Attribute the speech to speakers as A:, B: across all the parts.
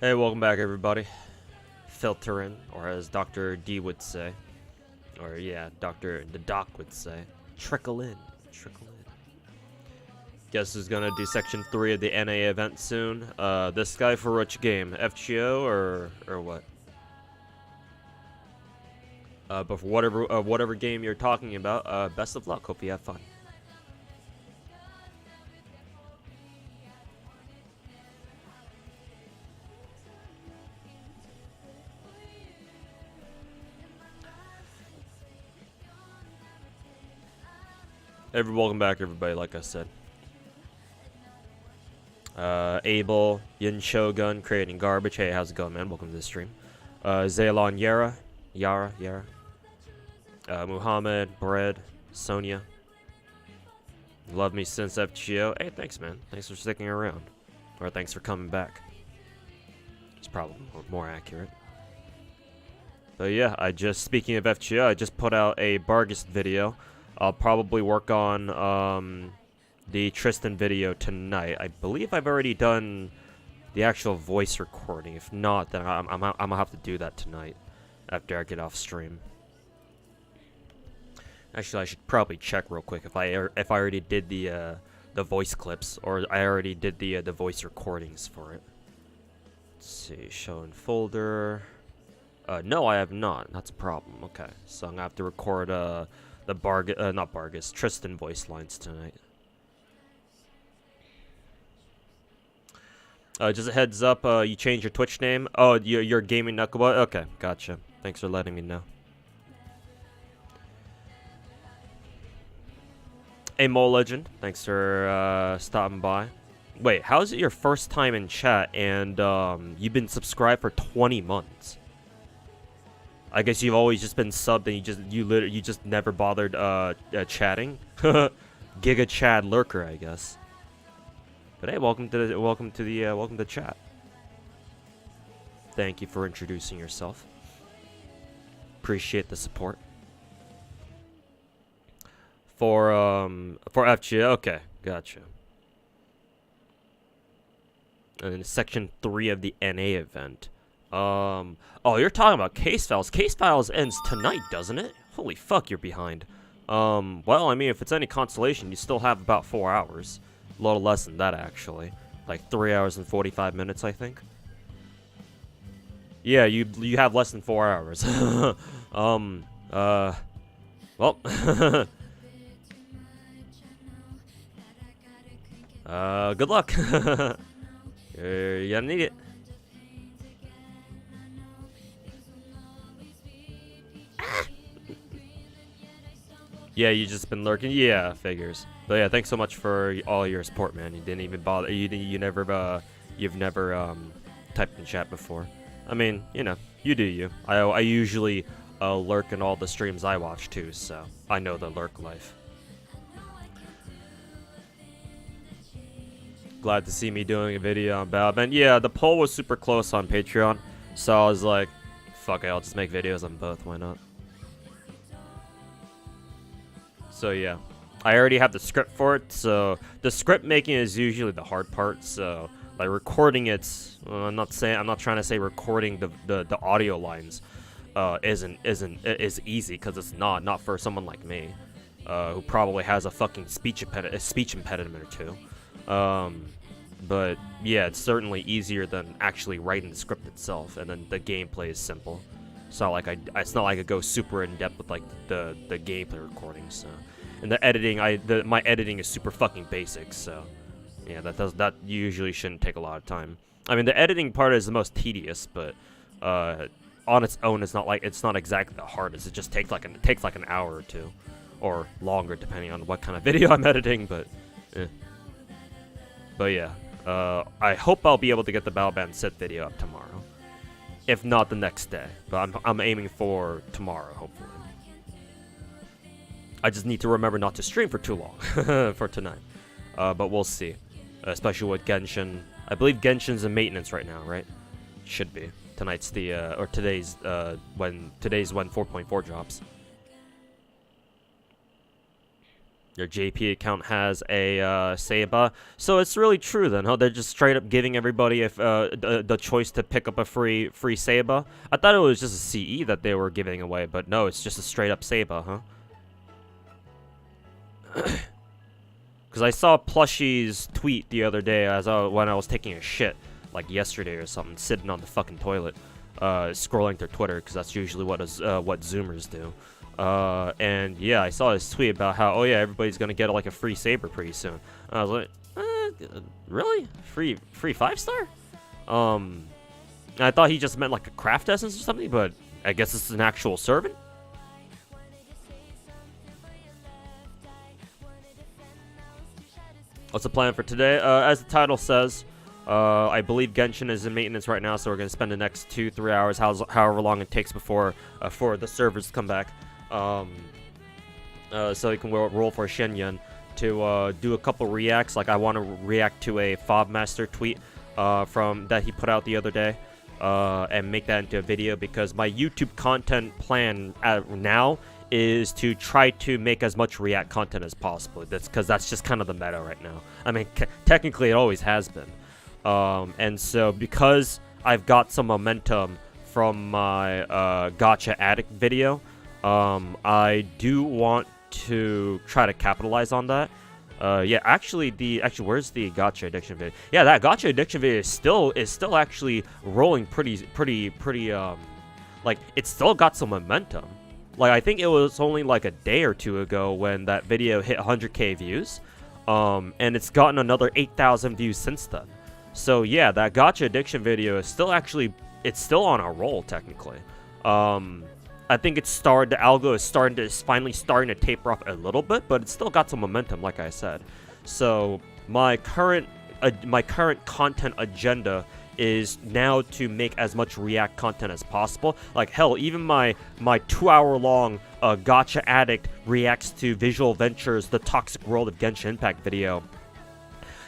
A: Hey, welcome back, everybody. Filter in, or as Dr. D would say, or yeah, the doc would say, trickle in, trickle in. Guess who's gonna do section 3 of the NA event soon? This guy for which game? FGO or what? But for whatever game you're talking about, best of luck. Hope you have fun. Welcome back, everybody. Like I said, Abel, Yin Shogun, creating garbage. Hey, how's it going, man? Welcome to the stream. Zaylon, Yara, Muhammad, Bread, Sonia. Love me since FGO. Hey, thanks, man. Thanks for sticking around, or thanks for coming back. It's probably more accurate. But yeah, speaking of FGO, I just put out a Bargist video. I'll probably work on the Tristan video tonight. I believe I've already done the actual voice recording. If not, then I'm gonna have to do that tonight after I get off stream. Actually, I should probably check real quick if I already did the voice clips, or I already did the voice recordings for it. Let's see, show in folder. No, I have not. That's a problem. Okay, so I'm gonna have to record the not Bargis, Tristan voice lines tonight. Just a heads up, you changed your Twitch name. Oh, you're Gaming Knuckleboy? Okay, gotcha. Thanks for letting me know. Hey, Mole Legend, thanks for stopping by. Wait, how is it your first time in chat and you've been subscribed for 20 months? I guess you've always just been subbed and you just never bothered chatting. Giga Chad lurker, I guess. But hey, welcome to chat. Thank you for introducing yourself. Appreciate the support. For FGA, okay, gotcha. And then section 3 of the NA event. Oh, you're talking about case files. Case files ends tonight, doesn't it? Holy fuck, you're behind. Well, I mean, if it's any consolation, you still have about 4 hours. A little less than that, actually. Like 3 hours and 45 minutes, I think. Yeah, you have less than 4 hours. Well. Good luck. You're gonna need it. Yeah, you just been lurking. Yeah, figures. But yeah, thanks so much for all your support, man. You didn't even bother. You've never typed in chat before. I mean, you know, you do you. I usually lurk in all the streams I watch too, so I know the lurk life. Glad to see me doing a video on Batman. Yeah, the poll was super close on Patreon, so I was like, fuck it, I'll just make videos on both. Why not? So yeah, I already have the script for it. So the script making is usually the hard part. So like recording it's I'm not trying to say recording the audio lines is easy, because it's not for someone like me who probably has a fucking speech impediment or two. But yeah, it's certainly easier than actually writing the script itself, and then the gameplay is simple. It's not like I go super in depth with like the gameplay recording. So, and the editing, my editing is super fucking basic. So, yeah, that usually shouldn't take a lot of time. I mean, the editing part is the most tedious, but on its own, it's not exactly the hardest. It just takes like an hour or two, or longer depending on what kind of video I'm editing. But yeah, I hope I'll be able to get the Battleband Sith video up tomorrow. If not the next day, but I'm aiming for tomorrow, hopefully. I just need to remember not to stream for too long for tonight. But we'll see. Especially with Genshin. I believe Genshin's in maintenance right now, right? Should be. Tonight's today's when 4.4 drops. Your JP account has a Saba. So it's really true then, huh? They're just straight up giving everybody the choice to pick up a free Saba. I thought it was just a CE that they were giving away, but no, it's just a straight up Saba, huh? Because I saw Plushie's tweet the other day when I was taking a shit, like yesterday or something, sitting on the fucking toilet, scrolling through Twitter, because that's usually what Zoomers do. And yeah, I saw his tweet about how, oh yeah, everybody's gonna get like a free Saber pretty soon. And I was like, really? Free 5-star? I thought he just meant like a craft essence or something, but I guess it's an actual servant. What's the plan for today? As the title says, I believe Genshin is in maintenance right now, so we're gonna spend the next 2-3 hours, however long it takes before for the servers to come back. So we can roll for Shenyun to do a couple reacts. Like I want to react to a Fob Master tweet from that he put out the other day, and make that into a video, because my YouTube content plan now is to try to make as much React content as possible. That's because that's just kind of the meta right now. I mean, technically it always has been. And so because I've got some momentum from my Gacha Addict video, I do want to try to capitalize on that. Yeah, actually, where's the Gacha Addiction video? Yeah, that Gacha Addiction video is still actually rolling pretty, like, it's still got some momentum. Like, I think it was only like a day or two ago when that video hit 100k views, and it's gotten another 8,000 views since then. So yeah, that Gacha Addiction video is still on a roll technically. I think the algo is finally starting to taper off a little bit, but it's still got some momentum, like I said. So my current content agenda is now to make as much React content as possible. Like hell, even my 2-hour-long Gacha Addict reacts to Visual Ventures: The Toxic World of Genshin Impact video.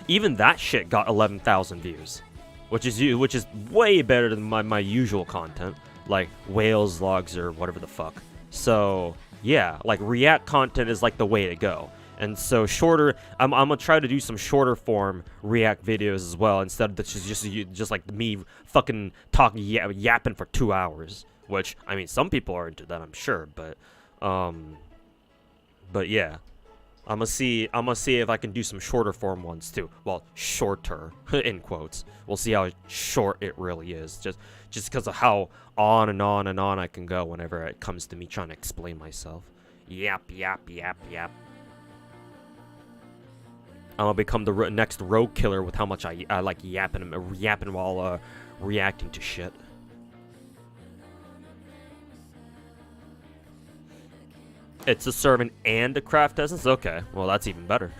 A: Even that shit got 11,000 views, which is way better than my usual content, like whales logs or whatever the fuck. So yeah, like React content is like the way to go. And so I'm gonna try to do some shorter form React videos as well, instead of just like me fucking talking yapping for 2 hours. Which, I mean, some people are into that, I'm sure, but yeah, I'm gonna see if I can do some shorter form ones too. Well, shorter in quotes. We'll see how short it really is, just because of how on and on and on I can go whenever it comes to me trying to explain myself. Yap. I'm gonna become the next rogue killer with how much I like yapping while reacting to shit. It's a servant and a craft essence? Okay, well that's even better.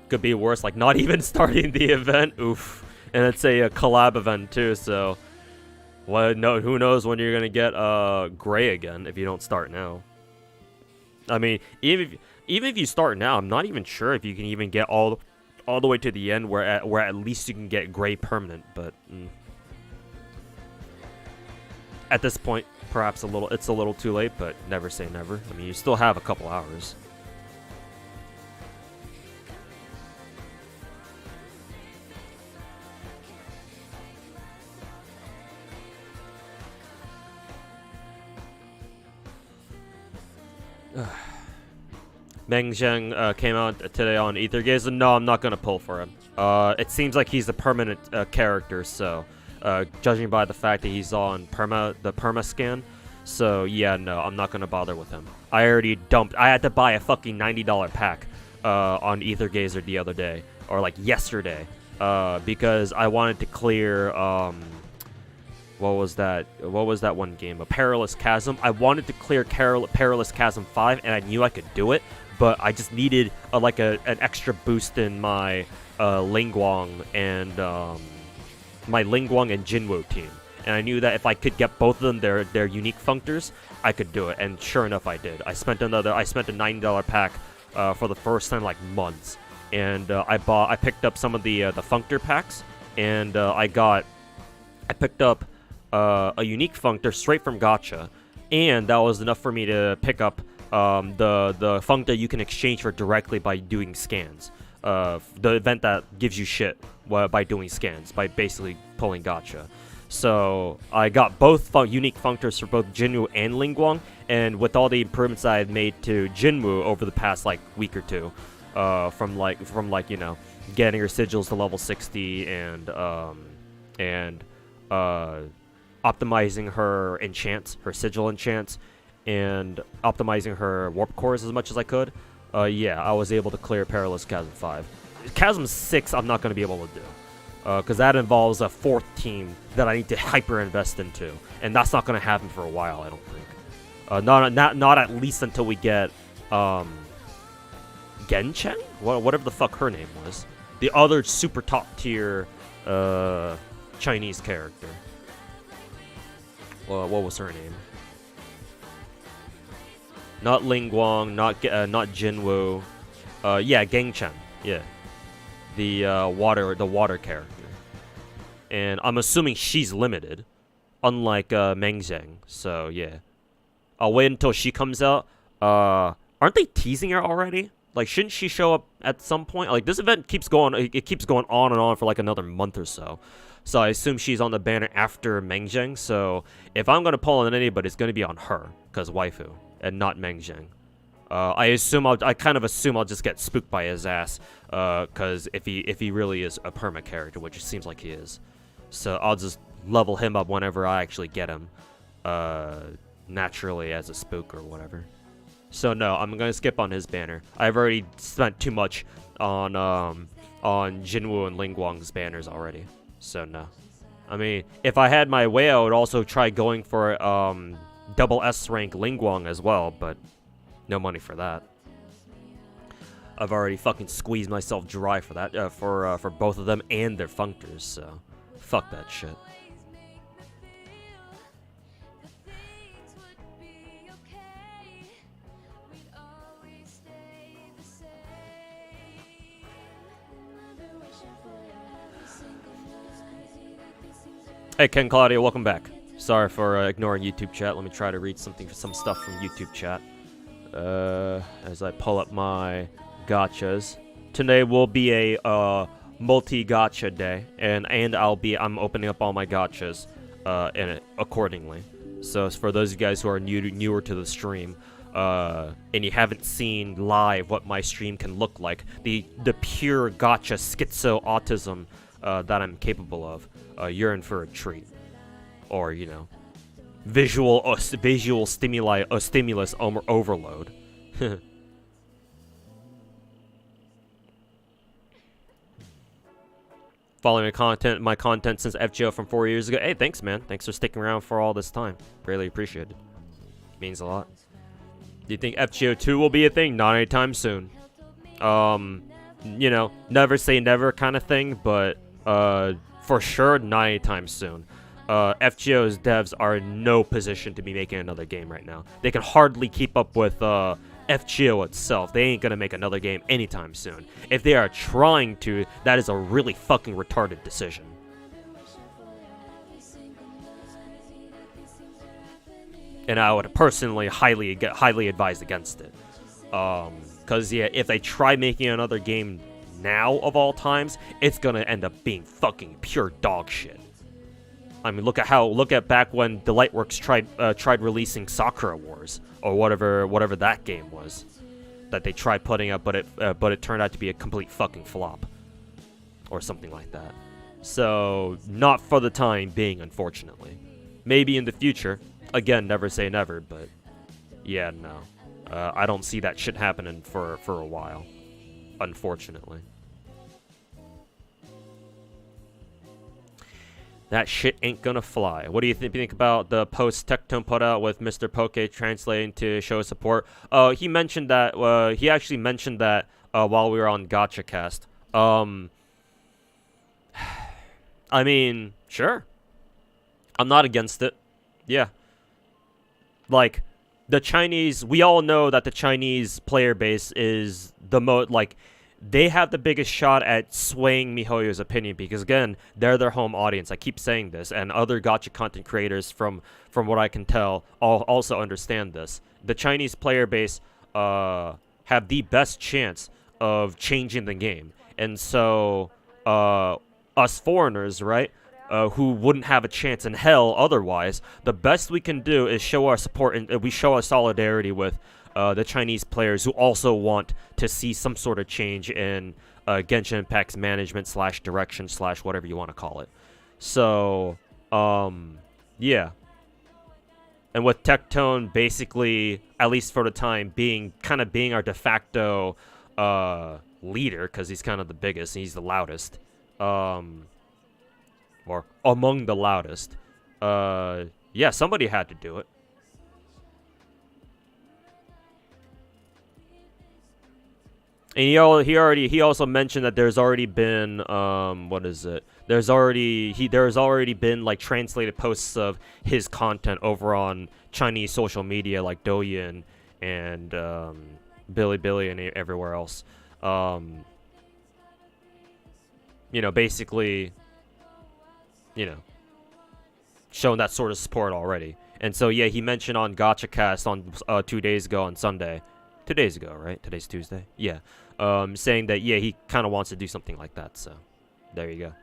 A: Could be worse, like not even starting the event. Oof. And it's a collab event too, so who knows when you're gonna get Gray again if you don't start now. I mean, even if you start now, I'm not even sure if you can even get all the way to the end where at least you can get Gray permanent, but at this point, perhaps it's a little too late, but never say never. I mean, you still have a couple hours. Meng Zheng came out today on Ethergaze, and no, I'm not gonna pull for him. It seems like he's a permanent character, so judging by the fact that he's on the perma scan, so yeah, no, I'm not gonna bother with him. I already dumped. I had to buy a fucking $90 pack on Ethergazer the other day, or like yesterday, because I wanted to clear what was that one game? A Perilous Chasm. I wanted to clear Perilous Chasm 5, and I knew I could do it, but I just needed an extra boost in my Lingguang and Jinwo team. And I knew that if I could get both of them their unique functors, I could do it. And sure enough, I did. I spent a $90 pack for the first time in like months, and I picked up some of the functor packs, and I picked up a unique functor straight from Gacha, and that was enough for me to pick up the functor you can exchange for directly by doing scans. The event that gives you shit by doing scans, by basically pulling gacha. So I got both unique functors for both Jinwoo and Lingguang, and with all the improvements I've made to Jinwoo over the past like week or two, from like you know, getting her sigils to level 60 and optimizing her enchants, her sigil enchants, and optimizing her warp cores as much as I could. Yeah, I was able to clear Perilous Chasm 5. Chasm 6 I'm not going to be able to do. Because that involves a 4th team that I need to hyper invest into, and that's not going to happen for a while, I don't think. Not at least until we get Genshin, whatever the fuck her name was, the other super top tier Chinese character. What was her name? Not Lingguang, not Jinwoo. Yeah, Genshin. Yeah, the water character. And I'm assuming she's limited, unlike Meng Zheng. So yeah, I'll wait until she comes out. Aren't they teasing her already? Like, shouldn't she show up at some point? Like, this event keeps going. It keeps going on and on for like another month or so. So I assume she's on the banner after Meng Zheng. So if I'm gonna pull on anybody, it's gonna be on her, cause waifu, and not Meng Zheng. I kind of assume I'll just get spooked by his ass, cause if he really is a perma character, which it seems like he is. So I'll just level him up whenever I actually get him, naturally as a spook or whatever. So no, I'm gonna skip on his banner. I've already spent too much on Jinwoo and Lingguang's banners already. So no. I mean, if I had my way, I would also try going for double S rank Lingguang as well, but no money for that. I've already fucking squeezed myself dry for that, for both of them and their functors, so fuck that shit. Hey, Ken Claudio, welcome back. Sorry for ignoring YouTube chat. Let me try to read some stuff from YouTube chat. As I pull up my gachas. Today will be a multi-gacha day, and I'm opening up all my gachas in it accordingly. So for those of you guys who are newer to the stream, and you haven't seen live what my stream can look like, the pure gacha schizo autism that I'm capable of, you're in for a treat. Or, you know, visual stimulus overload. Following my content since FGO from 4 years ago. Hey, thanks, man. Thanks for sticking around for all this time. Really appreciate it. Means a lot. Do you think FGO 2 will be a thing? Not anytime soon. You know, never say never kind of thing, but for sure, not anytime soon. FGO's devs are in no position to be making another game right now. They can hardly keep up with FGO itself. They ain't gonna make another game anytime soon. If they are trying to, that is a really fucking retarded decision. And I would personally highly advise against it. Cause yeah, if they try making another game now of all times, it's gonna end up being fucking pure dog shit. I mean, look at back when Delightworks tried releasing Sakura Wars or whatever that game was that they tried putting up, but it turned out to be a complete fucking flop or something like that. So not for the time being, unfortunately. Maybe in the future. Again, never say never, but yeah, no. I don't see that shit happening for a while, unfortunately. That shit ain't gonna fly. What do you think about the post Tectone put out with Mr. Poke translating to show support? He mentioned that. He actually mentioned that while we were on GachaCast. I mean, sure. I'm not against it. Yeah. Like, the Chinese, we all know that the Chinese player base is the most, like, they have the biggest shot at swaying MiHoYo's opinion because, again, they're their home audience. I keep saying this, and other gacha content creators, from what I can tell, also understand this. the Chinese player base have the best chance of changing the game. And so us foreigners, right, who wouldn't have a chance in hell otherwise, the best we can do is show our support and we show our solidarity with the Chinese players who also want to see some sort of change in Genshin Impact's management / direction / whatever you want to call it. So, yeah. And with Tectone basically, at least for the time, being our de facto leader, because he's kind of the biggest, and he's the loudest, or among the loudest. Yeah, somebody had to do it. And he also mentioned that there's already been what is it? There's already been like translated posts of his content over on Chinese social media like Douyin and Bilibili and everywhere else. You know, basically, you know, showing that sort of support already. And so yeah, he mentioned on GachaCast on 2 days ago on Sunday. 2 days ago, right? Today's Tuesday. Yeah. Saying that, yeah, he kind of wants to do something like that, so there you go.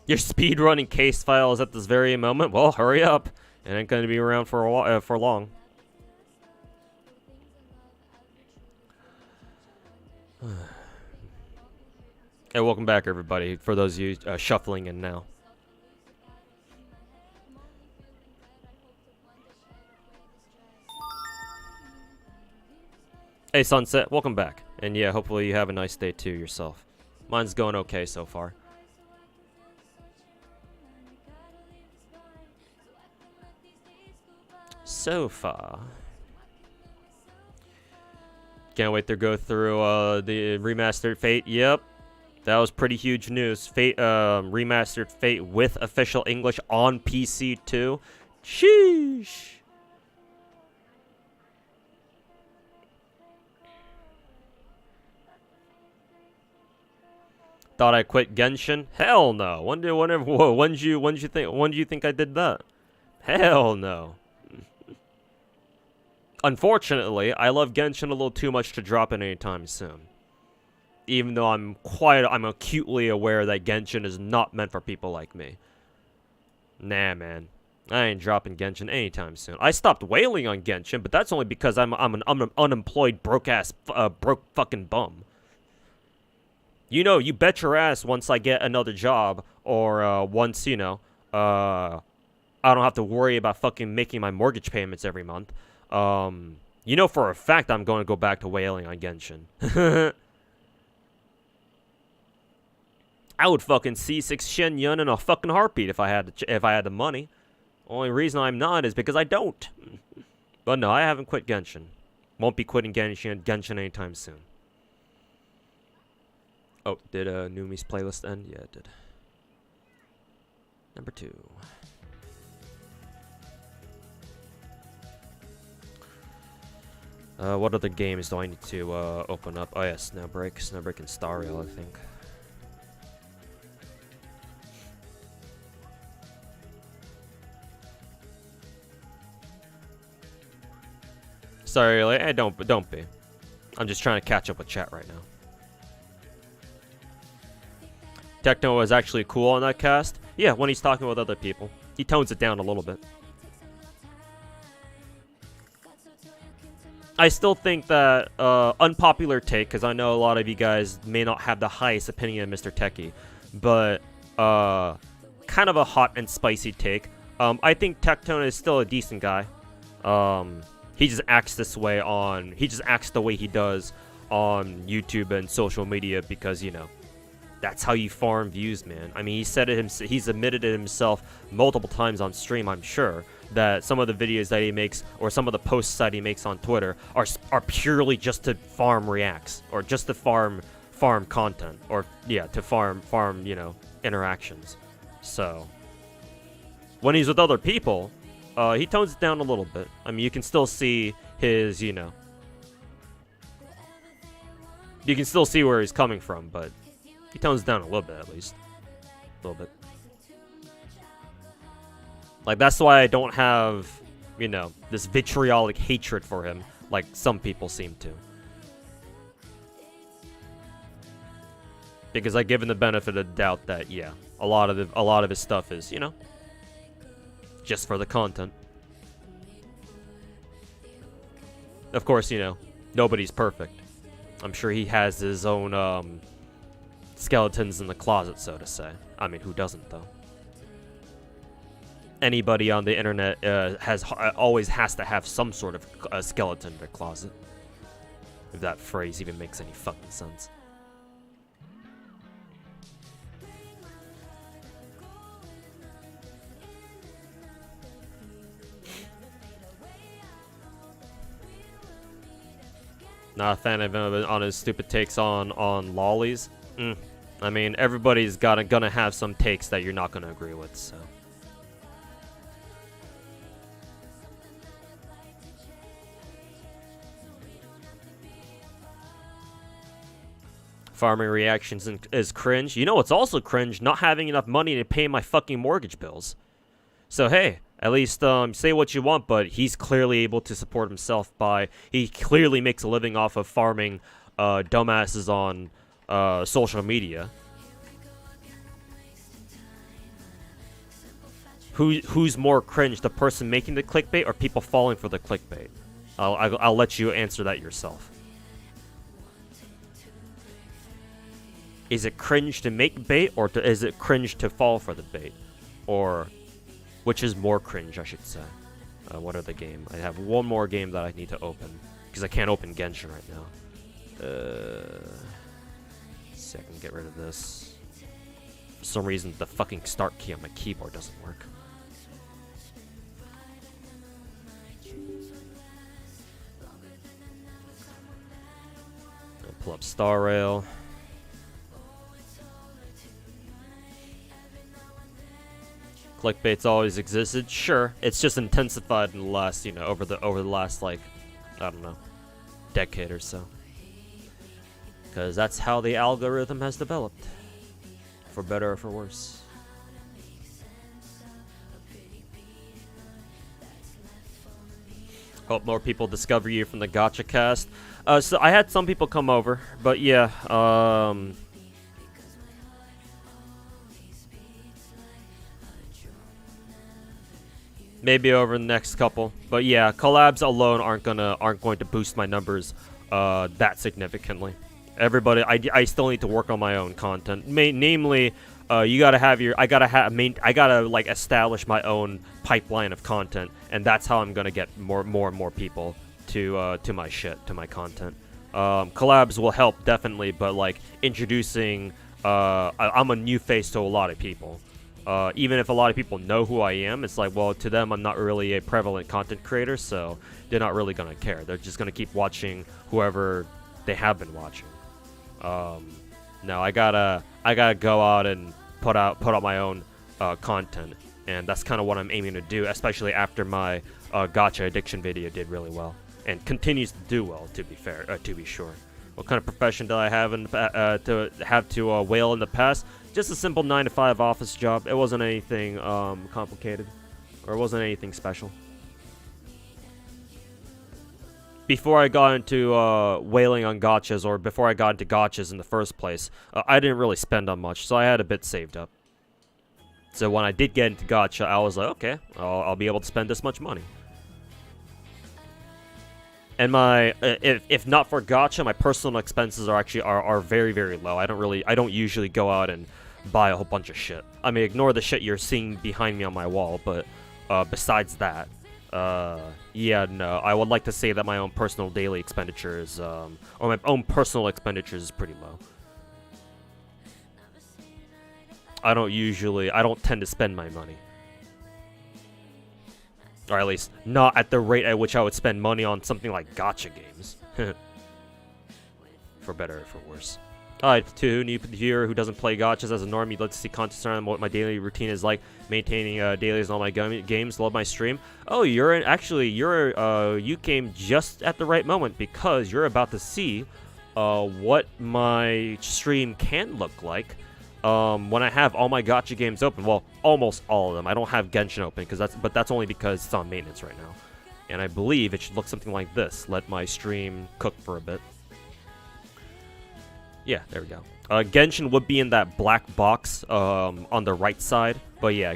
A: You're speedrunning case files at this very moment? Well, hurry up. It ain't going to be around for a while, for long. Hey, welcome back, everybody, for those of you shuffling in now. Hey, Sunset, welcome back. And yeah, hopefully you have a nice day too yourself. Mine's going okay so far. So far. Can't wait to go through the remastered Fate. Yep. That was pretty huge news. Fate, remastered Fate with official English on PC too. Sheesh. Thought I quit Genshin? Hell no. When do you think I did that? Hell no. Unfortunately, I love Genshin a little too much to drop it anytime soon. Even though I'm acutely aware that Genshin is not meant for people like me. Nah, man. I ain't dropping Genshin anytime soon. I stopped wailing on Genshin, but that's only because I'm an unemployed broke fucking bum. You know, you bet your ass once I get another job, or once, you know, I don't have to worry about fucking making my mortgage payments every month. You know for a fact I'm going to go back to whaling on Genshin. I would fucking C6 Shen Yun in a fucking heartbeat if I had the money. Only reason I'm not is because I don't. But no, I haven't quit Genshin. Won't be quitting Genshin anytime soon. Oh, did Numi's playlist end? Yeah, it did. Number 2. What other games do I need to open up? Oh yeah, Snowbreak and Star Rail, I think. Sorry, like, don't be. I'm just trying to catch up with chat right now. Techno was actually cool on that cast. Yeah, when he's talking with other people. He tones it down a little bit. I still think that, unpopular take, because I know a lot of you guys may not have the highest opinion of Mr. Techie, but, kind of a hot and spicy take. I think Tectone is still a decent guy. He just acts this way he just acts the way he does on YouTube and social media because, you know, that's how you farm views, man. I mean, he's admitted it himself multiple times on stream, I'm sure, that some of the videos that he makes or some of the posts that he makes on Twitter are purely just to farm reacts or just to farm content or, yeah, to farm, you know, interactions. So, when he's with other people, he tones it down a little bit. I mean, you can still see his, you know, you can still see where he's coming from, but he tones down a little bit, at least. little bit. Like, that's why I don't have, you know, this vitriolic hatred for him like some people seem to. Because I give him the benefit of the doubt that, yeah, a lot of his stuff is, you know, just for the content. Of course, you know, nobody's perfect. I'm sure he has his own skeletons in the closet, so to say. I mean, who doesn't, though? Anybody on the internet always has to have some sort of skeleton in their closet. If that phrase even makes any fucking sense. Not a fan of him on his stupid takes on lollies. I mean, everybody's gonna have some takes that you're not gonna agree with, so. Farming reactions is cringe. You know what's also cringe? Not having enough money to pay my fucking mortgage bills. So hey, at least say what you want, but he's clearly able to support himself by... He clearly makes a living off of farming dumbasses on social media. Who's more cringe, the person making the clickbait or people falling for the clickbait? I'll let you answer that yourself. Is it cringe to make bait, or is it cringe to fall for the bait? Or, which is more cringe, I should say? What are the game? I have one more game that I need to open, because I can't open Genshin right now. See, I can get rid of this. For some reason, the fucking start key on my keyboard doesn't work. I'll pull up Star Rail. Clickbait's always existed. Sure, it's just intensified in the last, you know, over the last, like, I don't know, decade or so. Because that's how the algorithm has developed, for better or for worse. Hope more people discover you from the Gacha cast. So I had some people come over, but yeah, maybe over the next couple, but yeah, collabs alone aren't going to boost my numbers that significantly. Everybody, I still need to work on my own content. Namely, you gotta have your, I gotta like establish my own pipeline of content, and that's how I'm gonna get more and more people to my shit, to my content. Collabs will help definitely, but like introducing, I'm a new face to a lot of people. Even if a lot of people know who I am, it's like, well, to them, I'm not really a prevalent content creator, so they're not really gonna care. They're just gonna keep watching whoever they have been watching. No, I gotta go out and put out my own content, and that's kind of what I'm aiming to do, especially after my Gacha addiction video did really well, and continues to do well. To be fair, to be sure. What kind of profession did I have to whale in the past? Just a simple 9-to-5 office job. It wasn't anything complicated, or it wasn't anything special. Before I got into whaling on gachas, or before I got into gachas in the first place, I didn't really spend on much, so I had a bit saved up. So when I did get into gacha, I was like, okay, I'll be able to spend this much money. And my, if not for gacha, my personal expenses are actually are very, very low. I don't usually go out and buy a whole bunch of shit. I mean, ignore the shit you're seeing behind me on my wall, but besides that, yeah, no, I would like to say that my own personal daily expenditures, or my own personal expenditures is pretty low. I don't tend to spend my money. Or at least, not at the rate at which I would spend money on something like gacha games. For better or for worse. Alright, to new viewer who doesn't play gachas as a normie, you'd like to see content on what my daily routine is like, maintaining dailies on all my games, love my stream. Oh, you came just at the right moment, because you're about to see what my stream can look like when I have all my gacha games open, well, almost all of them. I don't have Genshin open but that's only because it's on maintenance right now. And I believe it should look something like this. Let my stream cook for a bit. Yeah, there we go. Genshin would be in that black box on the right side, but yeah,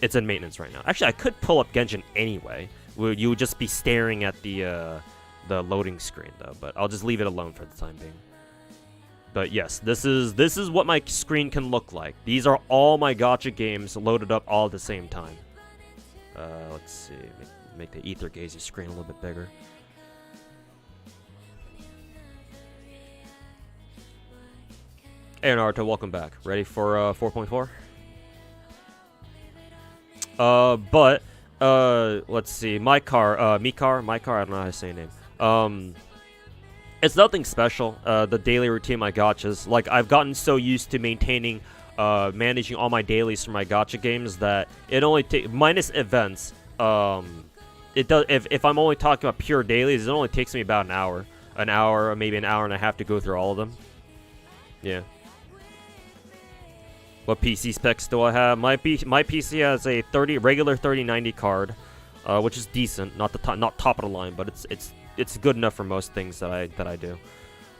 A: it's in maintenance right now. Actually, I could pull up Genshin anyway. You would just be staring at the loading screen though, but I'll just leave it alone for the time being. But yes, this is what my screen can look like. These are all my gacha games loaded up all at the same time. Let's see, make the Ether Gazer screen a little bit bigger. Hey Naruto, welcome back. Ready for 4.4? Let's see. Mikar, I don't know how to say your name. It's nothing special. The daily routine, my gachas. Like, I've gotten so used to maintaining, managing all my dailies for my gacha games that it only takes, minus events, it does, if I'm only talking about pure dailies, it only takes me about an hour, or maybe an hour and a half to go through all of them. Yeah. What PC specs do I have? My PC has a regular 3090 card, which is decent. Not top of the line, but it's good enough for most things that I do.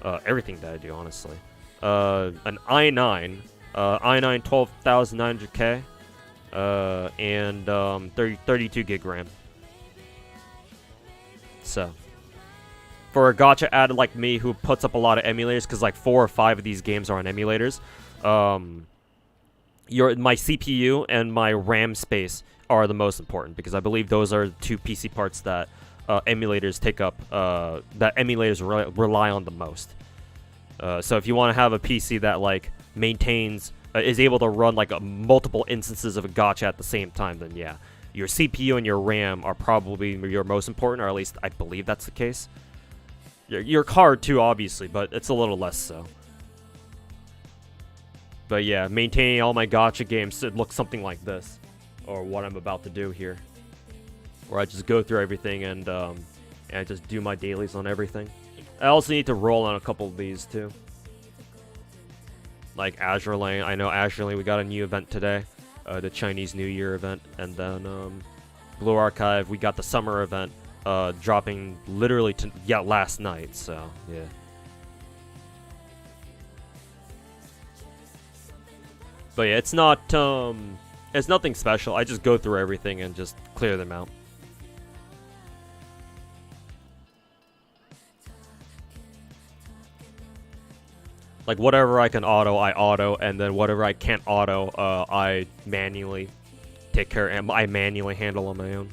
A: Everything that I do, honestly. An i9 12900K, and 32 gig RAM. So, for a gacha addict like me who puts up a lot of emulators, because like 4 or 5 of these games are on emulators, my CPU and my RAM space are the most important, because I believe those are the 2 PC parts that emulators take up, that emulators rely on the most. So if you want to have a PC that like maintains, is able to run like multiple instances of a gacha at the same time, then yeah, your CPU and your RAM are probably your most important, or at least I believe that's the case. Your card too, obviously, but it's a little less so. But yeah, maintaining all my gacha games should look something like this, or what I'm about to do here, where I just go through everything and I just do my dailies on everything. I also need to roll on a couple of these too, like Azur Lane. I know Azur Lane, we got a new event today, the Chinese New Year event, and then Blue Archive, we got the summer event dropping literally last night. So yeah. But yeah, it's nothing special. I just go through everything and just clear them out. Like, whatever I can auto, I auto, and then whatever I can't auto, I manually take care, and I manually handle on my own.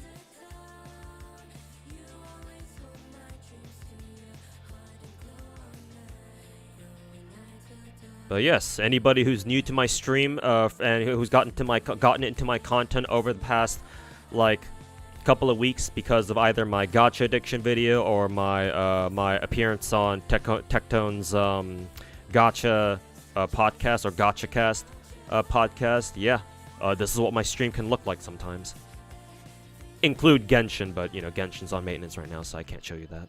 A: But yes, anybody who's new to my stream and who's gotten into my content over the past like couple of weeks because of either my Gacha addiction video or my appearance on Tectone's Gacha podcast or GachaCast podcast, yeah, this is what my stream can look like sometimes. Include Genshin, but you know Genshin's on maintenance right now, so I can't show you that.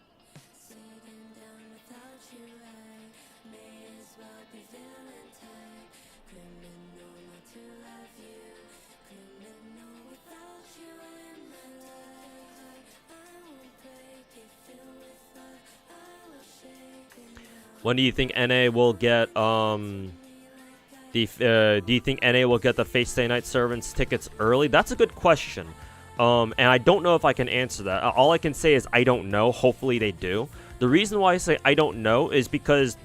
A: When do you think NA will get do you think NA will get the Face Day Night Servants tickets early? That's a good question. And I don't know if I can answer that. All I can say is I don't know. Hopefully they do. The reason why I say I don't know is because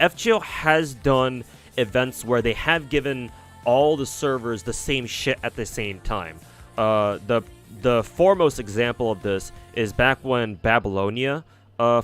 A: FGO has done events where they have given all the servers the same shit at the same time. The foremost example of this is back when Babylonia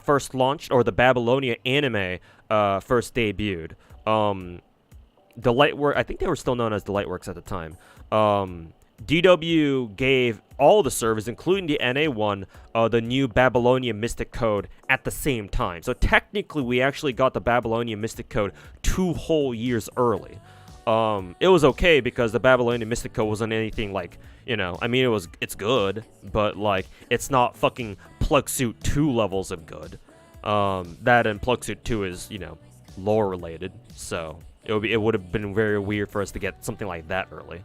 A: first launched, or the Babylonia anime first debuted. The Lightwork, I think they were still known as the Lightworks at the time. DW gave all the servers, including the NA one, the new Babylonia Mystic Code at the same time. So technically, we actually got the Babylonia Mystic Code 2 whole years early. It was okay because the Babylonia Mystic Code wasn't anything like, you know, I mean, it's good, but like, it's not fucking Plug Suit 2 levels of good. That and Plug Suit 2 is, you know, lore related, so It would have been very weird for us to get something like that early.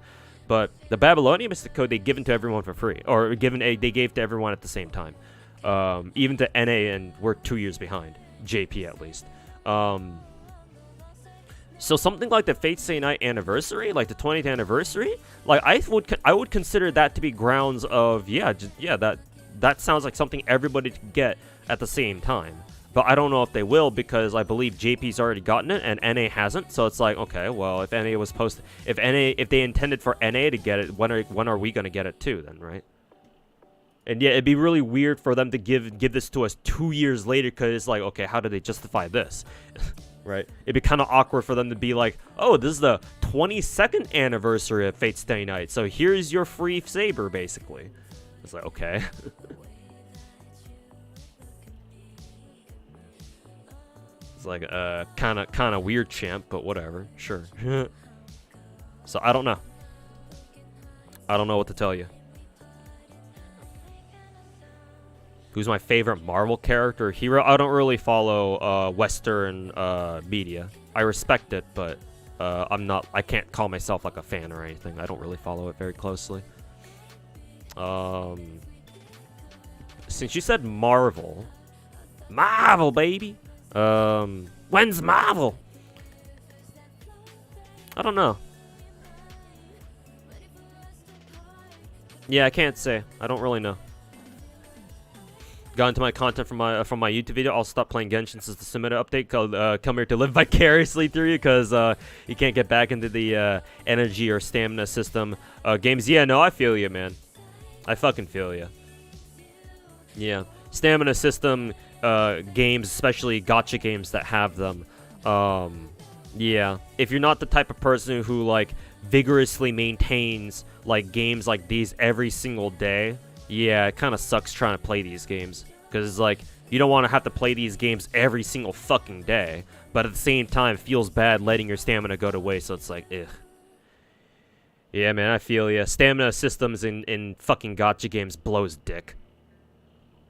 A: But the Babylonian Mystic Code, they given to everyone for free, or they gave to everyone at the same time, even to NA, and we're 2 years behind, JP at least. So something like the Fate Stay Night anniversary, like the 20th anniversary, like I would consider that to be grounds of that sounds like something everybody could get at the same time. But I don't know if they will, because I believe JP's already gotten it and NA hasn't. So it's like, okay, well, if NA was if they intended for NA to get it, when are we gonna get it too then, right? And yeah, it'd be really weird for them to give this to us 2 years later, because it's like, okay, how do they justify this? Right? It'd be kind of awkward for them to be like, oh, this is the 22nd anniversary of Fate Stay Night, so here's your free saber, basically. It's like, okay. It's like kind of weird, champ, but whatever, sure. So I don't know. I don't know what to tell you. Who's my favorite Marvel character or hero? I don't really follow Western media. I respect it, but I can't call myself like a fan or anything. I don't really follow it very closely. Since you said Marvel, baby. When's Marvel? I don't know. Yeah, I can't say. I don't really know. Got into my content from my YouTube video. I'll stop playing Genshin since the Simeta update called "Come Here to Live Vicariously Through You," because you can't get back into the energy or stamina system games. Yeah, no, I feel you, man. I fucking feel you. Yeah, stamina system games, especially gacha games that have them. Yeah, if you're not the type of person who like vigorously maintains like games like these every single day. Yeah, it kind of sucks trying to play these games, because it's like, you don't want to have to play these games every single fucking day, but at the same time, it feels bad letting your stamina go to waste, so it's like, ugh. Yeah, man, I feel ya. Stamina systems in fucking gacha games blows dick.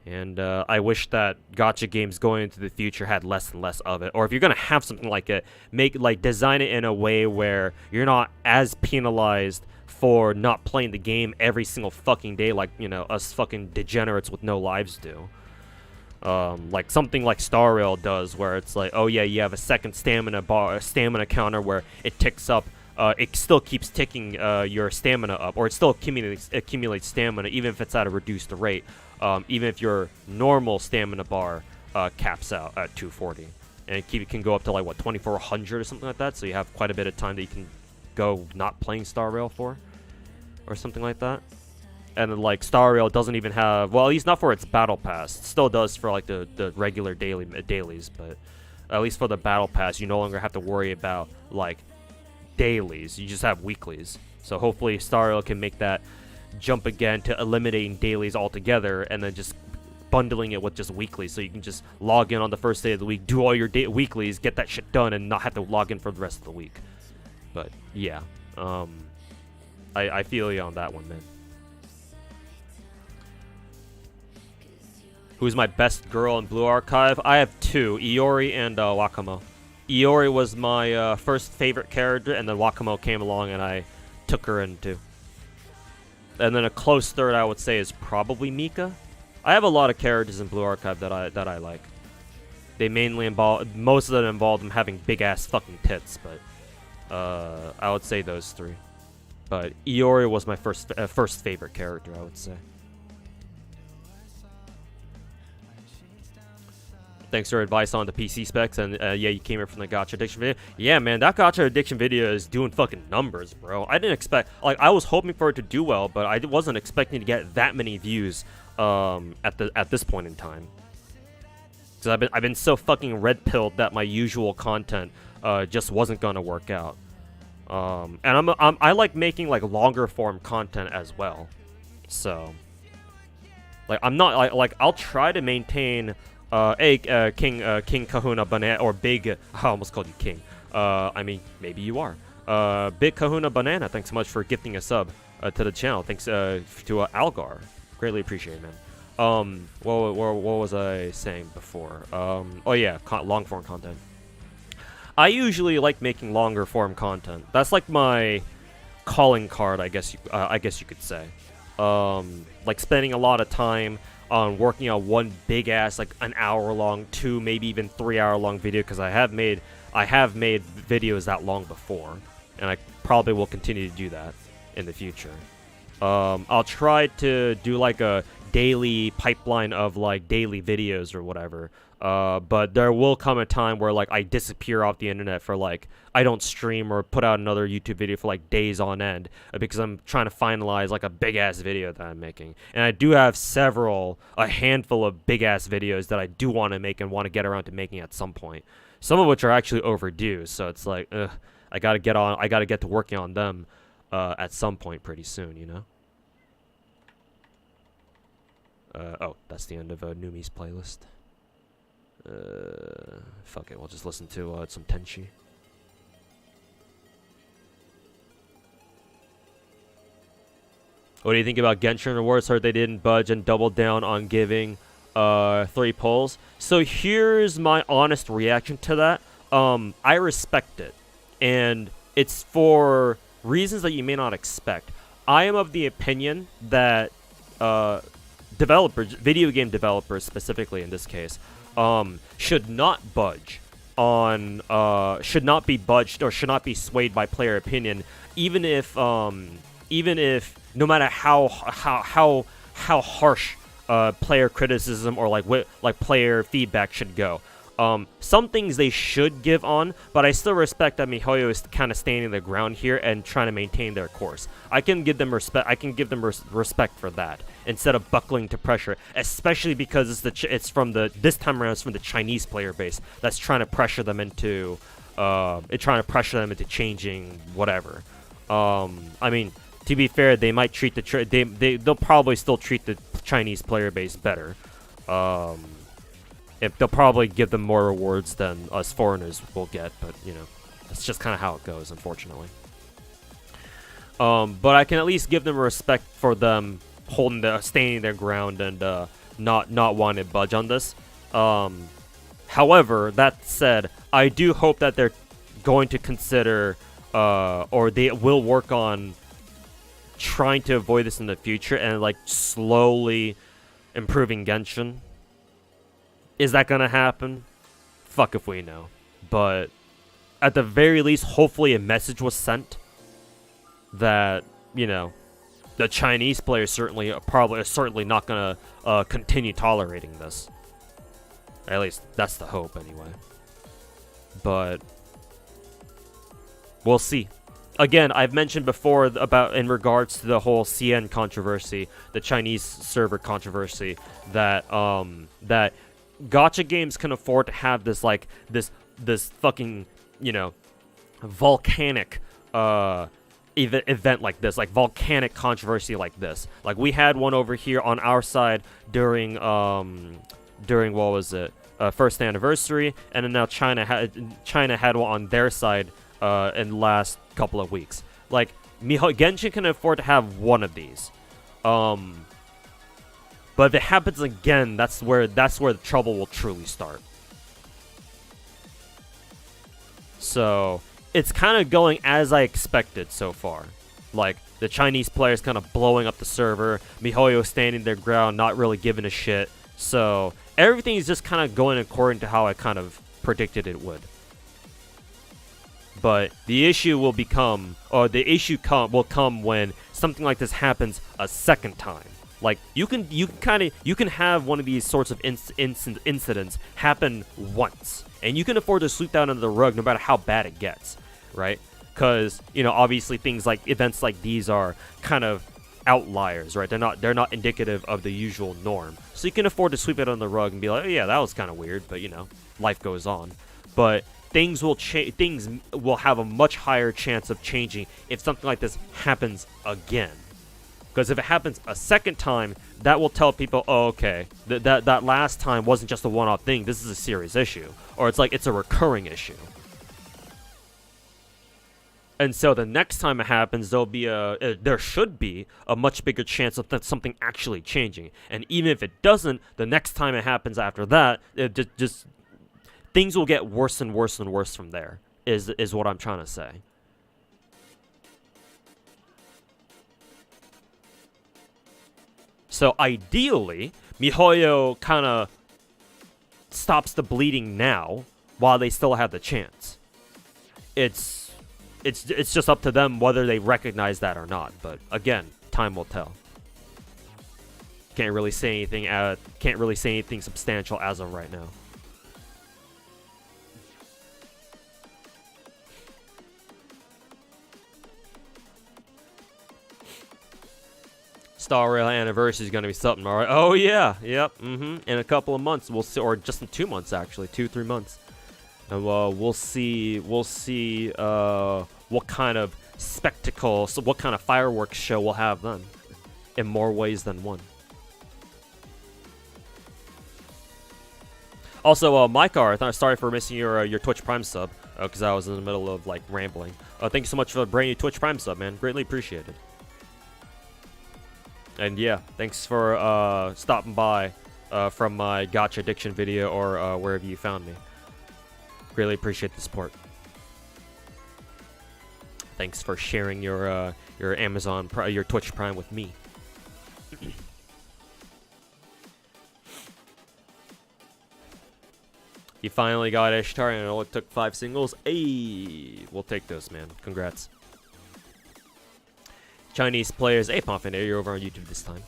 A: And I wish that gacha games going into the future had less and less of it. Or if you're gonna have something like it, design it in a way where you're not as penalized for not playing the game every single fucking day, like, you know, us fucking degenerates with no lives do. Like something like Star Rail does, where it's like, oh yeah, you have a second stamina counter where it ticks up. It still keeps ticking your stamina up, or it still accumulates stamina, even if it's at a reduced rate. Even if your normal stamina bar caps out at 240, and it can go up to like what 2400 or something like that. So you have quite a bit of time that you can go not playing Star Rail for, or something like that. And then like Star Rail doesn't even have, well, at least not for its battle pass. It still does for like the regular dailies, but at least for the battle pass, you no longer have to worry about like dailies. You just have weeklies. So hopefully Star Rail can make that jump again to eliminating dailies altogether, and then just bundling it with just weeklies, so you can just log in on the first day of the week, do all your weeklies, get that shit done, and not have to log in for the rest of the week. But yeah, I feel you on that one, man. Who's my best girl in Blue Archive? I have two, Iori and Wakamo. Iori was my first favorite character, and then Wakamo came along and I took her in too. And then a close third, I would say, is probably Mika. I have a lot of characters in Blue Archive that I like. They mainly most of them involve them having big ass fucking tits, but I would say those three. But Iori was my first favorite character, I would say. Thanks for your advice on the PC specs, and yeah, you came here from the Gacha Addiction video. Yeah, man, that Gacha Addiction video is doing fucking numbers, bro. I didn't expect, like, I was hoping for it to do well, but I wasn't expecting to get that many views at this point in time. So I've been so fucking red-pilled that my usual content just wasn't gonna work out. And I like making like longer form content as well. So like I'm not like I'll try to maintain King Kahuna Banana, or Big, I almost called you King. I mean, maybe you are. Big Kahuna Banana, thanks so much for gifting a sub to the channel. Thanks to Algar. Greatly appreciate it, man. What was I saying before? Oh yeah, long form content. I usually like making longer form content. That's like my calling card, I guess you could say. Like spending a lot of time on working on one big ass like an hour long, 2 maybe even 3 hour long video, because I have made videos that long before, and I probably will continue to do that in the future. I'll try to do like a daily pipeline of like daily videos or whatever. But there will come a time where like I disappear off the internet for like I don't stream or put out another YouTube video for like days on end, because I'm trying to finalize like a big ass video that I'm making. And I do have a handful of big ass videos that I do want to make and want to get around to making at some point. Some of which are actually overdue, so it's like I gotta get to working on them at some point pretty soon, you know. Oh, that's the end of Numi's playlist. Fuck it, we'll just listen to some Tenchi. What do you think about Genshin Awards? Heard they didn't budge and doubled down on giving 3 polls. So here's my honest reaction to that. I respect it, and it's for reasons that you may not expect. I am of the opinion that developers, video game developers specifically in this case, should not budge on, should not be budged or should not be swayed by player opinion, even if no matter how harsh player criticism or like player feedback should go. Some things they should give on, but I still respect that MiHoYo is kind of standing their ground here and trying to maintain their course. I can give them respect. I can give them respect for that instead of buckling to pressure, especially because this time around it's from the Chinese player base that's trying to pressure them into changing whatever. I mean, to be fair, they might treat they'll probably still treat the Chinese player base better. They'll probably give them more rewards than us foreigners will get, but you know, that's just kind of how it goes, unfortunately. But I can at least give them respect for them standing their ground and not wanting to budge on this. However, that said, I do hope that they're going to consider or they will work on trying to avoid this in the future and like slowly improving Genshin. Is that gonna happen? Fuck if we know. But at the very least, hopefully a message was sent that, you know, the Chinese players are certainly not gonna continue tolerating this. At least that's the hope anyway. But we'll see. Again, I've mentioned before about in regards to the whole CN controversy, the Chinese server controversy, that that Gacha games can afford to have this like this fucking, you know, volcanic event like this, like volcanic controversy like this. Like we had one over here on our side during what was it, first anniversary, and then now China had one on their side in the last couple of weeks. Like Genshin can afford to have one of these. But if it happens again, that's where the trouble will truly start. So it's kind of going as I expected so far. Like the Chinese players kind of blowing up the server, MiHoYo standing their ground, not really giving a shit. So everything is just kind of going according to how I kind of predicted it would. But the issue will come when something like this happens a second time. Like you can have one of these sorts of incidents happen once, and you can afford to sweep that under the rug no matter how bad it gets, right? Because, you know, obviously events like these are kind of outliers, right? They're not indicative of the usual norm, so you can afford to sweep it under the rug and be like, oh yeah, that was kind of weird, but you know, life goes on. But things will have a much higher chance of changing if something like this happens again. Because if it happens a second time, that will tell people, oh, okay, that last time wasn't just a one-off thing. This is a serious issue. Or it's like it's a recurring issue. And so the next time it happens, there should be a much bigger chance of something actually changing. And even if it doesn't, the next time it happens after that, things will get worse and worse and worse from there. Is what I'm trying to say. So ideally, MiHoYo kind of stops the bleeding now while they still have the chance. It's just up to them whether they recognize that or not. But again, time will tell. Can't really say anything. Can't really say anything substantial as of right now. Star Rail anniversary is gonna be something, all right? Oh yeah, yep, In a couple of months, we'll see, or just in 2 months actually, 2-3 months, and we'll see what kind of spectacle, so what kind of fireworks show we'll have then, in more ways than one. Also, Mykar, sorry for missing your Twitch Prime sub, because I was in the middle of like rambling. Thank you so much for the brand new Twitch Prime sub, man. Greatly appreciated. And yeah, thanks for stopping by from my Gacha Addiction video or wherever you found me. Greatly appreciate the support. Thanks for sharing your Amazon, your Twitch Prime with me. You finally got Ishtar, and it only took 5 singles. Hey, we'll take those, man. Congrats. Chinese players, hey Pomfinator, you're over on YouTube this time.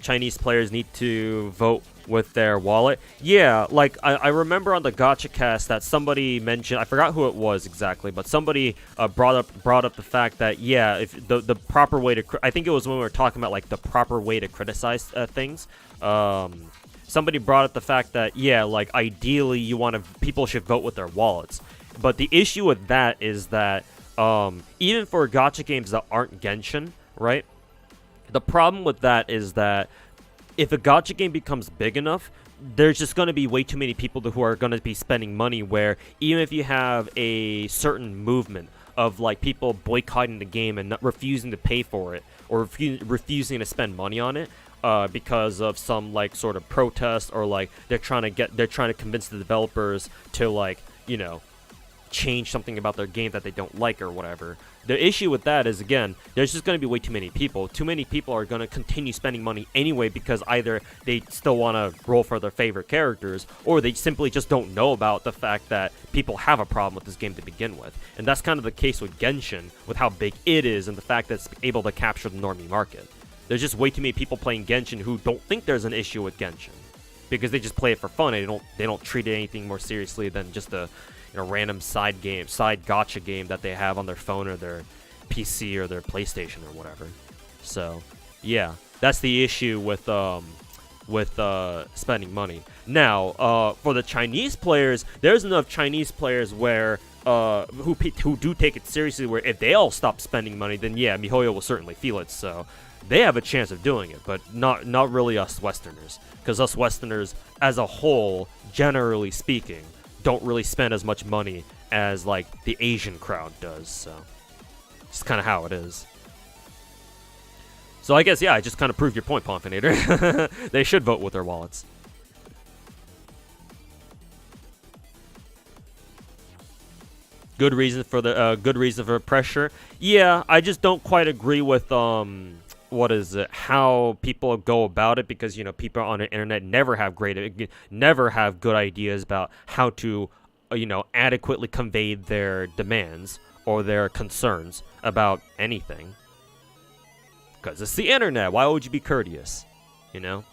A: Chinese players need to vote with their wallet. Yeah, like I remember on the Gacha cast that somebody mentioned, I forgot who it was exactly, but somebody brought up the fact that yeah, if the proper way to, I think it was when we were talking about like the proper way to criticize things. Somebody brought up the fact that yeah, like ideally people should vote with their wallets, but the issue with that is that even for gacha games that aren't Genshin, right? The problem with that is that if a gacha game becomes big enough, there's just going to be way too many people who are going to be spending money, where even if you have a certain movement of like people boycotting the game and not refusing to pay for it, or refusing to spend money on it, because of some like sort of protest, or like they're trying to convince the developers to like, you know, change something about their game that they don't like or whatever. The issue with that is, again, there's just going to be way too many people. Too many people are going to continue spending money anyway, because either they still want to roll for their favorite characters, or they simply just don't know about the fact that people have a problem with this game to begin with. And that's kind of the case with Genshin, with how big it is and the fact that it's able to capture the normie market. There's just way too many people playing Genshin who don't think there's an issue with Genshin, because they just play it for fun and they don't treat it anything more seriously than just a random side gacha game that they have on their phone or their PC or their PlayStation or whatever. So, yeah, that's the issue with spending money. Now, for the Chinese players, there's enough Chinese players where who do take it seriously, where if they all stop spending money, then yeah, MiHoYo will certainly feel it. So they have a chance of doing it, but not really us Westerners, because us Westerners as a whole, generally speaking, don't really spend as much money as like the Asian crowd does. So it's kind of how it is. So I guess yeah, I just kind of proved your point, Pomfinator. They should vote with their wallets. Good reason for pressure. Yeah, I just don't quite agree with how people go about it, because you know, people on the internet never have good ideas about how to adequately convey their demands or their concerns about anything, because it's the internet. Why would you be courteous? You know,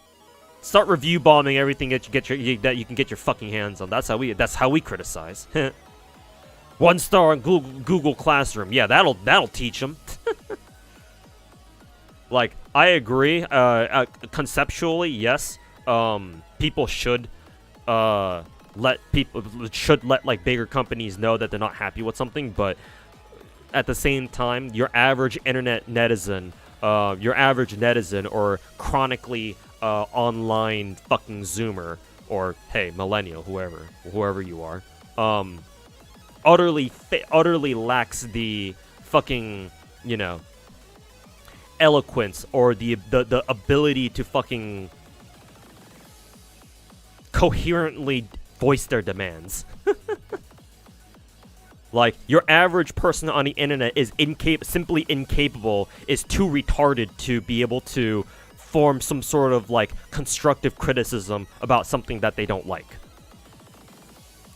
A: start review bombing everything that you can get your fucking hands on. That's how we criticize. 1 star on Google Classroom. Yeah, that'll teach them. Like, I agree. Conceptually, yes. People should let like bigger companies know that they're not happy with something, but at the same time, your average internet netizen, or chronically online fucking Zoomer, or hey, millennial, whoever you are, utterly lacks the fucking, eloquence or the ability to fucking coherently voice their demands. Like, your average person on the internet is simply incapable, is too retarded to be able to form some sort of, like, constructive criticism about something that they don't like.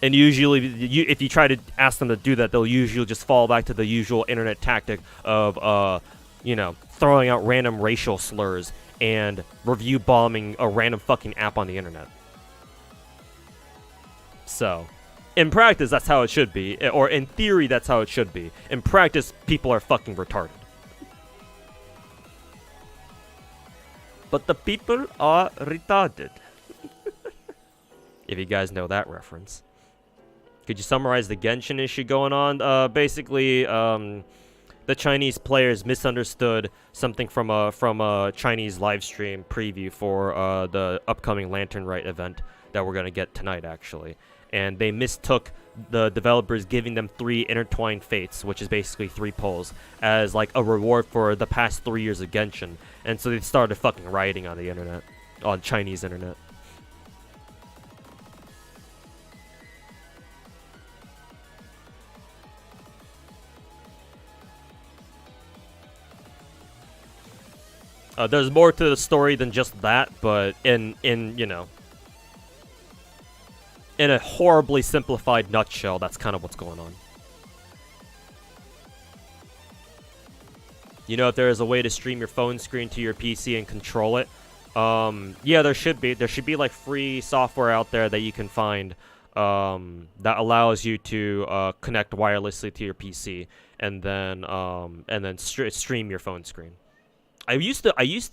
A: And usually, if you try to ask them to do that, they'll usually just fall back to the usual internet tactic of, you know, throwing out random racial slurs and review bombing a random fucking app on the internet. So, in practice, that's how it should be. Or in theory, that's how it should be. In practice, people are fucking retarded. But the people are retarded. If you guys know that reference. Could you summarize the Genshin issue going on? Basically, the Chinese players misunderstood something from a Chinese live stream preview for the upcoming Lantern Rite event that we're gonna get tonight, actually. And they mistook the developers giving them 3 intertwined fates, which is basically 3 poles, as like a reward for the past 3 years of Genshin. And so they started fucking rioting on the internet, on Chinese internet. There's more to the story than just that, but in you know, in a horribly simplified nutshell, that's kind of what's going on. You know, if there is a way to stream your phone screen to your PC and control it, yeah, there should be. There should be like free software out there that you can find that allows you to connect wirelessly to your PC and then stream your phone screen. I used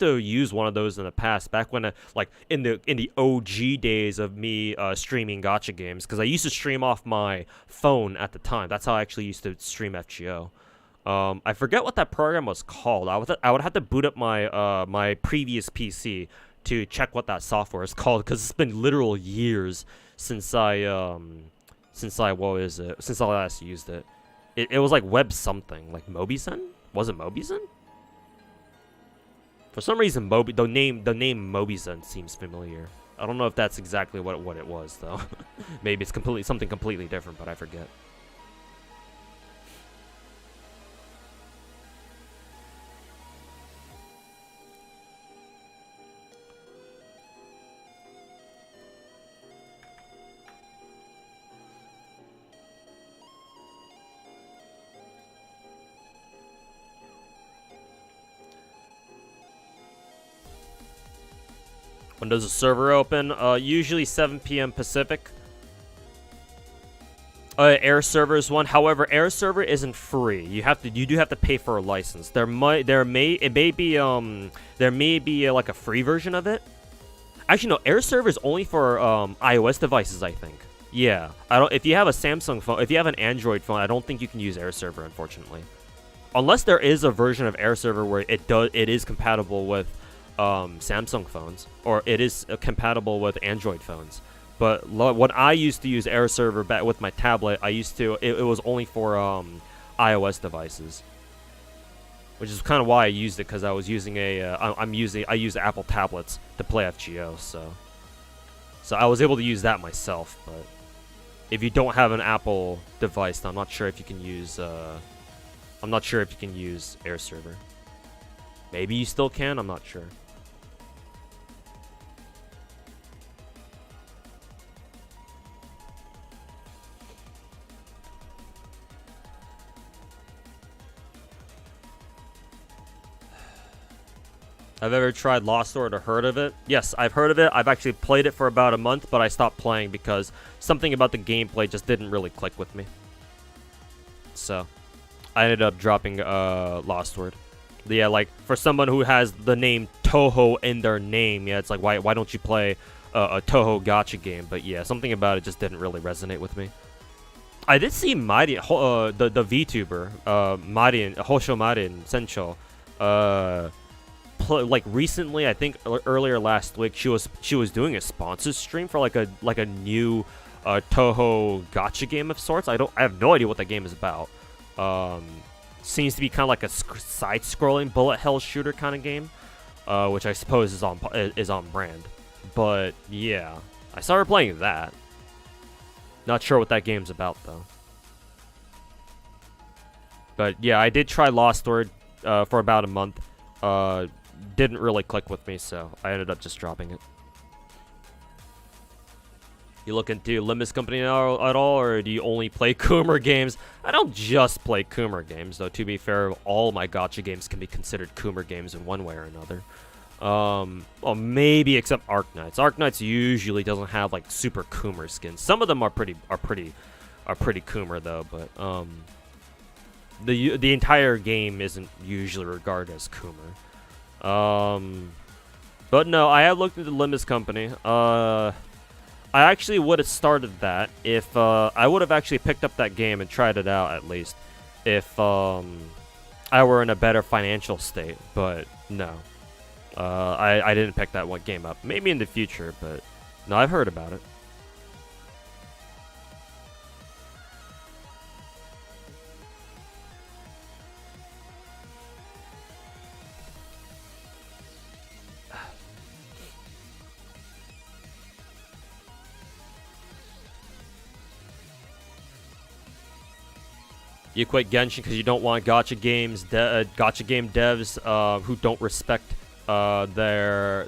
A: to use one of those in the past, back when like in the OG days of me streaming gacha games, because I used to stream off my phone at the time. That's how I actually used to stream FGO. I forget what that program was called. I would have to boot up my my previous PC to check what that software is called, because it's been literal years since I last used it. It was like Web something, like Mobizen? Was it Mobizen? For some reason, the name Mobizen seems familiar. I don't know if that's exactly what it was, though. Maybe it's something completely different, but I forget. When does a server open? Usually 7 p.m. Pacific. Air server is one. However, air server isn't free. You do have to pay for a license. There may be like a free version of it. Actually, no. Air server is only for iOS devices, I think. Yeah. If you have a Samsung phone, if you have an Android phone, I don't think you can use air server, unfortunately. Unless there is a version of air server where it is compatible with Samsung phones, or it is compatible with Android phones. But when I used to use air server back with my tablet, it was only for iOS devices, which is kind of why I used it, because I was using I use Apple tablets to play FGO, so I was able to use that myself. But if you don't have an Apple device, I'm not sure if you can use air server. Maybe you still can, I'm not sure. I've ever tried Lost Sword or heard of it? Yes, I've heard of it. I've actually played it for about a month, but I stopped playing because something about the gameplay just didn't really click with me. So, I ended up dropping Lost Sword. Yeah, like, for someone who has the name Toho in their name, yeah, it's like, why don't you play a Toho gacha game? But yeah, something about it just didn't really resonate with me. I did see Mighty, the VTuber, Hosho Marin Sencho, like recently, I think earlier last week, she was doing a sponsor stream for like a new Toho gacha game of sorts. I have no idea what that game is about. Seems to be kind of like a side-scrolling bullet hell shooter kind of game, which I suppose is on brand. But yeah, I started playing that. Not sure what that game's about though. But yeah, I did try Lost Word for about a month. Didn't really click with me, so I ended up just dropping it. You look into Limbus Company at all, or do you only play Coomer games? I don't just play Coomer games, though. To be fair, all my gacha games can be considered Coomer games in one way or another. Well, maybe except Arknights. Arknights usually doesn't have like super Coomer skins. Some of them are pretty Coomer though, but the entire game isn't usually regarded as Coomer. But no, I have looked into Limbus Company. I actually would have started that if I would have actually picked up that game and tried it out at least if I were in a better financial state, but no. I didn't pick that one game up. Maybe in the future, but no, I've heard about it. You quit Genshin because you don't want gacha games, gacha game devs who don't respect their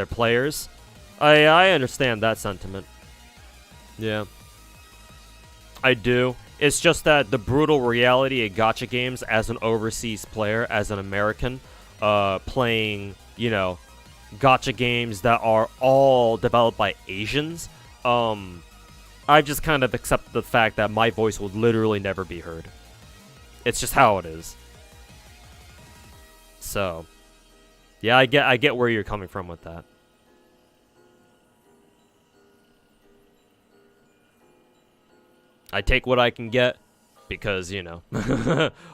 A: players. I understand that sentiment. Yeah, I do. It's just that the brutal reality of gacha games as an overseas player, as an American, playing, you know, gacha games that are all developed by Asians, I just kind of accept the fact that my voice will literally never be heard. It's just how it is. So, yeah, I get where you're coming from with that. I take what I can get because, you know,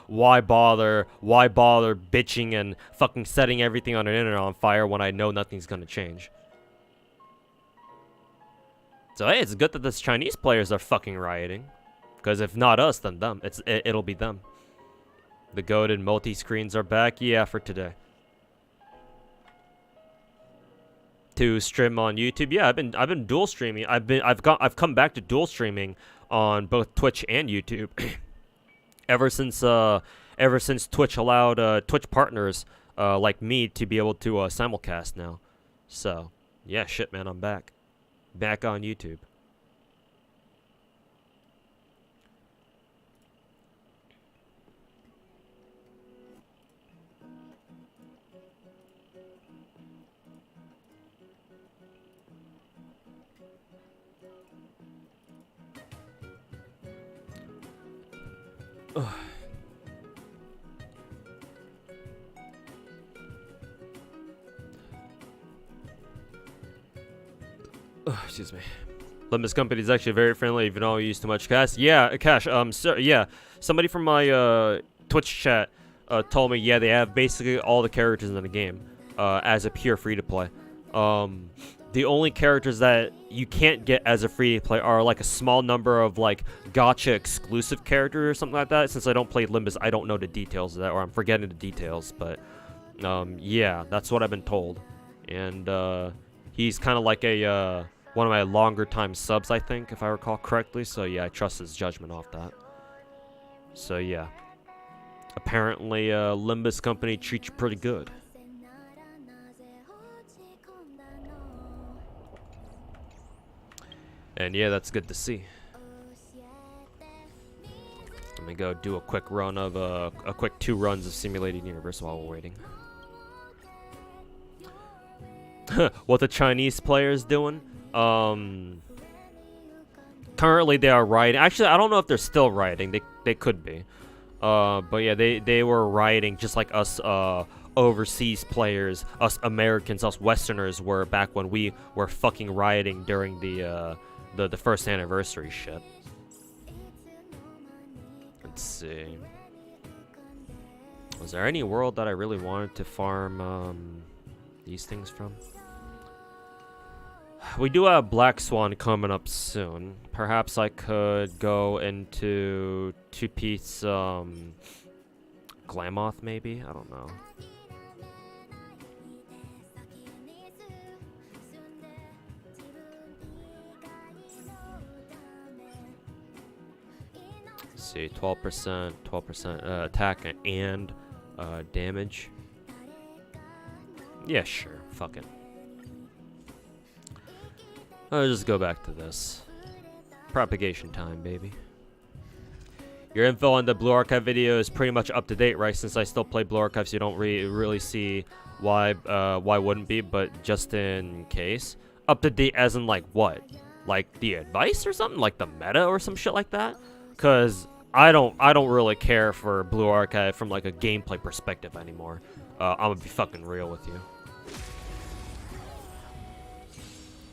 A: why bother bitching and fucking setting everything on the internet on fire when I know nothing's gonna change. So hey, it's good that the Chinese players are fucking rioting, because if not us, then them. It'll be them. The goated multi-screens are back, yeah, for today. To stream on YouTube, yeah, I've been dual streaming. I've come back to dual streaming on both Twitch and YouTube. ever since Twitch allowed Twitch partners like me to be able to simulcast now. So yeah, shit, man, I'm back. Back on YouTube. Excuse me. Limbus Company is actually very friendly if you don't use too much cash. Yeah, cash. Yeah, somebody from my Twitch chat told me, yeah, they have basically all the characters in the game as a pure free-to-play. The only characters that you can't get as a free-to-play are like a small number of like gacha exclusive characters or something like that. Since I don't play Limbus, I don't know the details of that, or I'm forgetting the details. But yeah, that's what I've been told. And he's kind of like a one of my longer time subs, I think, if I recall correctly. So yeah, I trust his judgment off that. So yeah, apparently Limbus Company treats you pretty good. And yeah, that's good to see. Let me go do a quick run of a quick 2 runs of Simulated Universe while we're waiting. What the Chinese players doing? Currently they are rioting. Actually, I don't know if they're still rioting. They could be. But yeah, they were rioting just like us overseas players, us Americans, us Westerners were back when we were fucking rioting during the first anniversary shit. Let's see. Was there any world that I really wanted to farm these things from? We do have Black Swan coming up soon. Perhaps I could go into 2-piece Glamoth, maybe? I don't know. Let's see, 12%, 12% attack and damage. Yeah, sure. Fuck it. I'll just go back to this. Propagation time, baby. Your info on the Blue Archive video is pretty much up to date, right? Since I still play Blue Archive, so you don't really see why wouldn't be, but just in case. Up to date as in like what? Like the advice or something? Like the meta or some shit like that? Cause I don't really care for Blue Archive from like a gameplay perspective anymore. I'm gonna be fucking real with you.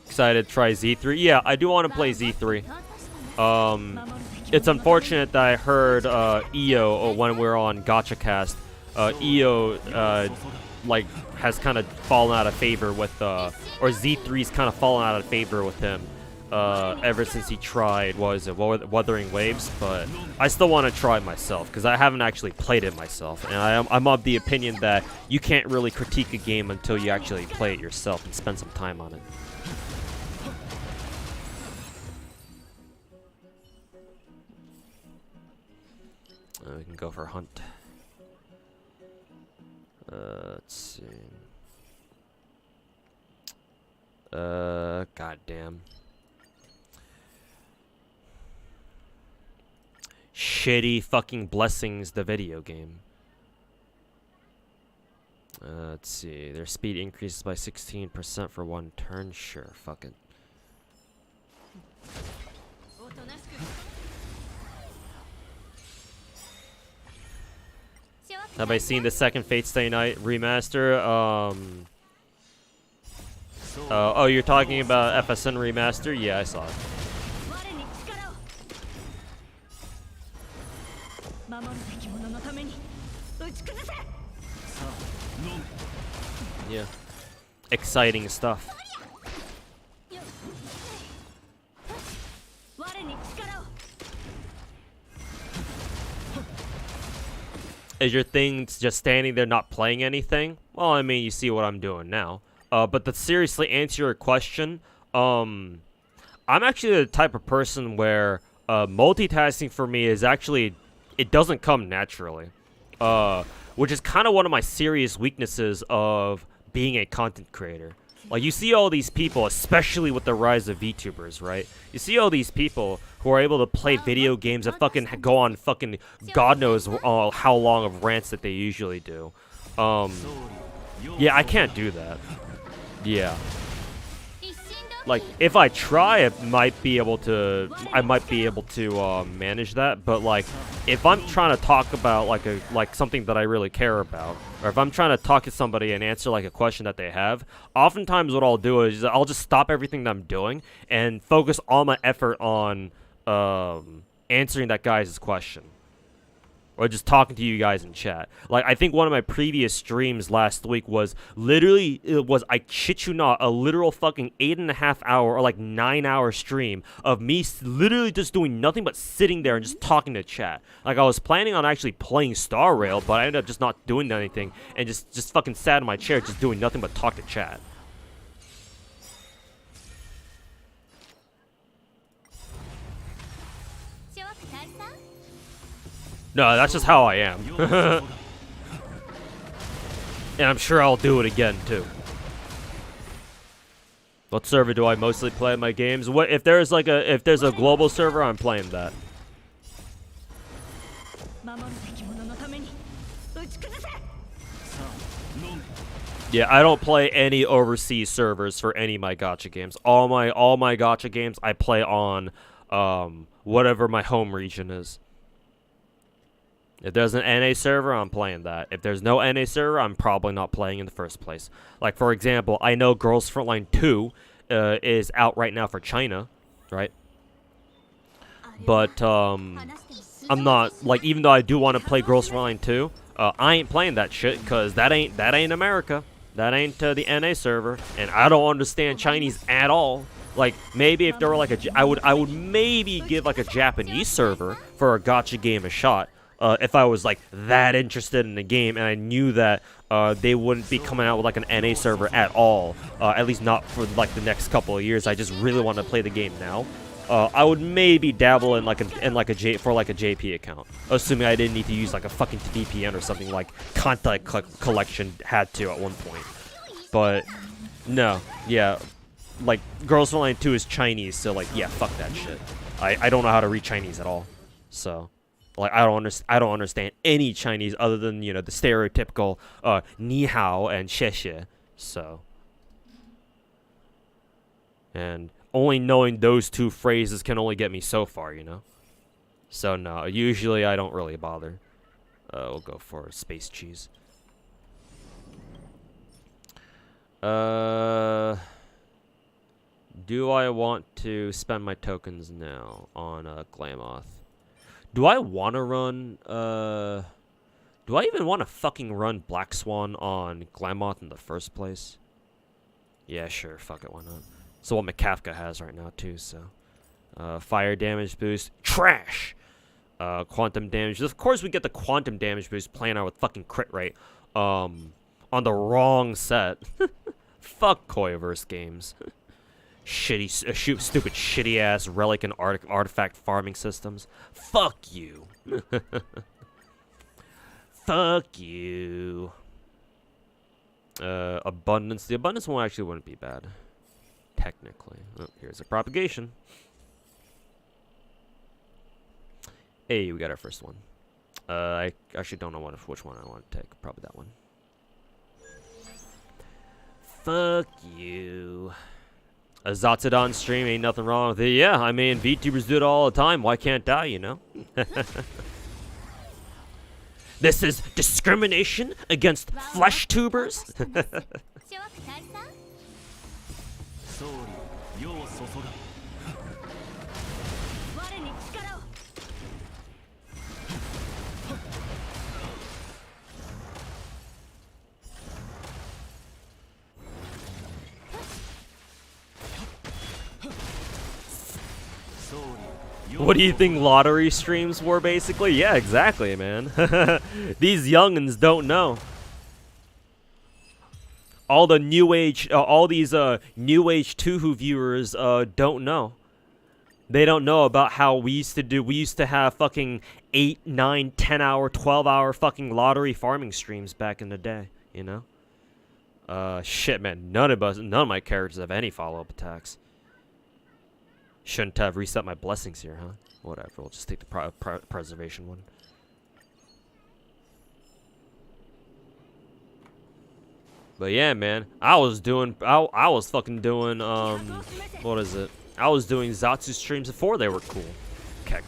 A: Excited to try Z3. Yeah, I do want to play Z3. It's unfortunate that I heard EO when we were on Gacha Cast. EO like has kind of fallen out of favor with or Z3's kind of fallen out of favor with him ever since he tried Wuthering Waves. But I still want to try it myself because I haven't actually played it myself, and I'm of the opinion that you can't really critique a game until you actually play it yourself and spend some time on it. We can go for a hunt. Let's see. Goddamn. Shitty fucking Blessings, the video game. Let's see. Their speed increases by 16% for 1 turn. Sure, fuck it. Have I seen the second Fate Stay Night remaster? Oh, you're talking about FSN remaster? Yeah, I saw it. Yeah. Exciting stuff. Is your thing just standing there not playing anything? Well, I mean, you see what I'm doing now. But to seriously answer your question, I'm actually the type of person where multitasking for me is actually, it doesn't come naturally. Which is kind of one of my serious weaknesses of being a content creator. Like, you see all these people, especially with the rise of VTubers, right? You see all these people who are able to play video games and fucking go on fucking God knows how long of rants that they usually do. Yeah, I can't do that. Yeah. Like, if I try, I might be able to manage that. But like, if I'm trying to talk about like something that I really care about, or if I'm trying to talk to somebody and answer like a question that they have, oftentimes what I'll do is I'll just stop everything that I'm doing and focus all my effort on answering that guy's question. Or just talking to you guys in chat. Like, I think one of my previous streams last week was literally, I shit you not, a literal fucking 8.5 hour or like 9 hour stream of me literally just doing nothing but sitting there and just talking to chat. Like, I was planning on actually playing Star Rail, but I ended up just not doing anything and just fucking sat in my chair just doing nothing but talk to chat. No, that's just how I am. And I'm sure I'll do it again, too. What server do I mostly play my games? What if there's like a global server, I'm playing that. Yeah, I don't play any overseas servers for any of my gacha games. All my gacha games I play on whatever my home region is. If there's an NA server, I'm playing that. If there's no NA server, I'm probably not playing in the first place. Like, for example, I know Girls Frontline 2 is out right now for China, right? But I'm not, like, even though I do want to play Girls Frontline 2, I ain't playing that shit because that ain't America. That ain't the NA server, and I don't understand Chinese at all. Like, maybe if there were like I would maybe give like a Japanese server for a gacha game a shot. If I was like that interested in the game and I knew that they wouldn't be coming out with like an NA server at all, at least not for like the next couple of years. I just really want to play the game now. I would maybe dabble in like a JP account, assuming I didn't need to use like a fucking VPN or something like Contact Collection had to at one point. But no, yeah, like Girls Online 2 is Chinese, so like yeah, fuck that shit. I don't know how to read Chinese at all, so like I don't understand any Chinese other than, you know, the stereotypical ni hao and xie xie. So, and only knowing those two phrases can only get me so far, you know? So, no, usually I don't really bother. We'll go for space cheese. Do I want to spend my tokens now on Glamoth? Do I want to run, do I even want to fucking run Black Swan on Glamoth in the first place? Yeah, sure, fuck it, why not? So what Makafka has right now too, so fire damage boost, trash. Quantum damage. Of course we get the quantum damage boost playing out with fucking crit rate on the wrong set. Fuck Koyaverse games. Stupid shitty ass relic and artifact farming systems. Fuck you. Fuck you. Abundance. The abundance one actually wouldn't be bad. Technically. Oh, here's a propagation. Hey, we got our first one. I actually don't know which one I want to take. Probably that one. Fuck you. A Zatsudan stream, ain't nothing wrong with it. Yeah, I mean, VTubers do it all the time. Why can't I, you know? This is discrimination against flesh tubers? What do you think lottery streams were, basically? Yeah, exactly, man. These youngins don't know. All the new age, all these new age Tuhu viewers don't know. They don't know about how we used to do. We used to have fucking 8, 9, 10 hour, 12 hour fucking lottery farming streams back in the day, you know? Shit, man. None of my characters have any follow-up attacks. Shouldn't have reset my blessings here, huh? Whatever, we'll just take the preservation one. But yeah, man, I was fucking doing, what is it? I was doing Zatsu streams before they were cool. Kek.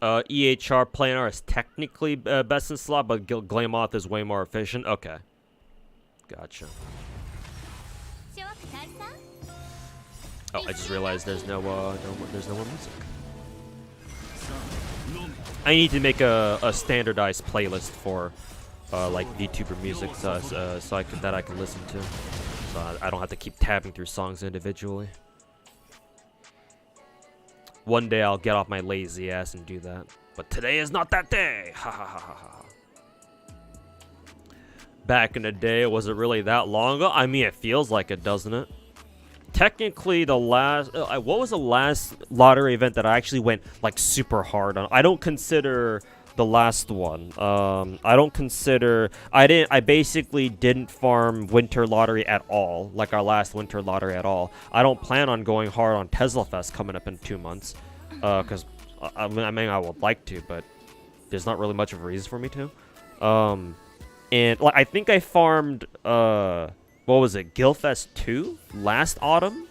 A: EHR planar is technically best in slot, but Glamoth is way more efficient. Okay. Gotcha. Oh, I just realized there's no more music. I need to make a standardized playlist for like VTuber music, so I can listen to, so I don't have to keep tabbing through songs individually. One day I'll get off my lazy ass and do that, but today is not that day. Ha ha ha ha ha. Back in the day, was it really that long ago? I mean, it feels like it, doesn't it? Technically, the last what was the last lottery event that I actually went like super hard on? I don't consider the last one. I basically didn't farm winter lottery at all, like our last winter lottery at all. I don't plan on going hard on Tesla Fest coming up in 2 months, because I mean I would like to, but there's not really much of a reason for me to. And like I think I farmed what was it, Gilfest 2 last autumn,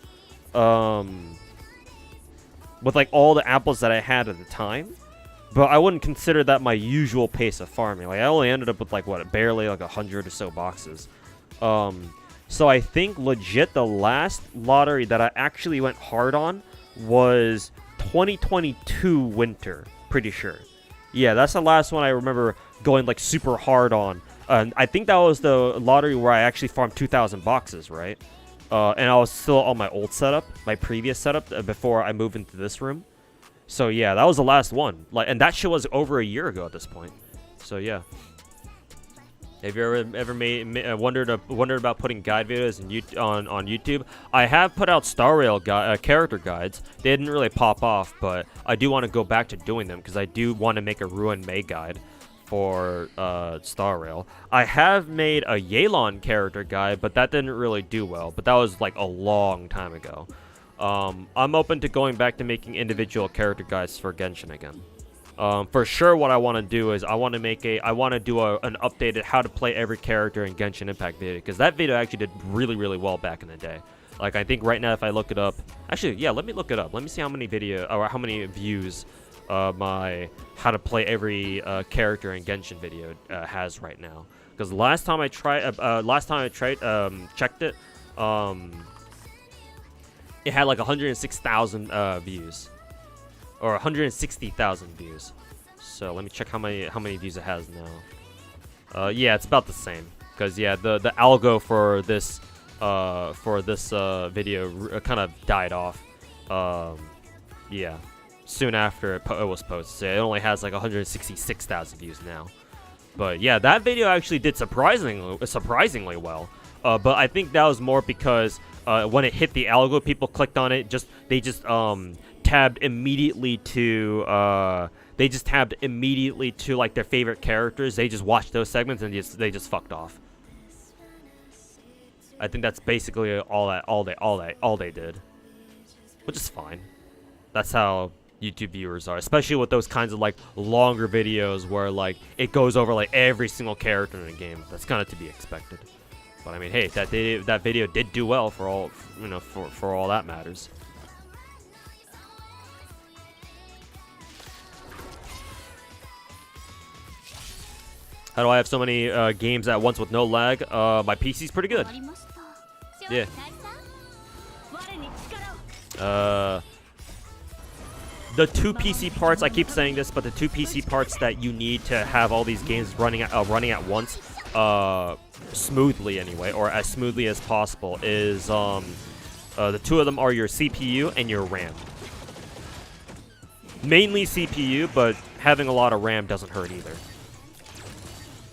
A: with like all the apples that I had at the time. But I wouldn't consider that my usual pace of farming. Like I only ended up with like what, barely like 100 or so boxes. So I think legit the last lottery that I actually went hard on was 2022 winter, pretty sure. Yeah, that's the last one I remember going like super hard on. I think that was the lottery where I actually farmed 2,000 boxes, right? And I was still on my old setup, my previous setup, before I moved into this room. So yeah, that was the last one. Like, and that shit was over a year ago at this point. So yeah. Have you ever wondered about putting guide videos on YouTube? I have put out Star Rail character guides. They didn't really pop off, but I do want to go back to doing them because I do want to make a Ruin May guide for Star Rail. I have made a Yelan character guide, but that didn't really do well. But that was like a long time ago. I'm open to going back to making individual character guides for Genshin again. For sure, what I want to do is I want to do an updated how to play every character in Genshin Impact video, because that video actually did really, really well back in the day. Like, I think right now if I look it up, actually, yeah, let me look it up. Let me see how many how many views my how to play every character in Genshin video has right now. Because last time I checked it, it had like 106,000 views. Or 160,000 views. So let me check how many views it has now. Yeah, it's about the same. Because yeah, the algo for this video kind of died off. Yeah, soon after it was posted. So it only has like 166,000 views now. But yeah, that video actually did surprisingly well. But I think that was more because when it hit the algo, people clicked on it. They just tabbed immediately to like their favorite characters. They just watched those segments and they just fucked off. I think that's basically all they did, which is fine. That's how YouTube viewers are, especially with those kinds of like longer videos where like it goes over like every single character in the game. That's kind of to be expected. But I mean, hey, that video did do well for all for all that matters. How do I have so many games at once with no lag? My PC's pretty good. Yeah. The two PC parts, I keep saying this, but the two PC parts that you need to have all these games running at once, smoothly anyway, or as smoothly as possible, is the two of them are your CPU and your RAM. Mainly CPU, but having a lot of RAM doesn't hurt either.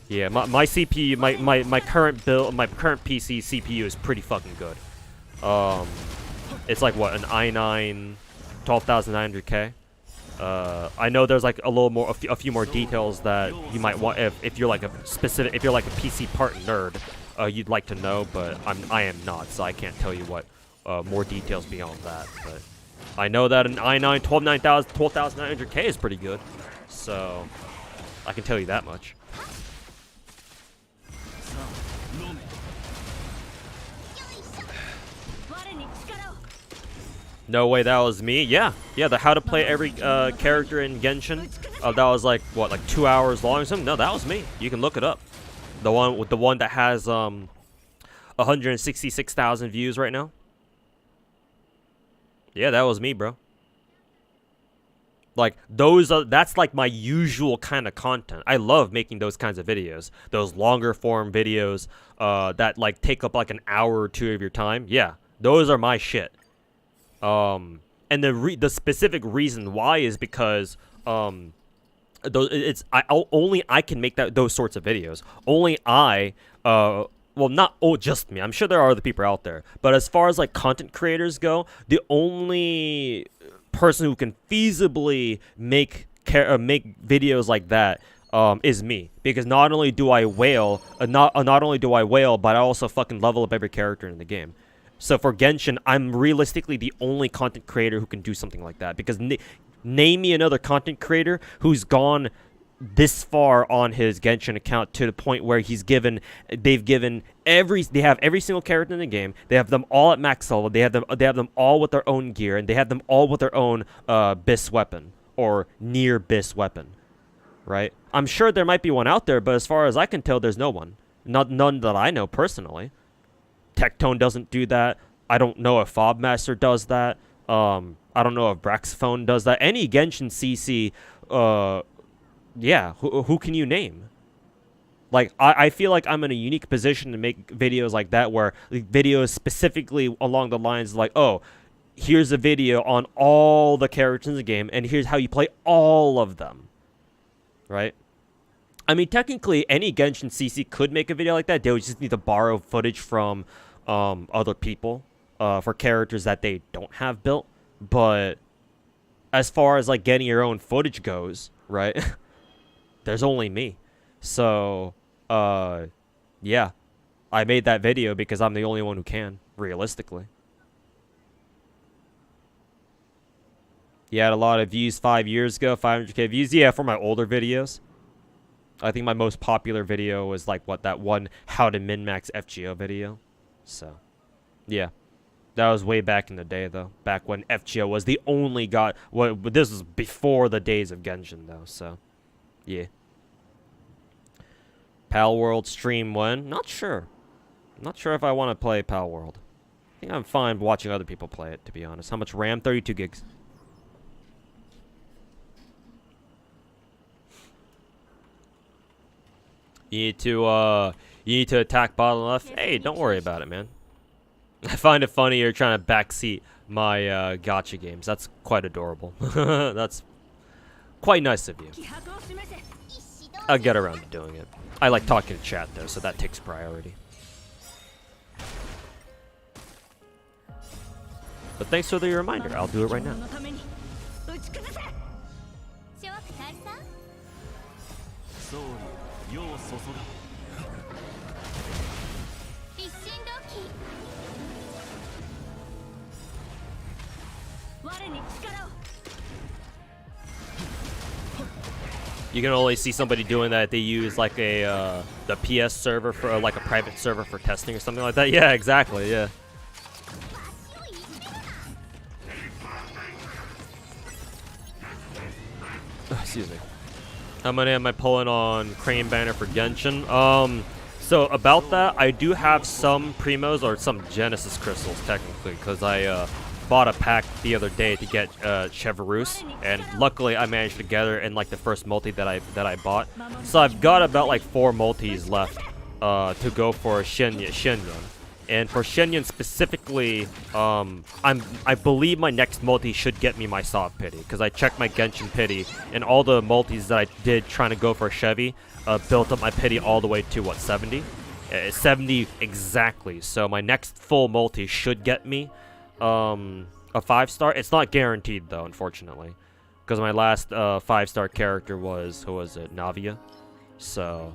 A: Yeah, my CPU, my current PC CPU is pretty fucking good. It's like what, an i9 12900K. I know there's like a few more details that you might want if you're like a PC part nerd, you'd like to know, but I am not, so I can't tell you what more details beyond that. But I know that an i9 12900K is pretty good, so I can tell you that much. No way, that was me. Yeah, the how to play every character in Genshin. That was like what, like 2 hours long or something. No, that was me. You can look it up. The one that has 166,000 views right now. Yeah, that was me, bro. Like that's like my usual kind of content. I love making those kinds of videos. Those longer form videos that like take up like an hour or two of your time. Yeah, those are my shit. And the specific reason why is because only I can make those sorts of videos. Only I well, not just me. I'm sure there are other people out there, but as far as like content creators go, the only person who can feasibly make videos like that is me, because not only do I whale, but I also fucking level up every character in the game. So for Genshin, I'm realistically the only content creator who can do something like that. Because name me another content creator who's gone this far on his Genshin account to the point where they have every single character in the game. They have them all at max level. They have them all with their own gear, and they have them all with their own BIS weapon or near BIS weapon, right? I'm sure there might be one out there, but as far as I can tell, there's no one. None that I know personally. Tectone doesn't do that. I don't know if Fobmaster does that. I don't know if Braxphone does that. Any Genshin CC, yeah, who can you name? Like, I feel like I'm in a unique position to make videos like that, where videos specifically along the lines like, oh, here's a video on all the characters in the game, and here's how you play all of them, right? I mean, technically, any Genshin CC could make a video like that. They would just need to borrow footage from other people for characters that they don't have built. But as far as like getting your own footage goes, right? There's only me. So, yeah. I made that video because I'm the only one who can, realistically. You had a lot of views 5 years ago, 500k views. Yeah, for my older videos. I think my most popular video was like that one how to min-max FGO video. So, yeah. That was way back in the day, though. Back when FGO was the only god. Well, this was before the days of Genshin, though. So, yeah. Pal World stream when? Not sure. Not sure if I want to play Pal World. I think I'm fine watching other people play it, to be honest. How much RAM? 32 gigs. You need to attack bottom left. Hey, don't worry about it, man. I find it funny you're trying to backseat my gacha games. That's quite adorable. That's quite nice of you. I'll get around to doing it. I like talking to chat though, so that takes priority. But thanks for the reminder. I'll do it right now. You can only see somebody doing that. They use like a the PS server for like a private server for testing or something like that. Yeah, exactly. Yeah. Excuse me. How many am I pulling on Crane Banner for Genshin? So about that, I do have some Primos or some Genesis crystals technically, because I bought a pack the other day to get Chevrouse, and luckily I managed to get her in like the first multi that I bought. So I've got about like 4 multis left to go for Shenyan. And for Shenyan specifically, I believe my next multi should get me my soft pity, because I checked my Genshin pity, and all the multis that I did trying to go for a Chevy built up my pity all the way to what, 70? 70 exactly. So my next full multi should get me a 5-star. It's not guaranteed though, unfortunately, because my last 5-star character was, who was it, Navia. So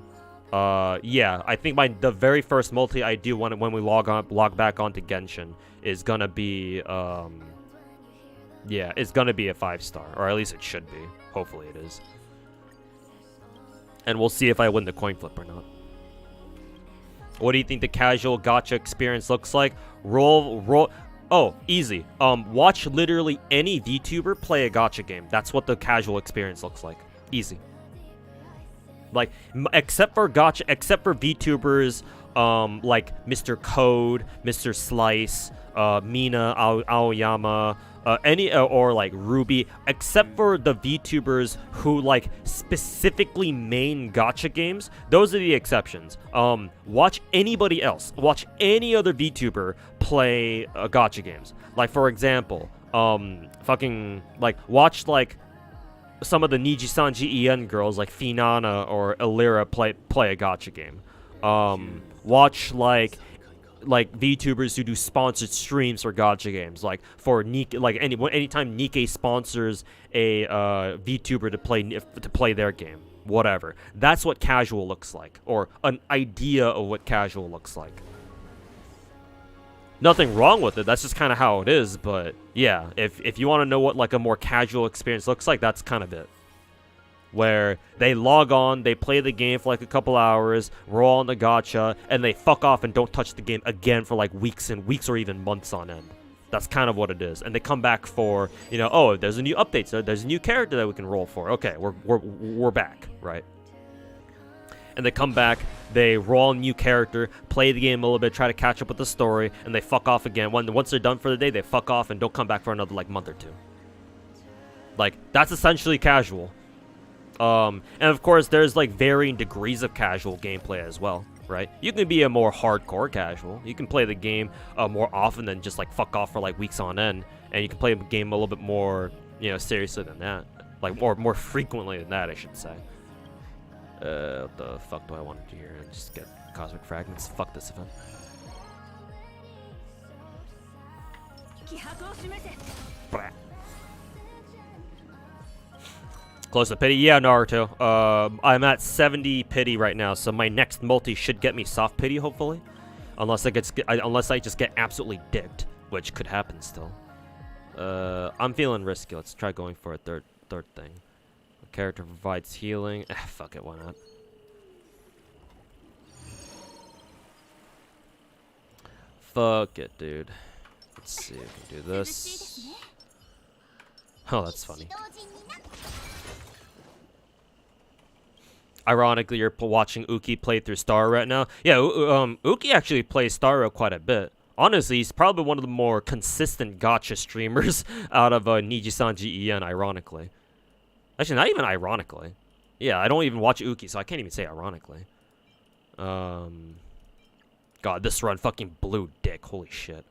A: yeah, I think the very first multi I do when we log back onto Genshin is gonna be yeah, it's gonna be a 5-star, or at least it should be. Hopefully it is. And we'll see if I win the coin flip or not. What do you think the casual gacha experience looks like? Roll. Oh, easy. Watch literally any VTuber play a gacha game. That's what the casual experience looks like. Easy. Like, except for VTubers, like Mr. Code, Mr. Slice, Mina, Aoyama, or like Ruby, except for the VTubers who like specifically main gacha games, those are the exceptions. Watch anybody else. Watch any other VTuber play gacha games. Like, for example, fucking like watch like some of the Niji-Sanji EN girls like Finana or Illyra play a gacha game. Watch like VTubers who do sponsored streams for gacha games, like for Nikke, like anytime Nikke sponsors a VTuber to play their game, whatever. That's what casual looks like, or an idea of what casual looks like. Nothing wrong with it. That's just kind of how it is. But yeah, if you want to know what like a more casual experience looks like, that's kind of it. Where they log on, they play the game for like a couple hours, roll on the gacha, and they fuck off and don't touch the game again for like weeks and weeks or even months on end. That's kind of what it is. And they come back for, you know, oh, there's a new update, so there's a new character that we can roll for. Okay, we're back, right? And they come back, they roll a new character, play the game a little bit, try to catch up with the story, and they fuck off again. Once they're done for the day, they fuck off and don't come back for another like month or two. Like, that's essentially casual. And of course, there's like varying degrees of casual gameplay as well, right? You can be a more hardcore casual. You can play the game more often than just like fuck off for like weeks on end, and you can play the game a little bit more, you know, seriously than that, like more frequently than that, I should say. What the fuck do I want to do here? Just get cosmic fragments. Fuck this event. Blah. Close to pity? Yeah, Naruto. I'm at 70 pity right now, so my next multi should get me soft pity, hopefully. Unless I just get absolutely dicked, which could happen still. I'm feeling risky. Let's try going for a third thing. A character provides healing. Fuck it, why not? Fuck it, dude. Let's see if we can do this. Oh, that's funny. Ironically, you're watching Uki play through Starro right now. Yeah, Uki actually plays Starro quite a bit. Honestly, he's probably one of the more consistent gacha streamers out of Niji-san GEN, ironically. Actually, not even ironically. Yeah, I don't even watch Uki, so I can't even say ironically. God, this run fucking blew dick. Holy shit.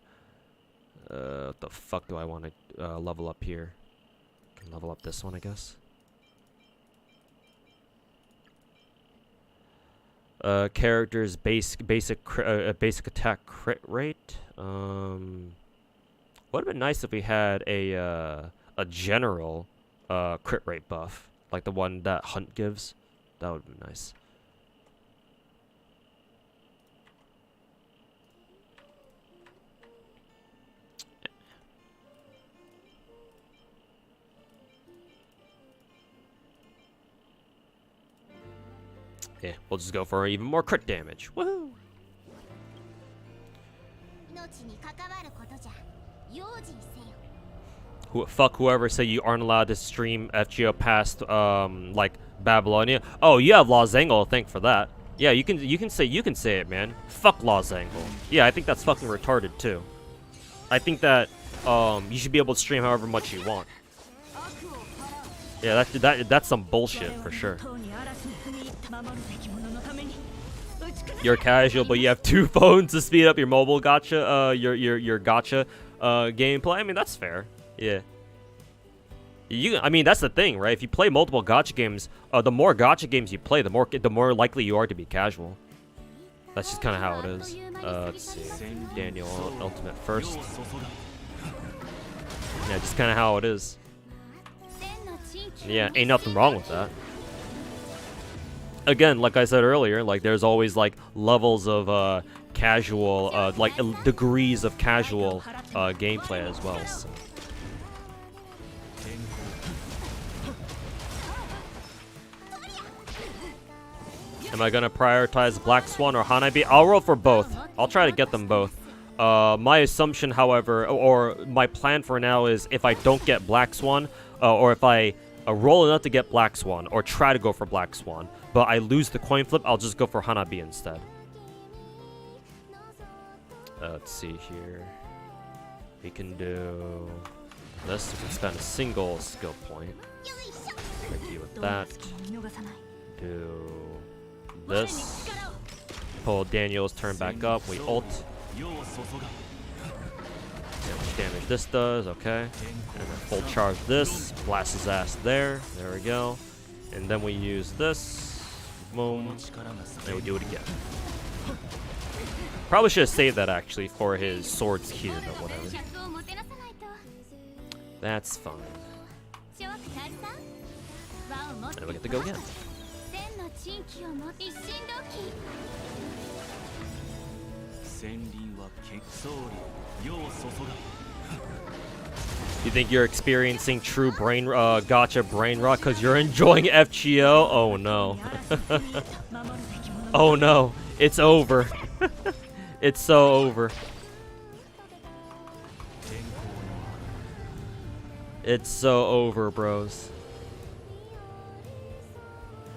A: What the fuck do I want to level up here? Can level up this one, I guess. Character's basic attack crit rate. Would have been nice if we had a general crit rate buff, like the one that Hunt gives. That would be nice. Yeah, we'll just go for even more crit damage. Woohoo! Fuck whoever said you aren't allowed to stream FGO past like Babylonia. Oh, you have Lozangle to thank for that. Yeah, you can say it, man. Fuck Lozangle. Yeah, I think that's fucking retarded too. I think that you should be able to stream however much you want. Yeah, that's some bullshit for sure. You're casual, but you have 2 phones to speed up your mobile gacha, your gacha gameplay. I mean, that's fair. Yeah. I mean, that's the thing, right? If you play multiple gacha games, the more gacha games you play, the more likely you are to be casual. That's just kind of how it is. Let's see. Daniel ultimate first. Yeah, just kind of how it is. Yeah, ain't nothing wrong with that. Again, like I said earlier, like there's always like levels of casual, like degrees of casual gameplay as well. So. Am I gonna prioritize Black Swan or Hanabi? I'll roll for both. I'll try to get them both. My assumption, however, or my plan for now is if I don't get Black Swan, or if I roll enough to get Black Swan, or try to go for Black Swan, but I lose the coin flip, I'll just go for Hanabi instead. Let's see here. We can do this. We can spend a single skill point. Deal with that. Do this. Pull Daniel's turn back up. We ult. How much damage this does, okay. And then full charge this, blast his ass there, there we go. And then we use this, boom, and we do it again. Probably should have saved that actually for his swords here, but whatever. That's fine. And we get to go again. You think you're experiencing true gacha brain rot because you're enjoying FGO? Oh no. Oh no. It's over. It's so over. It's so over, bros.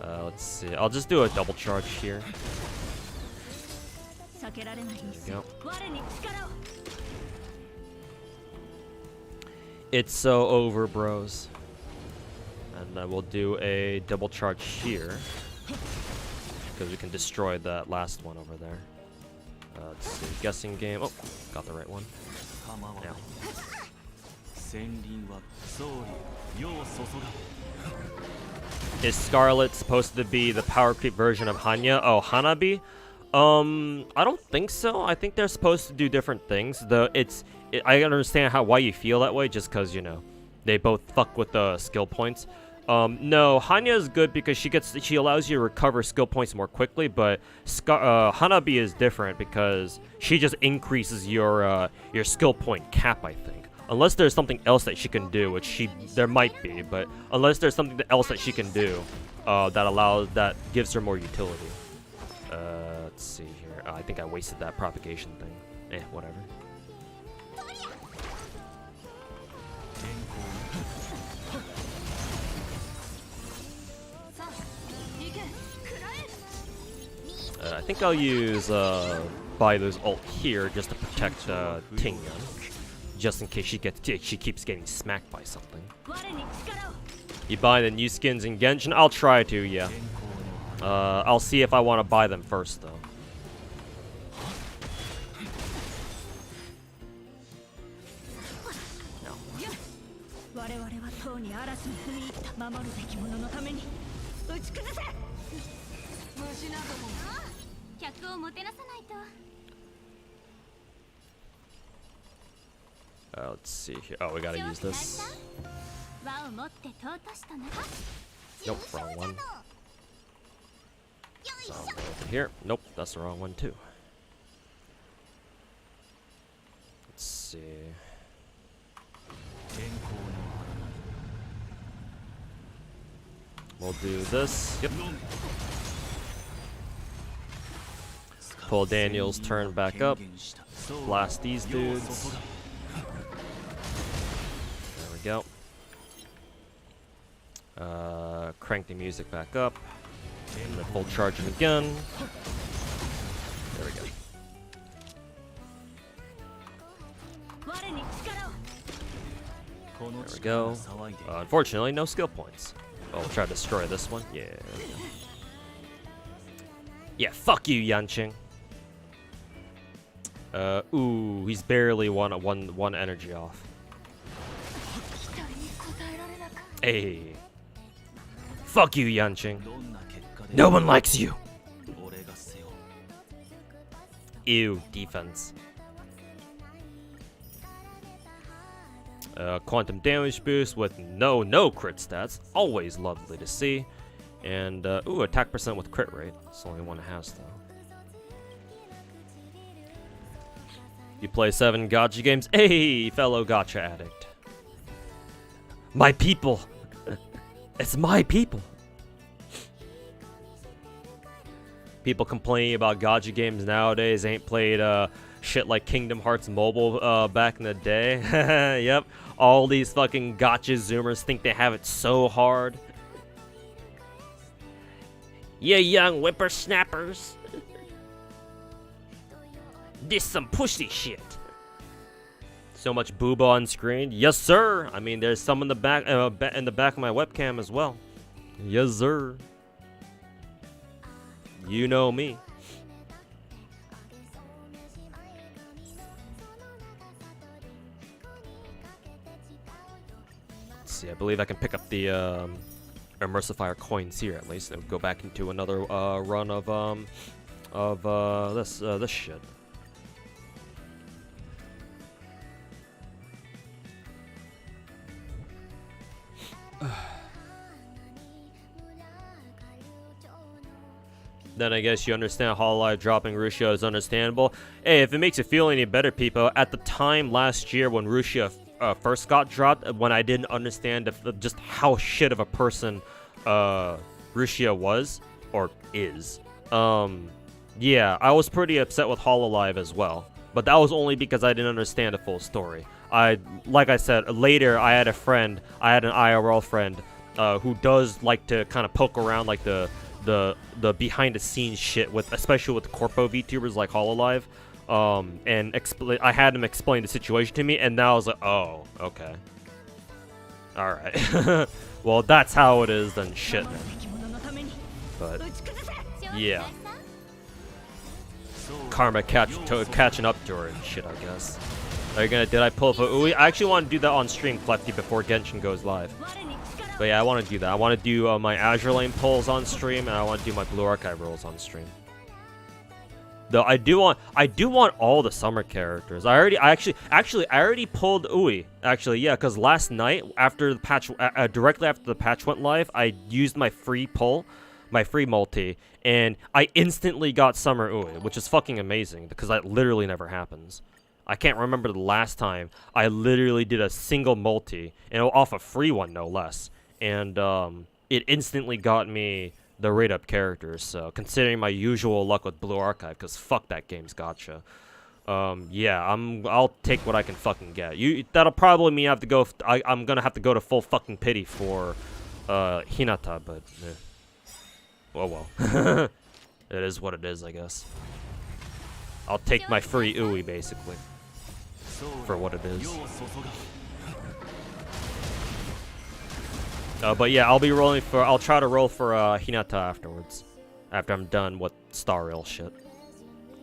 A: Let's see. I'll just do a double charge here. There we go. It's so over, bros. And then we'll do a double charge here. Because we can destroy that last one over there. Let's see. Guessing game. Oh, got the right one. Now. Is Scarlet supposed to be the power creep version of Hanya? Oh, Hanabi? I don't think so. I think they're supposed to do different things. I understand why you feel that way, just because, you know, they both fuck with the skill points. No, Hanya is good because she allows you to recover skill points more quickly, but Hanabi is different because she just increases your skill point cap, I think. Unless there's something else that she can do, which there might be, but unless there's something else that she can do that gives her more utility. Let's see here. I think I wasted that propagation thing. Whatever. I think I'll use Bailu's ult here just to protect Tingyan, just in case she keeps getting smacked by something. You buy the new skins in Genshin? I'll try to, yeah. I'll see if I want to buy them first, though. Let's see here. Oh, we gotta use this. Nope, wrong one. So I'll go over here. Nope, that's the wrong one too. Let's see. We'll do this. Yep. Pull Daniel's turn back up. Blast these dudes. There we go. Crank the music back up. And then full charge him again. There we go. There we go. Unfortunately, no skill points. Oh, we'll try to destroy this one. Yeah. Yeah, fuck you, Yanqing. Ooh, he's barely one energy off. Hey. Fuck you, Yanqing. No one likes you. Ew, defense. Quantum damage boost with no crit stats. Always lovely to see. And, ooh, attack percent with crit rate. It's the only one it has, though. You play 7 Gacha games? Hey, fellow Gacha addict. My people. It's my people. People complaining about Gacha games nowadays ain't played shit like Kingdom Hearts Mobile back in the day. Yep. All these fucking Gacha zoomers think they have it so hard. Yeah, young whippersnappers. This some pushy shit. So much booba on screen. Yes, sir. I mean, there's some in the back of my webcam as well. Yes, sir. You know me. Let's see. I believe I can pick up the Immersifier coins here at least, and go back into another run of this shit. Then I guess you understand Hololive dropping Rushia is understandable. Hey, if it makes you feel any better, people, at the time last year when Rushia first got dropped, when I didn't understand just how shit of a person Rushia was, or is, yeah, I was pretty upset with Hololive as well. But that was only because I didn't understand the full story. Like I said, later I had an IRL friend who does like to kind of poke around like the behind the scenes shit especially with corpo VTubers like Hololive, and I had him explain the situation to me, and now I was like, oh, okay, all right. Well, that's how it is then. Shit, man. But yeah, karma catching up to her and shit, I guess. Are you gonna? Did I pull up a Ui? I actually want to do that on stream, Clefty, before Genshin goes live. But yeah, I want to do that. I want to do my Azure Lane pulls on stream, and I want to do my Blue Archive rolls on stream. Though I do want all the summer characters. I already pulled Ui. Actually, yeah, because last night after the patch, directly after the patch went live, I used my free pull, my free multi, and I instantly got Summer Ui, which is fucking amazing because that literally never happens. I can't remember the last time I literally did a single multi, and off a free one no less, and it instantly got me the rate up characters. So considering my usual luck with Blue Archive, because fuck that game's gacha. Yeah, I'll take what I can fucking get. That'll probably mean I have to go. I'm gonna have to go to full fucking pity for Hinata, but well, it is what it is, I guess. I'll take my free Ui basically for what it is. But yeah, I'll try to roll for Hinata afterwards, after I'm done with Star Rail shit.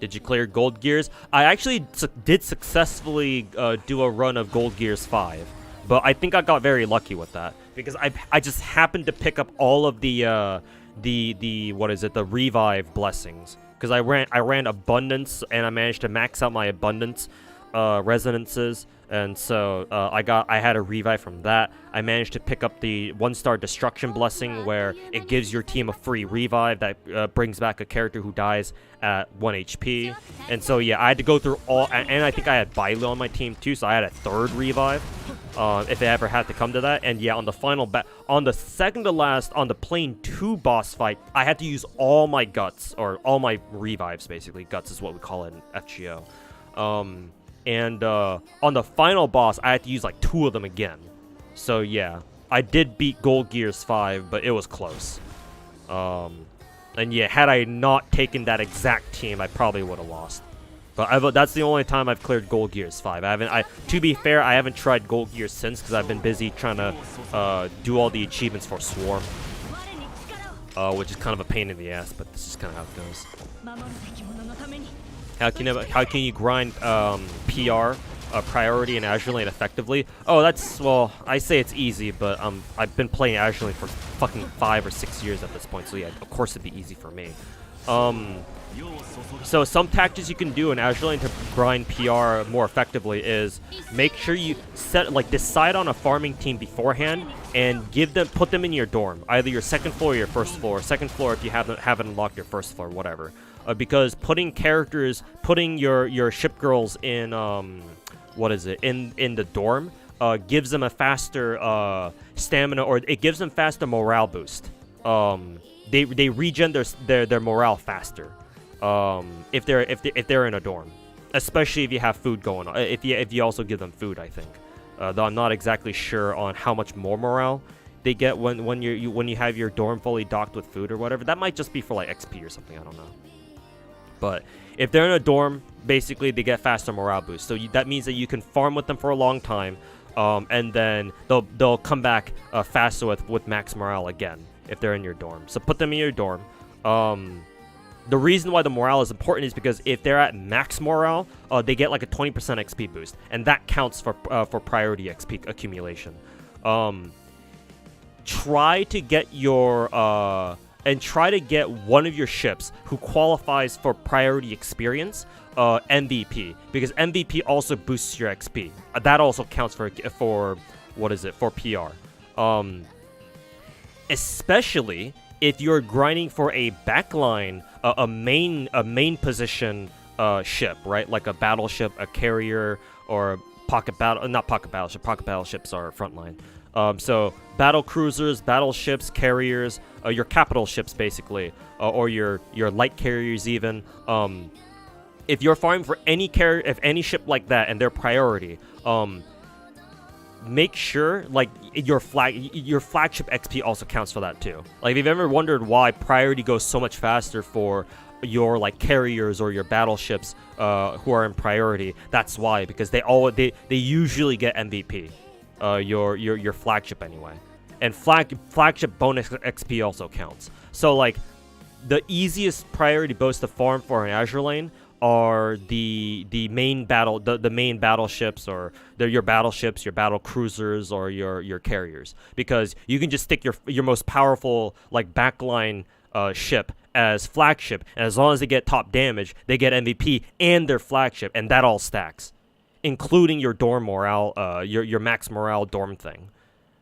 A: Did you clear Gold Gears? I actually did successfully do a run of Gold Gears 5, but I think I got very lucky with that because I just happened to pick up all of the revive blessings, because I ran abundance and I managed to max out my abundance resonances. And so I had a revive from that. I managed to pick up the 1-star destruction blessing, where it gives your team a free revive that brings back a character who dies at 1 HP. And so yeah, I had to go through all, and I think I had Bailu on my team too, so I had a 3rd revive if it ever had to come to that. And yeah, on the final on the second to last, on the Plane 2 boss fight, I had to use all my guts, or all my revives basically. Guts is what we call it in FGO. And on the final boss, I had to use like 2 of them again. So yeah, I did beat Gold Gears 5, but it was close. And yeah, had I not taken that exact team, I probably would have lost. But that's the only time I've cleared Gold Gears 5. To be fair, I haven't tried Gold Gears since, because I've been busy trying to do all the achievements for Swarm. Which is kind of a pain in the ass, but this is kind of how it goes. How can you grind PR priority in Azure Lane effectively? Oh, well, I say it's easy, but I've been playing Azure Lane for fucking 5 or 6 years at this point, so yeah, of course it'd be easy for me. So some tactics you can do in Azure Lane to grind PR more effectively is make sure you decide on a farming team beforehand and put them in your dorm, either your 2nd floor or your 1st floor. 2nd floor if you haven't unlocked your 1st floor, whatever. Because putting your ship girls in in the dorm gives them a faster stamina, or it gives them faster morale boost. They regen their morale faster if they're in a dorm, especially if you have food going on. If you also give them food, I think. Though I'm not exactly sure on how much more morale they get when you have your dorm fully docked with food or whatever. That might just be for like XP or something. I don't know. But if they're in a dorm, basically they get faster morale boost. So that means that you can farm with them for a long time, and then they'll come back faster with max morale again if they're in your dorm. So put them in your dorm. The reason why the morale is important is because if they're at max morale, they get like a 20% XP boost, and that counts for priority XP accumulation. Try to get one of your ships who qualifies for priority experience MVP, because MVP also boosts your XP. That also counts for PR. Especially if you're grinding for a backline, a main position ship, right? Like a battleship, a carrier, or not pocket battleship. Pocket battleships are frontline. So battle cruisers, battleships, carriers, your capital ships basically, or your light carriers even. If you're farming for any ship like that and their priority, make sure like your flagship XP also counts for that too. Like if you've ever wondered why priority goes so much faster for your like carriers or your battleships who are in priority, that's why, because they usually get MVP. Your flagship anyway, and flagship bonus XP also counts. So like the easiest priority boost to farm for an Azure Lane are the main battleships, or your battleships, your battle cruisers, or your carriers, because you can just stick your most powerful like backline ship as flagship, and as long as they get top damage, they get MVP and their flagship, and that all stacks, including your dorm morale, your max morale dorm thing.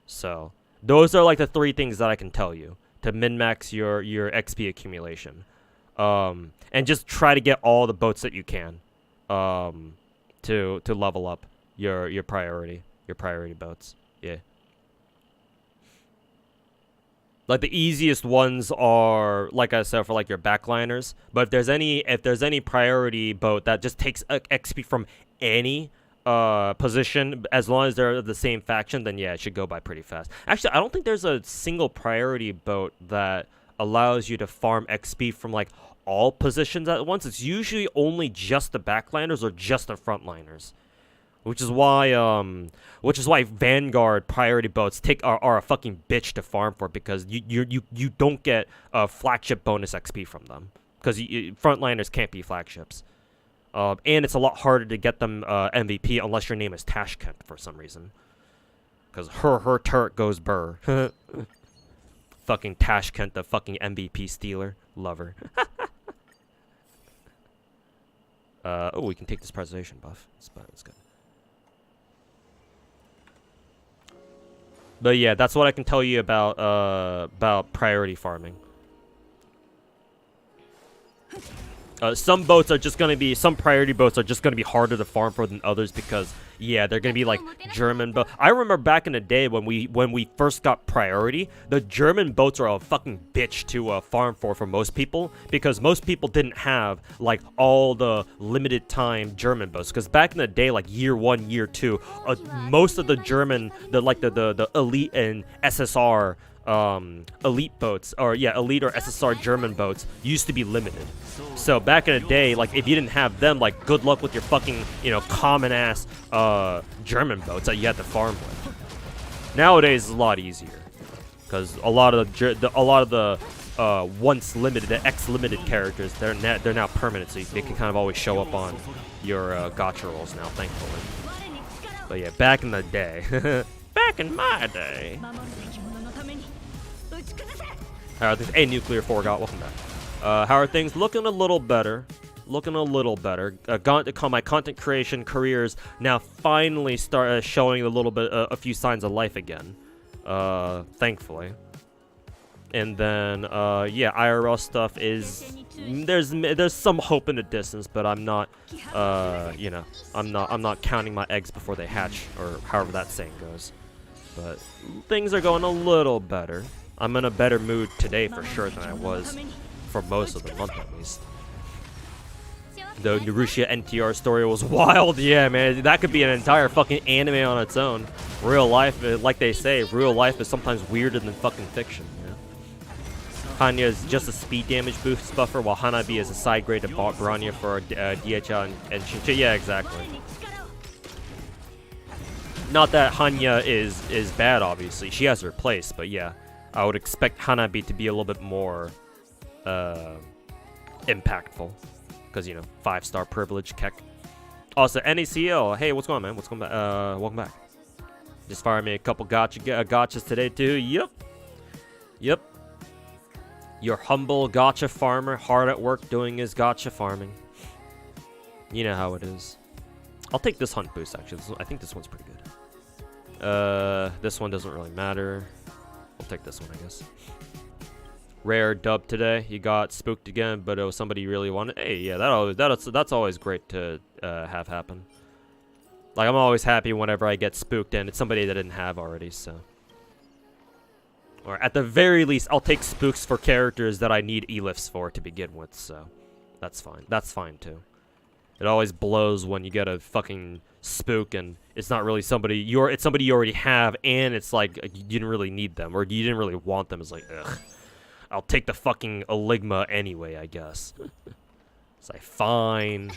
A: So those are like the 3 things that I can tell you to min-max your XP accumulation. And just try to get all the boats that you can, to level up your priority boats. Yeah. Like the easiest ones are, like I said, for like your backliners. But if there's any priority boat that just takes XP from any position, as long as they're the same faction, then yeah, it should go by pretty fast. Actually, I don't think there's a single priority boat that allows you to farm XP from like all positions at once. It's usually only just the backliners or just the frontliners, which is why Vanguard priority boats are a fucking bitch to farm for, because you don't get a flagship bonus XP from them, because frontliners can't be flagships. And it's a lot harder to get them MVP unless your name is Tashkent for some reason, because her turret goes burr. Fucking Tashkent, the fucking MVP stealer. Lover. Oh, we can take this preservation buff. That's good. But yeah, that's what I can tell you about priority farming. Some priority boats are just gonna be harder to farm for than others, because yeah, they're gonna be like German boat. I remember back in the day when we first got priority, the German boats are a fucking bitch to farm for most people, because most people didn't have like all the limited time German boats. Because back in the day, like year 1, year 2, most of the German, the elite and SSR elite boats, or yeah, elite or SSR German boats used to be limited. So back in the day, like if you didn't have them, like good luck with your fucking, common ass German boats that you had to farm with. Nowadays it's a lot easier, because a lot of the once limited, the X-limited characters, they're now permanent, so they can kind of always show up on your gacha rolls now, thankfully. But yeah, back in the day, back in my day. How are things? Hey, Nuclear Forgot, welcome back. How are things? Looking a little better. My content creation careers now finally start showing a few signs of life again. Thankfully. And then, yeah, IRL stuff is there's some hope in the distance, but I'm not, I'm not counting my eggs before they hatch, or however that saying goes. But things are going a little better. I'm in a better mood today for sure than I was for most of the month at least. The Narushia NTR story was wild. Yeah, man, that could be an entire fucking anime on its own. Real life, like they say, real life is sometimes weirder than fucking fiction. Hanya is just a speed damage boost buffer, while Hanabi is a side grade to Baranya for DHL and Shinchi. Yeah, exactly. Not that Hanya is bad, obviously. She has her place, but yeah. I would expect Hanabi to be a little bit more impactful. Because, 5-star privilege, Keck. Also, NACL. Hey, what's going on, man? What's going back? Welcome back. Just fired me a couple gachas today, too. Yep. Your humble gacha farmer, hard at work doing his gacha farming. You know how it is. I'll take this hunt boost, actually. I think this one's pretty good. This one doesn't really matter. We'll take this one, I guess. Rare dub today. You got spooked again, but it was somebody you really wanted. Hey, yeah, that's always great to have happen. Like, I'm always happy whenever I get spooked, and it's somebody that I didn't have already, so. Or at the very least, I'll take spooks for characters that I need e-lifts for to begin with, so. That's fine. That's fine, too. It always blows when you get a fucking spook and it's not really somebody it's somebody you already have, and it's like you didn't really need them, or you didn't really want them. It's like, ugh. I'll take the fucking Eligma anyway, I guess. It's like, fine.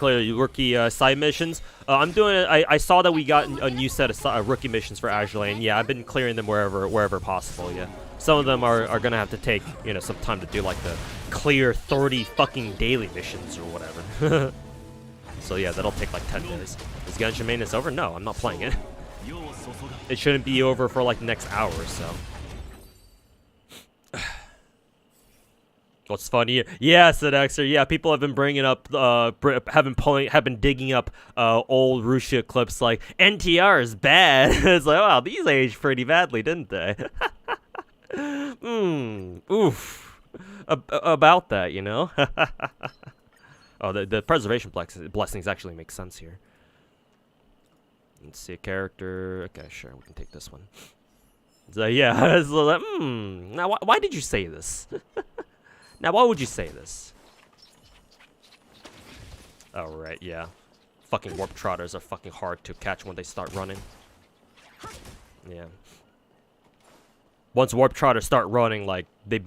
A: clear rookie side missions. I'm doing it. I saw that we got a new set of rookie missions for Azur Lane. Yeah, I've been clearing them wherever possible. Yeah, some of them are gonna have to take some time to do, like the clear 30 fucking daily missions or whatever. So yeah, that'll take like 10 days. Is Genshin maintenance over? No, I'm not playing it. It shouldn't be over for like the next hour or so. What's funny? Yeah, said Exer. Yeah, people have been bringing up, have been digging up old Rushia clips like NTR is bad. It's like, wow, these aged pretty badly, didn't they? Oof. About that, Oh, the preservation blessings actually make sense here. Let's see a character. Okay, sure, we can take this one. So yeah, so like, now why did you say this? Now, why would you say this? Oh, right, yeah. Fucking warp trotters are fucking hard to catch when they start running. Yeah. Once warp trotters start running, like, you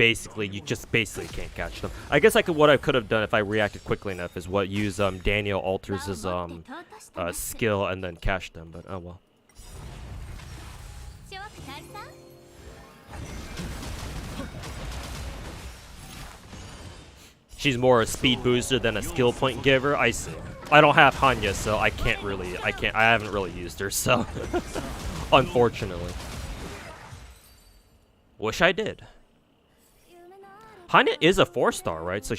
A: just basically can't catch them. I guess what I could have done if I reacted quickly enough is use Daniel Alters' skill and then catch them, but oh well. She's more a speed booster than a skill point giver. I see. I don't have Hanya, so I haven't really used her, so unfortunately. Wish I did. Hanya is a 4-star, right? So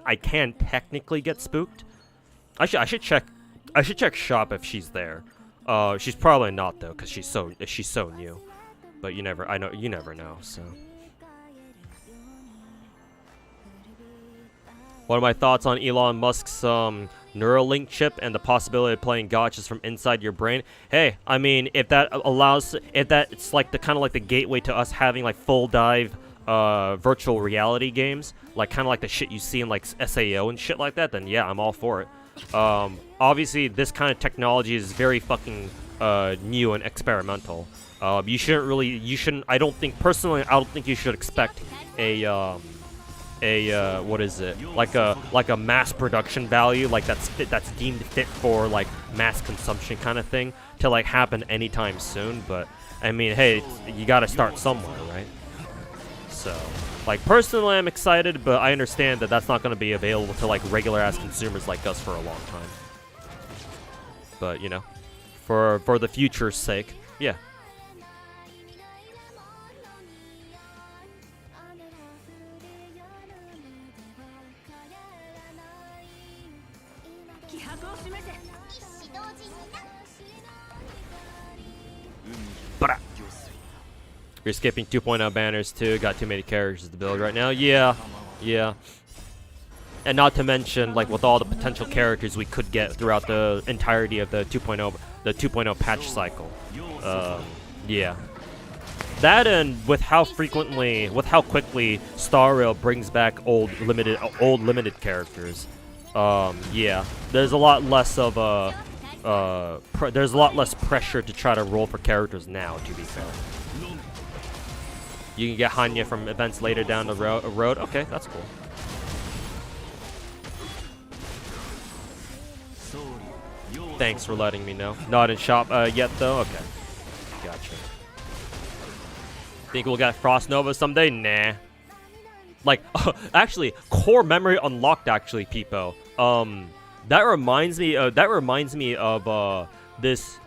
A: I can technically get spooked. I should check shop if she's there. She's probably not though, cause she's so new. But you never know, so. What are my thoughts on Elon Musk's Neuralink chip and the possibility of playing gachas from inside your brain? Hey, I mean, if it's like the gateway to us having like full dive virtual reality games, like kind of like the shit you see in like SAO and shit like that, then yeah, I'm all for it. Obviously, this kind of technology is very fucking new and experimental. I don't think you should expect what is it, like a mass production value, like that's deemed fit for like mass consumption kind of thing to like happen anytime soon. But I mean, hey, you gotta start somewhere, right? So like personally I'm excited, but I understand that that's not going to be available to like regular ass consumers like us for a long time. But for the future's sake, yeah. You're skipping 2.0 banners too. Got too many characters to build right now. Yeah. And not to mention, like, with all the potential characters we could get throughout the entirety of the 2.0 patch cycle. Yeah. That, and with how quickly Star Rail brings back old limited characters. Yeah. There's a lot less pressure to try to roll for characters now, to be fair. You can get Hanya from events later down the road. Okay, that's cool. Thanks for letting me know. Not in shop yet, though? Okay. Gotcha. Think we'll get Frost Nova someday? Nah. Like, actually, core memory unlocked, actually, Peepo. That reminds me of this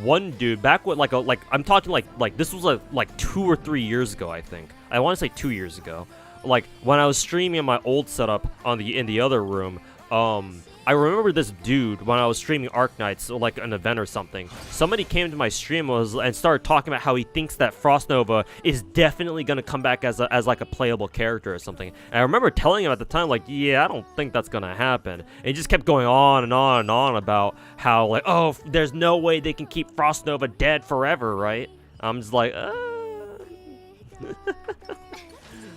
A: one dude back with I'm talking like this was like 2 or 3 years ago, I think. I want to say 2 years ago. Like when I was streaming in my old setup in the other room, I remember this dude when I was streaming Arc Knights, or like an event or something. Somebody came to my stream and started talking about how he thinks that Frost Nova is definitely gonna come back as like a playable character or something. And I remember telling him at the time, like, yeah, I don't think that's gonna happen. And he just kept going on and on and on about how like, oh, there's no way they can keep Frost Nova dead forever, right? I'm just like,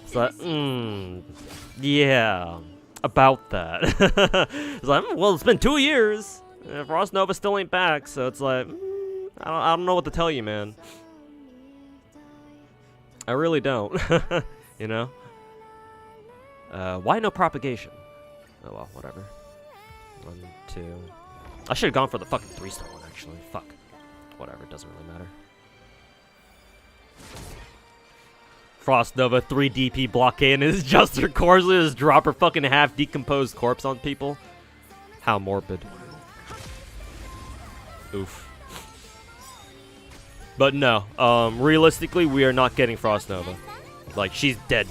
A: so, yeah. About that. It's like, well, it's been 2 years. Frost Nova still ain't back, so it's like, I don't know what to tell you, man. I really don't. You know? Why no propagation? Oh well, whatever. 1, 2. I should have gone for the fucking 3-star one, actually. Fuck. Whatever, it doesn't really matter. Frost Nova 3 DP blockade and his Juster Corsa just drop her fucking half decomposed corpse on people. How morbid. Oof. But no, realistically, we are not getting Frost Nova. Like, she's dead.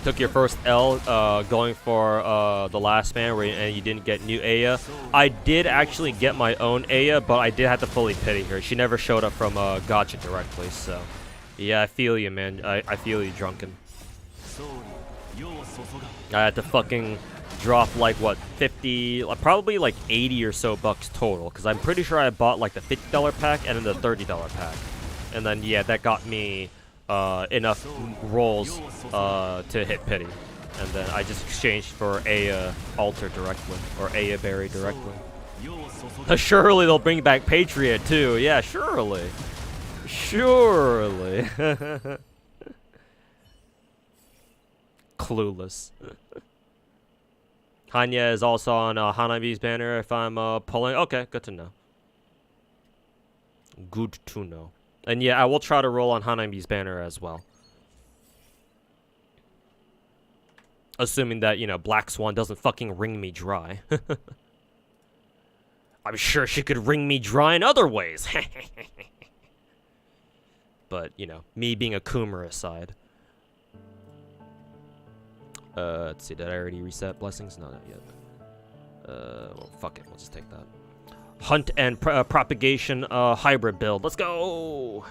A: Took your first L going for the last man and you didn't get new Aya. I did actually get my own Aya, but I did have to fully pity her. She never showed up from Gacha directly, so... Yeah, I feel you, man. I feel you, Drunken. I had to fucking drop, like, what, 50... probably, like, 80 or so bucks total, because I'm pretty sure I bought, like, the $50 pack and then the $30 pack. And then, yeah, that got me... enough rolls to hit pity, and then I just exchanged for Aya Alter directly, or Aya Berry directly. Surely they'll bring back Patriot too. Yeah, surely. Clueless. Hanya is also on Hanabi's banner if I'm pulling. Okay, good to know. Good to know. And yeah, I will try to roll on Hanabi's banner as well. Assuming that, you know, Black Swan doesn't fucking wring me dry. I'm sure she could wring me dry in other ways. But, you know, me being a Coomer aside. Let's see, did I already reset blessings? No, not yet. Well, fuck it, we'll just take that. Hunt and propagation hybrid build. Let's go!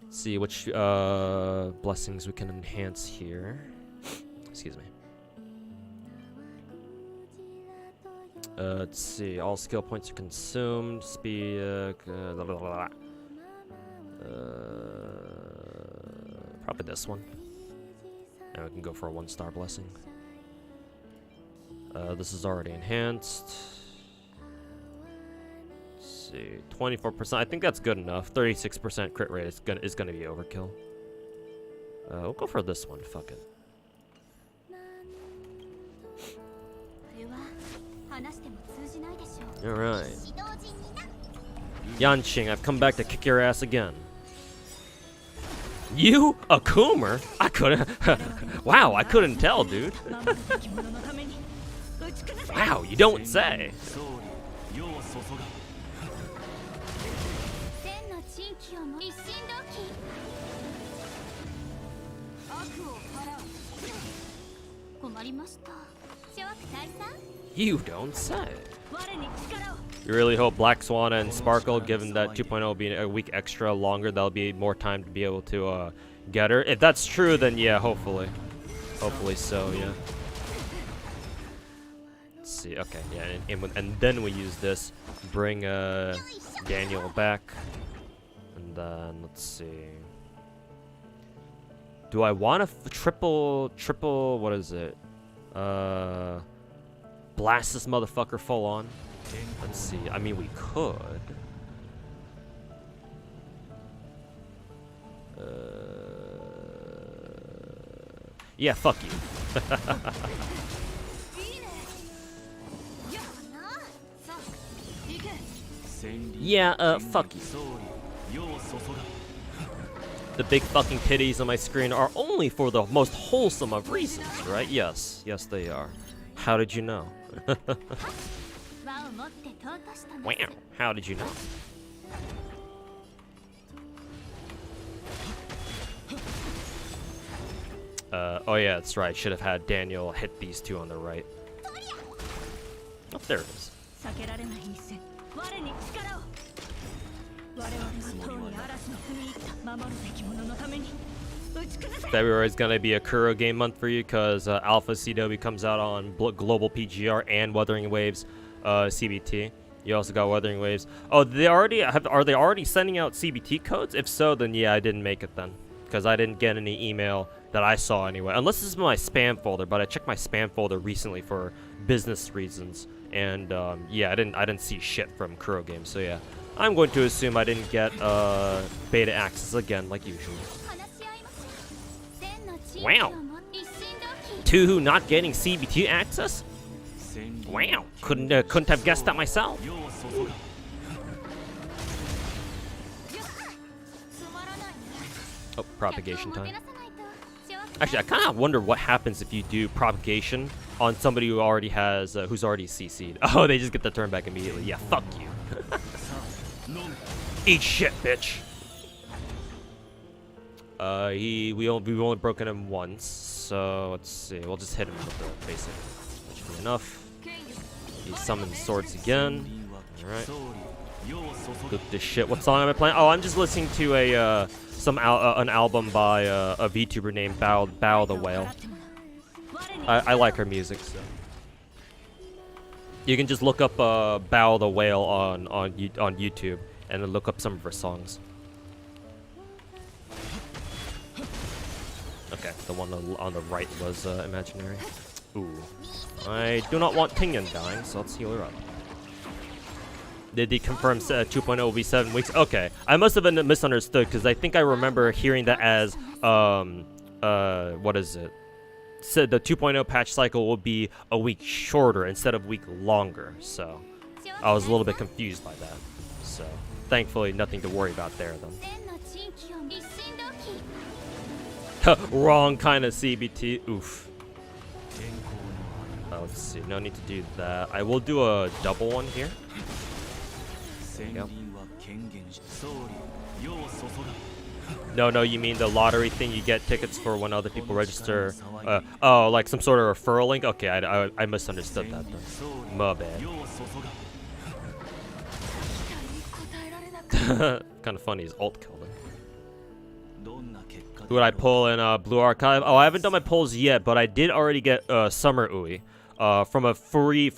A: Let's see which blessings we can enhance here. Excuse me. Let's see. All skill points are consumed. Speed. Probably this one. And we can go for a 1-star blessing. This is already enhanced. Let's see. 24%. I think that's good enough. 36% crit rate is gonna be overkill. We'll go for this one. Fuck it. Alright. Yanqing, I've come back to kick your ass again. You? A Coomer? I couldn't... Wow, I couldn't tell, dude. Wow, you don't say. You don't say. You really hope Black Swan and Sparkle, given that 2.0 will be a week extra longer, that'll be more time to be able to get her. If that's true, then yeah, hopefully. Hopefully so, yeah. Let's see, okay, yeah, and then we use this. Bring Daniel back. And then, let's see. Do I want a triple, what is it? Blast this motherfucker full on? Let's see. I mean, we could. Yeah, fuck you. Yeah, fuck you. The big fucking titties on my screen are only for the most wholesome of reasons, right? Yes. Yes, they are. How did you know? Wow, how did you know? Oh yeah, that's right. Should have had Daniel hit these two on the right. Oh, there it is. February is gonna be a Kuro game month for you because Alpha CW comes out on Global PGR and Wuthering Waves CBT. You also got Wuthering Waves. Oh, are they already sending out CBT codes? If so, then yeah, I didn't make it then. because I didn't get any email that I saw anyway. Unless this is my spam folder, but I checked my spam folder recently for business reasons, and yeah, I didn't see shit from Kuro Games. So yeah, I'm going to assume I didn't get beta access again, like usual. Wow. Tuhu not getting CBT access? Wow, couldn't have guessed that myself. Oh, propagation time. Actually, I kind of wonder what happens if you do propagation on somebody who already has, who's already CC'd. Oh, they just get the turn back immediately. Yeah, fuck you. Eat shit, bitch. We've only broken him once, so let's see. We'll just hit him with the basic. That should be enough. He summons swords again. All right. Look this shit. What song am I playing? Oh, I'm just listening to an album by a VTuber named Bao the Whale. I like her music, so you can just look up Bao the Whale on YouTube and then look up some of her songs. Okay, the one on the right was imaginary. Ooh, I do not want Tingyan dying, so let's heal her up. Did he confirm 2.0 will be 7 weeks? Okay, I must have been misunderstood because I think I remember hearing that as what is it? Said the 2.0 patch cycle will be a week shorter instead of a week longer. So I was a little bit confused by that. So thankfully, nothing to worry about there then. Wrong kind of CBT. Oof. Let's see. No need to do that. I will do a double one here. There you go. No, you mean the lottery thing? You get tickets for when other people register. Oh, like some sort of referral link? Okay, I misunderstood that then. My bad. Kind of funny. His ult killed him. Who would I pull in Blue Archive? Oh, I haven't done my polls yet, but I did already get Summer Ui from the free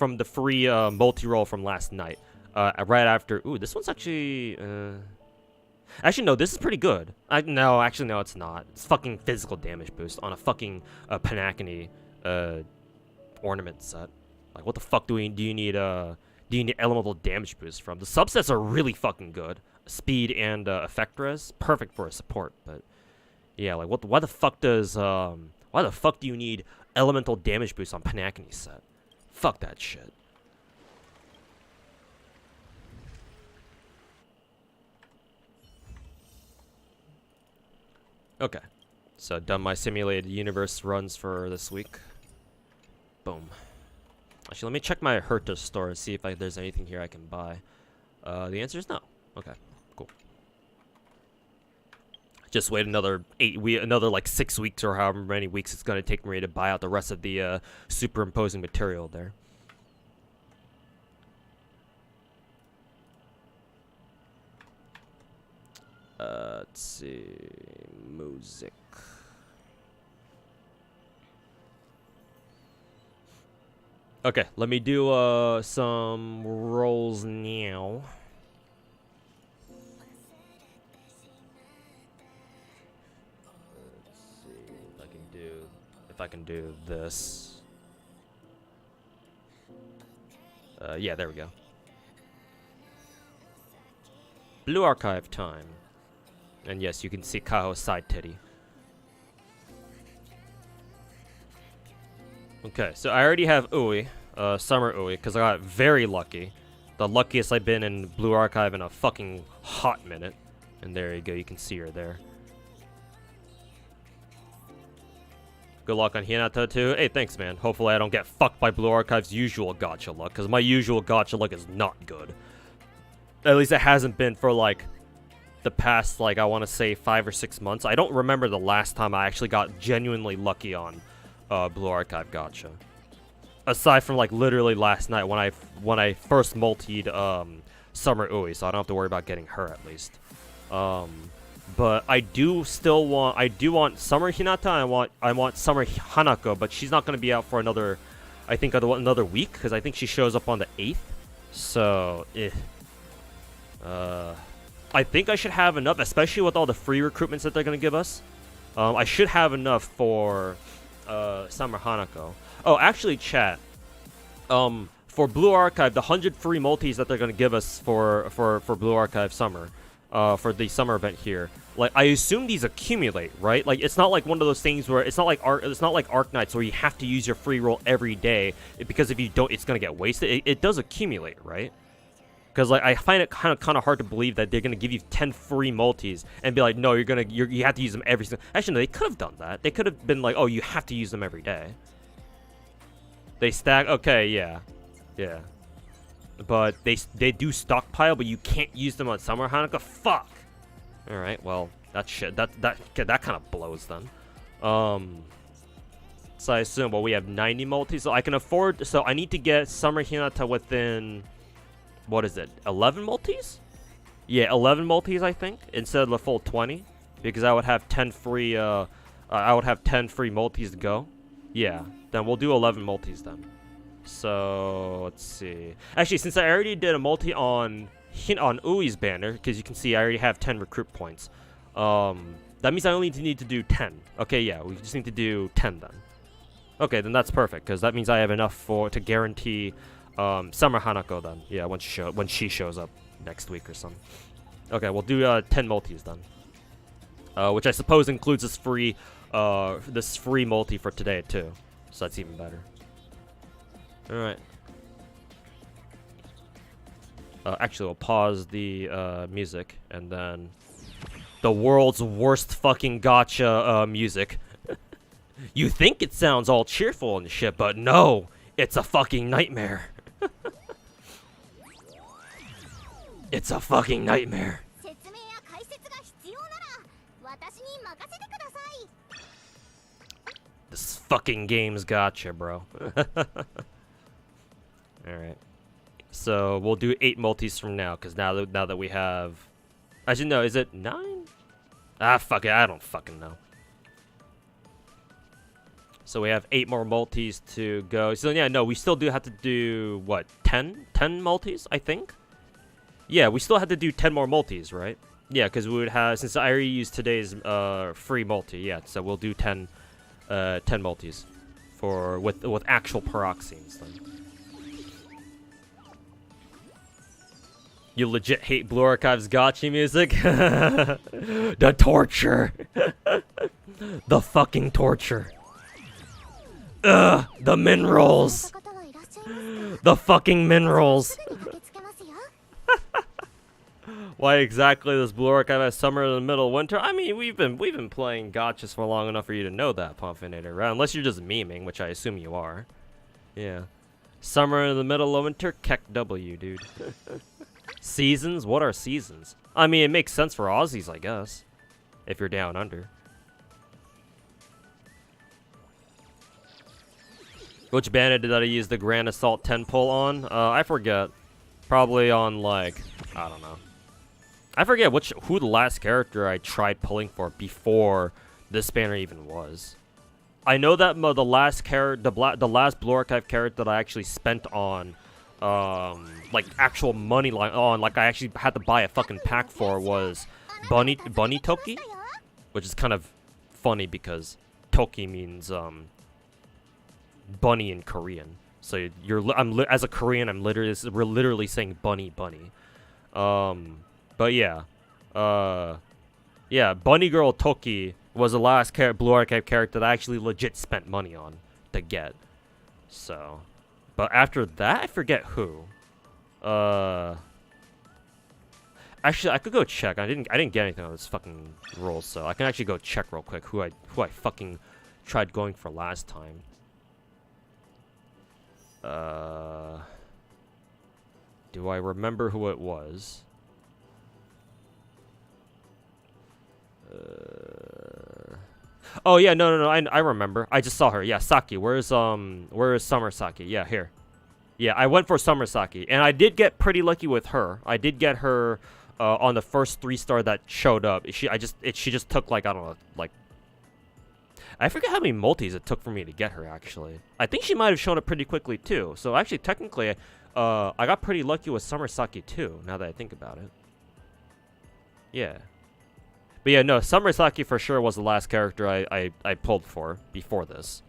A: multi-roll from last night. Right after. Ooh, this one's actually. Actually, no, this is pretty good. No, actually, no, it's not. It's fucking physical damage boost on a fucking Panacony ornament set. Like, what the fuck do you need elemental damage boost from? The subsets are really fucking good. Speed and effect res, perfect for a support. But yeah, like, why the fuck do you need elemental damage boost on Panacony set? Fuck that shit. Okay, so done my simulated universe runs for this week. Boom. Actually, let me check my Herta store and see if there's anything here I can buy. The answer is no. Okay, cool. Just wait another like 6 weeks or however many weeks it's gonna take me to buy out the rest of the superimposing material there. Let's see, music. Okay, let me do some rolls now. Let's see if I can do this. Yeah, there we go. Blue Archive time. And yes, you can see Kaho's side titty. Okay, so I already have Ui, Summer Ui, because I got very lucky. The luckiest I've been in Blue Archive in a fucking hot minute. And there you go, you can see her there. Good luck on Hinata too. Hey, thanks, man. Hopefully I don't get fucked by Blue Archive's usual gacha luck, because my usual gacha luck is not good. At least it hasn't been for, like, the past, like, I want to say 5 or 6 months. I don't remember the last time I actually got genuinely lucky on Blue Archive gacha. Aside from, like, literally last night when I first multied Summer Ui, so I don't have to worry about getting her at least. But I do want Summer Hinata. I want Summer Hanako, but she's not going to be out for another week, because I think she shows up on the 8th. So, I think I should have enough, especially with all the free recruitments that they're going to give us. I should have enough for Summer Hanako. Oh, actually, chat. For Blue Archive, the 100 free multis that they're gonna give us for Blue Archive Summer, for the summer event here. Like, I assume these accumulate, right? Like, it's not like one of those things where it's not like Arc Knights where you have to use your free roll every day, because if you don't, it's gonna get wasted. It does accumulate, right? Because like I find it kind of hard to believe that they're gonna give you 10 free multis and be like, no, you have to use them every single. Actually, no, they could have done that. They could have been like, oh, you have to use them every day. They stack. Okay, yeah. But they do stockpile, but you can't use them on Summer Hanukkah. Fuck. All right, well, that shit that kind of blows then. So I assume, well, we have 90 multis, so I can afford. So I need to get Summer Hinata within, what is it, 11 multis? Yeah, 11 multis, I think, instead of the full 20, because I would have 10 free. I would have 10 free multis to go. Yeah, then we'll do 11 multis then. So let's see. Actually, since I already did a multi on Ui's banner, because you can see I already have 10 recruit points. That means I only need to do 10. Okay, yeah, we just need to do 10 then. Okay, then that's perfect, because that means I have enough to guarantee Summer Hanako then. Yeah, when she shows up next week or something. Okay, we'll do 10 multis then. Which I suppose includes this free multi for today too. So that's even better. Alright. Actually, we'll pause the music, and then the world's worst fucking gacha music. You think it sounds all cheerful and shit, but no, it's a fucking nightmare. It's a fucking nightmare. This fucking game's gacha, bro. Alright. So we'll do 8 multis from now, because now that we have... Actually, no, is it 9? Ah, fuck it, I don't fucking know. So we have 8 more multis to go. So yeah, no, we still do have to do, what, 10? 10 multis, I think? Yeah, we still have to do 10 more multis, right? Yeah, because we would have, since I already used today's free multi, yeah, so we'll do 10 multis with actual paroxysms then. You legit hate Blue Archive's gacha music? The torture. The fucking torture. Ugh, the minerals. The fucking minerals. Why exactly does Blue Archive have summer in the middle of winter? I mean, we've been playing gachas for long enough for you to know that, Pomfinator, right? Unless you're just memeing, which I assume you are. Yeah. Summer in the middle of winter? Keck W, dude. Seasons? What are seasons? I mean, it makes sense for Aussies, I guess. If you're down under. Which bandit did I use the Grand Assault 10 pull on? I forget. Probably on, like, I don't know. I forget who the last character I tried pulling for before this banner even was. I know that the last Blue Archive character that I actually spent on, like actual money on, like I actually had to buy a fucking pack for, was Bunny Toki, which is kind of funny because Toki means bunny in Korean. So as a Korean, we're literally saying bunny. But yeah, yeah, Bunny Girl Toki was the last Blue Archive character that I actually legit spent money on to get. So, but after that, I forget who. Actually, I could go check. I didn't get anything on this fucking roll, so I can actually go check real quick who I fucking tried going for last time. Do I remember who it was? Oh yeah, no. I remember. I just saw her. Yeah, Saki. Where is Summer Saki? Yeah, here. Yeah, I went for Summer Saki, and I did get pretty lucky with her. I did get her on the first 3-star that showed up. She just took, like, I don't know, like, I forget how many multis it took for me to get her, actually. I think she might have shown up pretty quickly too. So actually, technically, I got pretty lucky with Summer Saki too, now that I think about it. Yeah. But yeah, no, Summer Saki for sure was the last character I pulled for before this.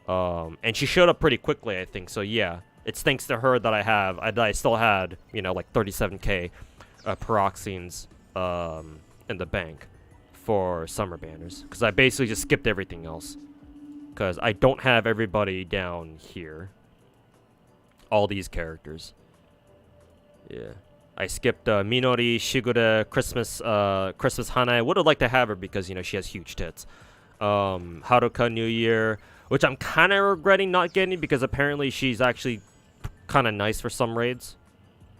A: And she showed up pretty quickly, I think. So yeah, it's thanks to her that I still had, you know, like 37k Peroxines in the bank for summer banners, because I basically just skipped everything else, because I don't have everybody down here. All these characters. Yeah. I skipped Minori, Shigure, Christmas Hana. I would have liked to have her because, you know, she has huge tits. Haruka New Year, which I'm kind of regretting not getting because apparently she's actually kind of nice for some raids.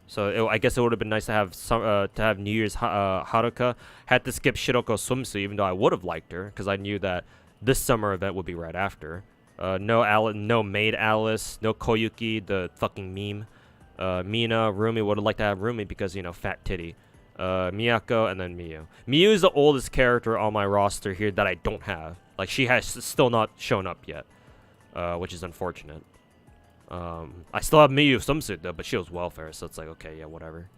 A: So I guess it would have been nice to have New Year's Haruka. Had to skip Shiroko Swimsuit, even though I would have liked her because I knew that this summer event would be right after. No Maid Alice, no Koyuki, the fucking meme. Mina, Rumi, would have liked to have Rumi because, you know, fat titty. Miyako, and then Miyu. Miyu is the oldest character on my roster here that I don't have. Like, she has still not shown up yet, which is unfortunate. I still have Miyu swimsuit though, but she was welfare, so it's like, okay, yeah, whatever.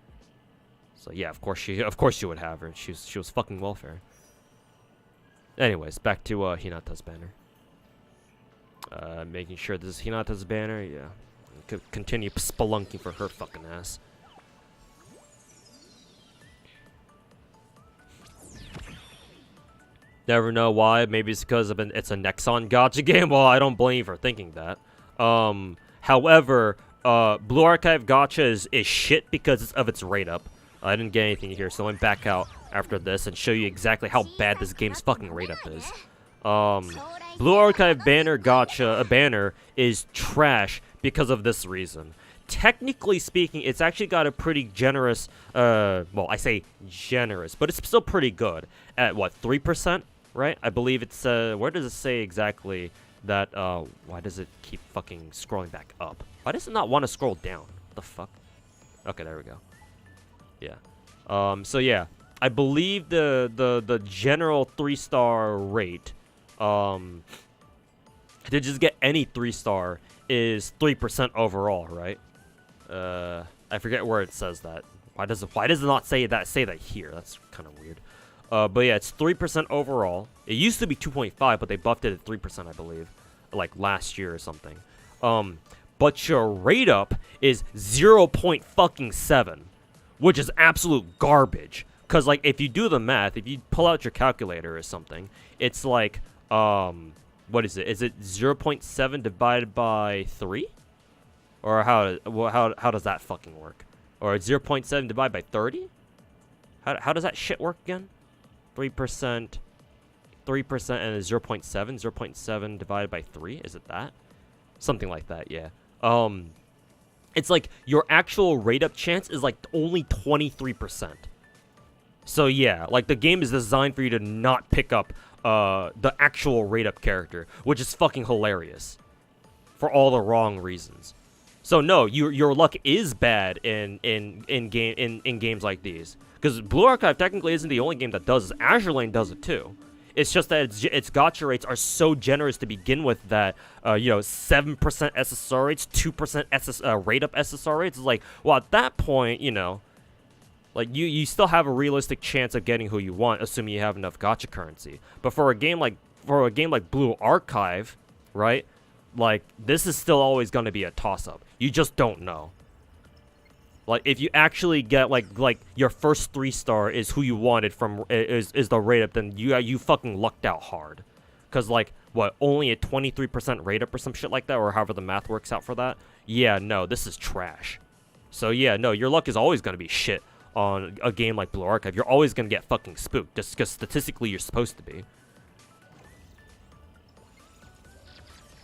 A: So yeah, of course you would have her. She was fucking welfare. Anyways, back to Hinata's banner. Making sure this is Hinata's banner, yeah. Continue spelunking for her fucking ass. Never know why. Maybe it's because it's a Nexon gacha game. Well, I don't blame you for thinking that. However, Blue Archive gacha is shit because of its rate up. I didn't get anything here, so let me back out after this and show you exactly how bad this game's fucking rate up is. Blue Archive banner gacha, a banner, is trash because of this reason. Technically speaking, it's actually got a pretty generous, well, I say generous, but it's still pretty good. At what, 3%, right? I believe it's, where does it say exactly that, why does it keep fucking scrolling back up? Why does it not want to scroll down? What the fuck? Okay, there we go. Yeah. So yeah, I believe the general 3-star rate, to just get any 3-star is 3% overall, right? I forget where it says that. Why does it not say that here? That's kind of weird. But yeah, it's 3% overall. It used to be 2.5, but they buffed it at 3%, I believe, like last year or something. But your rate up is 0.7, which is absolute garbage. Cause like if you do the math, if you pull out your calculator or something, it's like what is it? Is it 0.7 divided by 3? Or how does that fucking work? Or 0.7 divided by 30? How does that shit work again? 3%, 3% and 0.7, 0.7 divided by 3, is it that? Something like that, yeah. It's like your actual rate up chance is like only 23%. So yeah, like the game is designed for you to not pick up the actual rate up character, which is fucking hilarious for all the wrong reasons. So no, your luck is bad in games like these, because Blue Archive technically isn't the only game that does this. Azure Lane does it too. It's just that its gacha rates are so generous to begin with that, you know, 7% SSR rates, 2% rate up SSR rates. It's like, well, at that point, you know, like you still have a realistic chance of getting who you want, assuming you have enough gacha currency. But for a game like Blue Archive, right? Like, this is still always going to be a toss-up. You just don't know. Like, if you actually get, like your first 3-star is who you wanted from, is the rate up, then you fucking lucked out hard. Because, like, what, only a 23% rate up or some shit like that, or however the math works out for that? Yeah, no, this is trash. So, yeah, no, your luck is always going to be shit on a game like Blue Archive. You're always going to get fucking spooked, just because statistically you're supposed to be.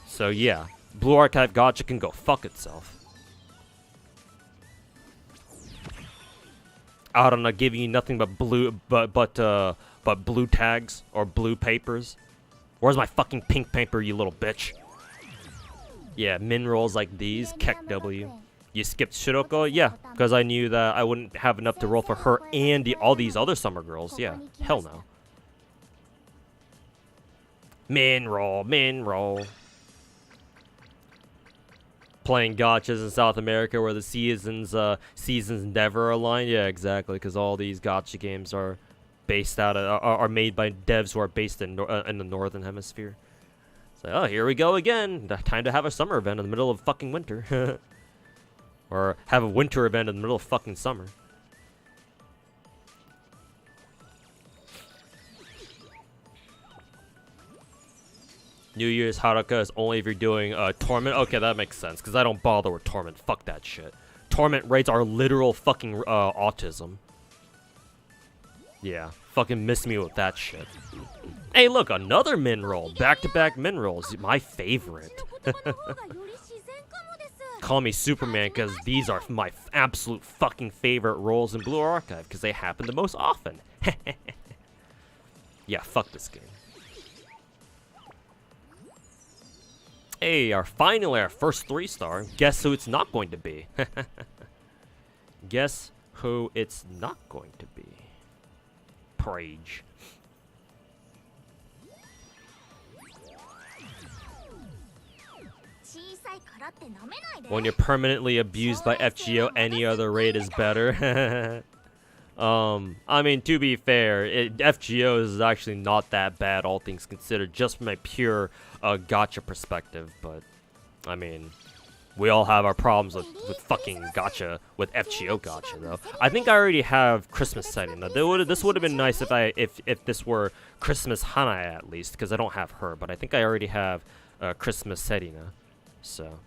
A: So yeah, Blue Archive gacha can go fuck itself. I don't know, giving you nothing but blue, but blue tags or blue papers. Where's my fucking pink paper, you little bitch? Yeah, min rolls like these, Keck W. You skipped Shiroko? Yeah, because I knew that I wouldn't have enough to roll for her and all these other summer girls. Yeah, hell no. Min roll, min roll. Playing gachas in South America where the seasons never align. Yeah, exactly, because all these gacha games are based out of are made by devs who are based in the northern hemisphere. So, oh, here we go again. Time to have a summer event in the middle of fucking winter. Or have a winter event in the middle of fucking summer. New Year's Haruka is only if you're doing Torment. Okay, that makes sense, because I don't bother with Torment. Fuck that shit. Torment raids are literal fucking autism. Yeah, fucking miss me with that shit. Hey, look, another min roll. Back-to-back min rolls. My favorite. Call me Superman, because these are my absolute fucking favorite rolls in Blue Archive, because they happen the most often. Yeah, fuck this game. Hey, finally our first 3-star. Guess who it's not going to be? Guess who it's not going to be? Prage. When you're permanently abused by FGO, any other raid is better. I mean, to be fair, FGO is actually not that bad, all things considered, just from a pure gacha perspective. But, I mean, we all have our problems with fucking gacha, with FGO gacha, though. I think I already have Christmas setting. Now, this would have been nice if this were Christmas Hanaya, at least, because I don't have her. But I think I already have Christmas setting, so.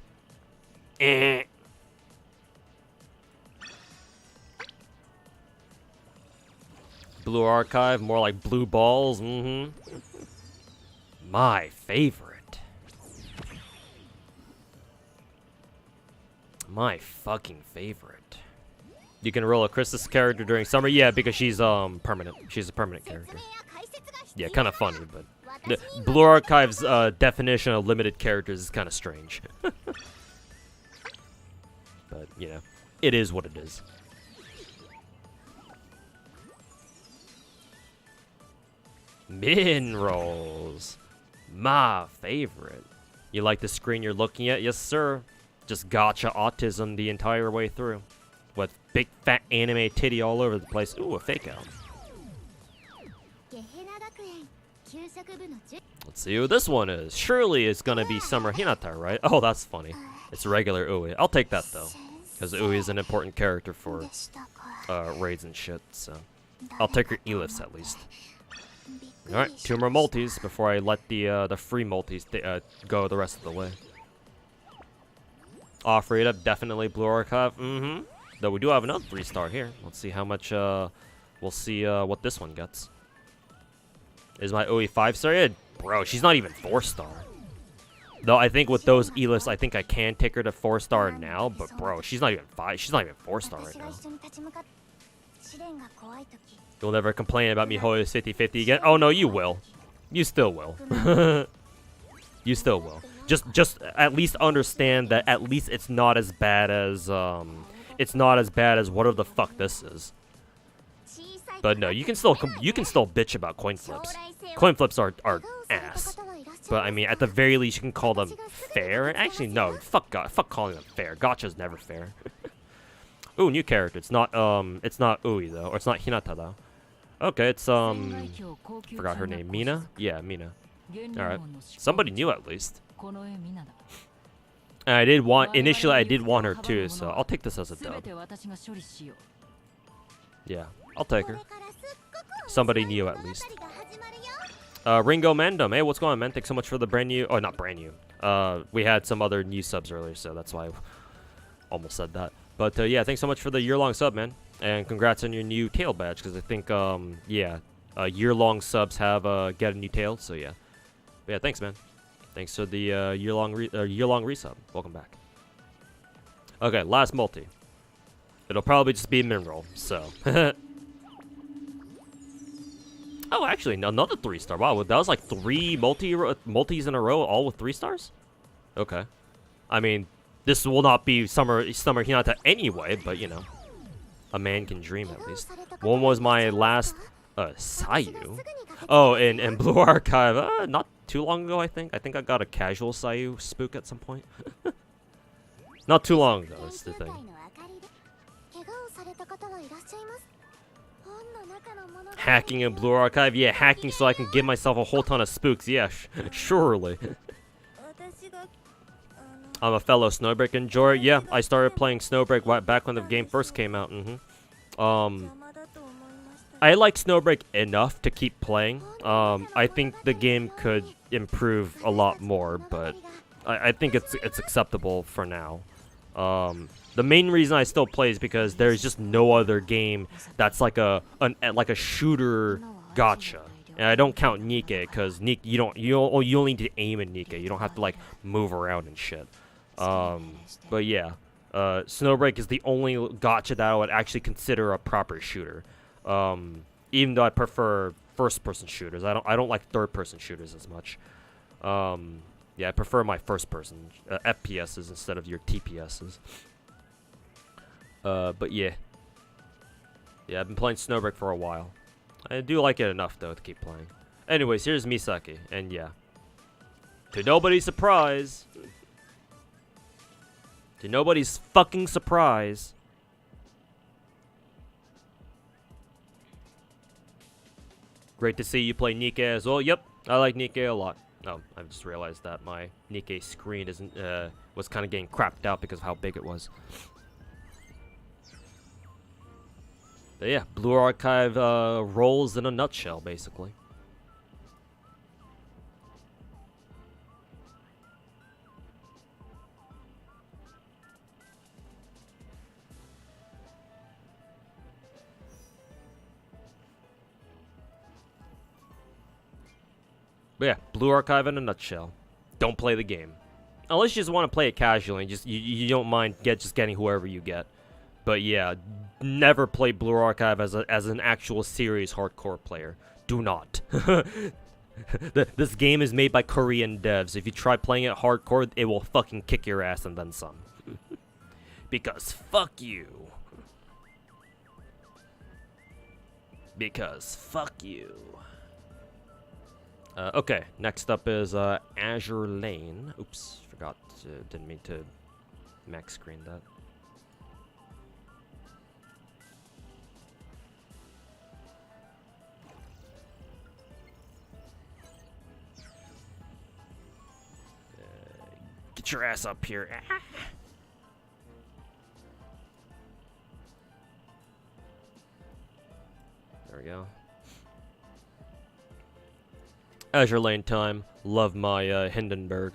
A: Blue Archive, more like blue balls. My favorite. My fucking favorite. You can roll a Christmas character during summer. Yeah, because she's permanent. She's a permanent character. Yeah, kind of funny, but the Blue Archive's definition of limited characters is kind of strange. But, you know, it is what it is. Min rolls. My favorite. You like the screen you're looking at? Yes, sir. Just gacha autism the entire way through. With big fat anime titty all over the place. Ooh, a fake out. Let's see who this one is. Surely it's gonna be Summer Hinata, right? Oh, that's funny. It's regular Ui. I'll take that, though. Because Ui is an important character for raids and shit, so. I'll take her Elifs, at least. Alright, 2 more multis before I let the free multis go the rest of the way. Off rate up, definitely Blue Archive. Though we do have another 3-star here. Let's see how much, we'll see what this one gets. Is my Ui 5-star? Yeah, bro, she's not even 4-star. Though I think with those Elifs, I think I can take her to 4-star now, but bro, she's not even 4-star right now. You'll never complain about me holding 50-50 again. Oh no, you will. You still will. You still will. Just at least understand that at least it's not as bad as whatever the fuck this is. But no, you can still bitch about coin flips. Coin flips are ass. But I mean, at the very least, you can call them fair. Actually, no, fuck calling them fair. Gacha's never fair. Ooh, new character. It's not Ui though, or it's not Hinata though. Okay, it's forgot her name. Mina? Yeah, Mina. Alright. Somebody new at least. And initially I did want her too, so I'll take this as a dub. Yeah, I'll take her. Somebody new at least. Ringo Mandem. Hey, what's going on, man? Thanks so much for the brand new, not brand new. We had some other new subs earlier, so that's why I almost said that. But yeah, thanks so much for the year-long sub, man. And congrats on your new tail badge, because I think, yeah, year-long subs have get a new tail, so yeah. But yeah, thanks, man. Thanks for the year-long resub. Welcome back. Okay, last multi. It'll probably just be a min roll, so. Oh, actually, another 3-star. Wow, that was like 3 multis in a row, all with 3 stars? Okay. I mean, this will not be Summer Hinata anyway, but you know. A man can dream, at least. One was my last Sayu. Oh, and Blue Archive, not too long ago, I think. I think I got a casual Sayu spook at some point. Not too long ago, that's the thing. Hacking in Blue Archive? Yeah, hacking so I can give myself a whole ton of spooks. Yeah, surely. I'm a fellow Snowbreak enjoyer. Yeah, I started playing Snowbreak back when the game first came out. I like Snowbreak enough to keep playing. I think the game could improve a lot more, but I think it's acceptable for now. The main reason I still play is because there's just no other game that's like a shooter gacha. And I don't count Nikke because you only need to aim in Nikke. You don't have to like move around and shit. But yeah, Snowbreak is the only gacha that I would actually consider a proper shooter. Even though I prefer first-person shooters, I don't like third-person shooters as much. Yeah, I prefer my first-person FPSs instead of your TPSs. But yeah, I've been playing Snowbreak for a while. I do like it enough though to keep playing. Anyways, here's Misaki, and yeah, to nobody's surprise, fucking surprise. Great to see you play Nikke as well. Yep, I like Nikke a lot. Oh, I just realized that my Nikke screen was kind of getting crapped out because of how big it was. But yeah, Blue Archive rolls in a nutshell, basically. But yeah, Blue Archive in a nutshell. Don't play the game. Unless you just want to play it casually and you don't mind just getting whoever you get. But yeah, never play Blue Archive as an actual serious hardcore player. Do not. This game is made by Korean devs. If you try playing it hardcore, it will fucking kick your ass and then some. Because fuck you. Because fuck you. Okay, next up is Azur Lane. Oops, forgot. Didn't mean to max screen that. Get your ass up here. Ah. There we go. Azur Lane time. Love my Hindenburg.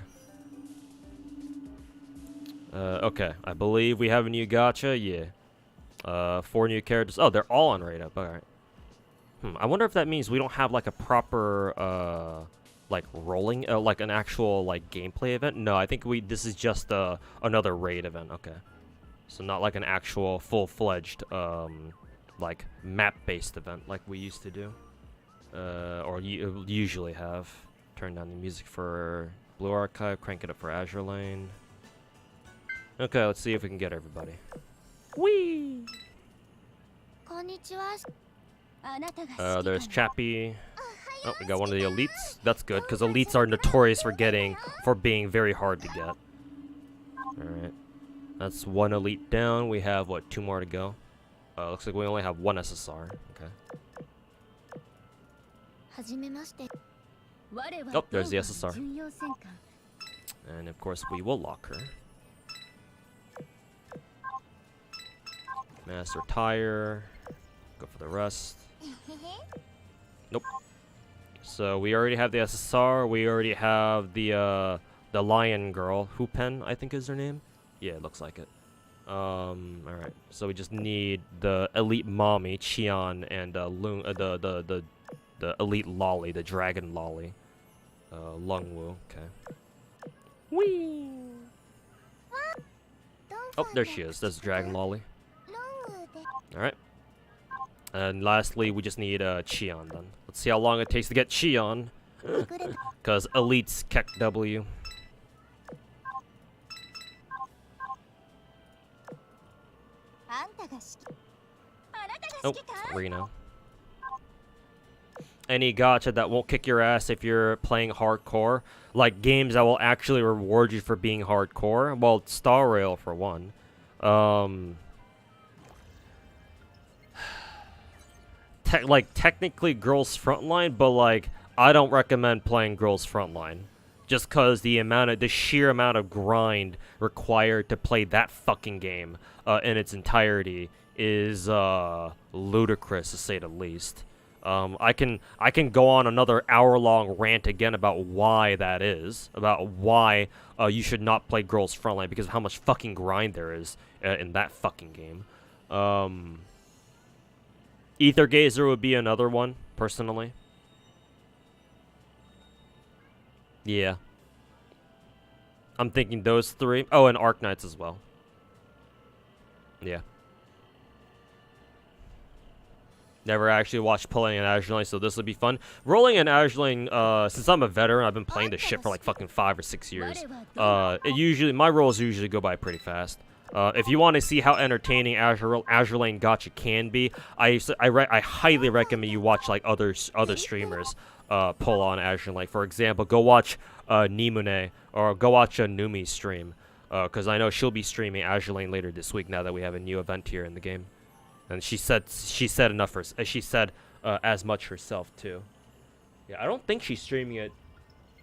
A: Okay, I believe we have a new gacha. Yeah. 4 new characters. Oh, they're all on rate up. All right. I wonder if that means we don't have like a proper like rolling like an actual like gameplay event. No, I think this is just another raid event. Okay. So not like an actual full-fledged like map-based event like we used to do. Or usually have. Turn down the music for Blue Archive, crank it up for Azur Lane. Okay, let's see if we can get everybody. Whee! There's Chappie. Oh, we got one of the elites. That's good, because elites are notorious for being very hard to get. Alright. That's one elite down. We have, what, 2 more to go? Looks like we only have 1 SSR. Okay. Oh, there's the SSR. And of course, we will lock her. Master Tire. Go for the rest. Nope. So we already have the SSR. We already have the lion girl, Hupen, I think is her name. Yeah, it looks like it. All right. So we just need the elite mommy, Qian, and the elite lolly, the dragon lolly. Lungwu, okay. Whee! Oh, there she is. There's dragon lolly. Alright. And lastly, we just need Qian then. Let's see how long it takes to get Qian. Because elites Kek W. Oh, Reno. Any gacha that won't kick your ass if you're playing hardcore, like games that will actually reward you for being hardcore. Well, Star Rail for one. technically Girls Frontline, but like I don't recommend playing Girls Frontline, just cause the sheer amount of grind required to play that fucking game in its entirety is ludicrous to say the least. I can go on another hour-long rant again about why that is, about why you should not play Girls Frontline because of how much fucking grind there is in that fucking game. Ether Gazer would be another one, personally. Yeah. I'm thinking those three. Oh, and Arc Knights as well. Yeah. Never actually watched playing an Azur Lane, so this would be fun. Rolling an Azur Lane, since I'm a veteran, I've been playing this shit for like fucking 5 or 6 years. My rolls usually go by pretty fast. If you want to see how entertaining Azur Lane Gacha can be, I highly recommend you watch like other streamers pull on Azur Lane. For example, go watch Nimune or go watch Numi's stream, because I know she'll be streaming Azur Lane later this week now that we have a new event here in the game. And she said enough for she said as much herself too. Yeah, I don't think she's streaming it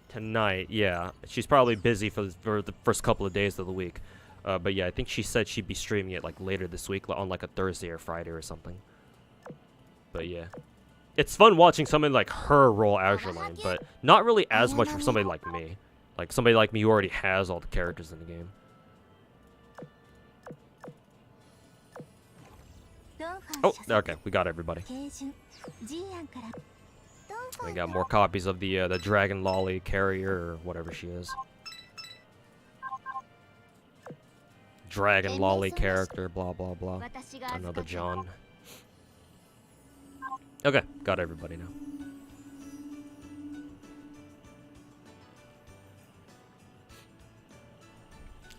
A: tonight. Yeah, she's probably busy for the first couple of days of the week. But yeah, I think she said she'd be streaming it like later this week on like a Thursday or Friday or something. But yeah, it's fun watching somebody like her roll Azur Lane, but not really as much for somebody like me. Like somebody like me who already has all the characters in the game. Oh, okay, we got everybody. We got more copies of the Dragon Lolly carrier or whatever she is. Dragon Lolly character, blah blah blah. Another John. Okay, got everybody now.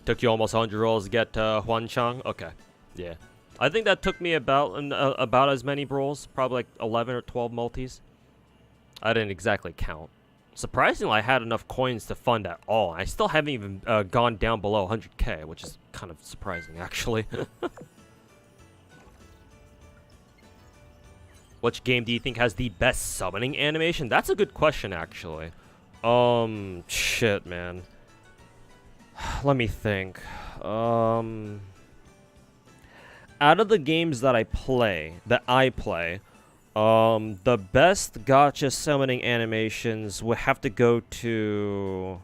A: Took you almost 100 rolls to get Huan Chang? Okay, yeah. I think that took me about as many rolls, probably like 11 or 12 multis. I didn't exactly count. Surprisingly, I had enough coins to fund at all. I still haven't even gone down below 100k, which is kind of surprising, actually. Which game do you think has the best summoning animation? That's a good question, actually. Shit, man. Let me think. Out of the games that I play, the best gacha summoning animations would have to go to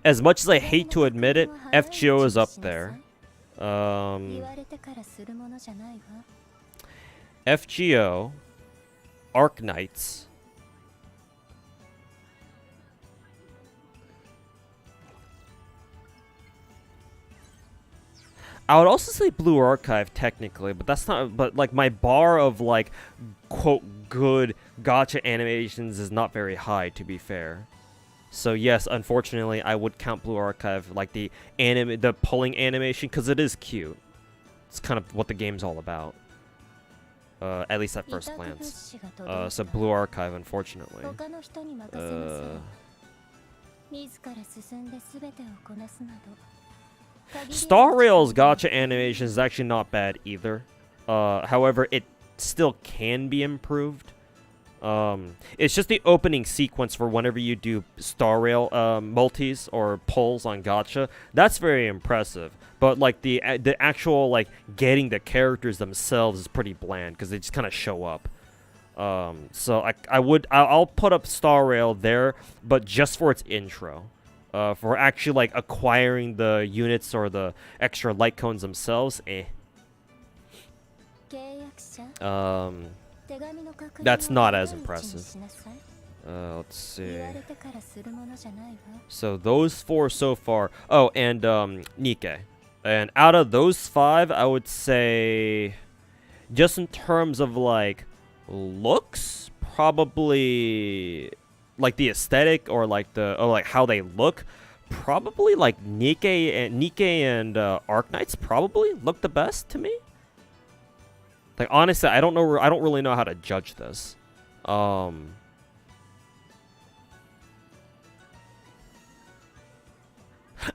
A: as much as I hate to admit it, FGO is up there. FGO, Arc Knights, I would also say Blue Archive technically, but that's not. But like my bar of like quote good gacha animations is not very high, to be fair. So yes, unfortunately, I would count Blue Archive like the pulling animation because it is cute. It's kind of what the game's all about. At least at first glance. So Blue Archive, unfortunately. Star Rail's gacha animation is actually not bad either. However, it still can be improved. It's just the opening sequence for whenever you do Star Rail multis or pulls on gacha. That's very impressive. But like the actual like getting the characters themselves is pretty bland because they just kind of show up. So I'll put up Star Rail there, but just for its intro. For actually like acquiring the units or the extra light cones themselves, that's not as impressive. Let's see. So those 4 so far. Oh, and Nikke. And out of those 5, I would say, just in terms of like looks, probably like the aesthetic or like how they look, probably like Nikke and Arc Knights probably look the best to me. Like honestly, I don't really know how to judge this.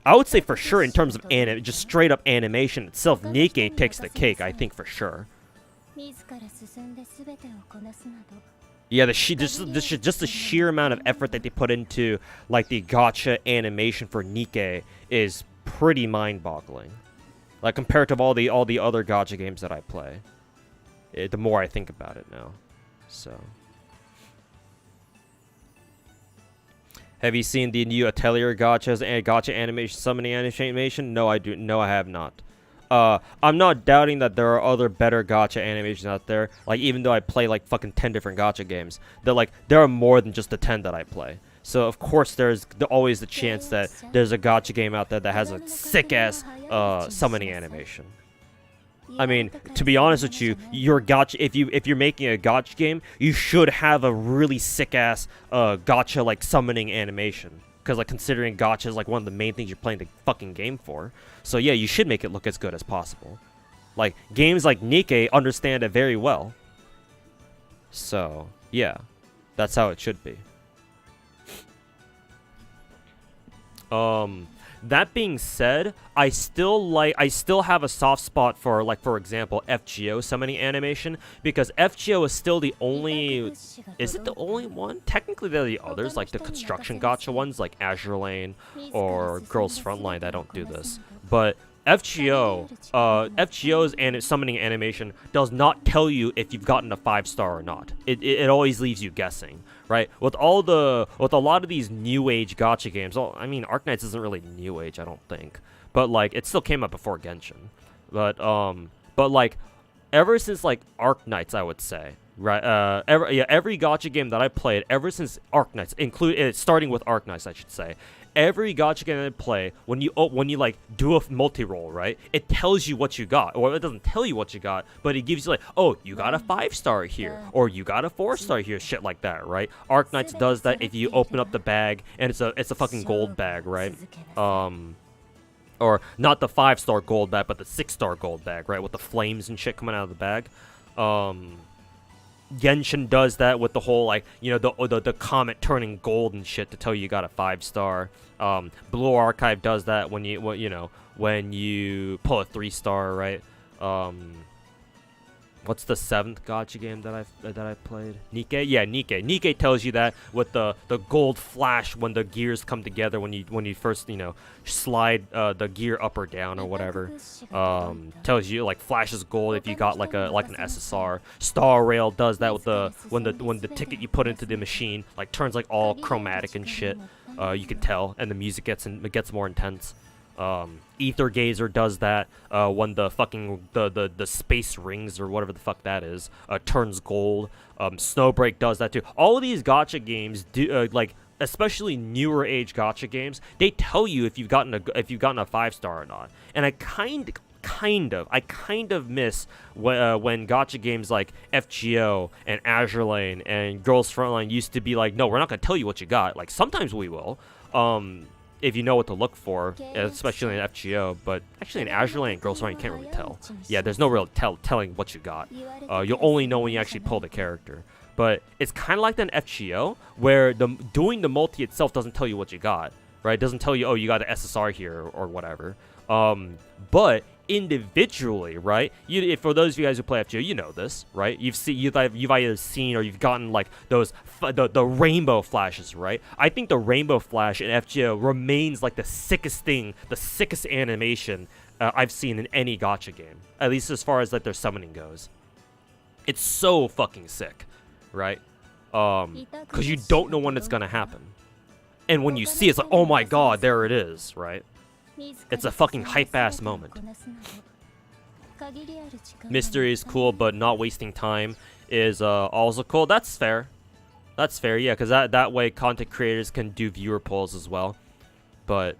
A: I would say for sure in terms of just straight up animation itself, Nikkei takes the cake. I think for sure. Yeah, just the sheer amount of effort that they put into like the gacha animation for Nikkei is pretty mind-boggling. Like compared to all the other gacha games that I play. The more I think about it now. So, have you seen the new Atelier gachas and gacha animation summoning animation? No, I have not. I'm not doubting that there are other better gacha animations out there. Like, even though I play like fucking 10 different gacha games, there are more than just the 10 that I play. So of course there's always the chance that there's a gacha game out there that has a sick ass summoning animation. I mean, to be honest with you, your gacha if you're making a gacha game, you should have a really sick ass gacha like summoning animation. Because, like, considering gacha is, like, one of the main things you're playing the fucking game for. So, yeah, you should make it look as good as possible. Like, games like Nikkei understand it very well. So, yeah. That's how it should be. That being said, I still have a soft spot for, like, for example, FGO summoning animation, because FGO is still the only, is it the only one? Technically there are the others, like the construction gacha ones, like Azure Lane or Girls Frontline that don't do this. But FGO's summoning animation does not tell you if you've gotten a 5-star or not. It always leaves you guessing, right? With a lot of these new age gacha games, well, I mean, Arknights isn't really new age, I don't think, but like it still came out before Genshin. But like ever since like Arknights, I would say, right? Every gacha game that I played ever since Arknights, starting with Arknights, I should say. Every gacha game I play, when you like do a multi-roll, right, it tells you what you got, or it doesn't tell you what you got, but it gives you like, oh, you got a 5-star here, or you got a 4-star here, shit like that, right? Arknights does that if you open up the bag and it's a fucking gold bag, right? Or not the 5-star gold bag, but the 6-star gold bag, right, with the flames and shit coming out of the bag. Genshin does that with the whole, like, you know, the comet turning gold and shit to tell you got a 5-star. Blue Archive does that when you pull a 3-star, right? What's the 7th gacha game that I played? Nikkei? Yeah, Nikkei. Nikkei tells you that with the gold flash when the gears come together when you first, you know, slide the gear up or down or whatever. Tells you, like, flashes gold if you got like an SSR. Star Rail does that with when the ticket you put into the machine like turns like all chromatic and shit. You can tell, and the music gets more intense. Ether Gazer does that when the fucking the space rings or whatever the fuck that is turns gold. Snowbreak does that too. All of these gacha games do like, especially newer age gacha games, they tell you if you've gotten a 5-star or not. And I kind of miss when gacha games like FGO and Azure Lane and Girls Frontline used to be like, no, we're not gonna tell you what you got. Like, sometimes we will. If you know what to look for, especially in FGO, but actually in Azure Lane and Girls Frontline, you can't really tell. Yeah, there's no real telling what you got. You'll only know when you actually pull the character. But it's kind of like that in FGO, where doing the multi itself doesn't tell you what you got, right? It doesn't tell you, oh, you got an SSR here or whatever. But individually, right? For those of you guys who play FGO, you know this, right? You've either seen or you've gotten like those the rainbow flashes, right? I think the rainbow flash in FGO remains like the sickest thing, the sickest animation I've seen in any gacha game, at least as far as like their summoning goes. It's so fucking sick, right? Because you don't know when it's gonna happen, and when you see it, it's like, oh my god, there it is, right? It's a fucking hype-ass moment. Mystery is cool, but not wasting time is also cool. That's fair. That's fair, yeah, because that way content creators can do viewer polls as well. But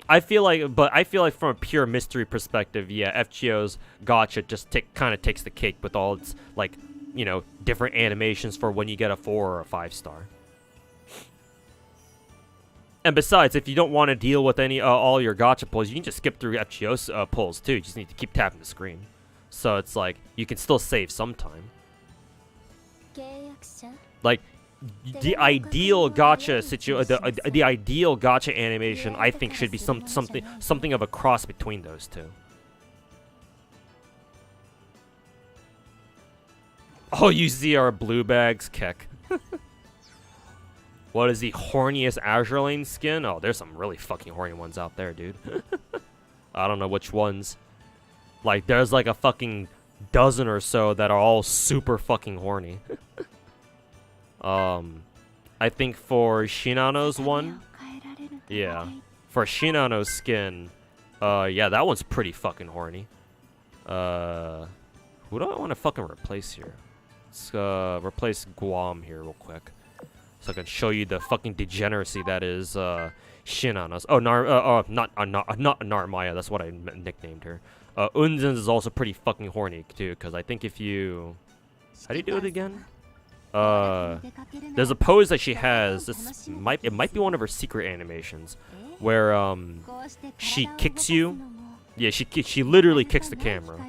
A: I feel like from a pure mystery perspective, yeah, FGO's gacha just kind of takes the cake with all its, like, you know, different animations for when you get a 4 or a 5-star. And besides, if you don't want to deal with all your gacha pulls, you can just skip through FGO's pulls too. You just need to keep tapping the screen. So it's like, you can still save some time. Like, the ideal gacha the ideal gacha animation, I think, should be something of a cross between those two. All you see are blue bags, Keck. What is the horniest Azur Lane skin? Oh, there's some really fucking horny ones out there, dude. I don't know which ones. Like, there's like a fucking dozen or so that are all super fucking horny. I think for Shinano's one, yeah, for Shinano's skin, yeah, that one's pretty fucking horny. Who do I want to fucking replace here? Let's replace Guam here real quick, so I can show you the fucking degeneracy that is Shinano's. Oh, not Narmaya. That's what I nicknamed her. Unzen's is also pretty fucking horny too, because I think if you, how do you do it again? There's a pose that she has. It might be one of her secret animations, where she kicks you. Yeah, she literally kicks the camera.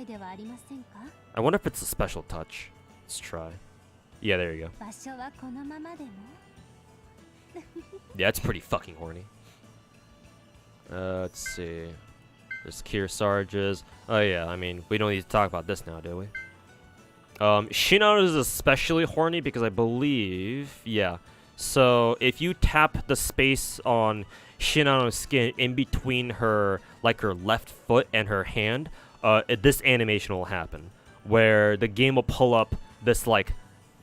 A: I wonder if it's a special touch. Let's try. Yeah, there you go. Yeah, it's pretty fucking horny. Let's see. There's Kearsarge's. Oh yeah, I mean, we don't need to talk about this now, do we? Shinano is especially horny because I believe, yeah. So if you tap the space on Shinano's skin in between her, like her left foot and her hand, this animation will happen, where the game will pull up this like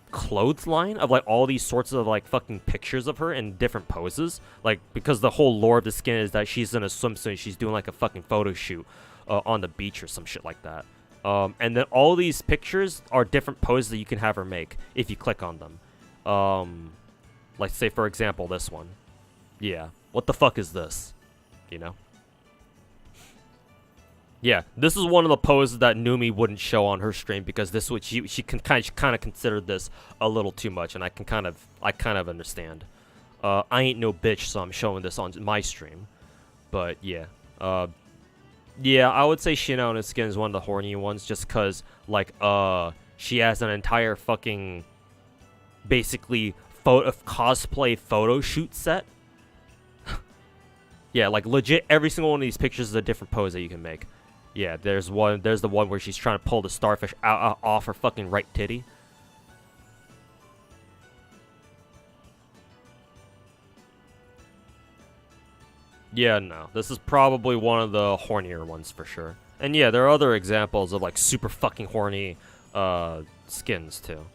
A: clothesline of like all these sorts of like fucking pictures of her in different poses, like because the whole lore of the skin is that she's in a swimsuit and she's doing like a fucking photo shoot on the beach or some shit like that. And then all these pictures are different poses that you can have her make if you click on them. Like say for example this one. Yeah, what the fuck is this? You know? Yeah, this is one of the poses that Numi wouldn't show on her stream because this would she kind of considered this a little too much, and I kind of understand. I ain't no bitch, so I'm showing this on my stream. But yeah, yeah, I would say Shinano's skin is one of the horny ones, just cause like she has an entire fucking basically cosplay photo shoot set. Yeah, like legit every single one of these pictures is a different pose that you can make. Yeah, there's the one where she's trying to pull the starfish off her fucking right titty. Yeah, no, this is probably one of the hornier ones for sure. And yeah, there are other examples of like super fucking horny skins too.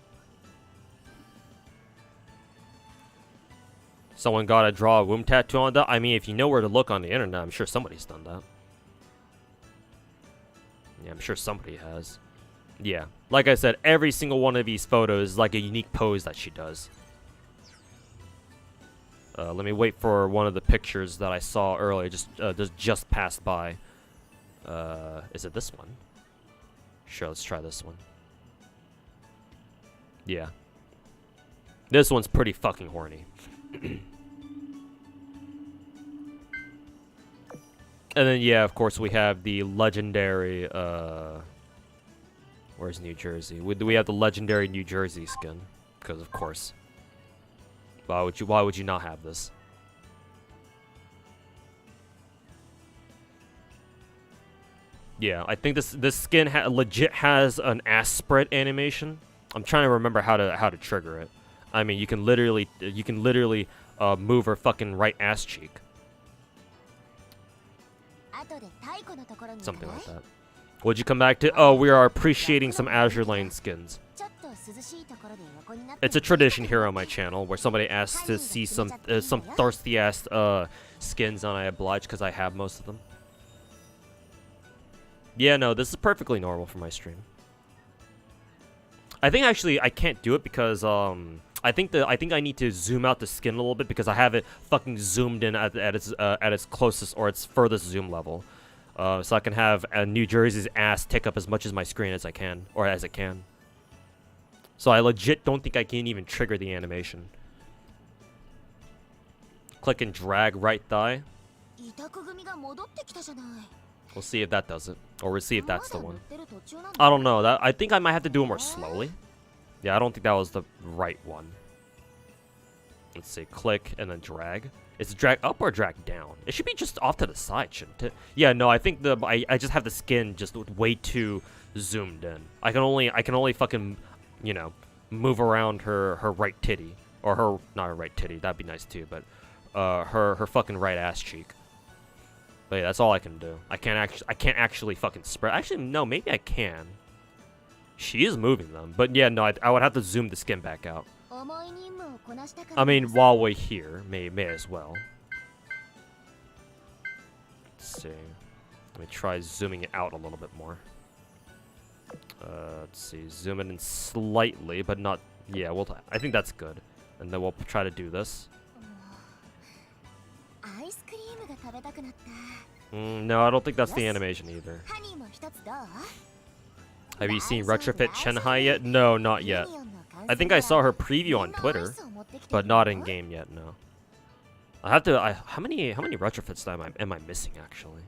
A: Someone gotta draw a womb tattoo on that? I mean, if you know where to look on the internet, I'm sure somebody's done that. Yeah, I'm sure somebody has. Yeah, like I said, every single one of these photos is like a unique pose that she does. Let me wait for one of the pictures that I saw earlier, just passed by. Is it this one? Sure, let's try this one. Yeah. This one's pretty fucking horny. And then, yeah, of course, we have the legendary, where's New Jersey? We have the legendary New Jersey skin, because of course. Why would you not have this? Yeah, I think this skin legit has an ass spread animation. I'm trying to remember how to trigger it. I mean, you can literally move her fucking right ass cheek. Something like that. What'd you come back to? Oh, we are appreciating some Azur Lane skins. It's a tradition here on my channel where somebody asks to see some thirsty ass skins, and I oblige because I have most of them. Yeah, no, this is perfectly normal for my stream. I think actually I can't do it because I think I need to zoom out the skin a little bit because I have it fucking zoomed in at its closest or its furthest zoom level, so I can have New Jersey's ass take up as much of my screen as I can, or as it can. So I legit don't think I can even trigger the animation. Click and drag right thigh. We'll see if that does it, or we'll see if that's the one. I don't know. I think I might have to do it more slowly. Yeah, I don't think that was the right one. Let's see, click and then drag. Is it drag up or drag down? It should be just off to the side, shouldn't it? Yeah, no, I think I just have the skin just way too zoomed in. I can only fucking, you know, move around her right titty, or her, not her right titty, that'd be nice too, but her fucking right ass cheek. But yeah, that's all I can do. I can't actually fucking spread. Actually, no, maybe I can. She is moving them, but yeah, no, I would have to zoom the skin back out. I mean, while we're here, may as well. Let's see. Let me try zooming it out a little bit more. Let's see, zoom it in slightly, but not. Yeah, I think that's good, and then we'll try to do this. No, I don't think that's the animation either. Have you seen Retrofit Chenhai yet? No, not yet. I think I saw her preview on Twitter, but not in game yet. No. I have to. How many retrofits am I missing actually?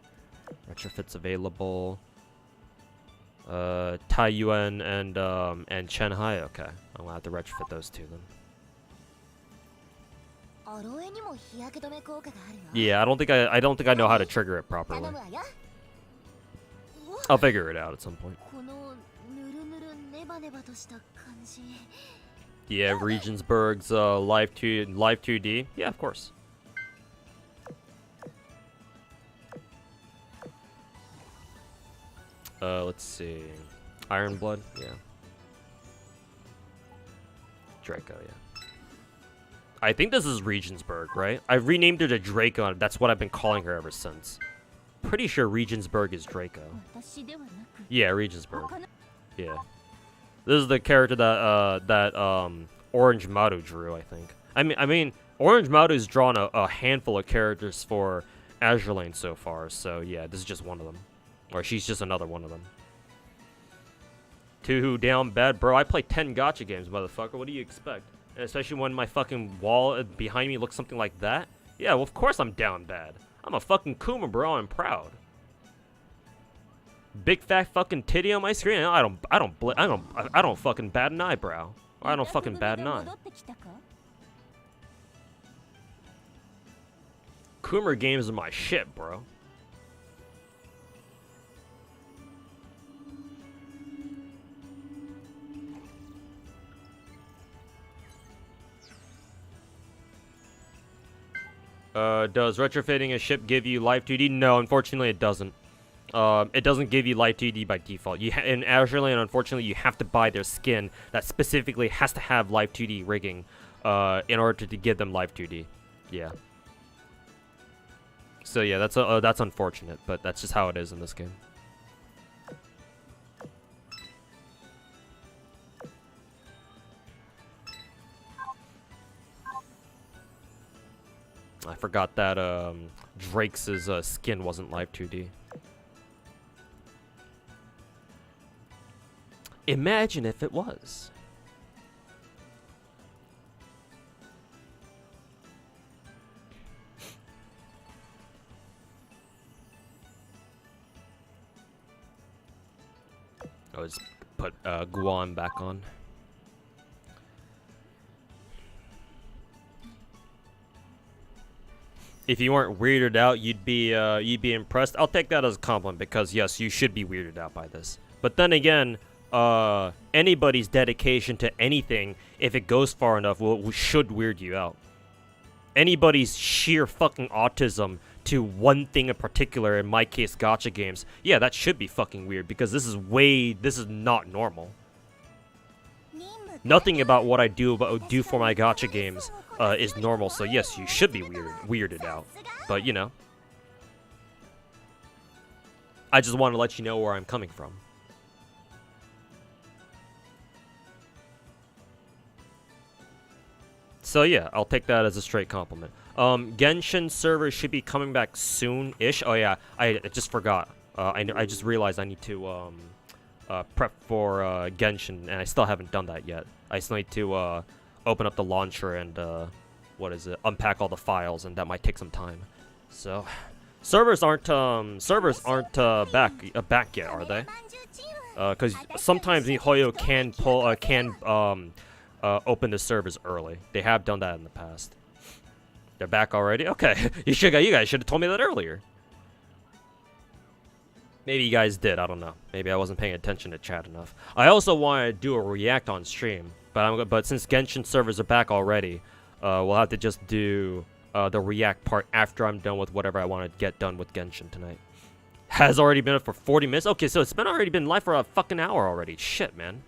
A: Retrofits available. Tai Yuan and Chenhai. Okay, I'm gonna have to retrofit those two then. Yeah, I don't think I know how to trigger it properly. I'll figure it out at some point. Yeah, Regensburg's live 2D. Yeah, of course. Let's see. Ironblood, yeah. Draco, yeah. I think this is Regensburg, right? I renamed her to Draco, and that's what I've been calling her ever since. Pretty sure Regensburg is Draco. Yeah, Regensburg. Yeah. This is the character that Orange Maru drew, I think. I mean, Orange Maru's drawn a handful of characters for Azur Lane so far, so yeah, this is just one of them. Or she's just another one of them. Two down bad, bro. I play 10 gacha games, motherfucker. What do you expect? And especially when my fucking wall behind me looks something like that. Yeah, well, of course I'm down bad. I'm a fucking Kuma, bro. I'm proud. Big fat fucking titty on my screen. I don't fucking bat an eyebrow. I don't fucking bat an eye. Kuma games are my shit, bro. Does retrofitting a ship give you live 2D? No, unfortunately it doesn't. It doesn't give you live 2D by default. In Azur Lane, unfortunately, you have to buy their skin that specifically has to have live 2D rigging in order to give them live 2D. Yeah. So yeah, that's unfortunate, but that's just how it is in this game. I forgot that Drake's skin wasn't live 2D. Imagine if it was. I'll just put Guan back on. If you weren't weirded out, you'd be impressed. I'll take that as a compliment because yes, you should be weirded out by this. But then again, anybody's dedication to anything, if it goes far enough, should weird you out. Anybody's sheer fucking autism to one thing in particular, in my case, gacha games, yeah, that should be fucking weird because this is not normal. Nothing about what I do for my gacha games is normal, so yes, you should be weirded out. But, you know, I just want to let you know where I'm coming from. So yeah, I'll take that as a straight compliment. Genshin server should be coming back soon-ish. Oh yeah, I just forgot. I just realized I need to prep for Genshin, and I still haven't done that yet. I still need to open up the launcher and unpack all the files, and that might take some time. So servers aren't back yet, are they? Because sometimes miHoYo can open the servers early. They have done that in the past. They're back already? Okay. You guys should have told me that earlier. Maybe you guys did, I don't know. Maybe I wasn't paying attention to chat enough. I also want to do a react on stream, but since Genshin servers are back already, we'll have to just do the react part after I'm done with whatever I want to get done with Genshin tonight. Has already been up for 40 minutes? Okay, so it's already been live for a fucking hour already. Shit, man.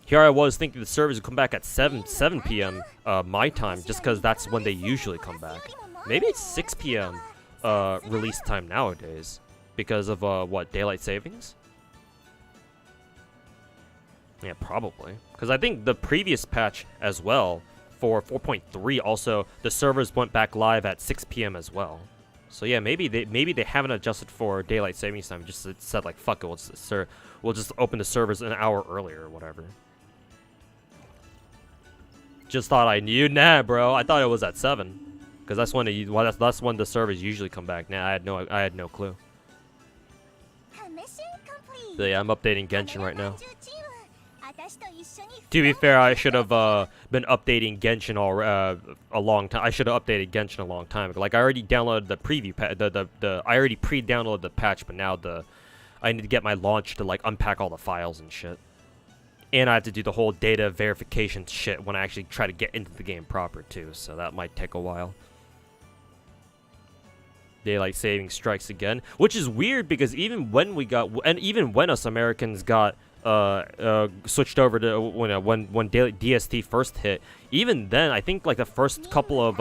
A: Here I was thinking the servers would come back at 7 p.m. My time, just because that's when they usually come back. Maybe it's 6 p.m. Release time nowadays. Because of, what, daylight savings? Yeah, probably. Because I think the previous patch as well, for 4.3 also, the servers went back live at 6 p.m. as well. So yeah, maybe they haven't adjusted for daylight savings time. Just said like, fuck it, we'll just open the servers an hour earlier or whatever. Just thought I knew. Nah, bro. I thought it was at 7. Because that's when that's when the servers usually come back. Nah, I had no clue. So yeah, I'm updating Genshin right now. To be fair, I should have been updating Genshin a long time. I should have updated Genshin a long time ago. Like I already downloaded the preview I already pre-downloaded the patch, but now I need to get my launch to like unpack all the files and shit. And I have to do the whole data verification shit when I actually try to get into the game proper too. So that might take a while. Daylight saving strikes again, which is weird because even when us Americans got switched over to when DST first hit, even then I think like the first couple of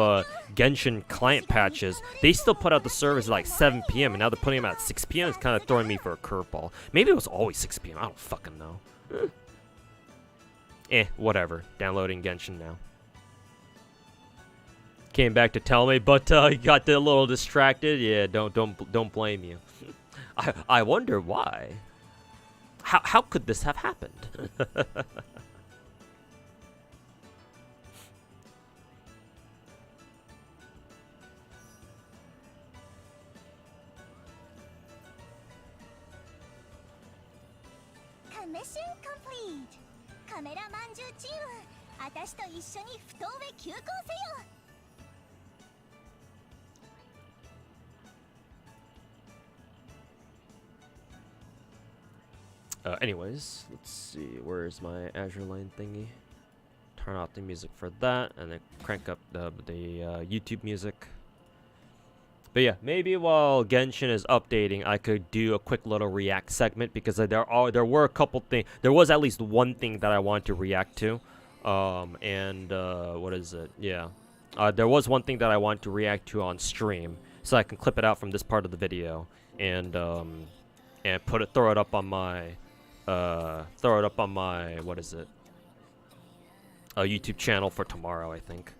A: Genshin client patches, they still put out the servers at like 7 p.m. and now they're putting them at 6 p.m. It's kind of throwing me for a curveball. Maybe it was always 6 p.m. I don't fucking know. Whatever. Downloading Genshin now. Came back to tell me, but he got a little distracted. Yeah, don't blame you. I wonder why. How could this have happened?
B: Mission complete. カメラまんじゅうチーム、私と一緒に不当へ急行せよ。
A: Anyways, let's see. Where's my Azure line thingy? Turn off the music for that, and then crank up the YouTube music. But yeah, maybe while Genshin is updating, I could do a quick little react segment because there were a couple things. There was at least one thing that I wanted to react to, what is it? Yeah, there was one thing that I wanted to react to on stream, so I can clip it out from this part of the video and throw it up on my what is it? A YouTube channel for tomorrow, I think.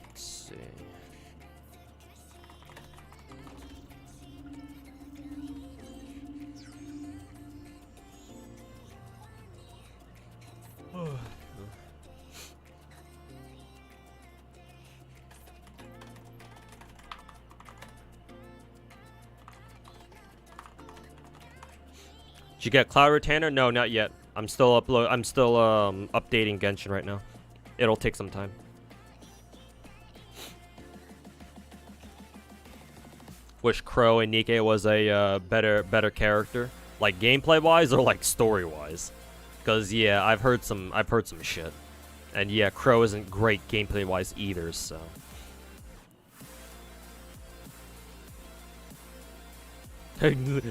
A: Let's see. Did you get Cloud Retainer? No, not yet. I'm still updating Genshin right now. It'll take some time. Wish Crow and Nikke was a better character, like gameplay wise or like story wise. Cause yeah, I've heard some shit, and yeah, Crow isn't great gameplay wise either. So.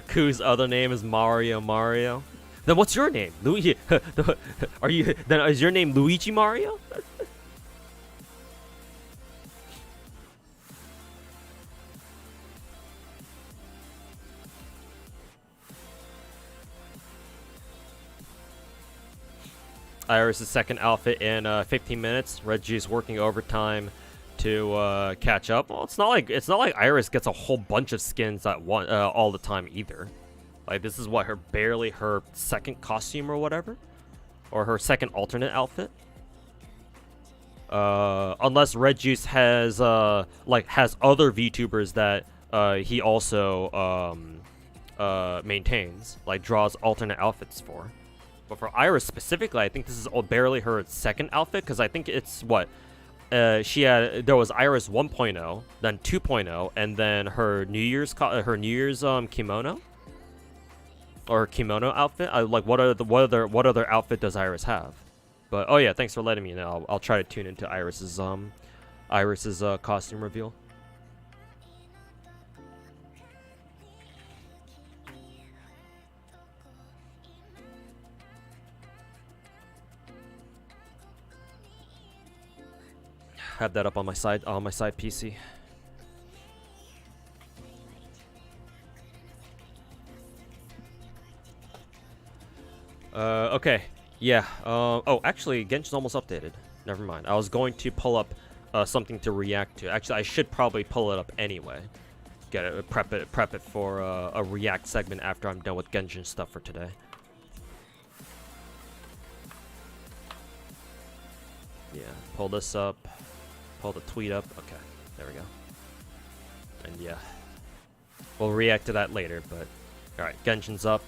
A: Ku's other name is Mario. Then what's your name? Luigi. Is your name Luigi Mario? Iris' second outfit in 15 minutes. Reggie's working overtime to catch up. Well, it's not like Iris gets a whole bunch of skins at one all the time either. Like this is what barely her second costume or whatever, or her second alternate outfit. Unless Red Juice has other VTubers that he also maintains, like draws alternate outfits for. But for Iris specifically, I think this is barely her second outfit, because I think it's what there was Iris 1.0, then 2.0, and then her New Year's kimono or kimono outfit. Like what other outfit does Iris have? But oh yeah, thanks for letting me know. I'll try to tune into Iris's costume reveal. Have that up on my side PC. Okay. Yeah. Oh, actually, Genshin's almost updated. Never mind. I was going to pull up something to react to. Actually, I should probably pull it up anyway. Get it, prep it for a react segment after I'm done with Genshin stuff for today. Yeah. Pull this up. Pull the tweet up. Okay, there we go. And yeah, we'll react to that later, but alright, Genshin's up.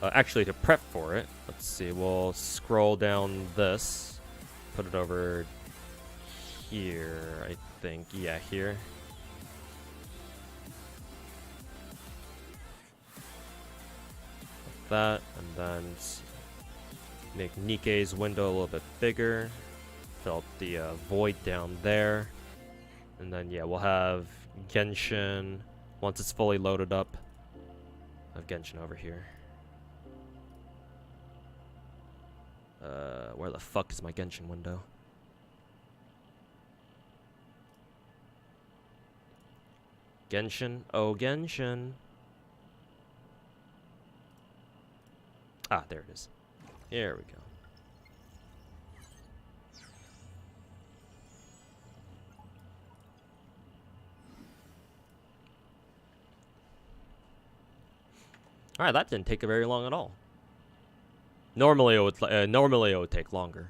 A: Actually, to prep for it, let's see, we'll scroll down this, put it over here, I think. Yeah, here. Like that, and then make Nikke's window a little bit bigger. Fill the void down there. And then, yeah, we'll have Genshin. Once it's fully loaded up, I have Genshin over here. Where the fuck is my Genshin window? Genshin? Oh, Genshin. Ah, there it is. Here we go. Alright, that didn't take very long at all. Normally it would take longer.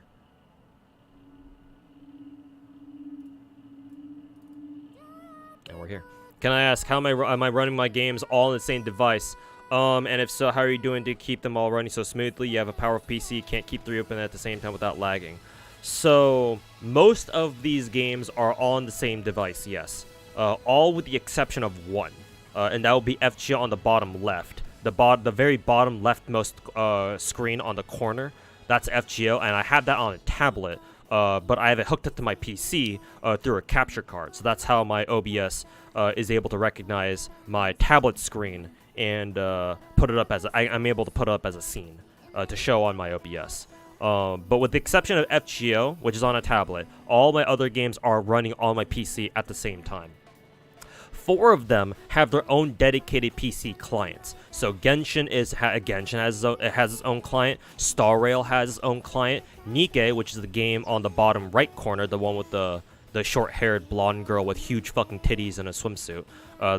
A: And we're here. Can I ask, how am I running my games all on the same device? And if so, how are you doing to keep them all running so smoothly? You have a powerful PC, can't keep 3 open at the same time without lagging. So, most of these games are on the same device, yes. All with the exception of one. And that will be FGO on the bottom left. The very bottom leftmost screen on the corner, that's FGO, and I have that on a tablet, but I have it hooked up to my PC through a capture card. So that's how my OBS is able to recognize my tablet screen and put it up as I'm able to put it up as a scene to show on my OBS. But with the exception of FGO, which is on a tablet, all my other games are running on my PC at the same time. 4 of them have their own dedicated PC clients. So Genshin has its own client. Star Rail has its own client. Nikke, which is the game on the bottom right corner, the one with the short-haired blonde girl with huge fucking titties and a swimsuit.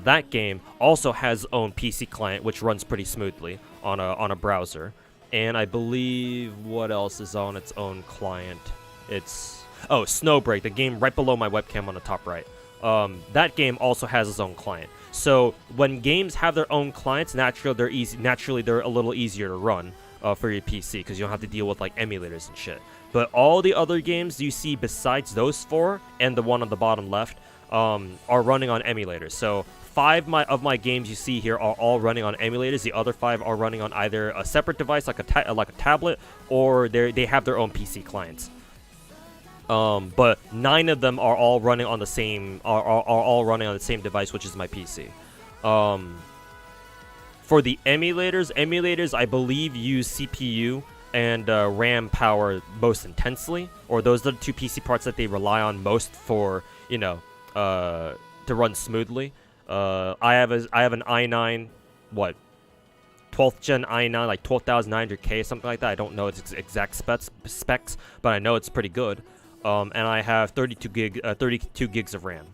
A: That game also has its own PC client, which runs pretty smoothly on a browser. And I believe what else is on its own client? It's Snowbreak, the game right below my webcam on the top right. That game also has its own client. So when games have their own clients, naturally they're a little easier to run for your PC because you don't have to deal with like emulators and shit. But all the other games you see besides those 4 and the one on the bottom left are running on emulators. So 5 of my games you see here are all running on emulators. The other 5 are running on either a separate device like a tablet, or they have their own PC clients. But 9 of them are all running on the same device, which is my PC. For the emulators I believe use CPU and RAM power most intensely, or those are the 2 PC parts that they rely on most for, to run smoothly. I have an i9, 12th gen i9, like 12,900K, something like that. I don't know its exact specs, but I know it's pretty good. And I have 32 gigs of RAM.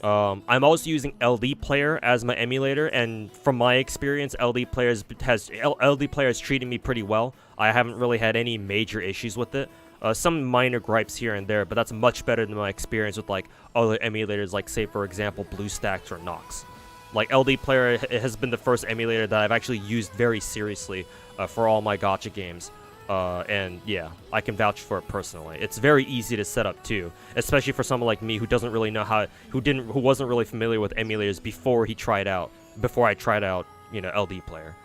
A: I'm also using LD Player as my emulator, and from my experience, LD Player has treated me pretty well. I haven't really had any major issues with it. Some minor gripes here and there, but that's much better than my experience with like other emulators, like say for example BlueStacks or Nox. Like LD Player has been the first emulator that I've actually used very seriously for all my gacha games. And yeah, I can vouch for it personally. It's very easy to set up too, especially for someone like me who doesn't really know who wasn't really familiar with emulators before I tried out, you know, LD Player.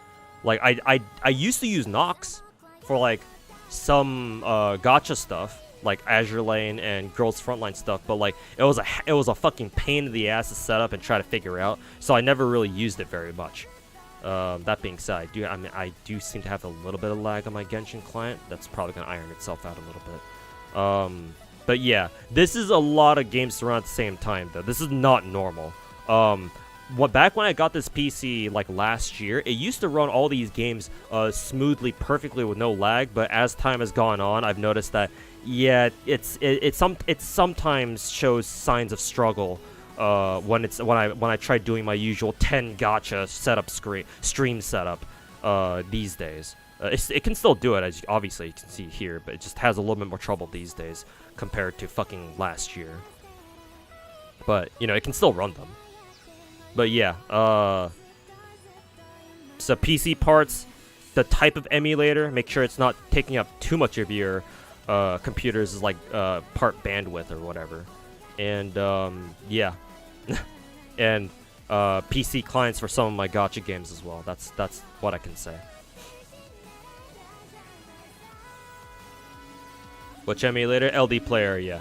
A: Like I used to use Nox for like some gacha stuff, like Azure Lane and Girls Frontline stuff, but like it was a fucking pain in the ass to set up and try to figure out. So I never really used it very much. That being said, I do seem to have a little bit of lag on my Genshin client. That's probably gonna iron itself out a little bit. But yeah, this is a lot of games to run at the same time though. This is not normal. Back when I got this PC like last year, it used to run all these games smoothly, perfectly with no lag. But as time has gone on, I've noticed that yeah, it sometimes shows signs of struggle. When I try doing my usual 10 gacha setup stream setup these days. It can still do it, as obviously you can see here, but it just has a little bit more trouble these days compared to fucking last year. But you know, it can still run them. But yeah, so PC parts, the type of emulator, make sure it's not taking up too much of your computer's like part bandwidth or whatever. And yeah, and PC clients for some of my gacha games as well. That's what I can say. Which emulator? LD Player, yeah.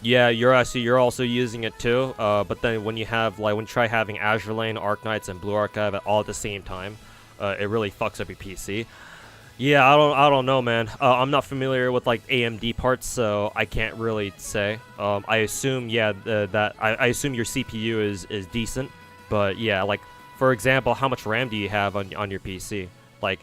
A: Yeah, you're also using it too. But then when you try having Azure Lane, Arknights, and Blue Archive all at the same time, it really fucks up your PC. Yeah, I don't know, man. I'm not familiar with like AMD parts, so I can't really say. I assume, yeah, I assume your CPU is decent, but yeah, like for example, how much RAM do you have on your PC? Like,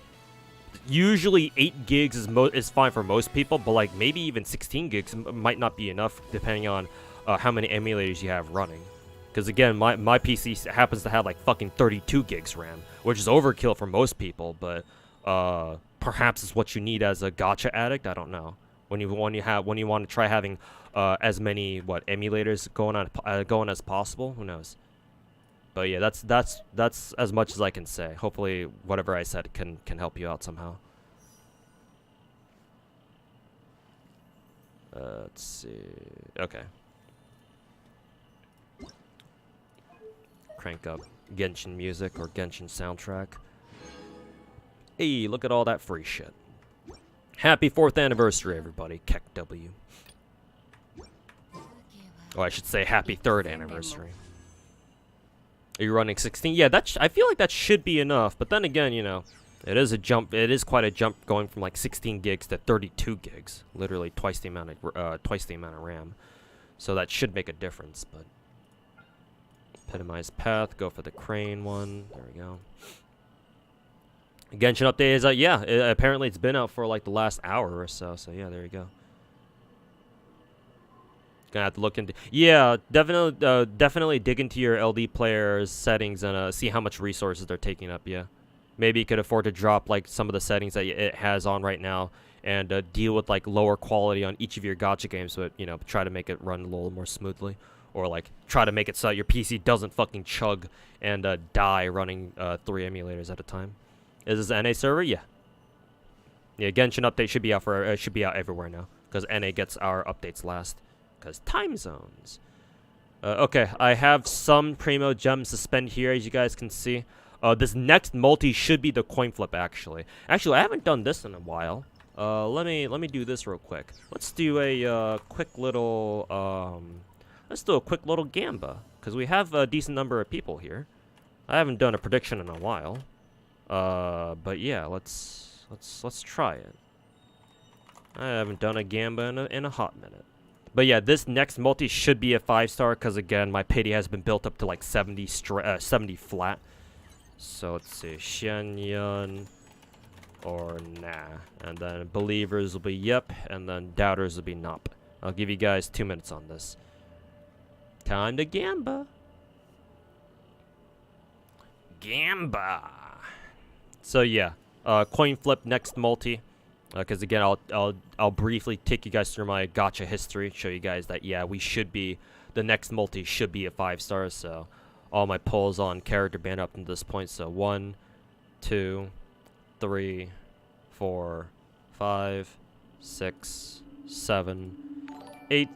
A: usually 8 gigs is fine for most people, but like maybe even 16 gigs might not be enough depending on how many emulators you have running. Because again, my PC happens to have like fucking 32 gigs RAM, which is overkill for most people, but perhaps it's what you need as a gacha addict. I don't know. When you want to try having as many emulators going as possible, who knows? But yeah, that's as much as I can say. Hopefully, whatever I said can help you out somehow. Let's see. Okay. Crank up Genshin music or Genshin soundtrack. Hey, look at all that free shit. Happy 4th anniversary, everybody. Keck W. Oh, I should say happy 3rd anniversary. Are you running 16? Yeah, I feel like that should be enough. But then again, you know, it is a jump. It is quite a jump going from like 16 gigs to 32 gigs. Literally twice the amount of RAM. So that should make a difference. But epitomize path. Go for the crane one. There we go. Genshin update is yeah. Apparently it's been out for like the last hour or so. So yeah, there you go. Gonna have to look into. Yeah, definitely dig into your LD player's settings and see how much resources they're taking up. Yeah, maybe you could afford to drop like some of the settings that it has on right now and deal with like lower quality on each of your gacha games, but you know, try to make it run a little more smoothly, or like try to make it so that your PC doesn't fucking chug and die running 3 emulators at a time. Is this NA server? Yeah. Yeah, Genshin update should be out everywhere now because NA gets our updates last. Because time zones. Okay, I have some primo gems to spend here, as you guys can see. This next multi should be the coin flip, actually. Actually, I haven't done this in a while. Let me do this real quick. Let's do a quick little gamba, because we have a decent number of people here. I haven't done a prediction in a while. But yeah, let's try it. I haven't done a gamba in a hot minute. But yeah, this next multi should be a 5-star because again, my pity has been built up to like 70 flat. So let's see, Shenyun or nah, and then believers will be yep, and then doubters will be nop. I'll give you guys 2 minutes on this. Time to gamba. Gamba. So yeah, Coin flip next multi. Because again, I'll briefly take you guys through my gacha history, show you guys that yeah, we should be the next multi should be a 5-star. So all my pulls on character band up to this point. So 1, 2, 3, 4, 5, 6, 7, 8,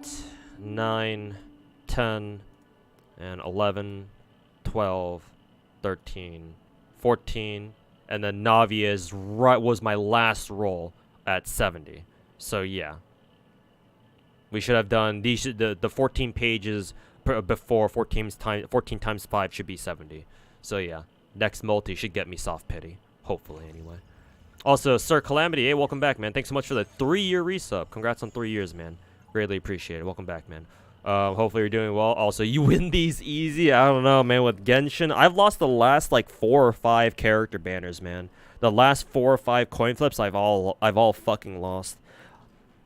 A: 9, 10, and 11, 12, 13, 14, and then Navi was my last roll at 70. So yeah, we should have done these. The 14 pages before 14 times 5 should be 70. So yeah, next multi should get me soft pity, hopefully anyway. Also, Sir Calamity, hey, welcome back, man. Thanks so much for the 3-year resub. Congrats on 3 years, man. Greatly appreciate it. Welcome back, man. Hopefully you're doing well. Also, you win these easy. I don't know, man. With Genshin, I've lost the last like 4 or 5 character banners, man. The last 4 or 5 coin flips, I've all fucking lost.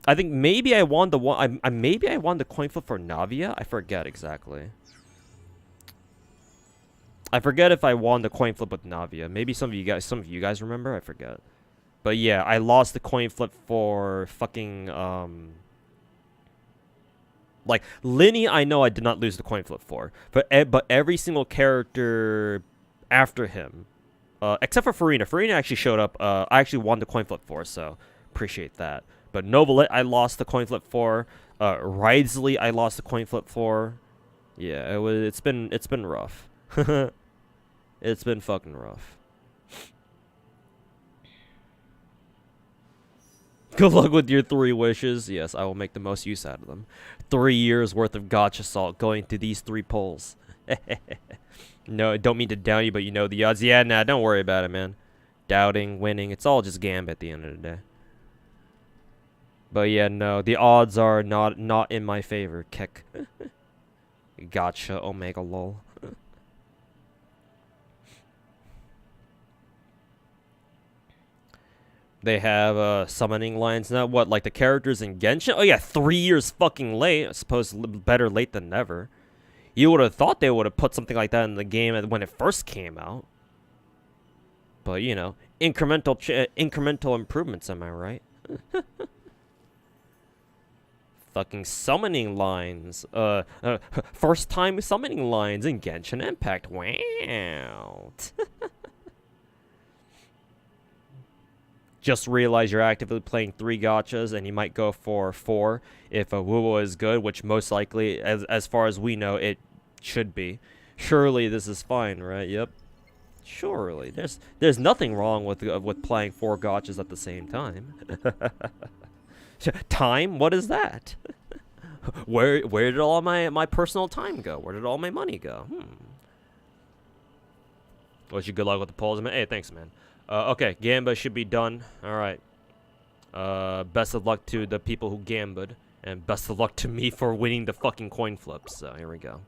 A: I think maybe I won the one. Maybe I won the coin flip for Navia. I forget exactly. I forget if I won the coin flip with Navia. Maybe some of you guys remember. I forget. But yeah, I lost the coin flip for fucking like Linny. I know I did not lose the coin flip for, but every single character after him, except for Farina. Farina actually showed up. I actually won the coin flip for, so appreciate that. But Novalit, I lost the coin flip for. Ridesley, I lost the coin flip for. Yeah, it's been rough. It's been fucking rough. Good luck with your 3 wishes. Yes, I will make the most use out of them. 3 years worth of gacha salt going to these 3 polls. No, I don't mean to down you, but you know the odds. Yeah, nah, don't worry about it, man. Doubting, winning, it's all just gambit at the end of the day. But yeah, no, the odds are not in my favor. Kick. Gotcha, Omega lol. They have summoning lines now. What, like the characters in Genshin? Oh yeah, 3 years fucking late. I suppose better late than never. You would have thought they would have put something like that in the game when it first came out. But you know, incremental improvements. Am I right? Fucking summoning lines. First time summoning lines in Genshin Impact. Wow. Just realize you're actively playing 3 gachas, and you might go for 4 if a Wuwo is good, which most likely, as far as we know, it should be. Surely this is fine, right? Yep. Surely there's nothing wrong with playing 4 gachas at the same time. Time? What is that? Where did all my personal time go? Where did all my money go? Wish you good luck with the polls, man. Hey, thanks, man. Okay, Gamba should be done. Alright. Best of luck to the people who gambed. And best of luck to me for winning the fucking coin flips. So, here we go.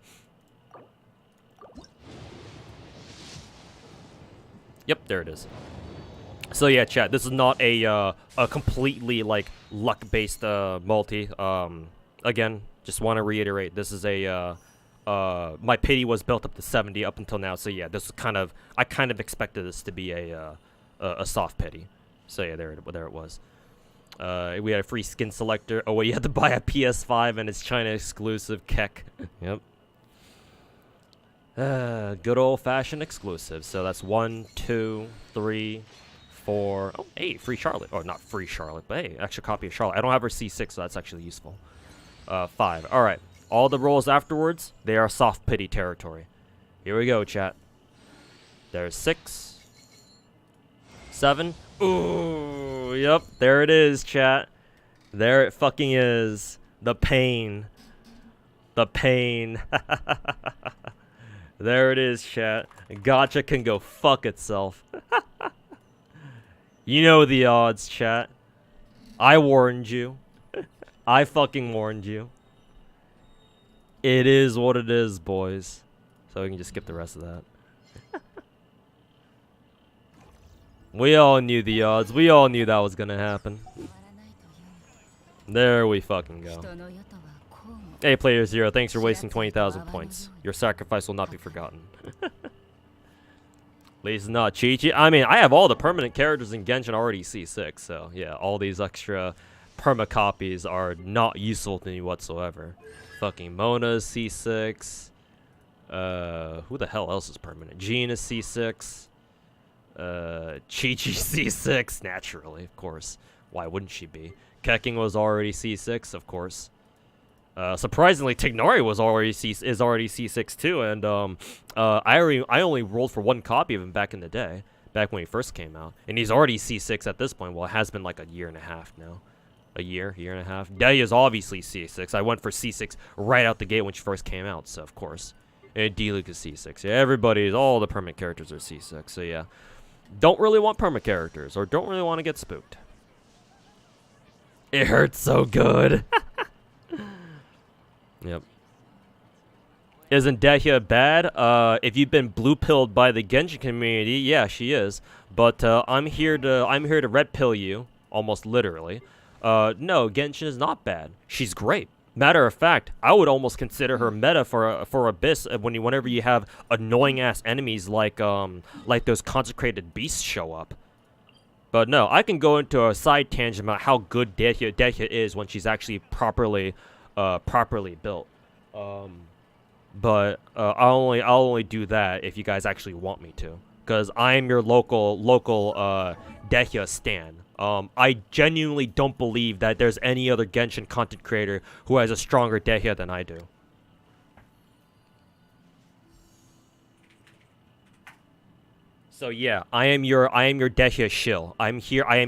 A: Yep, there it is. So, yeah, chat. This is not a completely, like, luck-based multi. Again, just want to reiterate. This is a... my pity was built up to 70 up until now. So, yeah, this is kind of... I kind of expected this to be a soft pity. So yeah, there it was. We had a free skin selector. Oh wait, you had to buy a PS5 and it's China exclusive. Keck. Yep. Good old fashioned exclusive. So that's 1, 2, 3, 4. Oh, hey, free Charlotte. Or not free Charlotte, but hey, extra copy of Charlotte. I don't have her C6, so that's actually useful. 5. All right. All the rolls afterwards, they are soft pity territory. Here we go, chat. There's 6. 7. Ooh, yep, there it is, chat. There it fucking is. The pain. The pain. There it is, chat. Gacha can go fuck itself. You know the odds, chat. I warned you. I fucking warned you. It is what it is, boys. So we can just skip the rest of that. We all knew the odds. We all knew that was gonna happen. There we fucking go. Hey, Player Zero, thanks for wasting 20,000 points. Your sacrifice will not be forgotten. At least not Chi-Chi. I mean, I have all the permanent characters in Genshin already C6, so yeah, all these extra perma copies are not useful to me whatsoever. Fucking Mona's C6. Who the hell else is permanent? Jean is C6. Chi-Chi C6, naturally, of course. Why wouldn't she be? Keking was already C6, of course. Surprisingly, Tignari is already C6 too, and I only rolled for one copy of him back in the day, back when he first came out, and he's already C6 at this point. Well, it has been like a year and a half now, year and a half. Day is obviously C6. I went for C6 right out the gate when she first came out, so of course. And D-Luke is C6. Yeah, all the permanent characters are C6. So yeah, don't really want permanent characters, or don't really want to get spooked. It hurts so good. Yep. Isn't Dehya bad? If you've been blue-pilled by the Genshin community, yeah, she is. But I'm here to red pill you, almost literally. No, Genshin is not bad. She's great. Matter of fact, I would almost consider her meta for Abyss whenever you have annoying ass enemies like those consecrated beasts show up. But no, I can go into a side tangent about how good Dehya is when she's actually properly built. But I'll only do that if you guys actually want me to, because I am your local Dehya stan. I genuinely don't believe that there's any other Genshin content creator who has a stronger Dehya than I do. So yeah, I am your Dehya shill. I am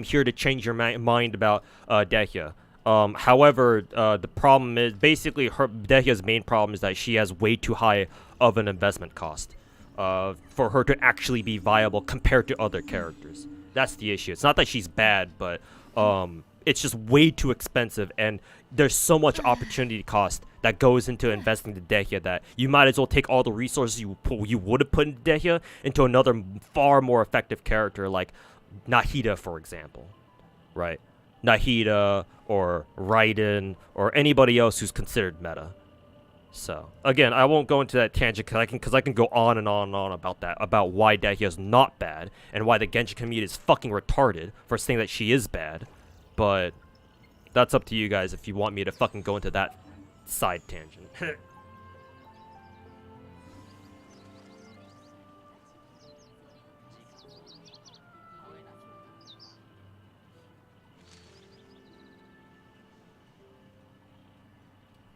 A: here to change your mind about Dehya. However, the problem is basically Dehya's main problem is that she has way too high of an investment cost for her to actually be viable compared to other characters. That's the issue. It's not that she's bad, but it's just way too expensive, and there's so much opportunity cost that goes into investing the Dehya that you might as well take all the resources you would have put into Dehya into another far more effective character like Nahida, for example, right? Nahida or Raiden or anybody else who's considered meta. So again, I won't go into that tangent because I can go on and on and on about why Dehya is not bad and why the Genshin community is fucking retarded for saying that she is bad. But that's up to you guys if you want me to fucking go into that side tangent.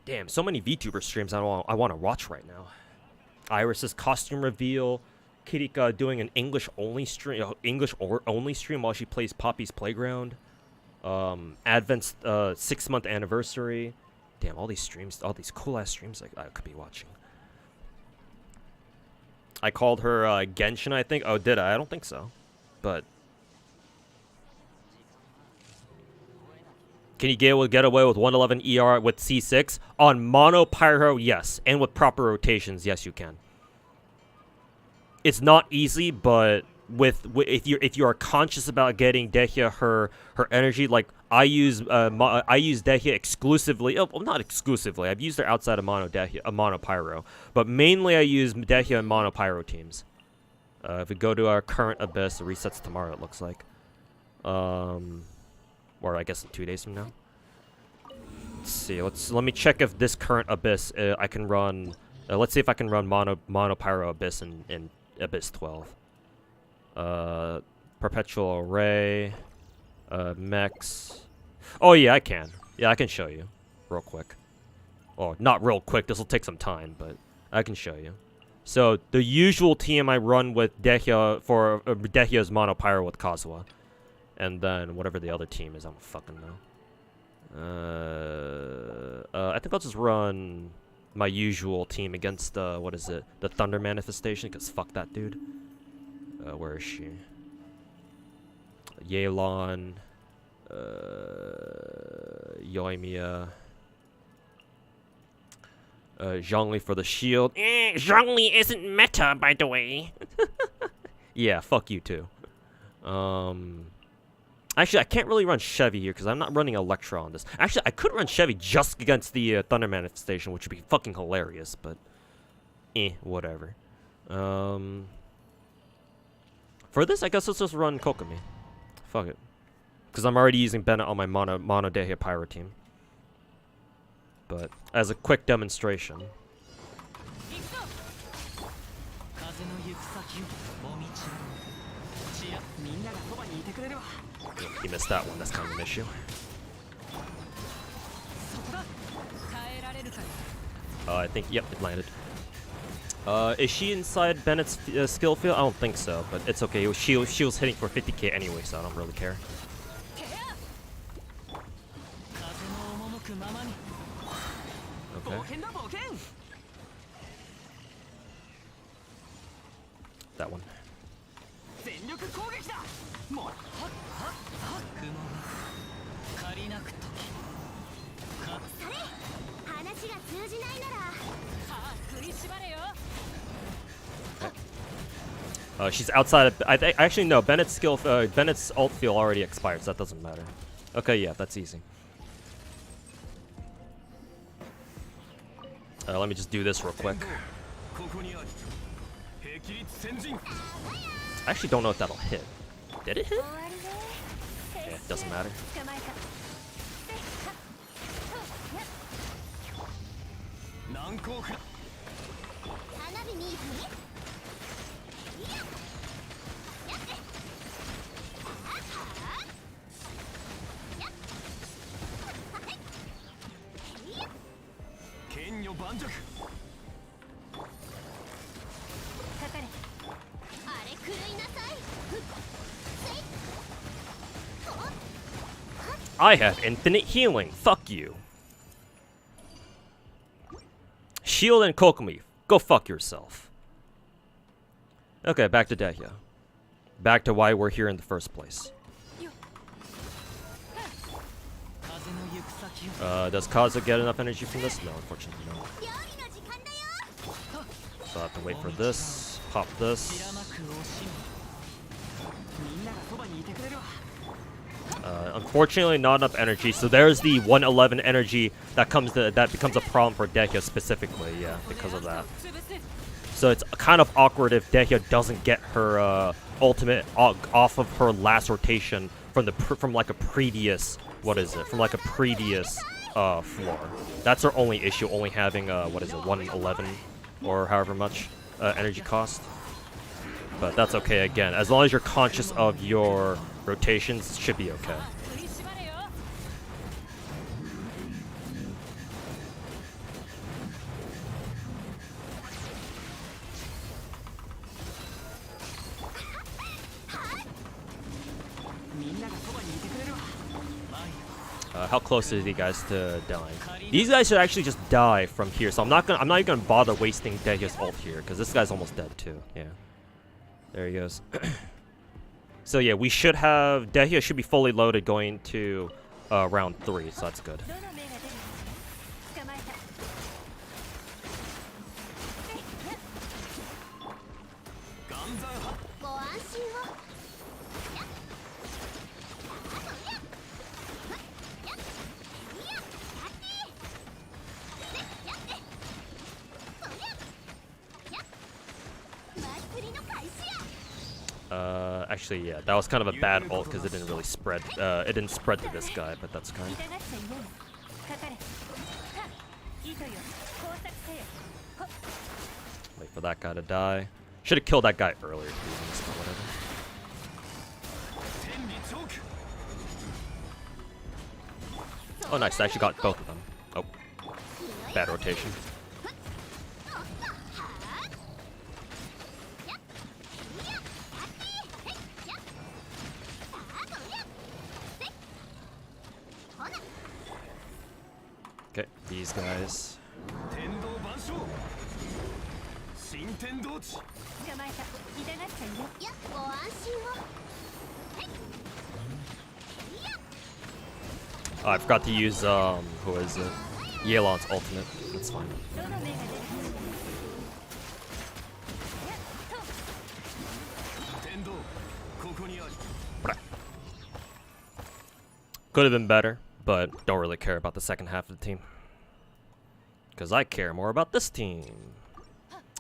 A: Damn, so many VTuber streams I want to watch right now. Iris's costume reveal, Kirika doing an English only stream while she plays Poppy's Playground. Advent's 6-month anniversary. Damn, all these streams, all these cool ass streams I could be watching. I called her Genshin, I think. Oh, did I? I don't think so. But can you get away with 111 ER with C6 on mono pyro? Yes, and with proper rotations, yes, you can. It's not easy, but if you are conscious about getting Dehya her energy, like I use Dehya exclusively. Oh, well, not exclusively. I've used her outside of mono pyro, but mainly I use Dehya in mono pyro teams. If we go to our current Abyss, it resets tomorrow. It looks like, or I guess in 2 days from now. Let's see. Let me check if this current Abyss I can run. Let's see if I can run mono pyro Abyss in Abyss 12. Perpetual array, mechs. Oh yeah, I can. Yeah, I can show you, real quick. Well, not real quick. This will take some time, but I can show you. So the usual team I run with Dehya for Dehya is mono pyro with Kazuha, and then whatever the other team is, I don't fucking know. I think I'll just run my usual team against what is it? The Thunder Manifestation, because fuck that dude. Where is she? Yelan, Yoimiya, Zhongli for the shield. Zhongli isn't meta, by the way. Yeah, fuck you too. Actually, I can't really run Chevy here because I'm not running Electra on this. Actually, I could run Chevy just against the Thunder Manifestation, which would be fucking hilarious, but whatever. For this, I guess let's just run Kokomi. Fuck it. Because I'm already using Bennett on my mono Dehya Pyro team. But as a quick demonstration. He missed that one, that's kind of an issue. I think, yep, it landed. Is she inside Bennett's skill field? I don't think so, but it's okay. She was hitting for 50k anyway, so I don't really care. Okay. That one. She's outside of. Actually no. Bennett's skill. Bennett's ult field already expired, so that doesn't matter. Okay, yeah, that's easy. Let me just do this real quick. I actually don't know if that'll hit. Did it hit? Yeah, it doesn't matter. I have infinite healing. Fuck you. Shield and Kokomi. Go fuck yourself. Okay, back to Dehya. Back to why we're here in the first place. Does Kaza get enough energy from this? No, unfortunately no. So I have to wait for this. Pop this. Unfortunately, not enough energy. So there's the 111 energy that becomes a problem for Dehya specifically. Yeah, because of that. So it's kind of awkward if Dehya doesn't get her ultimate off of her last rotation from like a previous floor. That's her only issue. Only having 111 or however much energy cost. But that's okay again. As long as you're conscious of your rotations, it should be okay. How close is he guys to dying? These guys should actually just die from here. So I'm not even gonna bother wasting Dehya's ult here because this guy's almost dead too. Yeah. There he goes. So yeah, we should have Dehya should be fully loaded going to round 3, so that's good. Actually, yeah, that was kind of a bad ult because it didn't really spread. It didn't spread to this guy, but that's kind. Wait for that guy to die. Should have killed that guy earlier, to be honest, but whatever. Oh, nice! I actually got both of them. Oh, bad rotation. Okay, these guys. Oh, I forgot to use who is it? Yelan's ultimate. That's fine. Could have been better, but don't really care about the second half of the team. Because I care more about this team.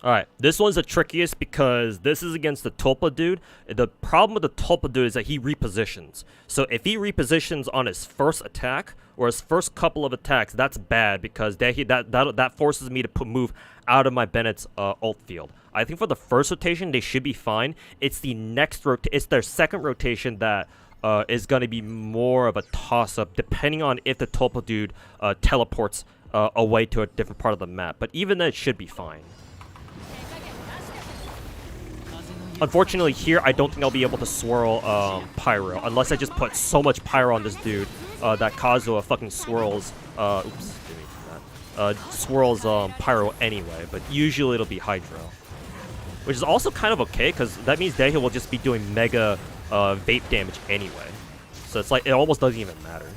A: Alright, this one's the trickiest because this is against the Tulpa dude. The problem with the Tulpa dude is that he repositions. So if he repositions on his first attack, or his first couple of attacks, that's bad because that forces me to move out of my Bennett's ult field. I think for the first rotation, they should be fine. It's the next it's their second rotation that is going to be more of a toss-up, depending on if the Tulpa dude teleports away to a different part of the map. But even then, it should be fine. Unfortunately, here, I don't think I'll be able to swirl Pyro, unless I just put so much Pyro on this dude that Kazuha fucking swirls, oops, didn't mean that, swirls Pyro anyway, but usually it'll be Hydro. Which is also kind of okay, because that means Dehya will just be doing mega vape damage anyway. So it's like, it almost doesn't even matter.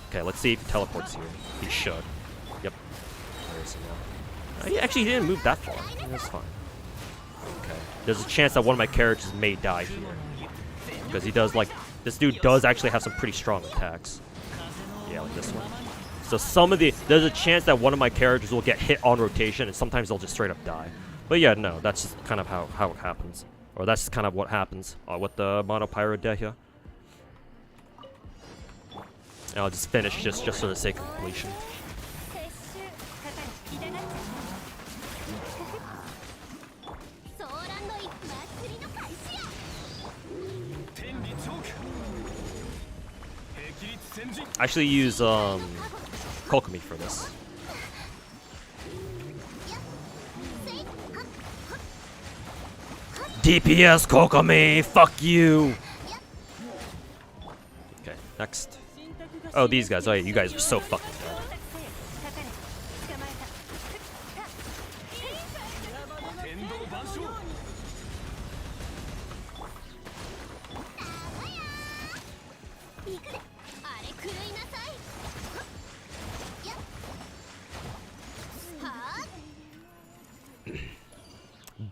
A: Okay, let's see if he teleports here. He should. Yep. Where is he now? He actually didn't move that far. That's fine. Okay. There's a chance that one of my characters may die here. Because he does, like, this dude does actually have some pretty strong attacks. Yeah, like this one. So there's a chance that one of my characters will get hit on rotation, and sometimes they'll just straight up die. But yeah, no, that's just kind of how it happens. Or that's just kind of what happens with the Mono Pyro Dehya. And I'll just finish just for the sake of completion. I actually use Kokomi for this. DPS Kokomi, fuck you. Okay, next. Oh, these guys. Oh, yeah, you guys are so fucking dead.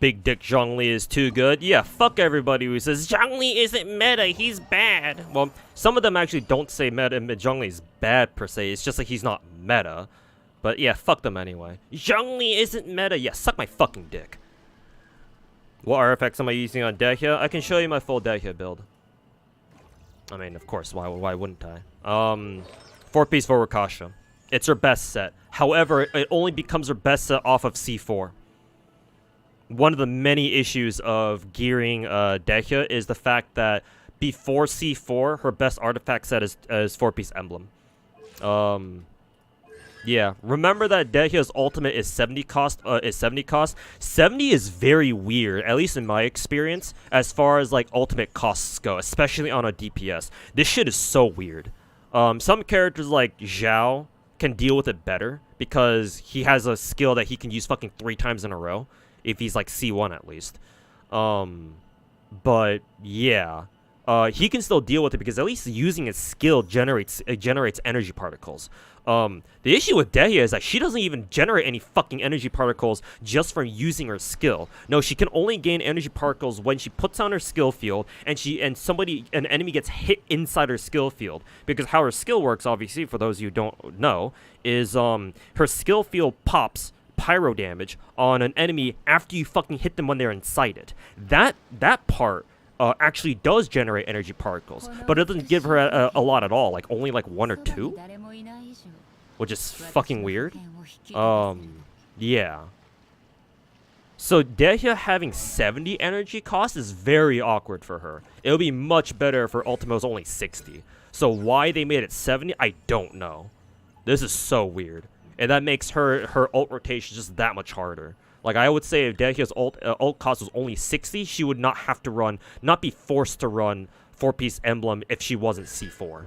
A: Big Dick Zhongli is too good. Yeah, fuck everybody who says Zhongli isn't meta, he's bad. Well, some of them actually don't say meta Zhongli is bad per se. It's just like he's not meta. But yeah, fuck them anyway. Zhongli isn't meta. Yeah, suck my fucking dick. What artifacts am I using on Dehya? I can show you my full Dehya build. I mean, of course, why wouldn't I? 4-piece Vorukasha. It's her best set. However, it only becomes her best set off of C4. One of the many issues of gearing Dehya is the fact that before C4, her best artifact set is 4-piece Emblem. Yeah, remember that Dehya's ultimate is 70 cost. 70 is very weird, at least in my experience, as far as like ultimate costs go, especially on a DPS. This shit is so weird. Some characters like Zhao can deal with it better because he has a skill that he can use fucking 3 times in a row. If he's like C1 at least. But yeah. He can still deal with it because at least using his skill generates energy particles. The issue with Dehya is that she doesn't even generate any fucking energy particles just from using her skill. No, she can only gain energy particles when she puts on her skill field and an enemy gets hit inside her skill field. Because how her skill works, obviously, for those of you who don't know, is her skill field pops pyro damage on an enemy after you fucking hit them when they're inside it. That part actually does generate energy particles, but it doesn't give her a lot at all, like only like 1 or 2, which is fucking weird. Yeah. So Dehya having 70 energy cost is very awkward for her. It would be much better if her ultimate was only 60. So why they made it 70, I don't know. This is so weird. And that makes her ult rotation just that much harder. Like, I would say if Dehya's ult cost was only 60, she would not have to not be forced to run 4-piece Emblem if she wasn't C4.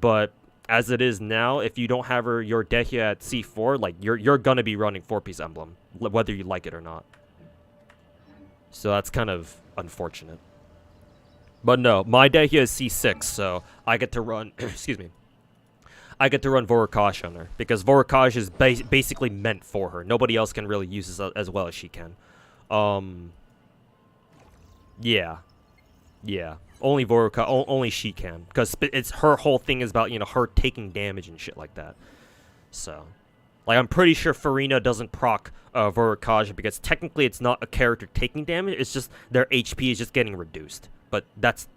A: But as it is now, if you don't have your Dehya at C4, like, you're gonna be running 4-piece Emblem, whether you like it or not. So that's kind of unfortunate. But no, my Dehya is C6, so I get to run, excuse me. I get to run Vorukasha on her, because Vorukasha is basically meant for her. Nobody else can really use it as well as she can. Yeah. Yeah. Only only she can. Because it's her whole thing is about, you know, her taking damage and shit like that. So. Like, I'm pretty sure Farina doesn't proc Vorukaja because technically it's not a character taking damage. It's just their HP is just getting reduced. But that's,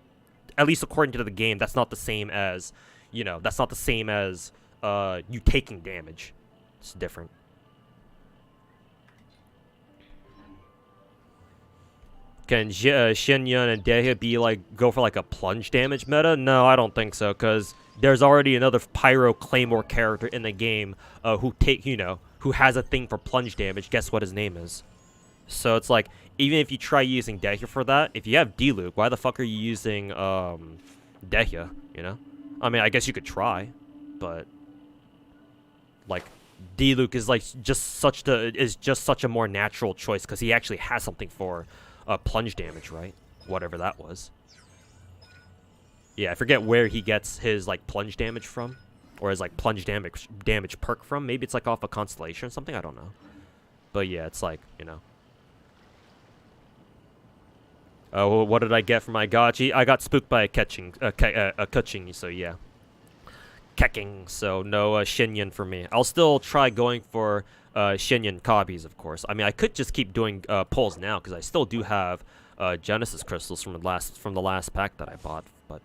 A: at least according to the game, that's not the same as, you know, that's not the same as you taking damage. It's different. Can Shinyan and Dehya be like, go for like a plunge damage meta? No, I don't think so, because there's already another Pyro Claymore character in the game who has a thing for plunge damage. Guess what his name is? So it's like, even if you try using Dehya for that, if you have D-Luke, why the fuck are you using Dehya, you know? I mean, I guess you could try, but like D-Luke is like just such a more natural choice because he actually has something for plunge damage, right? Whatever that was. Yeah, I forget where he gets his like plunge damage from, or his like plunge damage perk from. Maybe it's like off a constellation or something. I don't know. But yeah, it's like, you know. Oh, what did I get for my Gachi? I got spooked by a Kaching, so yeah. Kecking, so no Shinyan for me. I'll still try going for Shinyan Kabis, of course. I mean, I could just keep doing pulls now because I still do have Genesis crystals from the last pack that I bought. But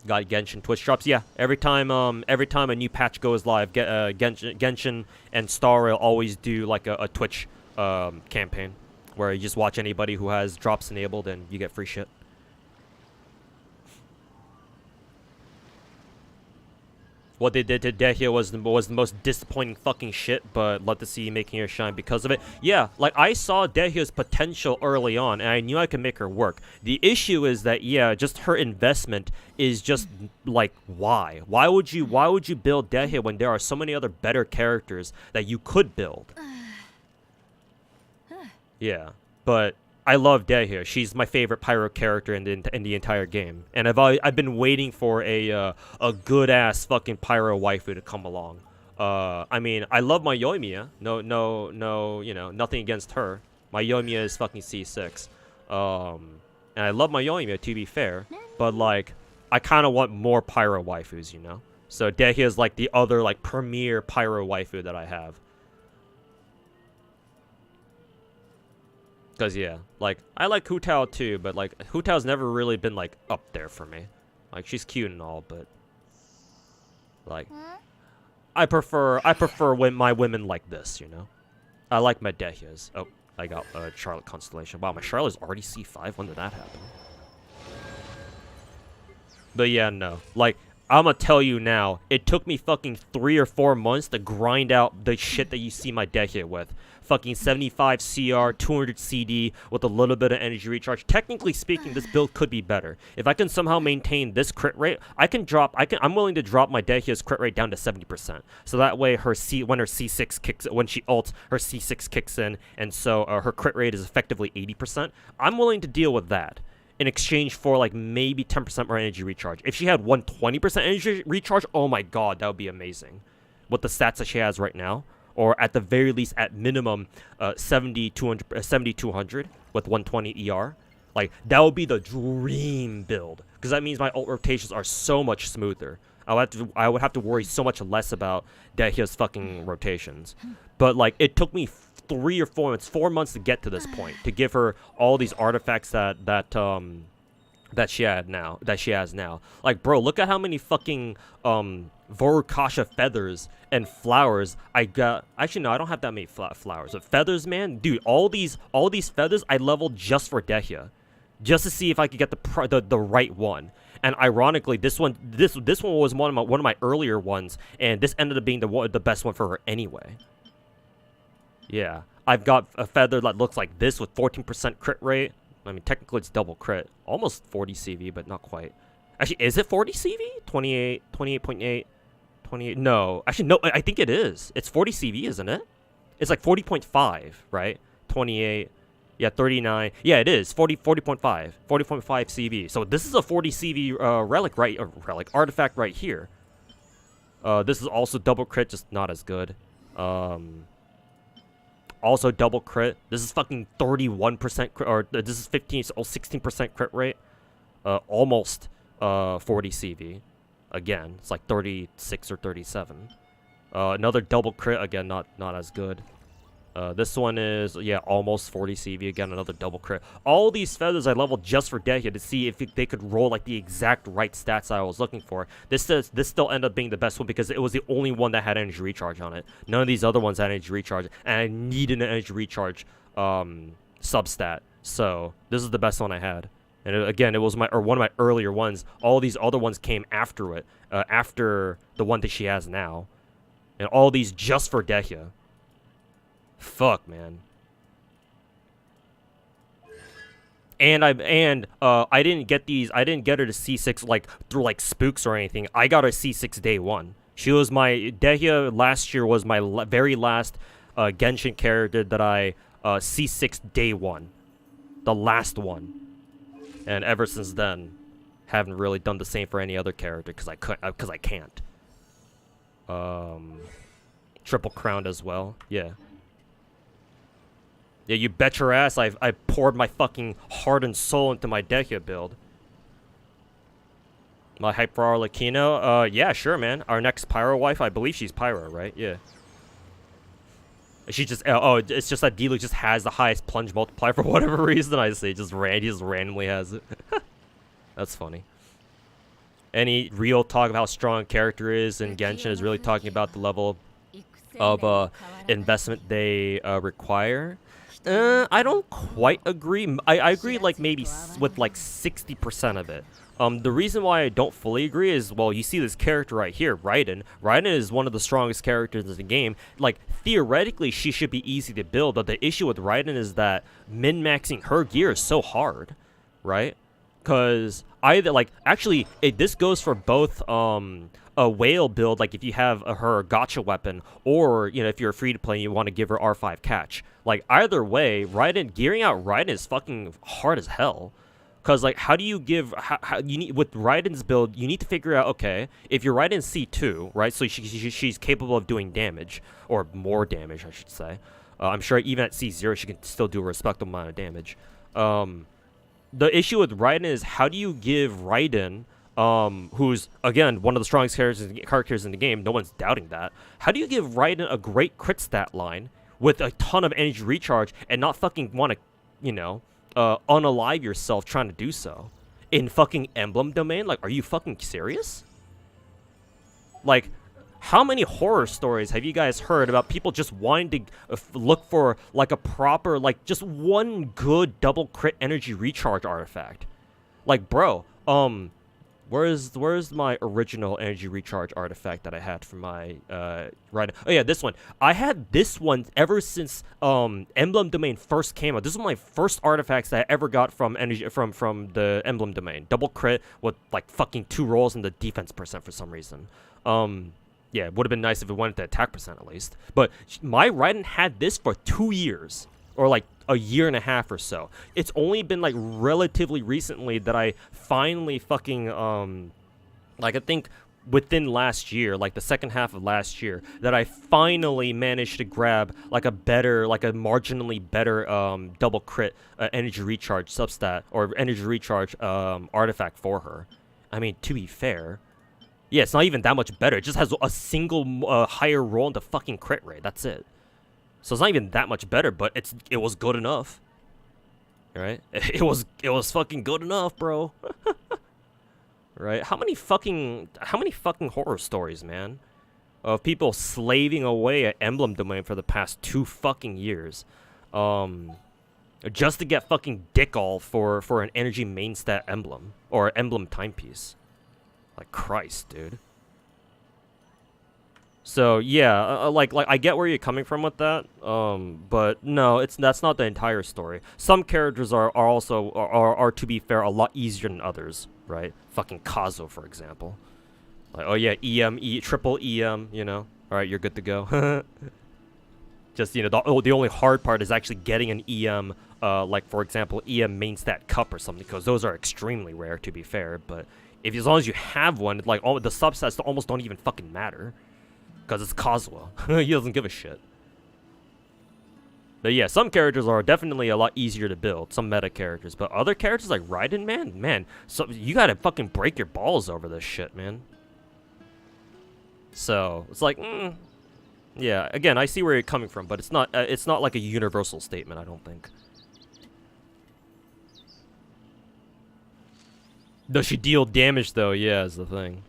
A: got Genshin Twitch drops. Yeah, every time a new patch goes live, Genshin and Star Rail always do like a Twitch campaign where you just watch anybody who has drops enabled and you get free shit. What they did to Dehya was the most disappointing fucking shit, but love to see you making her shine because of it. Yeah, like, I saw Dehya's potential early on, and I knew I could make her work. The issue is that, yeah, just her investment is just, like, why? Why would you build Dehya when there are so many other better characters that you could build? Yeah, but I love Dehya. She's my favorite Pyro character in the entire game, and I've been waiting for a good ass fucking Pyro waifu to come along. I mean, I love my Yoimiya. No, you know, nothing against her. My Yoimiya is fucking C6. And I love my Yoimiya, to be fair, but like, I kind of want more Pyro waifus, you know. So Dehya is like the other like premier Pyro waifu that I have. Because, yeah, like, I like Hu Tao too, but, like, Hu Tao's never really been, like, up there for me. Like, she's cute and all, but, like, I prefer when my women like this, you know? I like my Dehyas. Oh, I got Charlotte Constellation. Wow, my Charlotte's already C5? When did that happen? But, yeah, no. Like, I'm gonna tell you now, it took me fucking 3 or 4 months to grind out the shit that you see my Dehya with. Fucking 75 CR, 200 CD with a little bit of energy recharge. Technically speaking, this build could be better. If I can somehow maintain this crit rate, I'm willing to drop my Dehya's crit rate down to 70%. So that way when she ults, her C6 kicks in, and so her crit rate is effectively 80%. I'm willing to deal with that in exchange for like maybe 10% more energy recharge. If she had 120% energy recharge, oh my god, that would be amazing. With the stats that she has right now. Or at the very least, at minimum, 70-200 with 120 ER. Like, that would be the dream build. Because that means my ult rotations are so much smoother. I would have to worry so much less about Dehya's fucking rotations. But, like, it took me 3 or 4 months, 4 months to get to this point. To give her all these artifacts that she has now. Like, bro, look at how many fucking Vorukasha feathers and flowers I got. Actually, no, I don't have that many flowers. But feathers, man, dude, all these feathers I leveled just for Dehya, just to see if I could get the right one. And ironically, this one was one of my earlier ones, and this ended up being the best one for her anyway. Yeah, I've got a feather that looks like this with 14% crit rate. I mean, technically it's double crit. Almost 40 CV, but not quite. Actually, is it 40 CV? 28, 28.8, 28. No. Actually, no, I think it is. It's 40 CV, isn't it? It's like 40.5, right? 28. Yeah, 39. Yeah, it is. 40.5. 40.5 CV. So this is a 40 CV relic artifact right here. This is also double crit, just not as good. Also double crit. This is fucking 31% crit, or this is 16% crit rate. Almost 40 CV. Again, it's like 36 or 37. Another double crit, again, not as good. This one is, yeah, almost 40 CV, again, another double crit. All these feathers I leveled just for Dehya to see if they could roll, like, the exact right stats I was looking for. This still ended up being the best one because it was the only one that had energy recharge on it. None of these other ones had energy recharge, and I needed an energy recharge, substat. So, this is the best one I had. And again, it was one of my earlier ones. All these other ones came after it, after the one that she has now. And all these just for Dehya. Fuck, man. And I didn't get these. I didn't get her to C6 like through like spooks or anything. I got her C6 day one. She was my Dehya last year was my very last Genshin character that I C6 day one, the last one. And ever since then, haven't really done the same for any other character because I can't. Triple crowned as well. Yeah. Yeah, you bet your ass I poured my fucking heart and soul into my Dehya build. My hype for Arlecchino? Yeah, sure, man. Our next Pyro wife, I believe she's Pyro, right? Yeah. She just, it's just that D-Luke just has the highest plunge multiplier for whatever reason, I say. He just randomly has it. That's funny. Any real talk of how strong a character is in Genshin is really talking about the level of investment they require. I don't quite agree. I agree like maybe with like 60% of it. The reason why I don't fully agree is, well, you see this character right here, Raiden. Raiden is one of the strongest characters in the game. Like, theoretically, she should be easy to build, but the issue with Raiden is that min-maxing her gear is so hard, right? Because either, like, actually, this goes for both, a whale build, like if you have her gacha weapon, or, you know, if you're free to play and you want to give her R5 catch. Like, either way, gearing out Raiden is fucking hard as hell. Because, like, how do you give, you need, with Raiden's build, you need to figure out, okay, if you're Raiden C2, right, so she's capable of doing damage, or more damage, I should say. I'm sure even at C0, she can still do a respectable amount of damage. The issue with Raiden is, how do you give Raiden, who's, again, one of the strongest characters in the game, no one's doubting that, how do you give Raiden a great crit stat line with a ton of energy recharge and not fucking want to, you know, unalive yourself trying to do so in fucking emblem domain? Like, are you fucking serious? Like, how many horror stories have you guys heard about people just wanting to look for like a proper, like, just one good double crit energy recharge artifact? Like, bro, where's my original energy recharge artifact that I had for my right? Oh yeah, this one. I had this one ever since Emblem Domain first came out. This is one of my first artifacts that I ever got from energy from the Emblem Domain. Double crit with like fucking 2 rolls in the defense percent for some reason. Yeah, it would have been nice if it went to attack percent at least. But my Raiden had this for 2 years, or like a year and a half or so. It's only been like relatively recently that I finally fucking like, I think within last year, like the second half of last year, that I finally managed to grab like a better, like a marginally better double crit energy recharge substat, or energy recharge artifact for her. I mean, to be fair, yeah, it's not even that much better. It just has a single higher roll into fucking crit rate. That's it. So it's not even that much better, but it was good enough. Right? It was fucking good enough, bro. Right? How many fucking horror stories, man, of people slaving away at Emblem Domain for the past 2 fucking years, just to get fucking dick all for an energy main stat emblem, or emblem timepiece. Like, Christ, dude. So yeah, like I get where you're coming from with that, but no, that's not the entire story. Some characters are also to be fair a lot easier than others, right? Fucking Kazo, for example. Like, oh yeah, triple EM, you know. All right, you're good to go. Just, you know, the only hard part is actually getting an EM, like for example, EM main stat cup or something, because those are extremely rare, to be fair. But as long as you have one, like, all the subsets almost don't even fucking matter. Because it's Kazuha. He doesn't give a shit. But yeah, some characters are definitely a lot easier to build. Some meta characters. But other characters like Raiden, man. So you gotta fucking break your balls over this shit, man. So, it's like, Yeah, again, I see where you're coming from, but it's not like a universal statement, I don't think. Does she deal damage though? Yeah, is the thing.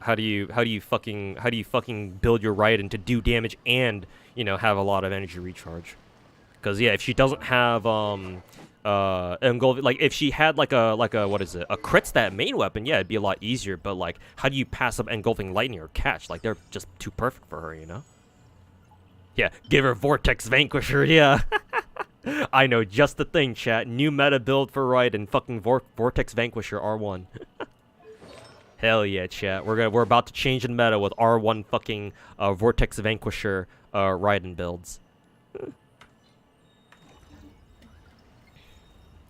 A: How do you fucking build your Raiden to do damage and, you know, have a lot of energy recharge? Cuz yeah, if she doesn't have like if she had like a what is it? A crit stat main weapon, yeah, it'd be a lot easier, but like how do you pass up engulfing lightning or catch? Like they're just too perfect for her, you know? Yeah, give her Vortex Vanquisher, yeah. I know just the thing, chat. New meta build for Raiden, fucking Vortex Vanquisher R1. Hell yeah, chat. We're about to change in meta with R1 fucking Vortex Vanquisher Raiden builds.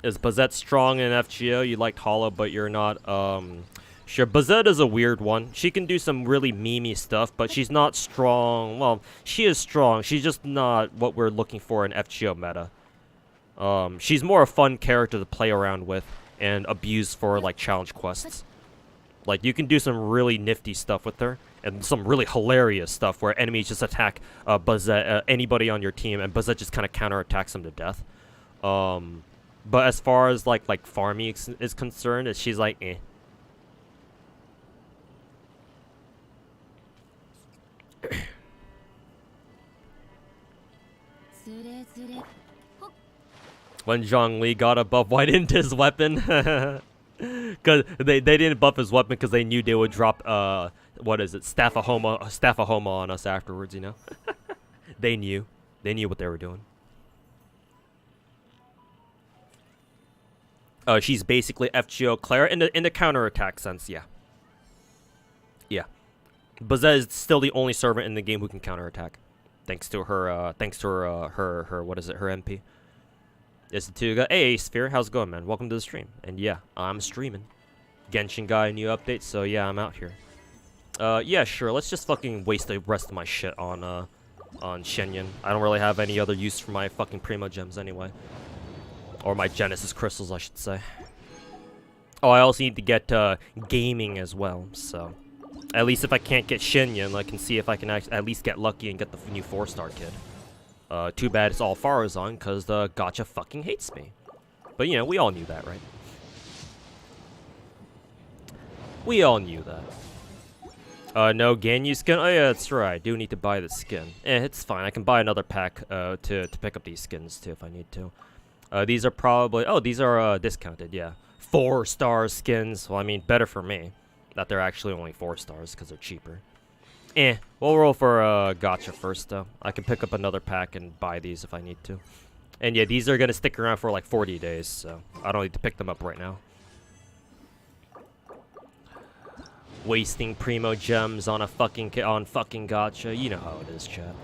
A: Is Bazette strong in FGO? You liked Hollow, but you're not. Sure, Bazette is a weird one. She can do some really memey stuff, but she's not strong. Well, she is strong. She's just not what we're looking for in FGO meta. She's more a fun character to play around with and abuse for like challenge quests. Like you can do some really nifty stuff with her and some really hilarious stuff where enemies just attack Bazette, anybody on your team, and Bazette just kind of counterattacks them to death. But as far as like farming is concerned, she's like eh. When Zhongli got a buff, why didn't his weapon? Because they didn't buff his weapon because they knew they would drop what is it, Staff of Homa on us afterwards, you know. They knew what they were doing. She's basically FGO Clara in the counterattack sense, yeah. Yeah. Bazette is still the only servant in the game who can counterattack. Thanks to her her what is it, her MP. Is it to hey Sphere, how's it going, man? Welcome to the stream. And yeah, I'm streaming. Genshin guy, new update, so yeah, I'm out here. Yeah, sure, let's just fucking waste the rest of my shit on Shenyan. I don't really have any other use for my fucking Primo Gems anyway. Or my Genesis Crystals, I should say. Oh, I also need to get gaming as well, so... At least if I can't get Shenyan, I can see if I can at least get lucky and get the new 4-star kid. Too bad it's all Farazan, because the Gacha fucking hates me. But, you know, we all knew that, right? We all knew that. No Ganyu skin? Oh, yeah, that's right. I do need to buy the skin. It's fine. I can buy another pack to pick up these skins, too, if I need to. These are probably... Oh, these are discounted, yeah. 4-star skins. Well, I mean, better for me. That they're actually only 4 stars, because they're cheaper. We'll roll for Gacha first, though. I can pick up another pack and buy these if I need to. And yeah, these are going to stick around for like 40 days, so I don't need to pick them up right now. Wasting Primo Gems on a fucking Gacha. You know how it is, chat.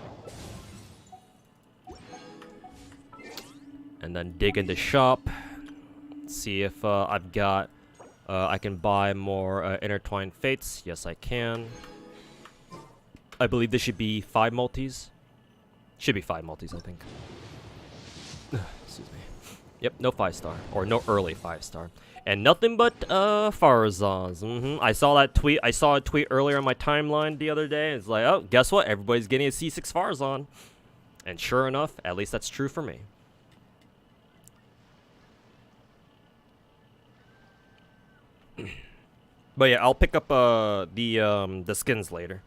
A: And then dig into shop. See if I've got... I can buy more Intertwined Fates. Yes, I can. I believe this should be 5 multis. Should be 5 multis, I think. Excuse me. Yep, no 5-star. Or no early 5-star. And nothing but Farazans. I saw that tweet. I saw a tweet earlier on my timeline the other day. It's like, oh, guess what? Everybody's getting a C6 Farazan. And sure enough, at least that's true for me. But yeah, I'll pick up the skins later.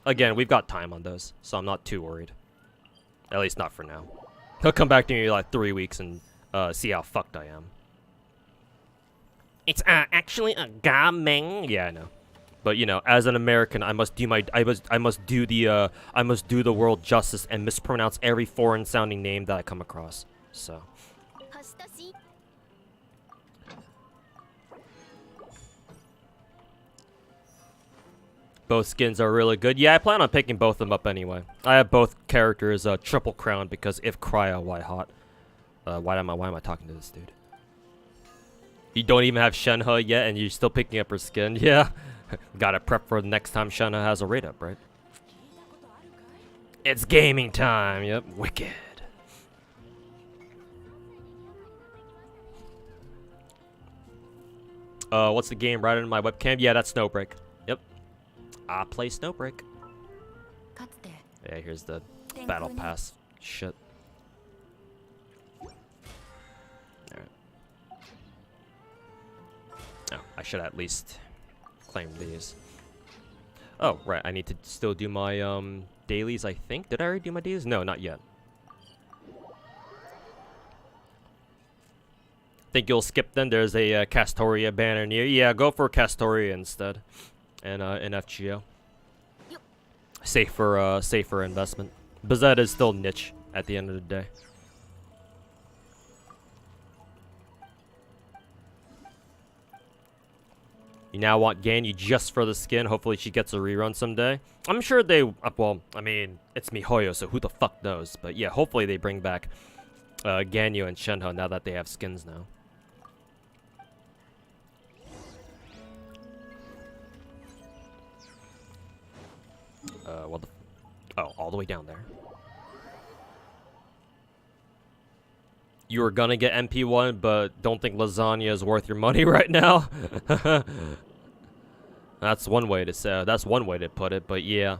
A: Again, we've got time on those, so I'm not too worried. At least not for now. He'll come back to me in like 3 weeks and see how fucked I am. It's actually a gameng. Yeah, I know. But you know, as an American, I must do the world justice and mispronounce every foreign sounding name that I come across. So. Both skins are really good. Yeah, I plan on picking both of them up anyway. I have both characters triple crown because if cryo, why hot? Why am I talking to this dude? You don't even have Shenhe yet and you're still picking up her skin? Yeah. Gotta prep for the next time Shenhe has a raid up, right? It's gaming time. Yep. Wicked. What's the game right in my webcam? Yeah, that's Snowbreak. Yep. I play Snowbreak. Yeah, here's the battle pass. Shit. Alright. Oh, I should at least claim these. Oh, right. I need to still do my dailies, I think. Did I already do my dailies? No, not yet. Think you'll skip then? There's a Castoria banner near. Yeah, go for Castoria instead. And an FGO. Safer investment. Bazette is still niche at the end of the day. You now want Ganyu just for the skin. Hopefully she gets a rerun someday. I'm sure they... well, I mean, it's MiHoYo, so who the fuck knows? But yeah, hopefully they bring back Ganyu and Shenhe now that they have skins now. What the... Oh, all the way down there. You were gonna get MP1, but don't think lasagna is worth your money right now. That's one way to say. That's one way to put it. But yeah,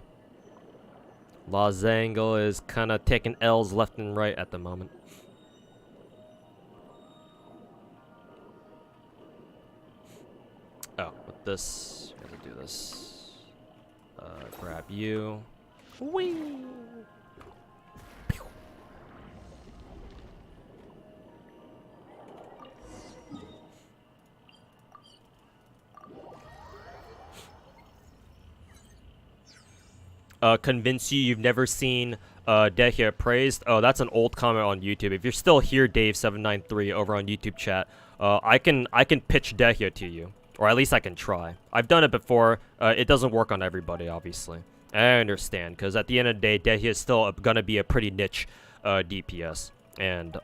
A: Losangle is kind of taking L's left and right at the moment. Oh, with this, gotta do this. Grab you. Whee! Convince you've never seen Dehya praised. Oh, that's an old comment on YouTube. If you're still here, Dave793 over on YouTube chat, I can pitch Dehya to you, or at least I can try. I've done it before. It doesn't work on everybody, obviously. I understand, because at the end of the day, Dehya is still gonna be a pretty niche DPS, and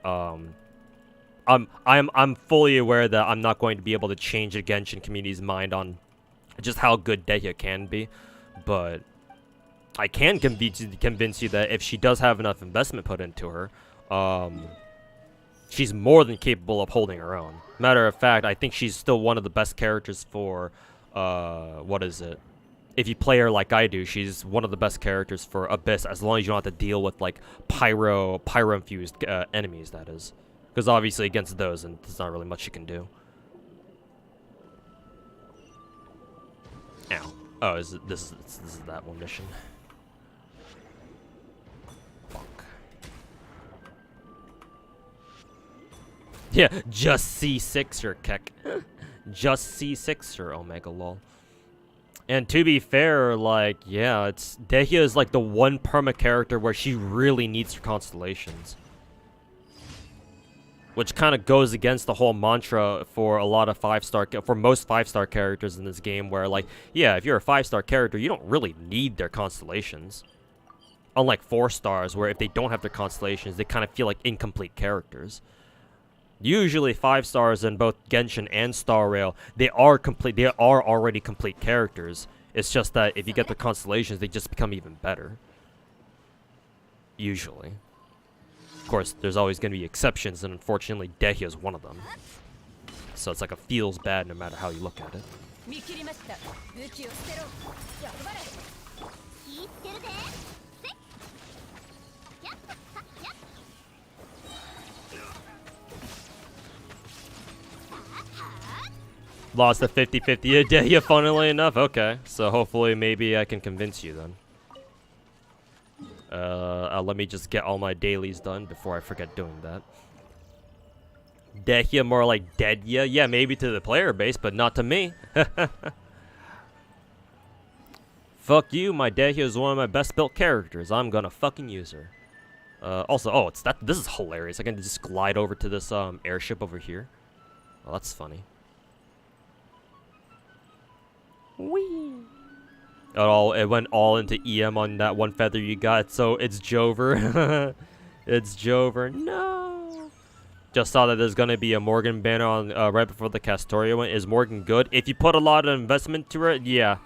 A: I'm fully aware that I'm not going to be able to change the Genshin community's mind on just how good Dehya can be, but I can convince you that if she does have enough investment put into her, she's more than capable of holding her own. Matter of fact, I think she's still one of the best characters for, what is it? If you play her like I do, she's one of the best characters for Abyss, as long as you don't have to deal with, like, pyro-infused enemies, that is. Because obviously against those, and there's not really much you can do. Ow. Oh, this is that one mission. Fuck. Yeah, just C6 or Keck. Just C6 or Omega lol. And to be fair, like, yeah, Dehya is like the one perma character where she really needs her constellations. Which kind of goes against the whole mantra for a lot of for most 5-star characters in this game, where, like, yeah, if you're a 5-star character, you don't really need their constellations. Unlike 4 stars, where if they don't have their constellations, they kind of feel like incomplete characters. Usually 5 stars in both Genshin and Star Rail, they are already complete characters. It's just that if you get their constellations, they just become even better. Usually. Of course, there's always going to be exceptions, and unfortunately, Dehya is one of them. So it's like a feels bad no matter how you look at it. Lost the 50-50 Dehya, funnily enough. Okay, so hopefully maybe I can convince you then. Let me just get all my dailies done before I forget doing that. Dehya, more like Deadya? Yeah, maybe to the player base, but not to me. Fuck you, my Dehya is one of my best built characters. I'm gonna fucking use her. Also, oh, this is hilarious. I can just glide over to this airship over here. Oh, that's funny. Whee! It went all into EM on that one feather you got, so it's Jover. It's Jover. No! Just saw that there's gonna be a Morgan banner on right before the Castoria one. Is Morgan good? If you put a lot of investment to it, yeah.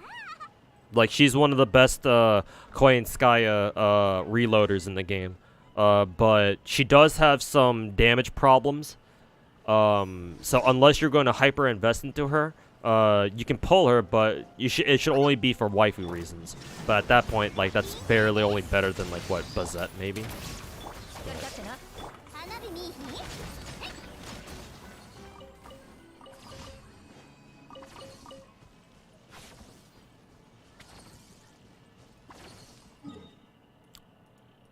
A: Like, she's one of the best Koi and Skya reloaders in the game. But she does have some damage problems. So unless you're going to hyper invest into her, you can pull her, but it should only be for waifu reasons. But at that point, like, that's barely only better than, like, what, Bazette, maybe?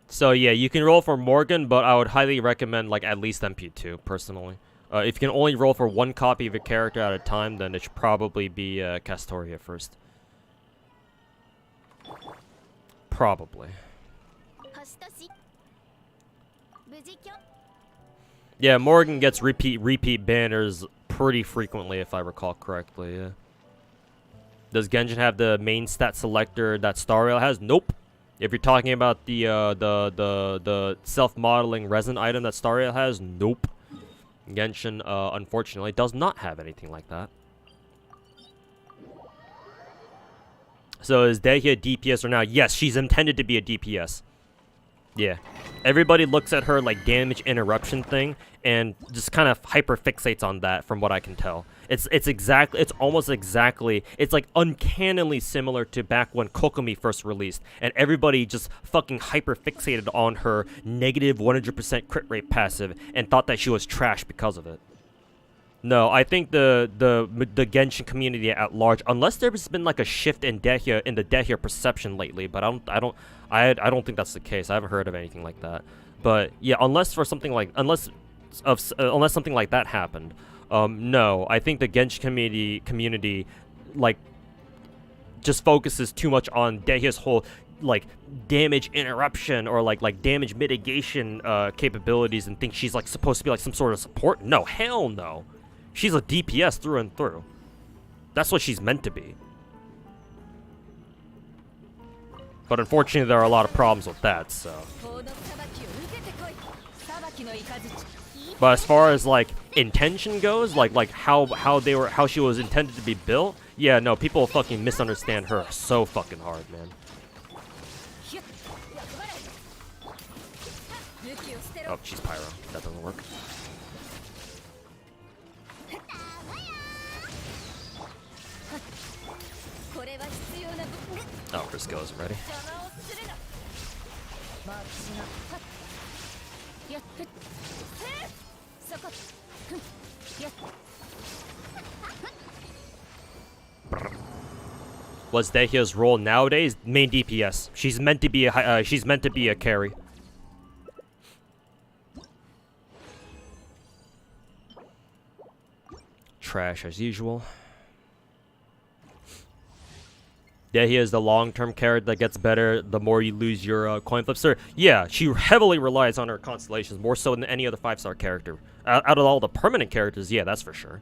A: So yeah, you can roll for Morgan, but I would highly recommend, like, at least MP2, personally. If you can only roll for one copy of a character at a time, then it should probably be Castoria first. Probably. Yeah, Morgan gets repeat banners pretty frequently, if I recall correctly. Yeah. Does Genshin have the main stat selector that Star Rail has? Nope. If you're talking about the self-modeling resin item that Star Rail has, nope. Genshin, unfortunately, does not have anything like that. So is Dehya a DPS or not? Yes, she's intended to be a DPS. Yeah. Everybody looks at her like damage interruption thing and just kind of hyper fixates on that from what I can tell. It's almost exactly, it's like uncannily similar to back when Kokomi first released, and everybody just fucking hyper fixated on her negative 100% crit rate passive and thought that she was trash because of it. No, I think the Genshin community at large, unless there's been like a shift in the Dehya perception lately, but I don't think that's the case. I haven't heard of anything like that. But yeah, unless something like that happened, no, I think the Genshin community like just focuses too much on Dehya's whole like damage interruption or like damage mitigation capabilities and think she's like supposed to be like some sort of support. No, hell no. She's a DPS through and through. That's what she's meant to be. But unfortunately, there are a lot of problems with that, so. But as far as like intention goes, like how she was intended to be built, yeah, no, people fucking misunderstand her so fucking hard, man. Oh, she's pyro. That doesn't work. Oh, her skill isn't ready. What's Dehya's role nowadays? Main DPS. She's meant to be a carry. Trash as usual. Dehya is the long-term character that gets better the more you lose your coin flips. Yeah, she heavily relies on her constellations, more so than any other 5-star character. Out of all the permanent characters, yeah, that's for sure.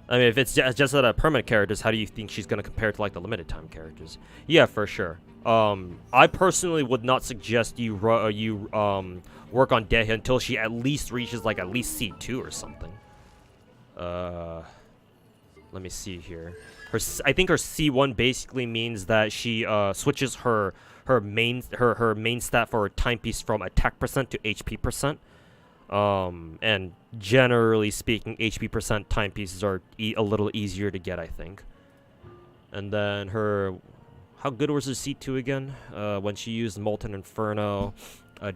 A: I mean, if it's just out of permanent characters, how do you think she's going to compare to, like, the limited-time characters? Yeah, for sure. I personally would not suggest you work on Dehya until she at least reaches, like, at least C2 or something. Let me see here. I think her C1 basically means that she switches her main stat for her timepiece from attack percent to HP percent. And generally speaking, HP percent timepieces are a little easier to get, I think. And then how good was her C2 again? When she used Molten Inferno,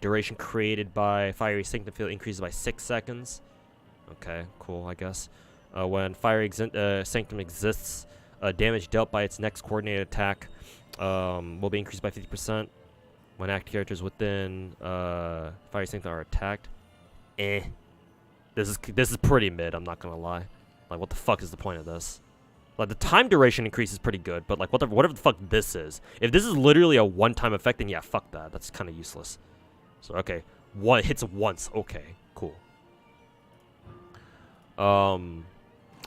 A: duration created by Fiery Sanctum Field increases by 6 seconds. Okay, cool, I guess. When Fiery Sanctum exists, damage dealt by its next coordinated attack will be increased by 50%. When active characters within Fiery Sanctum are attacked. This is pretty mid, I'm not gonna lie. Like, what the fuck is the point of this? Like, the time duration increase is pretty good, but like whatever the fuck this is. If this is literally a one-time effect, then yeah, fuck that. That's kind of useless. So okay, hits once. Okay, cool.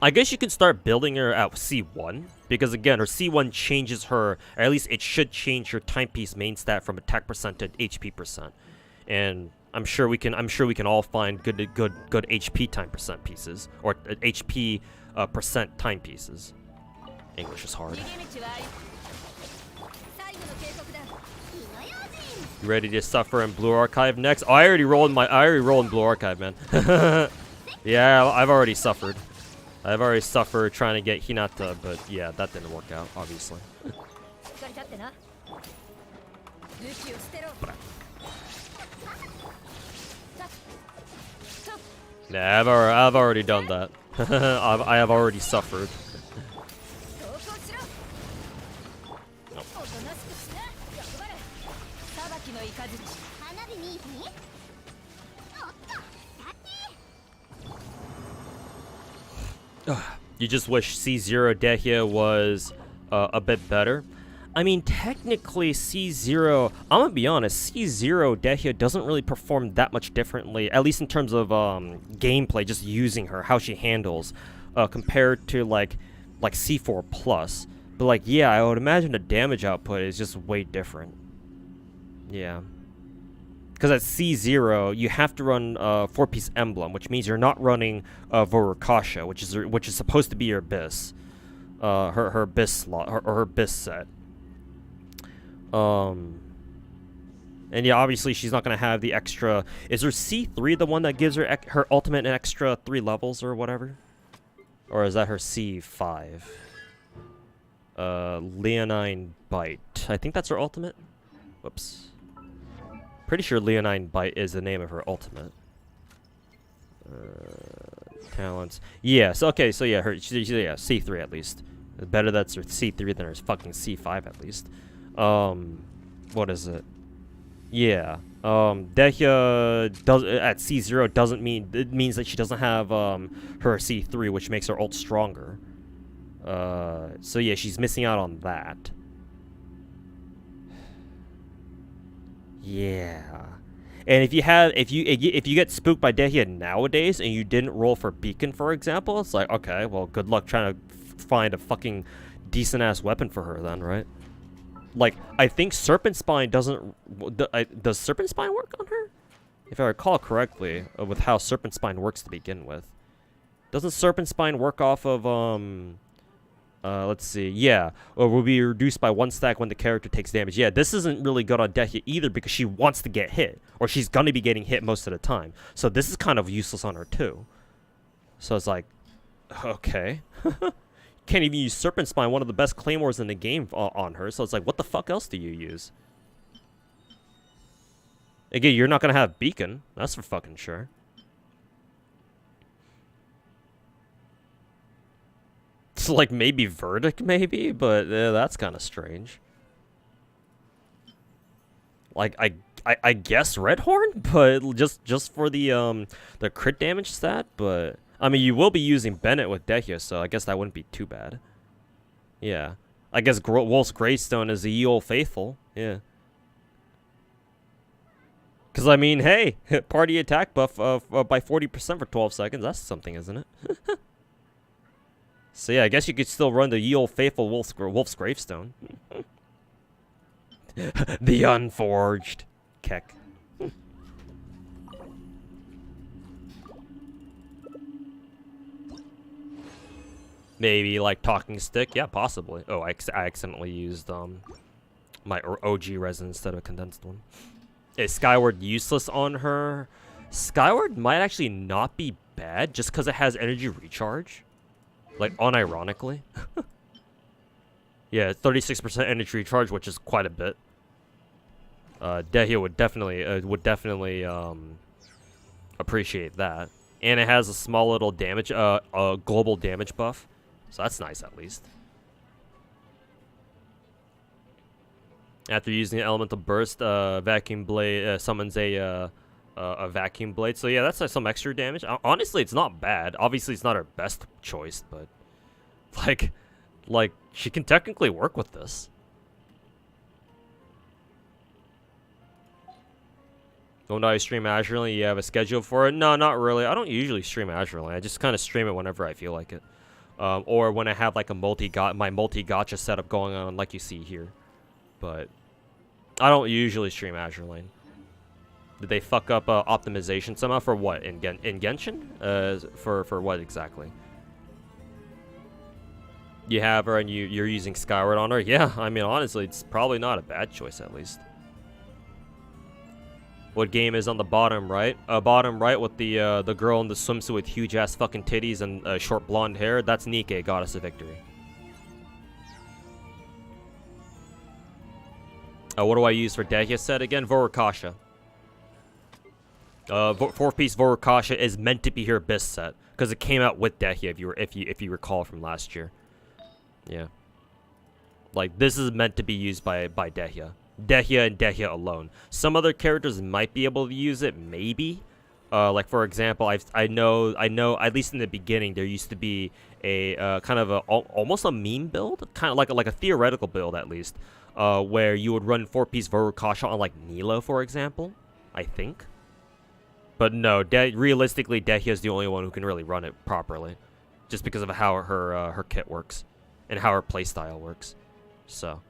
A: I guess you can start building her at C1 because again, her C1 changes her, or at least it should change her timepiece main stat from attack percent to HP percent. And I'm sure we can all find good HP time percent pieces or HP percent timepieces. English is hard. You ready to suffer in Blue Archive next? Oh, I already rolled in Blue Archive, man. Yeah, I've already suffered. I've already suffered trying to get Hinata, but yeah, that didn't work out, obviously. Yeah, I've already done that. I have already suffered. You just wish C0 Dehya was a bit better. I mean, technically C0, I'm gonna be honest, C0 Dehya doesn't really perform that much differently, at least in terms of gameplay, just using her, how she handles, compared to like C4 Plus. But like, yeah, I would imagine the damage output is just way different. Yeah. Because at C0, you have to run 4-piece emblem, which means you're not running Vorukasha, which is supposed to be your Biss, her Biss slot, her Biss set. And yeah, obviously she's not gonna have the extra. Is her C3 the one that gives her her ultimate an extra 3 levels or whatever, or is that her C5? Leonine Bite. I think that's her ultimate. Whoops. Pretty sure Leonine Bite is the name of her ultimate. Talents. Yes. Okay. So yeah, yeah, C3 at least. Better that's her C3 than her fucking C5 at least. What is it? Yeah. Dehya does at C0 doesn't mean it means that she doesn't have her C3, which makes her ult stronger. So yeah, she's missing out on that. Yeah, and if you get spooked by Dehya nowadays and you didn't roll for Beacon, for example, it's like, okay, well, good luck trying to find a fucking decent ass weapon for her then, right? Like, I think Serpent Spine doesn't. Does Serpent Spine work on her? If I recall correctly, with how Serpent Spine works to begin with, doesn't Serpent Spine work off of let's see. Yeah, or will be reduced by 1 stack when the character takes damage. Yeah, this isn't really good on Dehya either because she wants to get hit, or she's gonna be getting hit most of the time. So this is kind of useless on her too. So it's like, okay, can't even use Serpent Spine, one of the best claymores in the game, on her. So it's like, what the fuck else do you use? Again, you're not gonna have Beacon. That's for fucking sure. It's like maybe Verdict, maybe, but that's kind of strange. Like I guess Redhorn, but just for the crit damage stat. But I mean, you will be using Bennett with Dehya, so I guess that wouldn't be too bad. Yeah, I guess Wolf's Greystone is the Ye Olde Faithful. Yeah. Because I mean, hey, party attack buff by 40% for 12 seconds. That's something, isn't it? So yeah, I guess you could still run the Ye Olde Faithful Wolf's Gravestone. The Unforged. Keck. Maybe like Talking Stick? Yeah, possibly. Oh, I accidentally used my OG resin instead of a condensed one. Is Skyward useless on her? Skyward might actually not be bad just because it has energy recharge. Like, unironically. Yeah, 36% energy recharge, which is quite a bit. Dehya would definitely appreciate that. And it has a small little damage, global damage buff. So that's nice, at least. After using the Elemental Burst, Vacuum Blade summons a Vacuum Blade. So yeah, that's some extra damage. Honestly, it's not bad. Obviously, it's not her best choice, but like she can technically work with this. When do I stream Azure Lane? You have a schedule for it? No, not really. I don't usually stream Azure Lane. I just kind of stream it whenever I feel like it, or when I have like a my multi gacha setup going on, like you see here. But I don't usually stream Azure Lane. Did they fuck up optimization somehow for what in Genshin? For what exactly? You have her and you're using Skyward on her? Yeah, I mean honestly, it's probably not a bad choice at least. what game is on the bottom right? Bottom right with the girl in the swimsuit with huge ass fucking titties and short blonde hair. That's Nike, Goddess of Victory. What do I use for Dehya set again? Vorukasha. 4-piece Vorukasha is meant to be her best set because it came out with Dehya. If you recall from last year, yeah. Like this is meant to be used by Dehya. Dehya and Dehya alone. Some other characters might be able to use it, maybe. Like for example, I know at least in the beginning there used to be a kind of almost a meme build, kind of like a theoretical build at least, where you would run 4-piece Vorukasha on like Nilo, for example. I think. But no, realistically, Dehya is the only one who can really run it properly, just because of how her kit works, and how her playstyle works. So.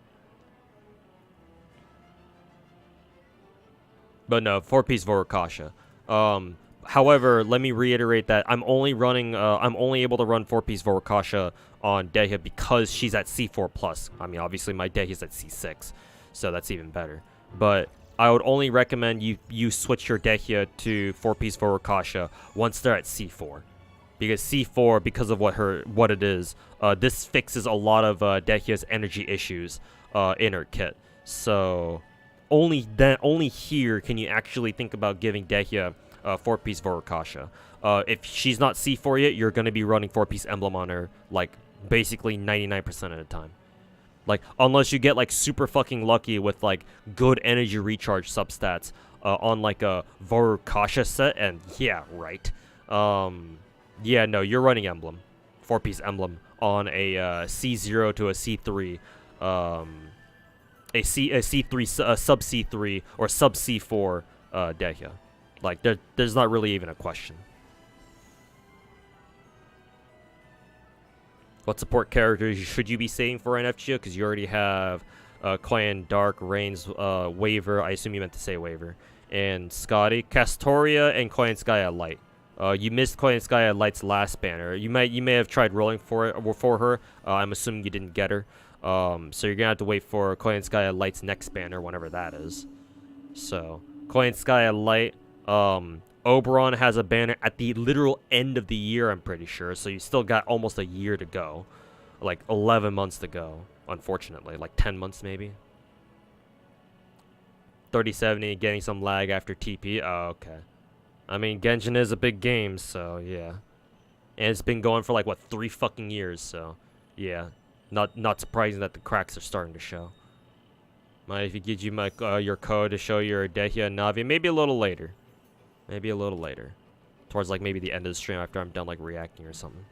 A: But no, 4-piece Vorukasha. However, let me reiterate that I'm only able to run 4-piece Vorukasha on Dehya because she's at C4+. I mean, obviously my Dehya's at C6, so that's even better. But I would only recommend you switch your Dehya to 4-piece Vorukasha once they're at C4. Because C4, because of what it is, this fixes a lot of Dehya's energy issues in her kit. So only here can you actually think about giving Dehya 4-piece Vorukasha. If she's not C4 yet, you're going to be running 4-piece Emblem on her, like, basically 99% of the time. Like, unless you get, like, super fucking lucky with, like, good energy recharge substats on, like, a Vorukasha set, and yeah, right. Yeah, no, you're running Emblem. 4-piece Emblem on a C0 to a C3, a C3, a sub C3, or sub C4 Dehya. Like, there's not really even a question. What support characters should you be saving for NFGO? Because you already have Clan Dark, Reigns, Waver. I assume you meant to say Waver. And Scotty. Castoria and Clan Skya Light. You missed Clan Skya Light's last banner. You may have tried rolling for her. I'm assuming you didn't get her. So you're going to have to wait for Clan Skya Light's next banner, whenever that is. So, Clan Skya Light. Oberon has a banner at the literal end of the year, I'm pretty sure. So you still got almost a year to go. Like 11 months to go, unfortunately. Like 10 months maybe. 3070 getting some lag after TP. Oh, okay. I mean, Genshin is a big game, so yeah. And it's been going for like, what, 3 fucking years, so yeah. Not surprising that the cracks are starting to show. Mind if you give you my your code to show your Dehya and Navi? Maybe a little later. Maybe a little later. Towards like maybe the end of the stream after I'm done like reacting or something.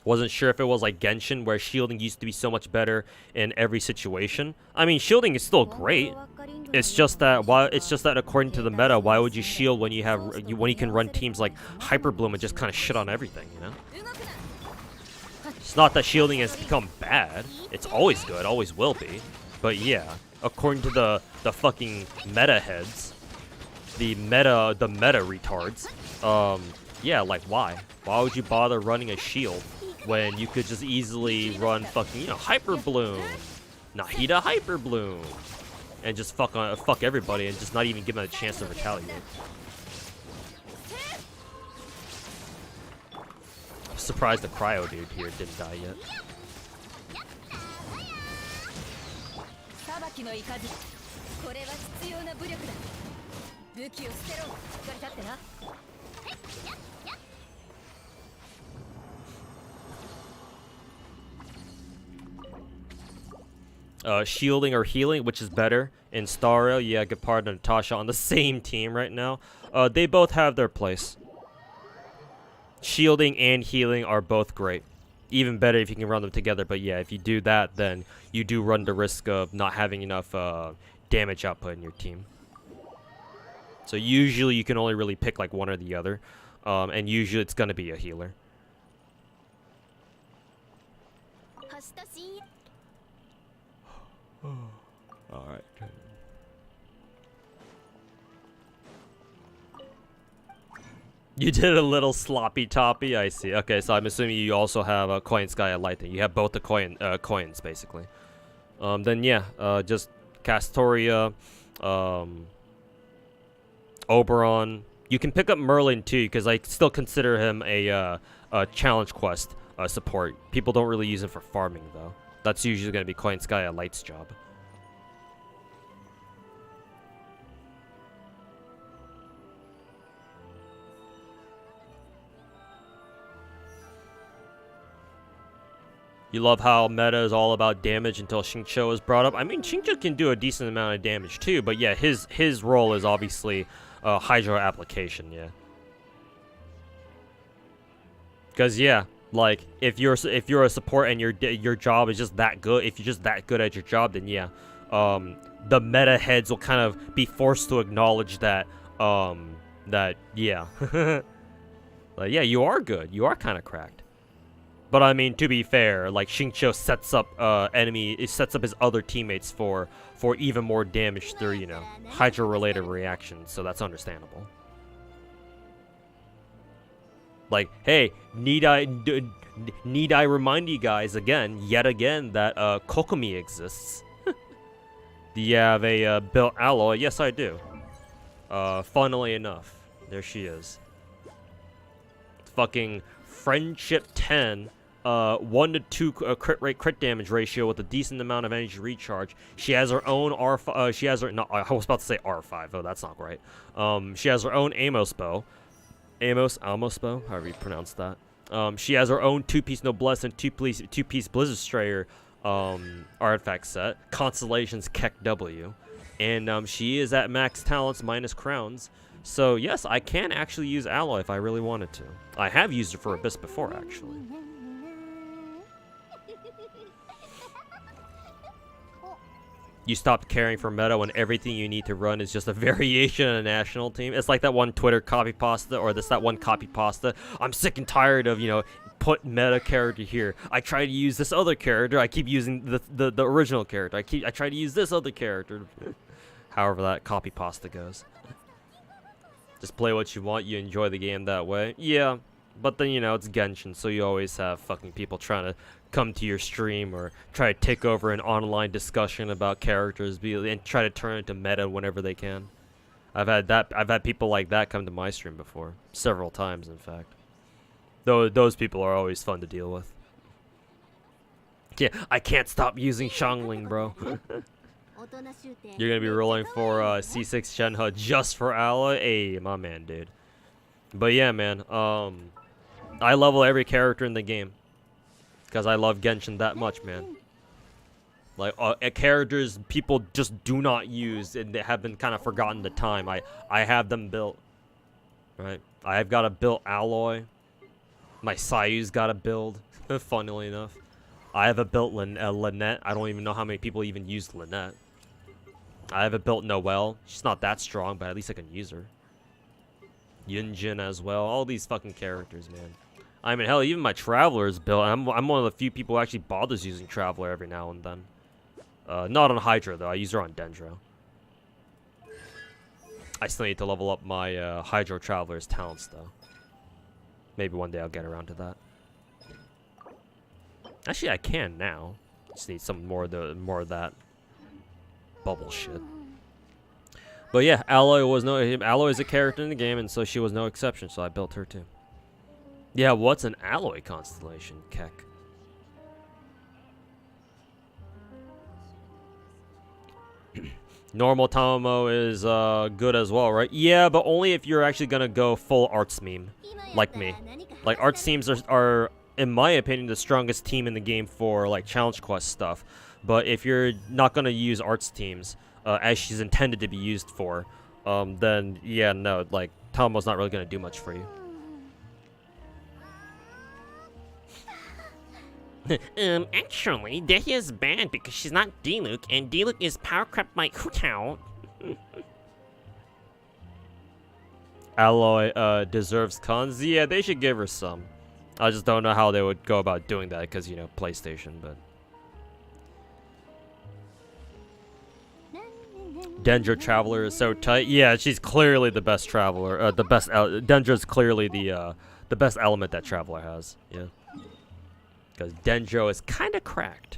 A: Wasn't sure if it was like Genshin where shielding used to be so much better in every situation. I mean, shielding is still great. It's just that according to the meta, why would you shield when you can run teams like Hyperbloom and just kind of shit on everything, you know? It's not that shielding has become bad. It's always good, always will be. But yeah, according to the fucking meta heads, the meta retards, yeah, like why? Why would you bother running a shield when you could just easily run fucking, you know, Hyper Bloom, Nahida Hyper Bloom, and just fuck everybody and just not even give them a chance to retaliate? I'm surprised the Cryo dude here didn't die yet. Shielding or healing, which is better? In Stario, yeah, Gepard and Natasha on the same team right now. They both have their place. Shielding and healing are both great. Even better if you can run them together, but yeah, if you do that, then you do run the risk of not having enough damage output in your team. So usually you can only really pick like one or the other, and usually it's gonna be a healer. All right. You did a little sloppy toppy, I see. Okay, so I'm assuming you also have a Coin Sky and Lightning. You have both the coins basically. Then yeah, just Castoria, Oberon. You can pick up Merlin too, because I still consider him a challenge quest support. People don't really use him for farming though. That's usually going to be Coin Sky Light's job. You love how meta is all about damage until Xingqiu is brought up. I mean, Xingqiu can do a decent amount of damage too, but yeah, his role is obviously Hydro application, yeah. Because yeah, like if you're a support and your job is just that good, if you're just that good at your job, then yeah, the meta heads will kind of be forced to acknowledge that that yeah, like yeah, you are good, you are kind of cracked. But I mean, to be fair, like Xingqiu sets up it sets up his other teammates for even more damage through, you know, Hydro-related reactions, so that's understandable. Like, hey, need I remind you guys yet again, that Kokomi exists? Do you have a built alloy? Yes, I do. Funnily enough, there she is. Fucking Friendship 10. 1 to 2 crit damage ratio with a decent amount of energy recharge. She has her own R5. She has her. No, I was about to say R5. Oh, that's not right. She has her own Amos bow. Almos bow, however you pronounce that. She has her own 2-piece Noblesse and 2-piece Blizzard Strayer artifact set. Constellations Keck W. And she is at max talents minus crowns. So yes, I can actually use Alloy if I really wanted to. I have used it for Abyss before, actually. You stopped caring for meta when everything you need to run is just a variation on a national team. It's like that one Twitter copy pasta, or that one copy pasta. I'm sick and tired of, you know, put meta character here. I try to use this other character. I keep using the original character. I try to use this other character. However that copy pasta goes. Just play what you want. You enjoy the game that way. Yeah, but then, you know, it's Genshin, so you always have fucking people trying to come to your stream or try to take over an online discussion about characters and try to turn it into meta whenever they can. I've had people like that come to my stream before, several times in fact. Though those people are always fun to deal with. Yeah, I can't stop using Xiangling, bro. You're gonna be rolling for C6 Shenhe just for Alloy? Hey, my man, dude. But yeah, man, I level every character in the game. Because I love Genshin that much, man. Like, characters people just do not use and they have been kind of forgotten to time. I have them built. Right? I've got a built Alloy. My Sayu's got a build, funnily enough. I have a built Lynette. I don't even know how many people even use Lynette. I have a built Noelle. She's not that strong, but at least I can use her. Yunjin as well. All these fucking characters, man. I mean, hell, even my Traveler is built. I'm one of the few people who actually bothers using Traveler every now and then. Not on Hydra, though. I use her on Dendro. I still need to level up my Hydro Traveler's talents, though. Maybe one day I'll get around to that. Actually, I can now. Just need some more of that bubble shit. But yeah, Alloy is a character in the game, and so she was no exception. So I built her too. Yeah, what's an Alloy constellation, Keck? Normal Tamamo is good as well, right? Yeah, but only if you're actually gonna go full arts meme, like me. Like, arts teams are, in my opinion, the strongest team in the game for like challenge quest stuff. But if you're not gonna use arts teams, as she's intended to be used for, then yeah, no, like Tamamo's not really gonna do much for you. Actually, Dehi is banned because she's not Diluc, and Diluc is power crept by Hutao. Alloy deserves cons. Yeah, they should give her some. I just don't know how they would go about doing that because, you know, PlayStation, but... Dendro Traveler is so tight. Yeah, she's clearly the best Traveler. Dendro's clearly the best element that Traveler has. Yeah. Because Dendro is kind of cracked.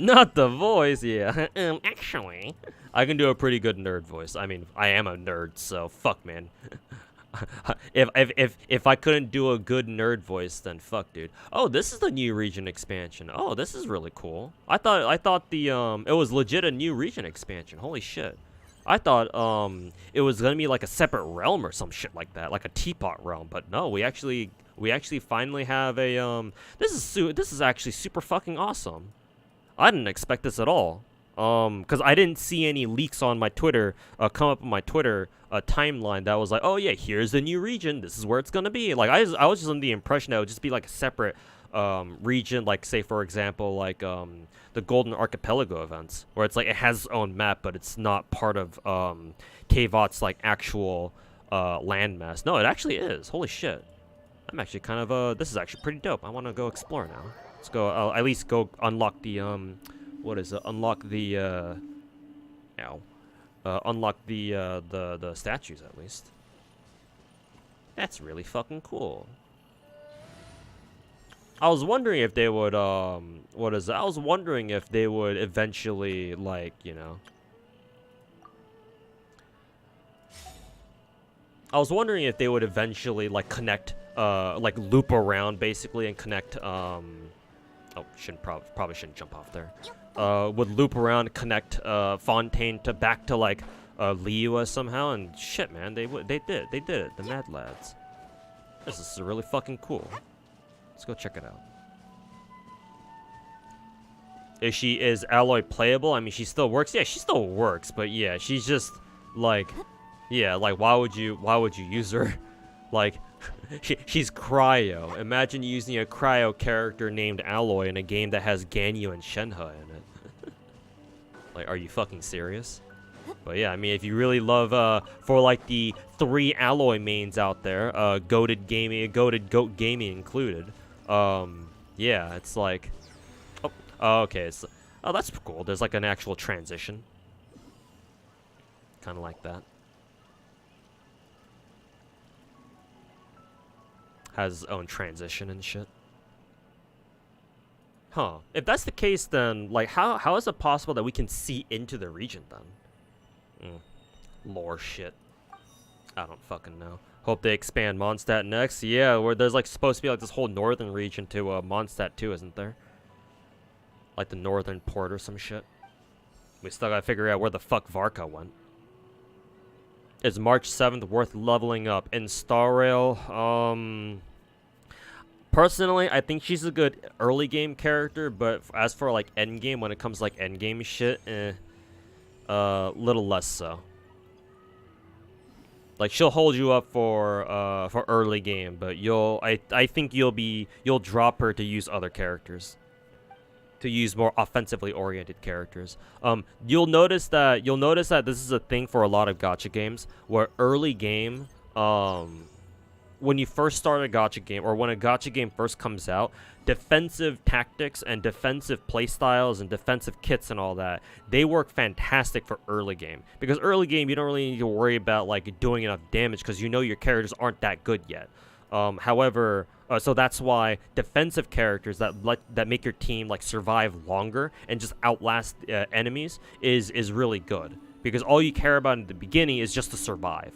A: Not the voice, yeah. Actually, I can do a pretty good nerd voice. I mean, I am a nerd, so fuck, man. If I couldn't do a good nerd voice, then fuck, dude. Oh, this is the new region expansion. Oh, this is really cool. I thought the it was legit a new region expansion. Holy shit. I thought it was gonna be like a separate realm or some shit like that, like a teapot realm. But no, we actually finally have a this is actually super fucking awesome. I didn't expect this at all. Because I didn't see any leaks on my Twitter come up on my Twitter timeline that was like, oh yeah, here's the new region. This is where it's gonna be. Like I was just under the impression that it would just be like a separate region, like say for example, like the Golden Archipelago events, where it's like it has its own map, but it's not part of Kavot's like actual landmass. No, it actually is. Holy shit! I'm actually kind of this is actually pretty dope. I want to go explore now. Let's go. I'll at least go unlock the what is it? Unlock the unlock the statues at least. That's really fucking cool. I was wondering if they would what is it? I was wondering if they would eventually, like, you know, I was wondering if they would eventually like connect like loop around basically and connect oh, probably shouldn't jump off there. Would loop around and connect Fontaine to back to like Liyue somehow, and shit, man, they did it, the Mad Lads. This is really fucking cool. Let's go check it out. Is Aloy playable? I mean, she still works. Yeah, she still works, but yeah, she's just like, yeah, like why would you use her? Like, she's cryo. Imagine using a cryo character named Aloy in a game that has Ganyu and Shenhe in it. Like, are you fucking serious? But yeah, I mean, if you really love, for like the 3 Aloy mains out there, goated goat gaming included, yeah, it's like, oh, okay, so, oh, that's cool. There's like an actual transition, kind of like that. Has its own transition and shit. Huh. If that's the case, then like how is it possible that we can see into the region then? Lore shit. I don't fucking know. Hope they expand Mondstadt next. Yeah, where there's like supposed to be like this whole northern region to Mondstadt too, isn't there? Like the northern port or some shit. We still gotta figure out where the fuck Varka went. Is March 7th worth leveling up? In Star Rail, personally, I think she's a good early game character, but as for like end game, when it comes to like end game shit, little less so. Like she'll hold you up for early game, but I think you'll drop her to use other characters. To use more offensively oriented characters. You'll notice that this is a thing for a lot of gacha games, where early game, when you first start a gacha game, or when a gacha game first comes out, defensive tactics and defensive playstyles and defensive kits and all that, they work fantastic for early game. Because early game, you don't really need to worry about like doing enough damage because you know your characters aren't that good yet. However, so that's why defensive characters that make your team like survive longer and just outlast enemies is really good, because all you care about in the beginning is just to survive.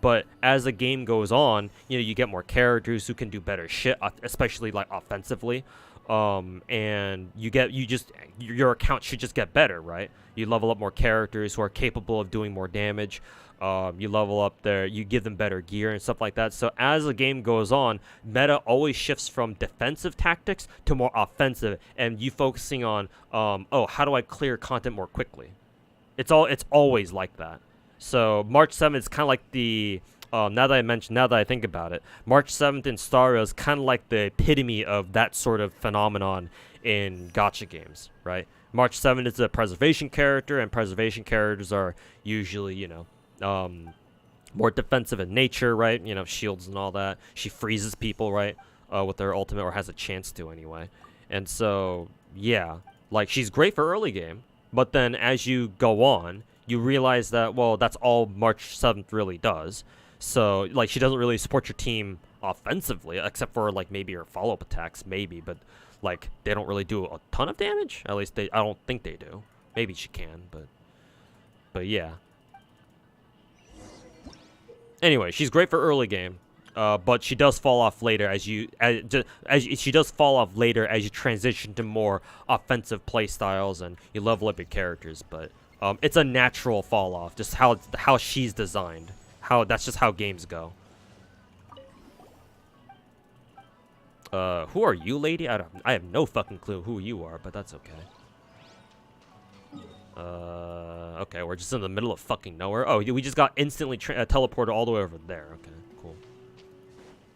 A: But as the game goes on, you know, you get more characters who can do better shit, especially like offensively, and your account should just get better, right? You level up more characters who are capable of doing more damage. You level up you give them better gear and stuff like that. So as the game goes on, meta always shifts from defensive tactics to more offensive, and you focusing on, oh, how do I clear content more quickly? It's always like that. So March 7th is kind of like the, now that I think about it, March 7th in Star Rail is kind of like the epitome of that sort of phenomenon in gacha games, right? March 7th is a preservation character, and preservation characters are usually, you know, more defensive in nature, right? You know, shields and all that. She freezes people, right? With her ultimate, or has a chance to anyway. And so, yeah, like she's great for early game, but then as you go on, you realize that, well, that's all March 7th really does. So, like, she doesn't really support your team offensively, except for like maybe her follow-up attacks, maybe, but like they don't really do a ton of damage. At least I don't think they do. Maybe she can, but yeah. Anyway, she's great for early game, but she does fall off later as you transition to more offensive play styles and you level up your characters. But it's a natural fall off, just how she's designed. That's just how games go. Who are you, lady? I have no fucking clue who you are, but that's okay. Okay, we're just in the middle of fucking nowhere. Oh, we just got instantly teleported all the way over there. Okay, cool.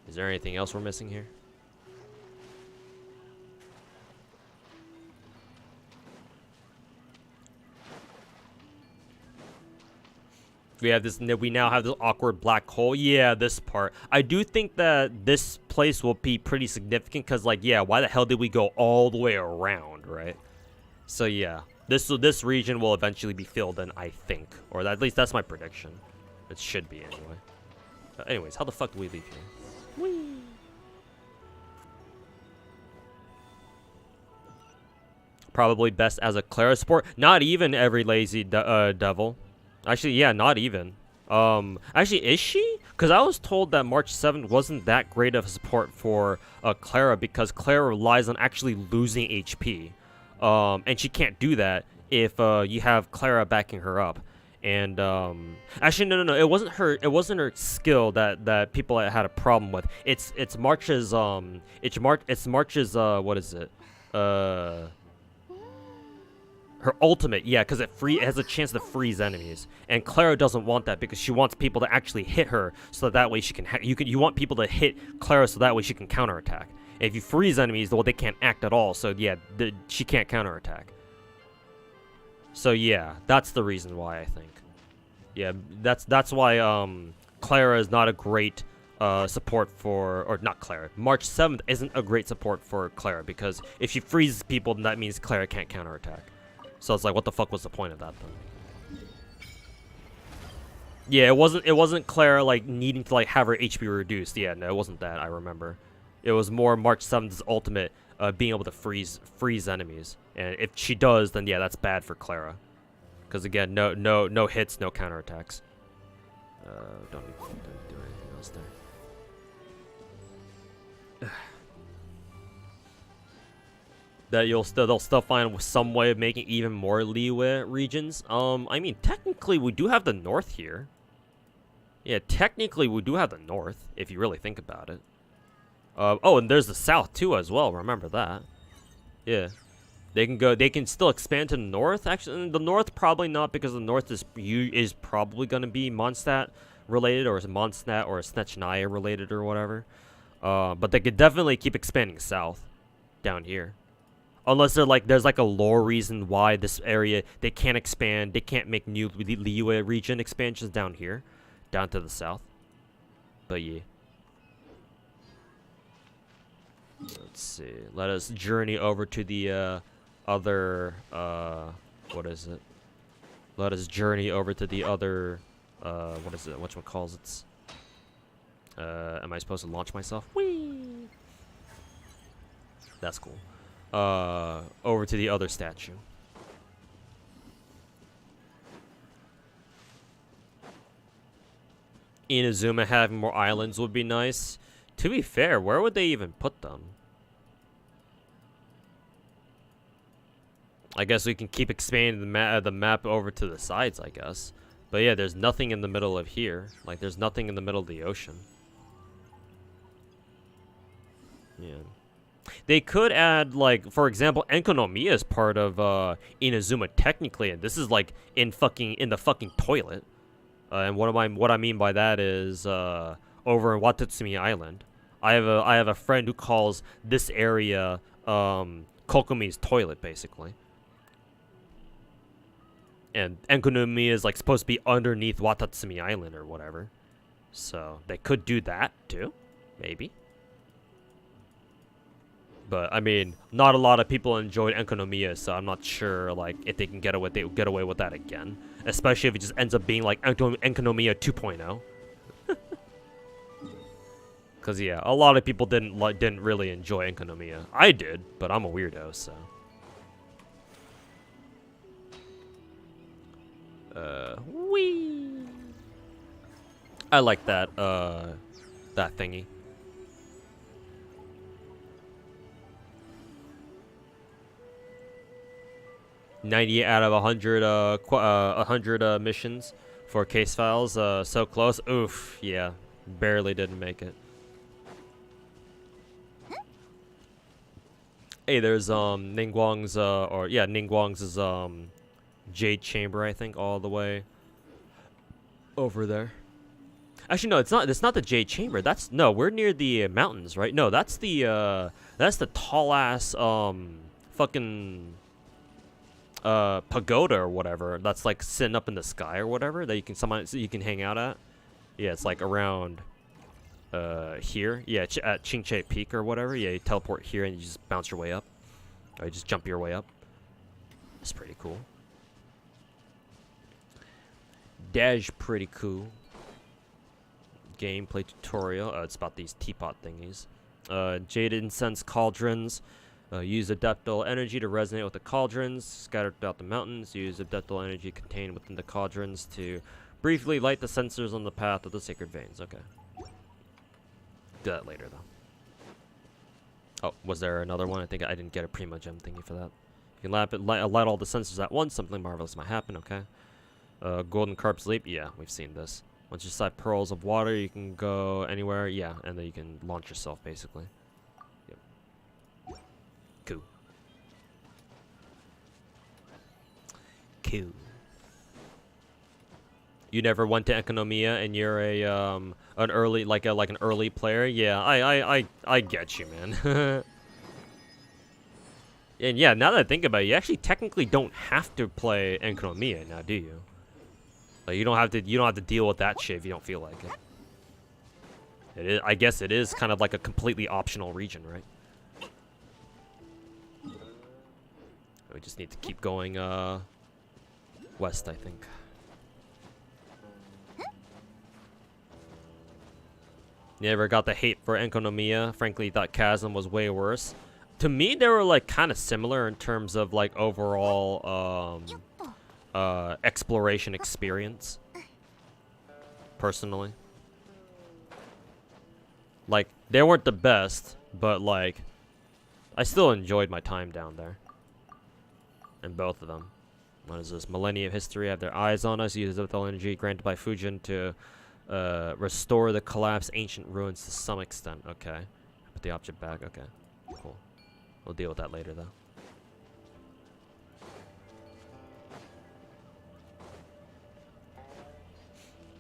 A: Is there anything else we're missing here? We now have this awkward black hole. Yeah, this part. I do think that this place will be pretty significant because, like, yeah, why the hell did we go all the way around, right? So yeah, this region will eventually be filled in, I think, or at least that's my prediction. It should be anyway. Anyways, how the fuck do we leave here? Whee! Probably best as a Clara support. Not even every lazy devil. Actually, yeah, not even. Actually, is she? Because I was told that March 7th wasn't that great of a support for Clara because Clara relies on actually losing HP. And she can't do that if you have Clara backing her up. And actually, no. It wasn't her skill that people had a problem with. It's March's what is it? Her ultimate, yeah, because it has a chance to freeze enemies, and Clara doesn't want that because she wants people to actually hit her, so that way she can. You want people to hit Clara so that way she can counterattack. If you freeze enemies, well, they can't act at all, so yeah, she can't counterattack. So yeah, that's the reason why I think. Yeah, that's why Clara is not a great support for, or not Clara. March 7th isn't a great support for Clara because if she freezes people, then that means Clara can't counterattack. So it's like, what the fuck was the point of that then? Yeah, it wasn't Clara like needing to like have her HP reduced. Yeah, no, it wasn't that. I remember. It was more March 7th's ultimate being able to freeze enemies. And if she does, then yeah, that's bad for Clara. Because again, no hits, no counterattacks. Don't do anything else there. That they'll still find some way of making even more Liyue regions. I mean, technically we do have the north here. Yeah, technically we do have the north, if you really think about it. Oh, and there's the south too as well. Remember that. Yeah, they can still expand to the north. Actually, the north probably not because the north is probably gonna be Mondstadt related, or Mondstadt or Snechnaya related or whatever. But they could definitely keep expanding south, down here. Unless there's like a lore reason why this area they can't expand, they can't make new Liyue region expansions down here, down to the south. But yeah. Let's see. Let us journey over to the other what is it? Let us journey over to the other what is it? Whatchamacallits? Am I supposed to launch myself? Whee! That's cool. Over to the other statue. Inazuma having more islands would be nice. To be fair, where would they even put them? I guess we can keep expanding the map over to the sides, I guess. But yeah, there's nothing in the middle of here. Like, there's nothing in the middle of the ocean. Yeah. They could add, like, for example, Enkonomiya is part of Inazuma technically, and this is like in the fucking toilet. And what I mean by that is over in Watatsumi Island. I have a friend who calls this area Kokomi's toilet, basically. And Enkonomiya is like supposed to be underneath Watatsumi Island or whatever. So they could do that too, maybe. But I mean, not a lot of people enjoyed Enkonomiya, so I'm not sure like if they can get away with that again. Especially if it just ends up being like Enkonomiya 2.0. Cause yeah, a lot of people didn't really enjoy Enkanomiya. I did, but I'm a weirdo, so. Wee. I like that that thingy. 90 out of 100 100 missions for case files, so close. Oof, yeah, barely didn't make it. Hey, there's Ningguang's Ningguang's Jade Chamber, I think, all the way over there. Actually, no, it's not the Jade Chamber. No, we're near the mountains, right? No, that's the tall ass fucking pagoda or whatever. That's like sitting up in the sky or whatever that you can hang out at. Yeah, it's like around here. Yeah, at Qingche Peak or whatever. Yeah, you teleport here and you just bounce your way up. Or you just jump your way up. It's pretty cool. Dash pretty cool. Gameplay tutorial. It's about these teapot thingies. Jade incense cauldrons. Use adeptal energy to resonate with the cauldrons. Scattered throughout the mountains. Use adeptal energy contained within the cauldrons to briefly light the sensors on the path of the sacred veins. Okay. Do that later, though. Oh, was there another one? I think I didn't get a Prima Gem thingy for that. You can light all the sensors at once. Something marvelous might happen. Okay. Golden Carp's Leap. Yeah, we've seen this. Once you sight pearls of water, you can go anywhere. Yeah, and then you can launch yourself, basically. Yep. Cool. Cool. You never went to Enkanomiya and you're a an early player. Yeah, I get you, man. And yeah, now that I think about it, you actually technically don't have to play Enkanomiya now, do you? Like you don't have to deal with that shit if you don't feel like it. It is, I guess it is kind of like a completely optional region, right? We just need to keep going west, I think. You ever got the hate for Enkanomiya? Frankly, thought Chasm was way worse. To me, they were like kind of similar in terms of like overall exploration experience. Personally, like they weren't the best, but like I still enjoyed my time down there. In both of them. What is this? Millennia of history have their eyes on us. Use the energy granted by Fujin to restore the collapsed ancient ruins to some extent. Okay. Put the object back. Okay. Cool. We'll deal with that later, though.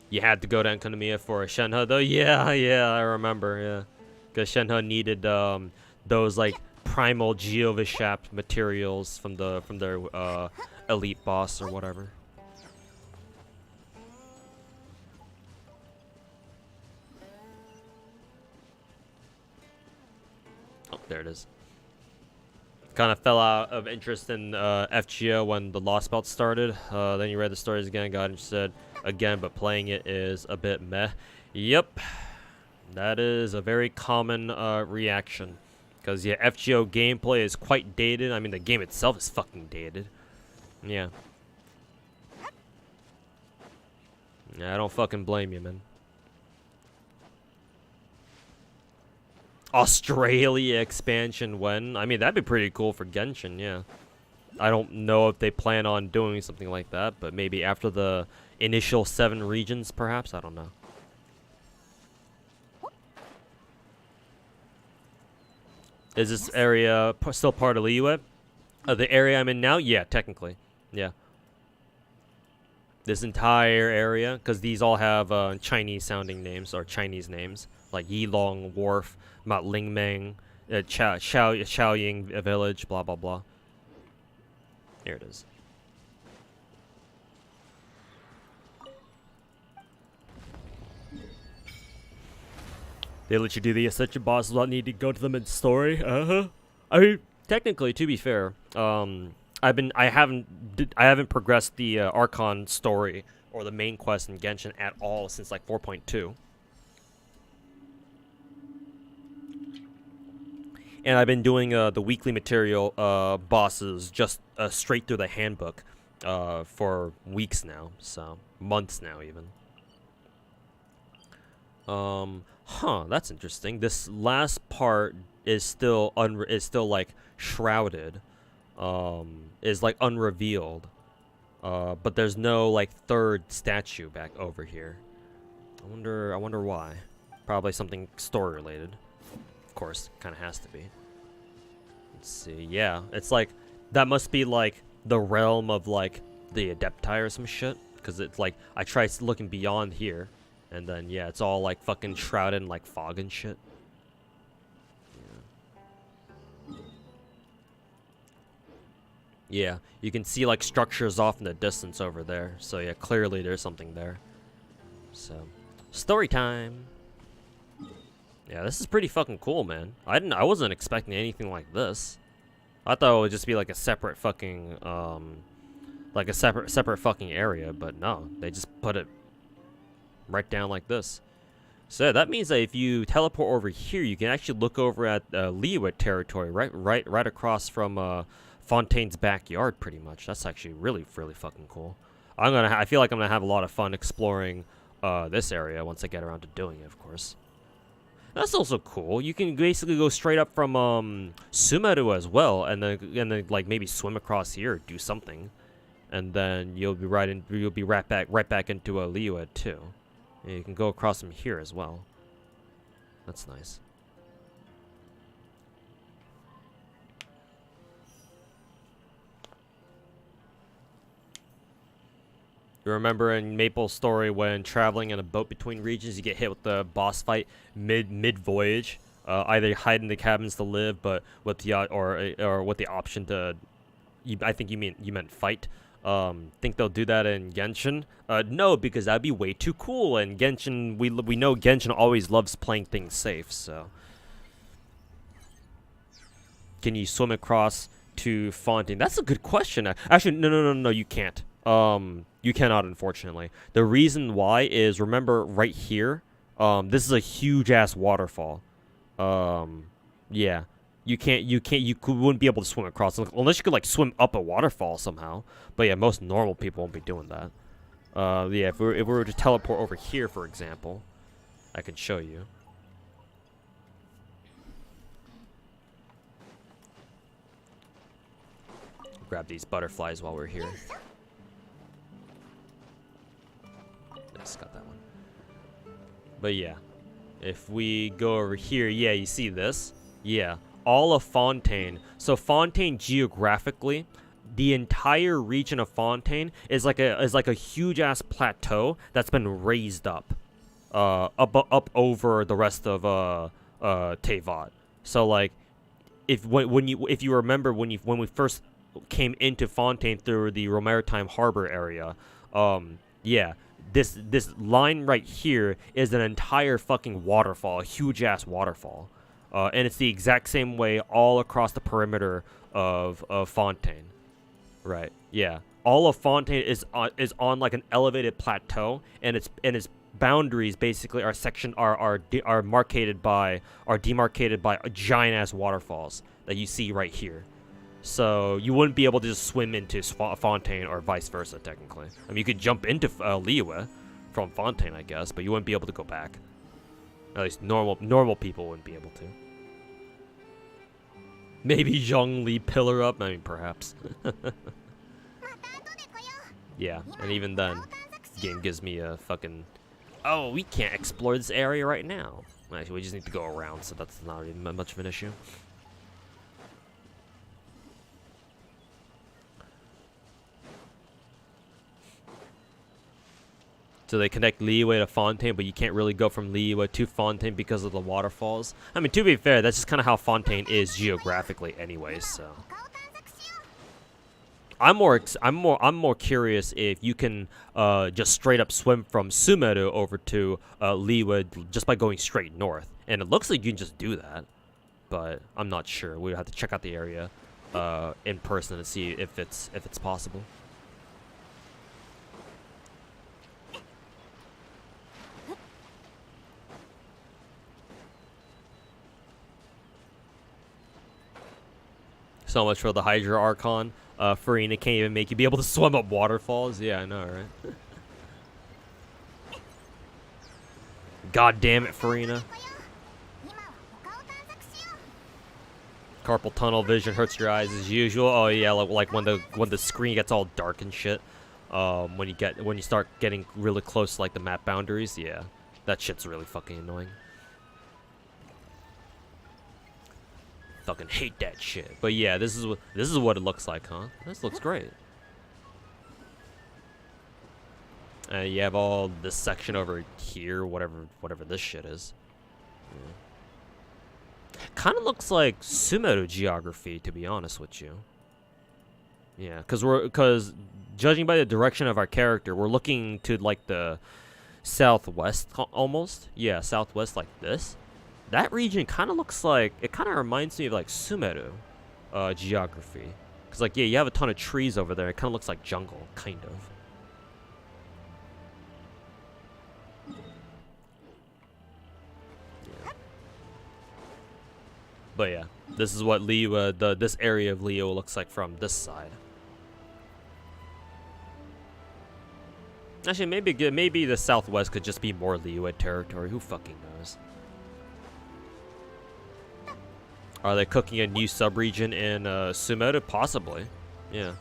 A: You had to go to Enkanomiya for a Shenhe, though? Yeah, I remember, yeah. Because Shenhe needed those, like, primal Geovishap materials from their elite boss or whatever. Oh, there it is. Kind of fell out of interest in FGO when the Lost Belt started. Then you read the stories again, got interested again, but playing it is a bit meh. Yep, that is a very common reaction. Because, yeah, FGO gameplay is quite dated. I mean, the game itself is fucking dated. Yeah. Yeah, I don't fucking blame you, man. Australia expansion when? I mean, that'd be pretty cool for Genshin, yeah. I don't know if they plan on doing something like that, but maybe after the initial 7 regions, perhaps? I don't know. Is this area still part of Liyue? The area I'm in now? Yeah, technically. Yeah. This entire area, because these all have Chinese-sounding names, or Chinese names, like Yilong Wharf, Mount Lingmeng, Xiaoying Village, blah, blah, blah. Here it is. They let you do the Ascension bosses without needing to go to them in story. I mean, technically, to be fair, I haven't progressed the Archon story or the main quest in Genshin at all since like 4.2. and I've been doing the weekly material bosses just straight through the handbook for weeks now, so months now even. That's interesting. This last part is still like shrouded, is like unrevealed, but there's no like third statue back over here. I wonder why. Probably something story related. Of course, kind of has to be. Let's see. Yeah, it's like that must be like the realm of like the Adepti or some shit, because it's like I tried looking beyond here. And then, yeah, it's all, like, fucking shrouded in, like, fog and shit. Yeah, you can see, like, structures off in the distance over there. So, yeah, clearly there's something there. So, story time. Yeah, this is pretty fucking cool, man. I wasn't expecting anything like this. I thought it would just be, like, a separate fucking, like, a separate fucking area. But no, they just put it right down like this. So that means that if you teleport over here, you can actually look over at Liyue territory, right across from Fontaine's backyard, pretty much. That's actually really fucking cool. I feel like I'm gonna have a lot of fun exploring this area once I get around to doing it, of course. That's also cool. You can basically go straight up from Sumeru as well, and then like maybe swim across here, or do something, and then you'll be right back into Liyue too. Yeah, you can go across from here as well. That's nice. You remember in Maple's story when traveling in a boat between regions, you get hit with the boss fight mid voyage. Either hide in the cabins to live, but with the or with the option to. I think you meant fight. Think they'll do that in Genshin? No, because that'd be way too cool. And Genshin, we know Genshin always loves playing things safe. So, can you swim across to Fontaine? That's a good question. Actually, no, you can't. You cannot, unfortunately. The reason why is, remember right here. This is a huge ass waterfall. Yeah. You wouldn't be able to swim across unless you could like swim up a waterfall somehow. But yeah, most normal people won't be doing that. Yeah, if we were to teleport over here, for example, I could show you. Grab these butterflies while we're here. Yes, got that one. But yeah, if we go over here, yeah, you see this? Yeah. All of Fontaine. So Fontaine geographically, the entire region of Fontaine is like a huge ass plateau that's been raised up over the rest of Tevat. So like if you remember when we first came into Fontaine through the Romaritime Harbor area, yeah, this line right here is an entire fucking waterfall, a huge ass waterfall. And it's the exact same way all across the perimeter of Fontaine. Right. Yeah. All of Fontaine is on like an elevated plateau, and its boundaries basically are demarcated by giant ass waterfalls that you see right here. So you wouldn't be able to just swim into Fontaine or vice versa technically. I mean, you could jump into Liyue from Fontaine, I guess, but you wouldn't be able to go back. At least normal people wouldn't be able to. Maybe Zhongli pillar up? I mean, perhaps. Yeah, and even then, the game gives me a fucking... Oh, we can't explore this area right now. Actually, we just need to go around, so that's not even much of an issue. So they connect Liyue to Fontaine, but you can't really go from Liyue to Fontaine because of the waterfalls. I mean, to be fair, that's just kind of how Fontaine is geographically, anyway. So I'm more curious if you can just straight up swim from Sumeru over to Liyue just by going straight north, and it looks like you can just do that, but I'm not sure. We have to check out the area in person to see if it's possible. So much for the Hydra Archon. Farina can't even make you be able to swim up waterfalls. Yeah, I know, right? God damn it, Farina. Carpal tunnel vision hurts your eyes as usual. Oh yeah, like when the screen gets all dark and shit. When you start getting really close to like the map boundaries, yeah, that shit's really fucking annoying. Fucking hate that shit. But yeah, this is what it looks like, huh? This looks great. You have all this section over here, whatever this shit is. Yeah. Kind of looks like Sumeru geography, to be honest with you. Yeah, because judging by the direction of our character, we're looking to like the southwest almost. Yeah, southwest like this. That region kind of looks like, it kind of reminds me of like Sumeru geography. Because like, yeah, you have a ton of trees over there. It kind of looks like jungle, kind of. Yeah. But yeah, this is what Liyue, this area of Liyue looks like from this side. Actually, maybe the southwest could just be more Liyue territory. Who fucking knows? Are they cooking a new sub-region in Sumeru? Possibly. Yeah.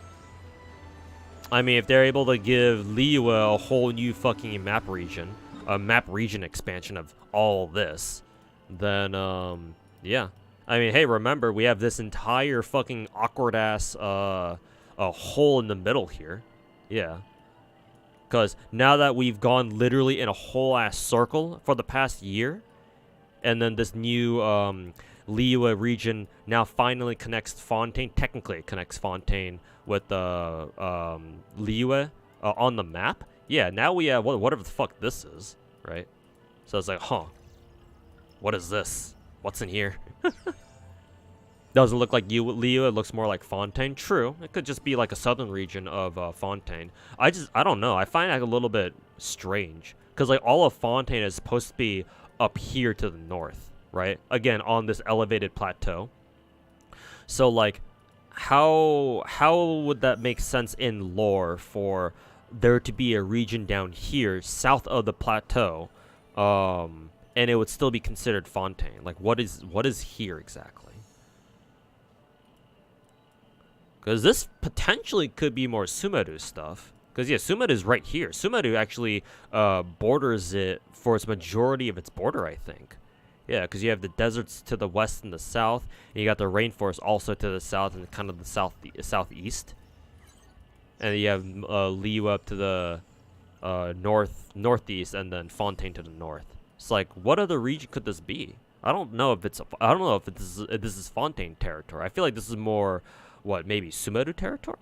A: I mean, if they're able to give Liyue a whole new fucking map region, a map region expansion of all this, then, yeah. I mean, hey, remember, we have this entire fucking awkward-ass, a hole in the middle here. Yeah. Because now that we've gone literally in a whole-ass circle for the past year, and then this new, Liyue region now finally connects Fontaine. Technically, it connects Fontaine with Liyue on the map. Yeah, now we have whatever the fuck this is, right? So it's like, huh, what is this? What's in here? Doesn't look like Liyue. It looks more like Fontaine. True, it could just be like a southern region of Fontaine. I don't know. I find that a little bit strange because like all of Fontaine is supposed to be up here to the north. Right? Again, on this elevated plateau. So, like, how would that make sense in lore for there to be a region down here, south of the plateau, and it would still be considered Fontaine? Like, what is here exactly? Because this potentially could be more Sumeru stuff. Because, yeah, Sumeru is right here. Sumeru actually borders it for its majority of its border, I think. Yeah, because you have the deserts to the west and the south, and you got the rainforest also to the south and kind of the southeast. And you have Liyue up to the northeast, and then Fontaine to the north. It's like, what other region could this be? I don't know if this is Fontaine territory. I feel like this is more, what, maybe Sumeru territory?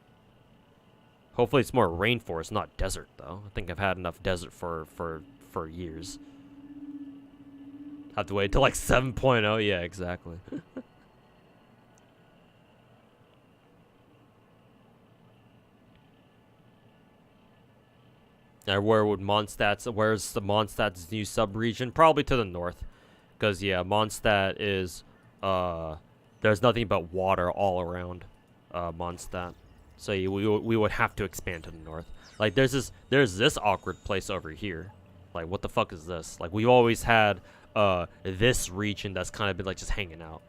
A: Hopefully it's more rainforest, not desert, though. I think I've had enough desert for years. Have to wait till like 7.0. Yeah, exactly. Now, where's the Mondstadt's new sub-region? Probably to the north. Because, yeah, Mondstadt is, there's nothing but water all around Mondstadt. So we would have to expand to the north. Like, there's this awkward place over here. Like, what the fuck is this? Like, we've always had this region that's kind of been like just hanging out.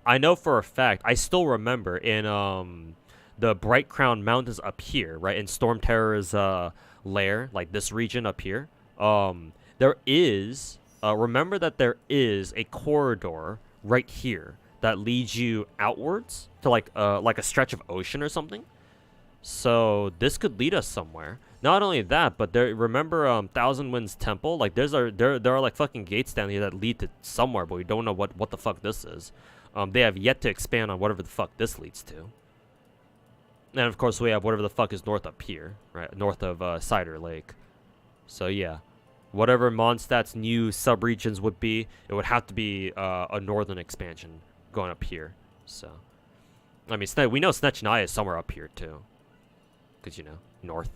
A: I know for a fact, I still remember in the Bright Crown Mountains up here, right, in Storm Terror's lair, like this region up here, there is, remember that there is a corridor right here that leads you outwards to like a stretch of ocean or something. So this could lead us somewhere. Not only that, but remember Thousand Winds Temple? Like there are like fucking gates down here that lead to somewhere, but we don't know what the fuck this is. They have yet to expand on whatever the fuck this leads to. And of course we have whatever the fuck is north up here, right? North of Cider Lake. So yeah, whatever Mondstadt's new subregions would be, it would have to be a northern expansion going up here. So, I mean, we know Snechnaya is somewhere up here too. Because, you know, north.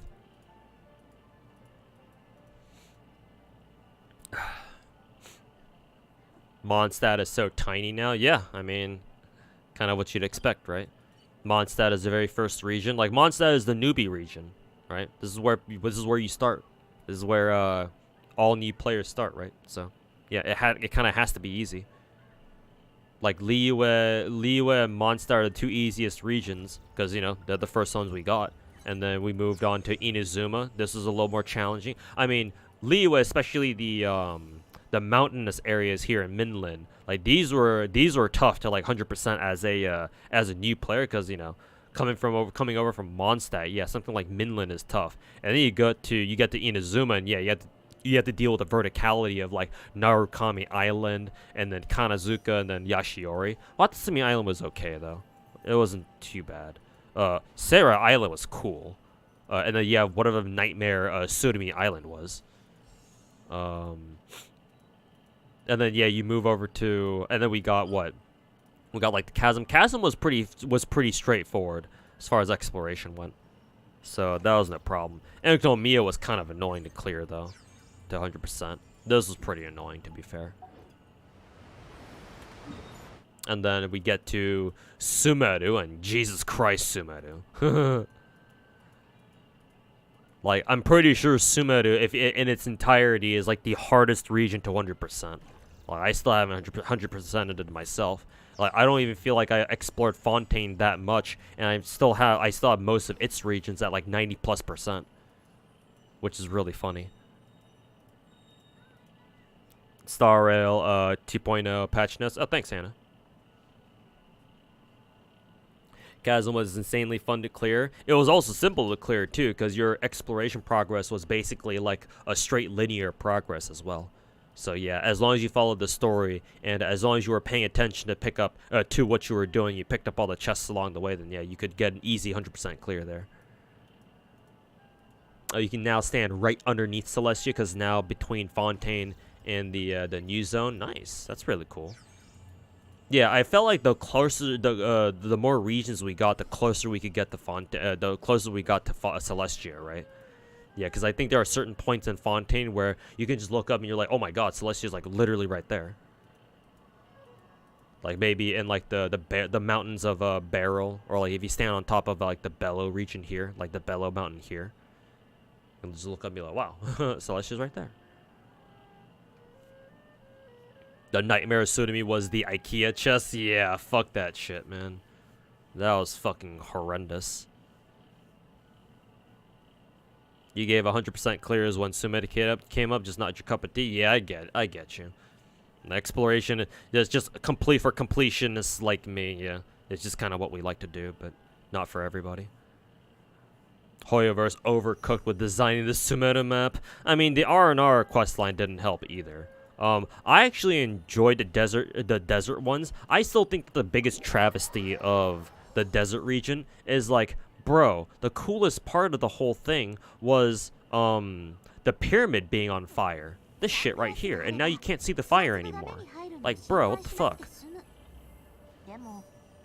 A: Mondstadt is so tiny now. Yeah, I mean, kind of what you'd expect, right? Mondstadt is the very first region. Like Mondstadt is the newbie region, right? This is where you start. This is where all new players start, right? So yeah, it kind of has to be easy. Like Liyue and Mondstadt are the two easiest regions because you know they're the first ones we got, and then we moved on to Inazuma. This is a little more challenging. I mean, Liyue, especially the mountainous areas here in Minlin, like these were tough to like 100% as a new player because you know coming over from Mondstadt, yeah, something like Minlin is tough, and then you get to Inazuma, and yeah, you have to deal with the verticality of like Narukami Island and then Kanazuka and then Yashiori. Watsumi Island was okay though, it wasn't too bad. Sarah Island was cool, and then yeah, whatever nightmare Surumi Island was. And then yeah, you move over to, and then we got what? We got like the Chasm. Chasm was pretty straightforward as far as exploration went, so that wasn't a problem. And Miya was kind of annoying to clear though, to 100%. This was pretty annoying to be fair. And then we get to Sumeru, and Jesus Christ, Sumeru. Like I'm pretty sure Sumeru, if in its entirety, is like the hardest region to 100%. Like I still haven't 100%ed it myself. Like I don't even feel like I explored Fontaine that much, and I still have most of its regions at like 90+%, which is really funny. Star Rail 2.0 patch notes. Oh, thanks, Hannah. Chasm was insanely fun to clear. It was also simple to clear too, because your exploration progress was basically like a straight linear progress as well. So yeah, as long as you followed the story and as long as you were paying attention to pick up to what you were doing, you picked up all the chests along the way, then yeah, you could get an easy 100% clear there. You can now stand right underneath Celestia, because now between Fontaine and the new zone, nice. That's really cool. Yeah, I felt like the closer, the more regions we got, the closer we could get to the closer we got to Celestia, right? Yeah, because I think there are certain points in Fontaine where you can just look up and you're like, oh my god, Celestia's like literally right there. Like maybe in like the mountains of Beryl, or like if you stand on top of like the Bellow region here, like the Bellow mountain here, and just look up and be like, wow, Celestia's right there. The Nightmare of Surumi was the IKEA chest. Yeah, fuck that shit, man. That was fucking horrendous. You gave 100% clears when Sumeru came up, just not your cup of tea. Yeah, I get you. And exploration is just complete for completionists like me. Yeah, it's just kind of what we like to do, but not for everybody. Hoyoverse overcooked with designing the Sumeru map. I mean, the R&R questline didn't help either. I actually enjoyed the desert ones. I still think the biggest travesty of the desert region is like, bro, the coolest part of the whole thing was the pyramid being on fire. This shit right here, and now you can't see the fire anymore. Like, bro, what the fuck?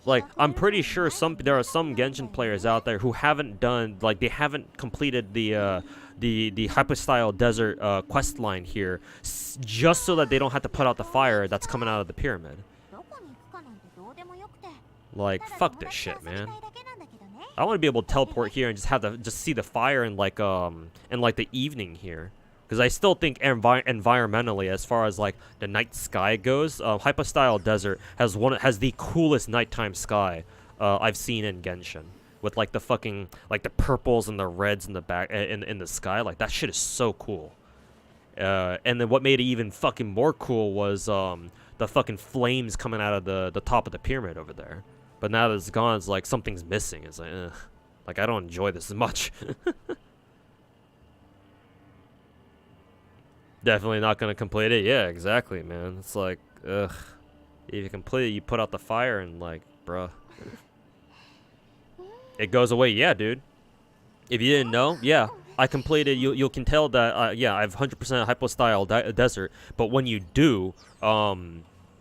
A: Like, I'm pretty sure there are some Genshin players out there who haven't done, like, they haven't completed the hypostyle desert quest line here, just so that they don't have to put out the fire that's coming out of the pyramid. Like, fuck this shit, man. I want to be able to teleport here and just see the fire in like the evening here, because I still think environmentally, as far as like the night sky goes, hypostyle desert has the coolest nighttime sky I've seen in Genshin. With like the fucking like the purples and the reds in the back in the sky, like that shit is so cool. And then what made it even fucking more cool was the fucking flames coming out of the top of the pyramid over there. But now that it's gone, it's like something's missing. It's like, ugh. Like I don't enjoy this as much. Definitely not gonna complete it. Yeah, exactly, man. It's like, ugh. If you complete it, you put out the fire and like, bruh. It goes away. Yeah, dude. If you didn't know, yeah, I completed. You can tell that. Yeah, I have 100% hypostyle desert. But when you do,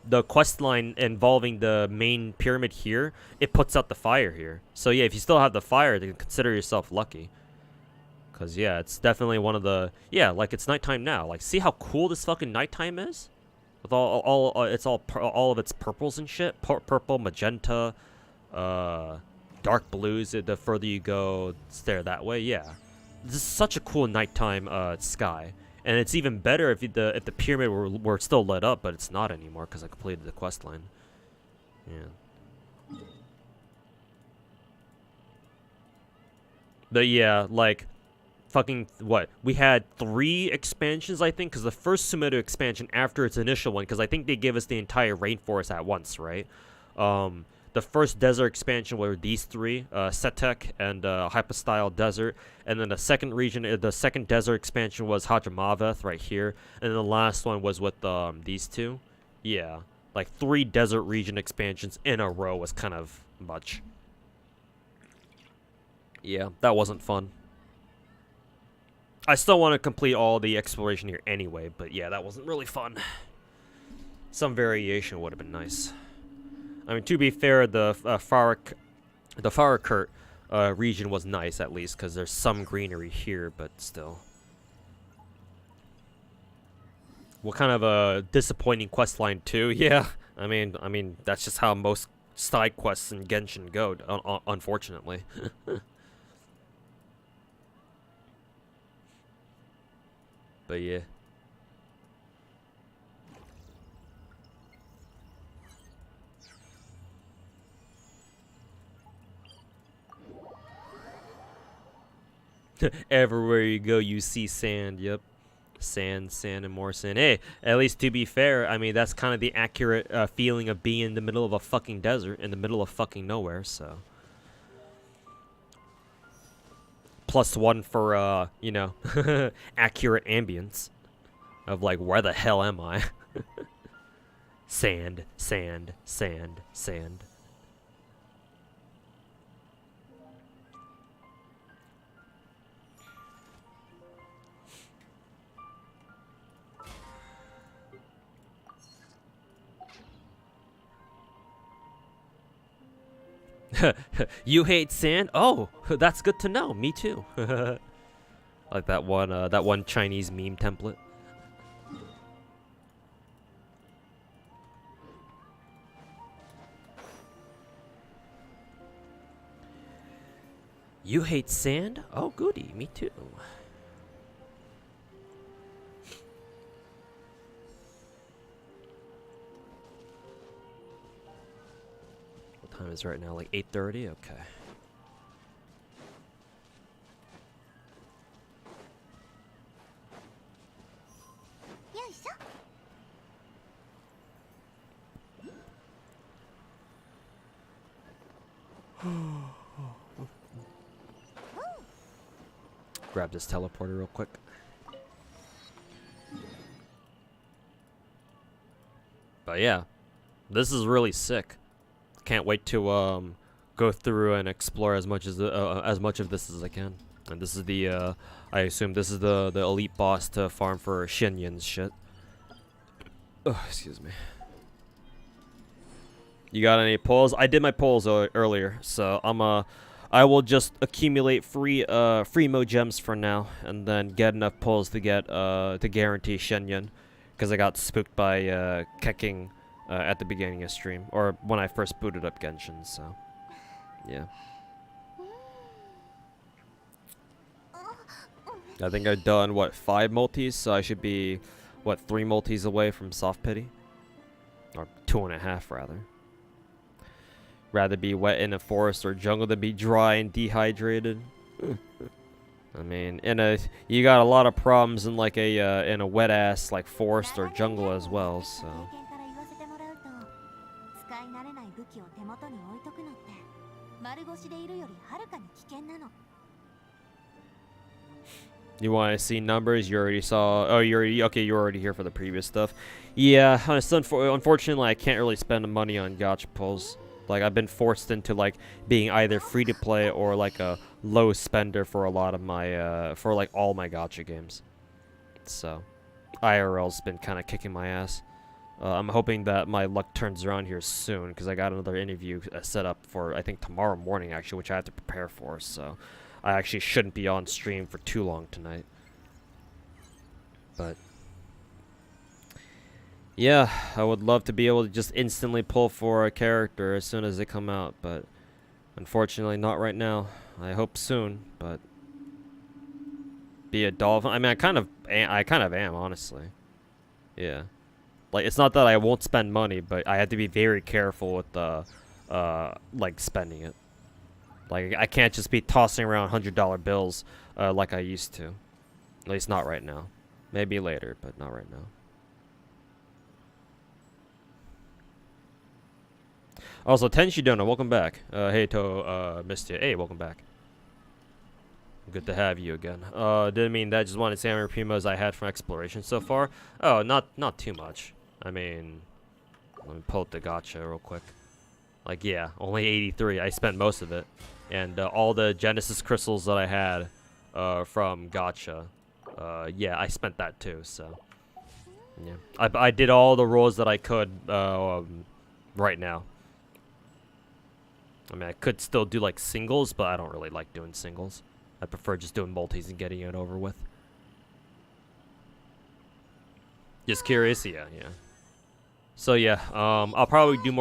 A: the quest line involving the main pyramid here, it puts out the fire here. So yeah, if you still have the fire, then consider yourself lucky. Cause yeah, it's definitely one of the like it's nighttime now. Like, see how cool this fucking nighttime is, with all of its purples and shit, purple, magenta, dark blues the further you go stare that way. Yeah, this is such a cool nighttime sky, and it's even better if the pyramid were still lit up, but it's not anymore because I completed the quest line. Yeah. But yeah, like, fucking, what? We had 3 expansions, I think, because the first Sumeru expansion after its initial one, because I think they gave us the entire rainforest at once, right? The first desert expansion were these 3, Setek and Hypostyle Desert, and then the second region, the second desert expansion was Hajimaveth right here, and the last one was with these 2. Yeah, like 3 desert region expansions in a row was kind of much. Yeah, that wasn't fun. I still want to complete all the exploration here anyway, but yeah, that wasn't really fun. Some variation would have been nice. I mean, to be fair, the Farakurt region was nice at least, because there's some greenery here, but still. What kind of a disappointing quest line too? Yeah, I mean that's just how most side quests in Genshin go, unfortunately. But yeah. Everywhere you go, you see sand. Yep. Sand, sand, and more sand. Hey, at least to be fair, I mean, that's kind of the accurate feeling of being in the middle of a fucking desert, in the middle of fucking nowhere, so. +1 for, you know, accurate ambience. Of like, where the hell am I? Sand, sand, sand, sand. You hate sand? Oh, that's good to know. Me too. Like that one Chinese meme template. You hate sand? Oh, goody. Me too. What time is it right now? Like 8:30? Okay. Grab this teleporter real quick. But yeah, this is really sick. Can't wait to go through and explore as much of this as I can. And this is the I assume this is the elite boss to farm for Shinyan's shit. Oh, excuse me. You got any polls? I did my polls earlier, so I will just accumulate free mo gems for now, and then get enough pulls to get to guarantee Shenyan, because I got spooked by Keking at the beginning of stream, or when I first booted up Genshin. So, yeah. I think I've done what 5 multis, so I should be what 3 multis away from soft pity, or 2.5 rather. Rather be wet in a forest or jungle than be dry and dehydrated. I mean, you got a lot of problems in like in a wet ass like forest or jungle as well. So. You want to see numbers? You already saw. Oh, you're already here for the previous stuff. Yeah, unfortunately, I can't really spend the money on gacha pulls. Like, I've been forced into like being either free to play or like a low spender for a lot of my for like all my gacha games. So, IRL's been kind of kicking my ass. I'm hoping that my luck turns around here soon, because I got another interview set up for I think tomorrow morning actually, which I have to prepare for. So, I actually shouldn't be on stream for too long tonight. But yeah, I would love to be able to just instantly pull for a character as soon as they come out, but Unfortunately, not right now. I hope soon, but be a dolphin. I mean, I kind of am, honestly. Yeah. Like, it's not that I won't spend money, but I have to be very careful with the, like, spending it. Like, I can't just be tossing around $100 bills, like I used to. At least not right now. Maybe later, but not right now. Also, Tenshidona, welcome back. Hey, Misty. Hey, welcome back. Good to have you again. Didn't mean that. Just wanted to say how many primos I had from exploration so far. Oh, not too much. I mean, let me pull up the gacha real quick. Like, yeah, only 83. I spent most of it. And all the Genesis crystals that I had from gacha, yeah, I spent that too, so. Yeah. I did all the roles that I could right now. I mean, I could still do, like, singles, but I don't really like doing singles. I prefer just doing multis and getting it over with. Just curious, yeah. So yeah, I'll probably do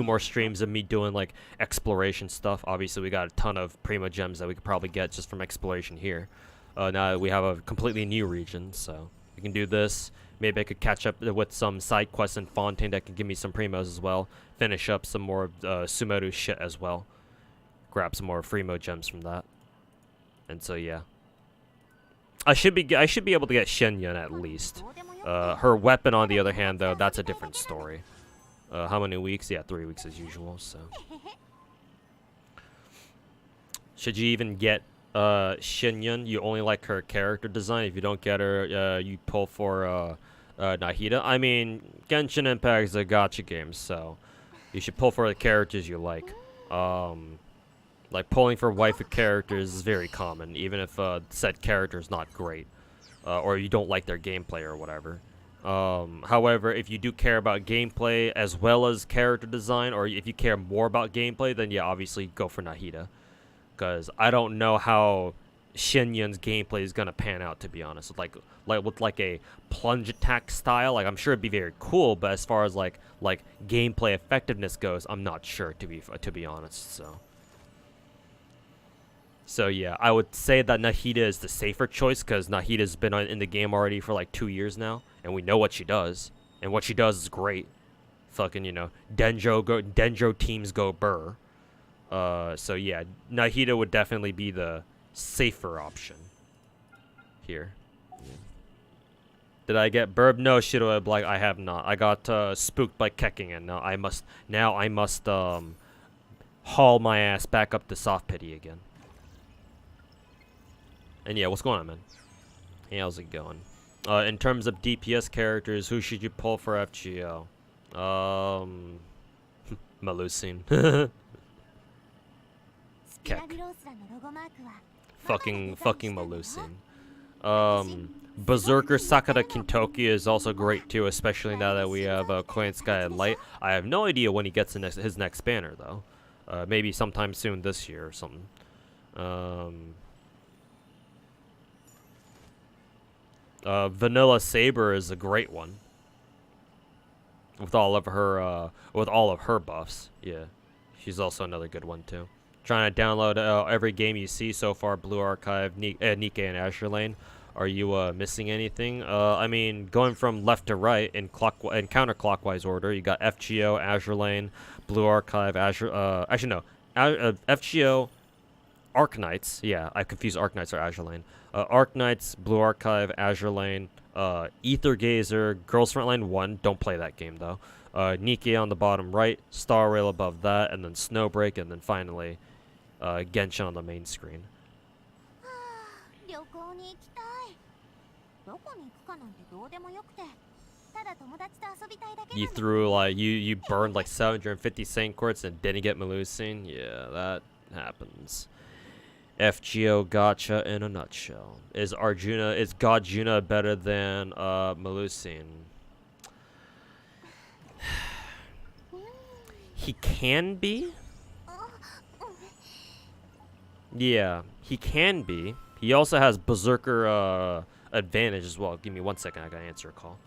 A: more streams of me doing like exploration stuff. Obviously, we got a ton of primo gems that we could probably get just from exploration here. Now that we have a completely new region, so we can do this. Maybe I could catch up with some side quests in Fontaine that can give me some primos as well. Finish up some more Sumeru shit as well. Grab some more Freemo gems from that. And so yeah, I should be able to get Shenyun at least. Her weapon, on the other hand, though, that's a different story. How many weeks? Yeah, 3 weeks as usual. So should you even get Shenyun? You only like her character design. If you don't get her, you pull for Nahida. I mean, Genshin Impact is a gacha game, so you should pull for the characters you like. Like, pulling for waifu characters is very common, even if said character is not great, or you don't like their gameplay or whatever. However, if you do care about gameplay as well as character design, or if you care more about gameplay, then yeah, obviously go for Nahida. Because I don't know how Shenyun's gameplay is gonna pan out, to be honest. With like a plunge attack style, like I'm sure it'd be very cool, but as far as like gameplay effectiveness goes, I'm not sure, to be honest. So yeah, I would say that Nahida is the safer choice because Nahida's been in the game already for like 2 years now, and we know what she does, and what she does is great. Fucking, Denjo teams go burr. So yeah, Nahida would definitely be the safer option here. Yeah. Did I get burb? No, Shiro, like I have not. I got spooked by Kecking, and now I must haul my ass back up to soft pity again. And yeah, what's going on, man? Hey, how's it going? In terms of DPS characters, who should you pull for FGO? Melusine. Keck. Fucking Melusine. Berserker Sakata Kintoki is also great too, especially now that we have Clan Sky Light. I have no idea when he gets his next banner though. Maybe sometime soon this year or something. Vanilla Saber is a great one. With all of her buffs. Yeah. She's also another good one too. Trying to download every game you see so far, Blue Archive, Nikkei, and Azure Lane. Are you missing anything? I mean, going from left to right in counterclockwise order, you got FGO, Azure Lane, Blue Archive, Azure. Actually no, FGO, Arknights. Yeah, I confused Arknights or Azure Lane. Arknights, Blue Archive, Azure Lane, Ether Gazer, Girls Frontline 1. Don't play that game though. Nikkei on the bottom right, Star Rail above that, and then Snowbreak, and then finally Genshin on the main screen. You threw you burned like 750 Saint Quartz and didn't get Melusine? Yeah, that happens. FGO Gacha in a nutshell. Is Godjuna better than Melusine? He can be. Yeah, he can be. He also has Berserker advantage as well. Give me 1 second, I gotta answer a call.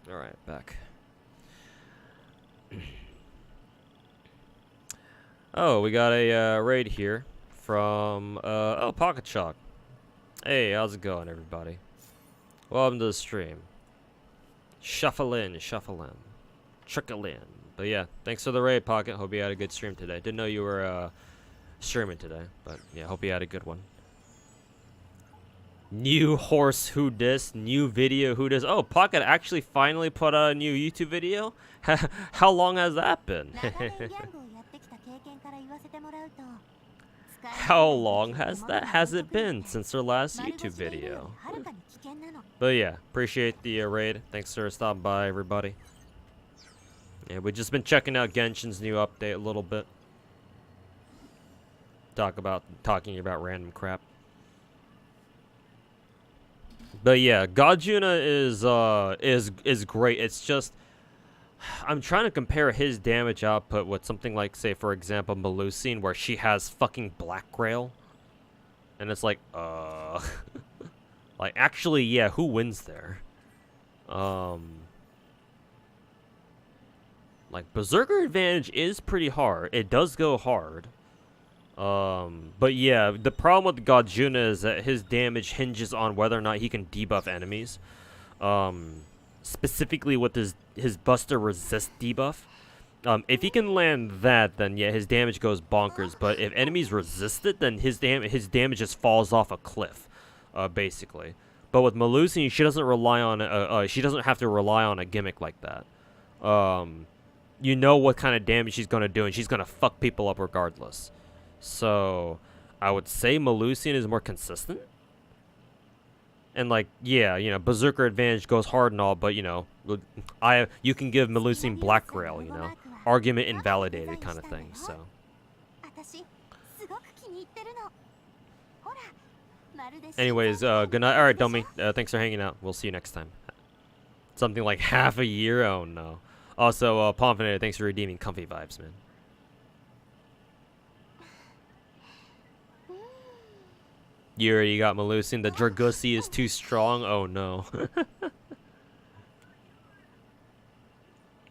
A: Alright, back. Oh, we got a raid here from oh, Pocket Shock. Hey, how's it going, everybody? Welcome to the stream. Shuffle in, trickle in. But yeah, thanks for the raid, Pocket. Hope you had a good stream today. Didn't know you were streaming today, but yeah, hope you had a good one. New horse who dis, new video who dis. Oh, Pocket actually finally put out a new YouTube video? How long has that been? How long has it been since their last YouTube video? But yeah, appreciate the raid. Thanks for stopping by, everybody. Yeah, we've just been checking out Genshin's new update a little bit. Talking about random crap. But yeah, Gajuna is great. It's just I'm trying to compare his damage output with something like, say, for example, Melusine, where she has fucking Black Grail. And it's like, like, actually, yeah, who wins there? Like, Berserker Advantage is pretty hard. It does go hard. But yeah, the problem with Gajuna is that his damage hinges on whether or not he can debuff enemies. Specifically with his Buster Resist debuff. If he can land that, then yeah, his damage goes bonkers. But if enemies resist it, then his damage just falls off a cliff, basically. But with Melusine, she doesn't rely on she doesn't have to rely on a gimmick like that. You know what kind of damage she's gonna do, and she's gonna fuck people up regardless. So I would say Melusine is more consistent. And like, yeah, you know, Berserker Advantage goes hard and all, but you know, you can give Melusine Black Grail, you know, argument invalidated kind of thing. So. Anyways, good night. All right, Dummy. Thanks for hanging out. We'll see you next time. Something like half a year. Oh no. Also, Pomfinator, thanks for redeeming comfy vibes, man. You already got Melusine. The Dragusi is too strong. Oh no.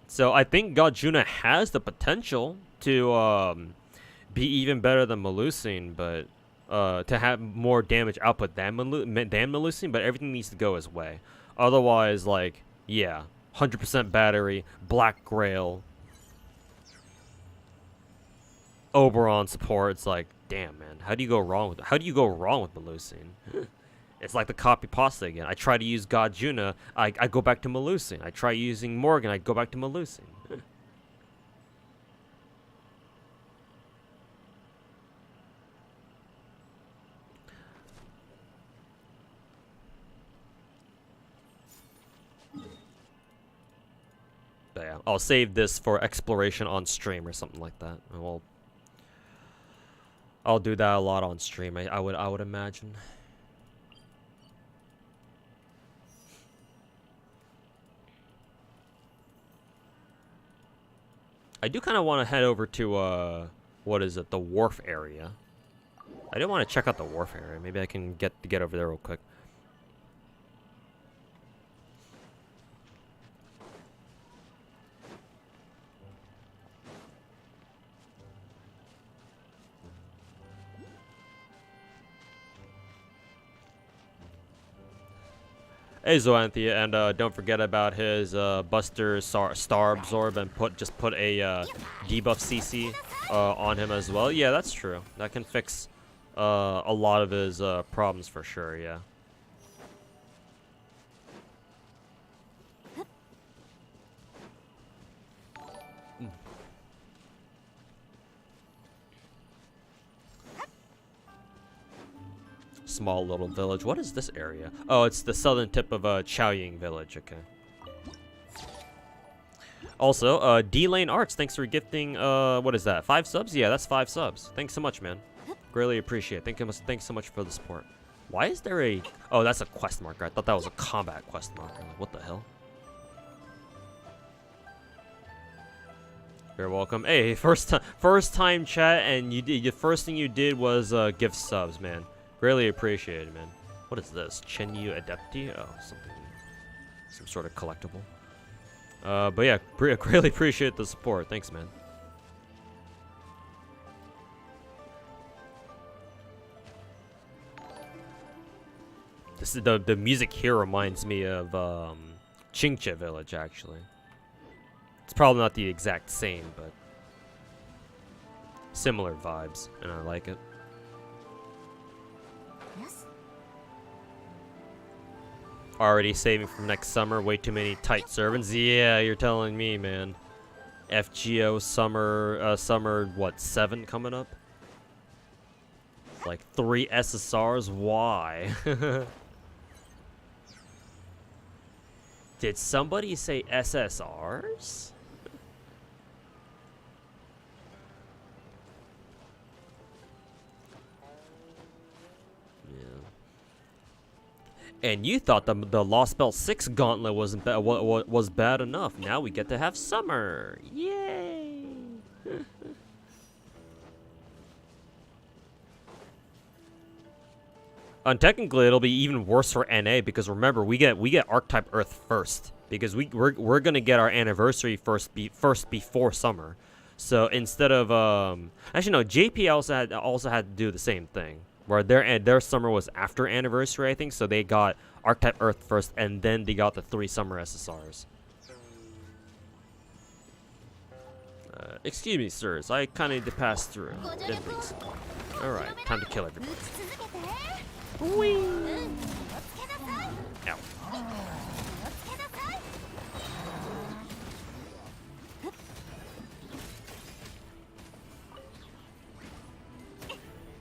A: So I think Gajuna has the potential to be even better than Melusine, but to have more damage output than Melusine, but everything needs to go his way. Otherwise, like, yeah, 100% battery, Black Grail, Oberon support. It's like, damn, man, how do you go wrong with Melusine? It's like the copy pasta again. I try to use Gajuna, I go back to Melusine. I try using Morgan, I go back to Melusine. But yeah, I'll save this for exploration on stream or something like that. And I'll do that a lot on stream. I would imagine. I do kind of want to head over to what is it, the wharf area. I do want to check out the wharf area. Maybe I can get over there real quick. Hey Zoanthea, and don't forget about his Buster Star Absorb, and put a debuff CC on him as well. Yeah, that's true. That can fix a lot of his problems for sure. Yeah. Small little village. What is this area? Oh, it's the southern tip of Chaoying village. Okay. Also, D-Lane Arts, thanks for gifting, what is that, 5 subs? Yeah, that's 5 subs. Thanks so much, man. Greatly appreciate it. Thanks so much for the support. Why is there a... Oh, that's a quest marker. I thought that was a combat quest marker. Like, what the hell? You're welcome. Hey, first time chat, and the first thing you did was gift subs, man. Greatly appreciated, man. What is this? Chenyu Adepti? Oh, something. Some sort of collectible. But yeah, greatly appreciate the support. Thanks, man. This is the music here reminds me of Qingche Village, actually. It's probably not the exact same, but similar vibes, and I like it.
B: Yes.
A: Already saving from next summer. Way too many tight servants. Yeah, you're telling me, man. FGO summer what 7 coming up? Like 3 SSRs. Why? Did somebody say SSRs? And you thought the Lost Spell 6 gauntlet wasn't was bad enough. Now we get to have summer. Yay! And technically, it'll be even worse for NA because remember, we get Archetype Earth first because we're gonna get our anniversary first before summer. So instead of actually no, JP also had to do the same thing where their summer was after anniversary, I think. So they got Archetype Earth first, and then they got the 3 summer SSRs. Excuse me, sirs. I kind of need to pass through. Didn't think so. All right, time to kill everybody. Whee! Ow.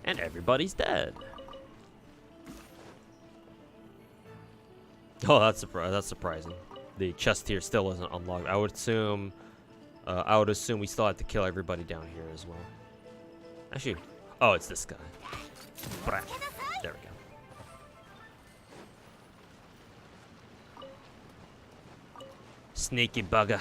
A: And everybody's dead. Oh, that's surprising. The chest here still isn't unlocked. I would assume we still have to kill everybody down here as well. Actually, oh, it's this guy. Brat. There we go. Sneaky bugger.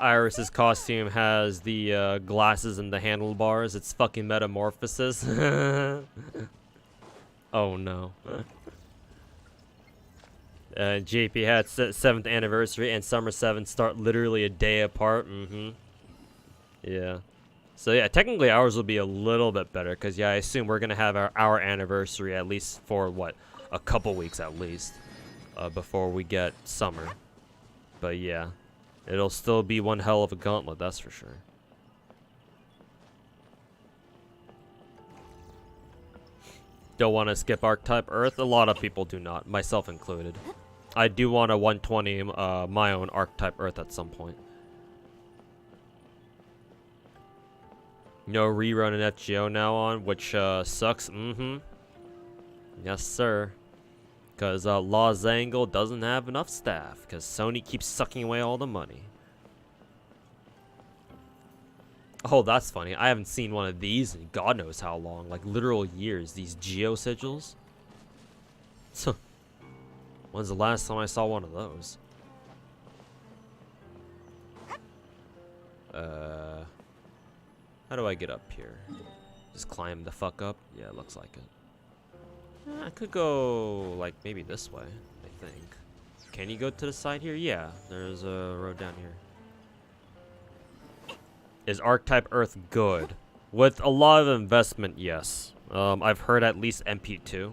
A: Iris's costume has the glasses and the handlebars. It's fucking metamorphosis. Oh no. JP had 7th anniversary and Summer 7 start literally a day apart. Yeah. So yeah, technically ours will be a little bit better because yeah, I assume we're gonna have our anniversary at least for what, a couple weeks at least, before we get summer. But yeah, it'll still be one hell of a gauntlet, that's for sure. Don't want to skip Archetype Earth. A lot of people do not, myself included. I do want a 120 my own Archetype Earth at some point. No rerun in FGO now on, which sucks. Yes, sir. Because Los Angeles doesn't have enough staff. Because Sony keeps sucking away all the money. Oh, that's funny. I haven't seen one of these in God knows how long. Like literal years. These Geo sigils. So, when's the last time I saw one of those? How do I get up here? Just climb the fuck up? Yeah, it looks like it. I could go, like, maybe this way, I think. Can you go to the side here? Yeah, there's a road down here. Is Archetype Earth good? With a lot of investment, yes. I've heard at least MP2.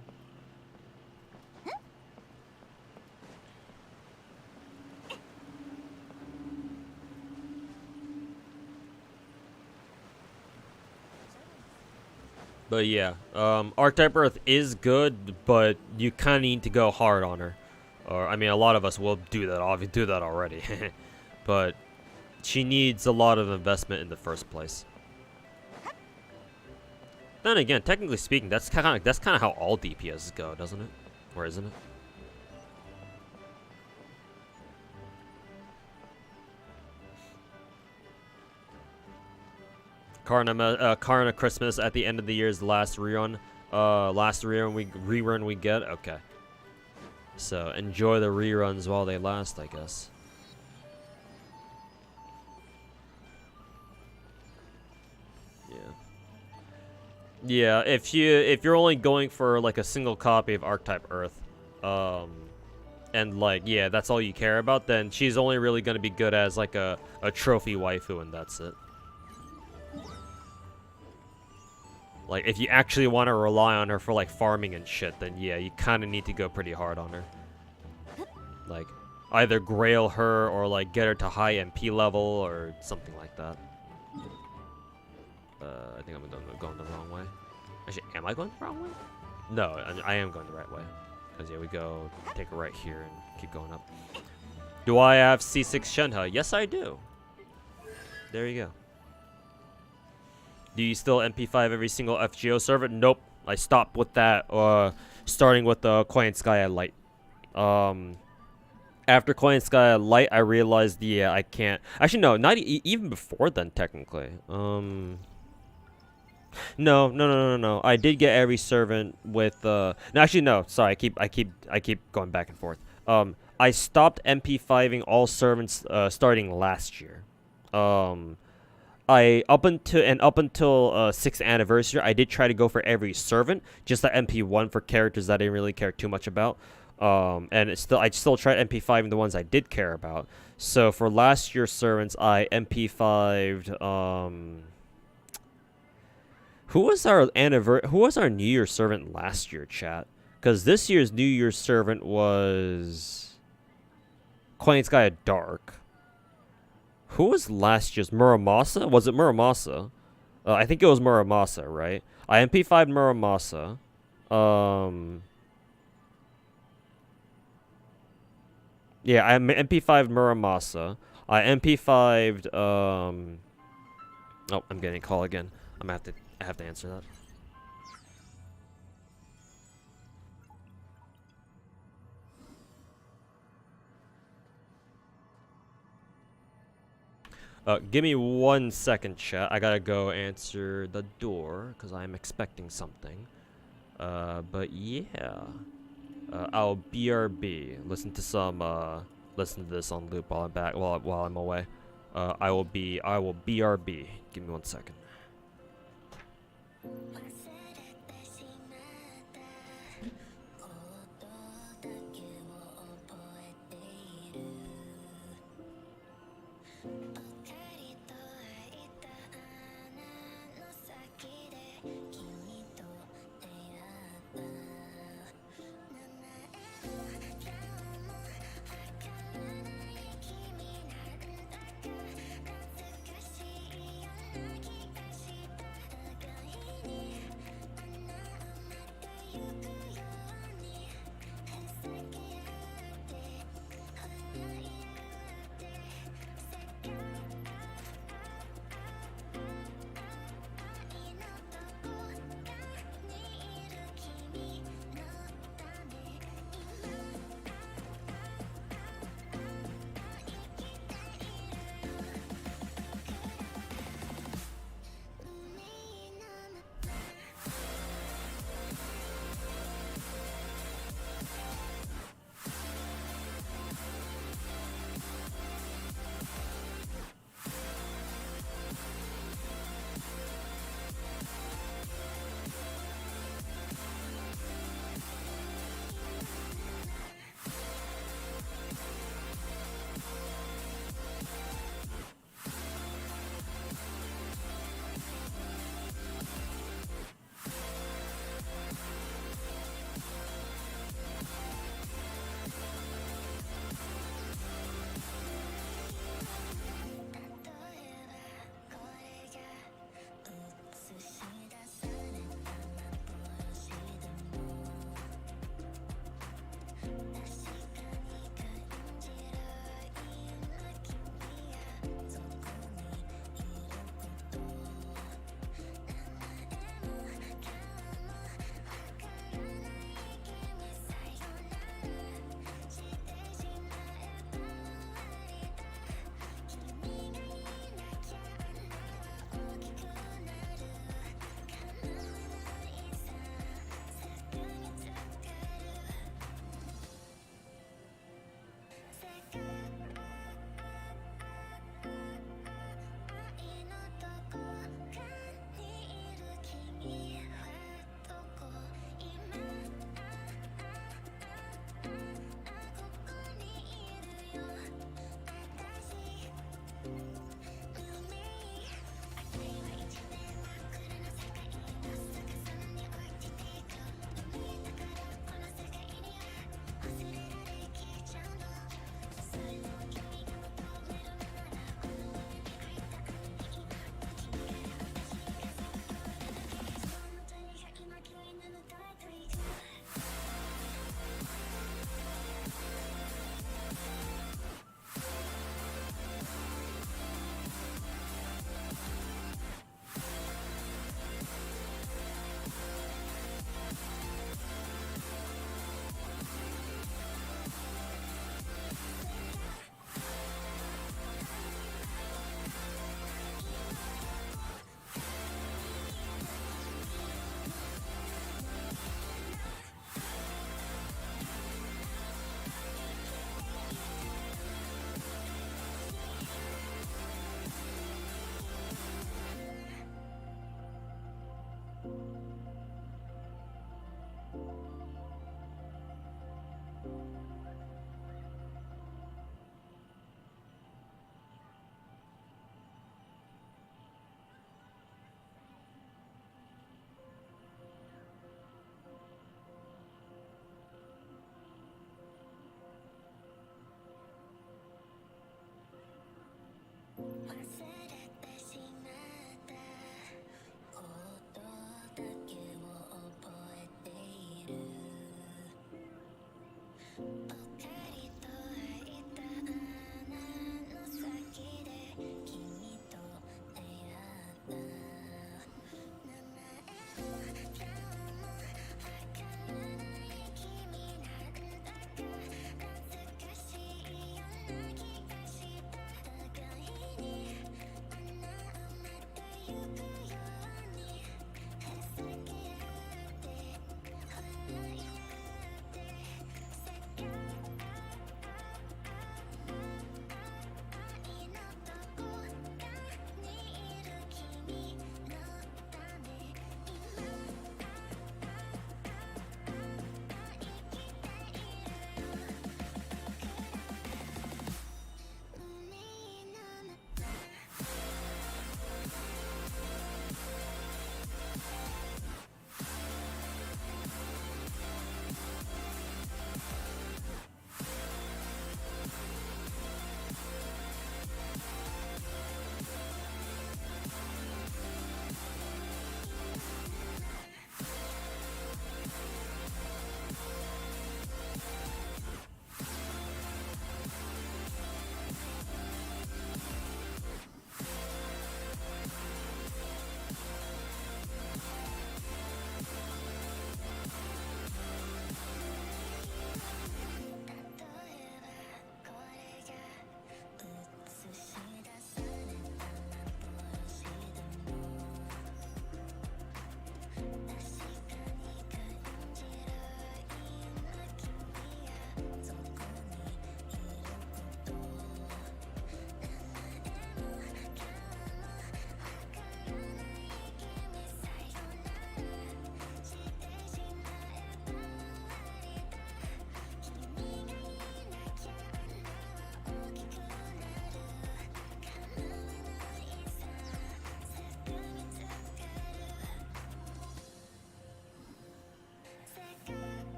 A: But yeah, Archetype Earth is good, but you kind of need to go hard on her. Or I mean, a lot of us will do that. Obviously, do that already. But she needs a lot of investment in the first place. Then again, technically speaking, that's kind of how all DPSs go, doesn't it? Or isn't it? Karna Christmas at the end of the year is the last rerun. Last rerun we get. Okay. So enjoy the reruns while they last, I guess. Yeah. Yeah, if you're only going for like a single copy of Archetype Earth, and like yeah, that's all you care about, then she's only really gonna be good as like a trophy waifu, and that's it. Like if you actually want to rely on her for like farming and shit, then yeah, you kind of need to go pretty hard on her. Like either grail her or like get her to high MP level or something like that. I think I'm going the wrong way. Actually, am I going the wrong way? No, I am going the right way. Because, yeah, we go take a right here and keep going up. Do I have C6 Shenhe? Yes, I do. There you go. Do you still MP5 every single FGO server? Nope. I stopped with that, starting with the Quiet Sky at Light. After Quiet Sky at Light, I realized, yeah, I can't. Actually, no, not even before then, technically. No. I did get every servant with no, actually no. Sorry, I keep going back and forth. I stopped MP5ing all servants starting last year. Up until 6th anniversary, I did try to go for every servant, just the MP1 for characters that I didn't really care too much about. And I still tried MP5ing the ones I did care about. So for last year's servants, I MP5'd Who was our New Year's servant last year, chat? Because this year's New Year's servant was Quiet Sky at Dark. Who was last year's? Muramasa? Was it Muramasa? I think it was Muramasa, right? I MP5'd Muramasa. Yeah, I MP5'd Muramasa. I MP5'd Oh, I'm getting a call again. I have to answer that. Give me 1 second, chat. I gotta go answer the door because I'm expecting something. But yeah, I'll BRB. Listen to this on loop while I'm back. While I'm away. I will BRB. Give me 1 second.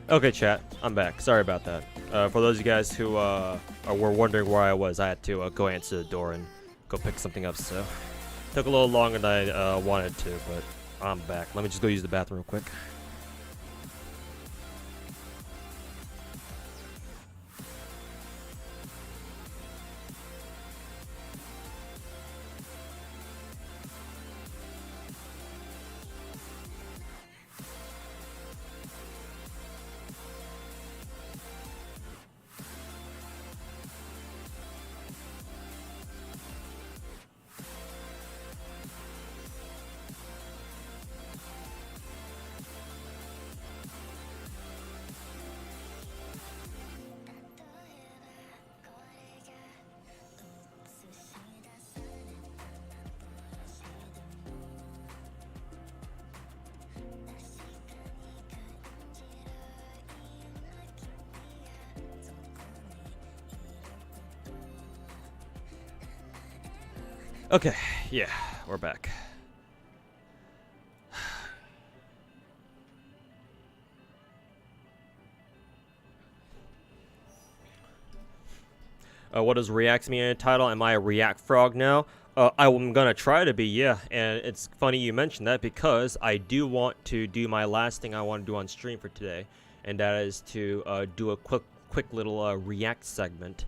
A: Okay, chat, I'm back. Sorry about that. For those of you guys who were wondering where I was, I had to go answer the door and go pick something up, so took a little longer than I wanted to, but I'm back. Let me just go use the bathroom real quick. Okay, yeah, we're back. What does React mean in the title? Am I a React frog now? I'm gonna try to be, yeah. And it's funny you mentioned that because I do want to do my last thing I want to do on stream for today, and that is to do a quick little React segment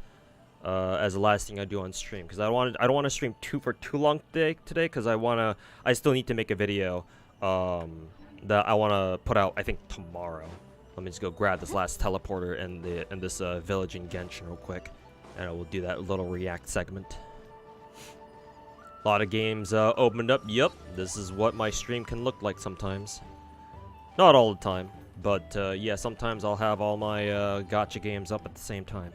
A: as the last thing I do on stream. Because I don't want to stream for too long today because I still need to make a video that I want to put out I think tomorrow. Let me just go grab this last teleporter in this village in Genshin real quick. And we'll do that little React segment. A lot of games opened up. Yep, this is what my stream can look like sometimes. Not all the time, but yeah, sometimes I'll have all my gacha games up at the same time.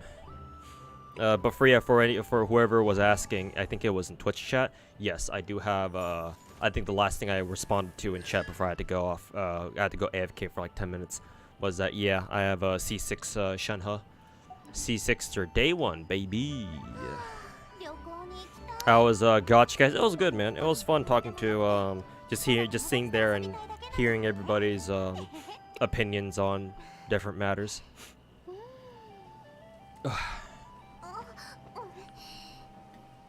A: But for whoever was asking, I think it was in Twitch chat. Yes, I do have. I think the last thing I responded to in chat before I had to go off, I had to go AFK for like 10 minutes, was that yeah, I have a C6 Shenhe. C6er day one, baby. How was Gacha, guys? It was good, man. It was fun talking to just sitting there and hearing everybody's opinions on different matters.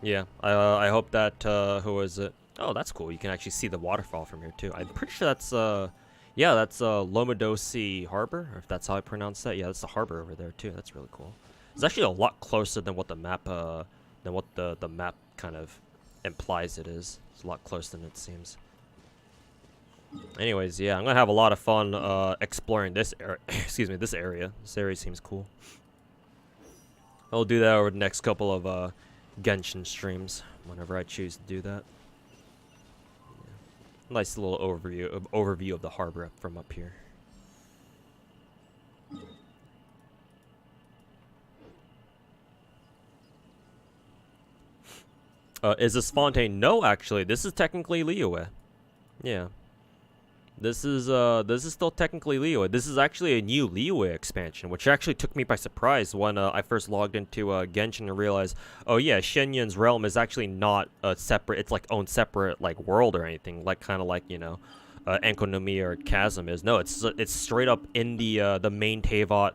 A: Yeah, I hope that who was it? Oh, that's cool. You can actually see the waterfall from here too. I'm pretty sure that's yeah, that's Lomodosi Harbor, or if that's how I pronounce that. Yeah, that's the harbor over there too. That's really cool. It's actually a lot closer than what the map kind of implies it is. It's a lot closer than it seems. Anyways, yeah, I'm gonna have a lot of fun exploring this area. Excuse me, this area. This area seems cool. I'll do that over the next couple of Genshin streams whenever I choose to do that. Nice little overview of the harbor from up here. Is this Fontaine? No, actually, this is technically Liyue. Yeah, this is still technically Liyue. This is actually a new Liyue expansion, which actually took me by surprise when I first logged into Genshin and realized, oh yeah, Shenyun's realm is actually not a separate. It's like own separate like world or anything, like kind of like you know, Enkonomi or Chasm is. No, it's straight up in the main Teyvat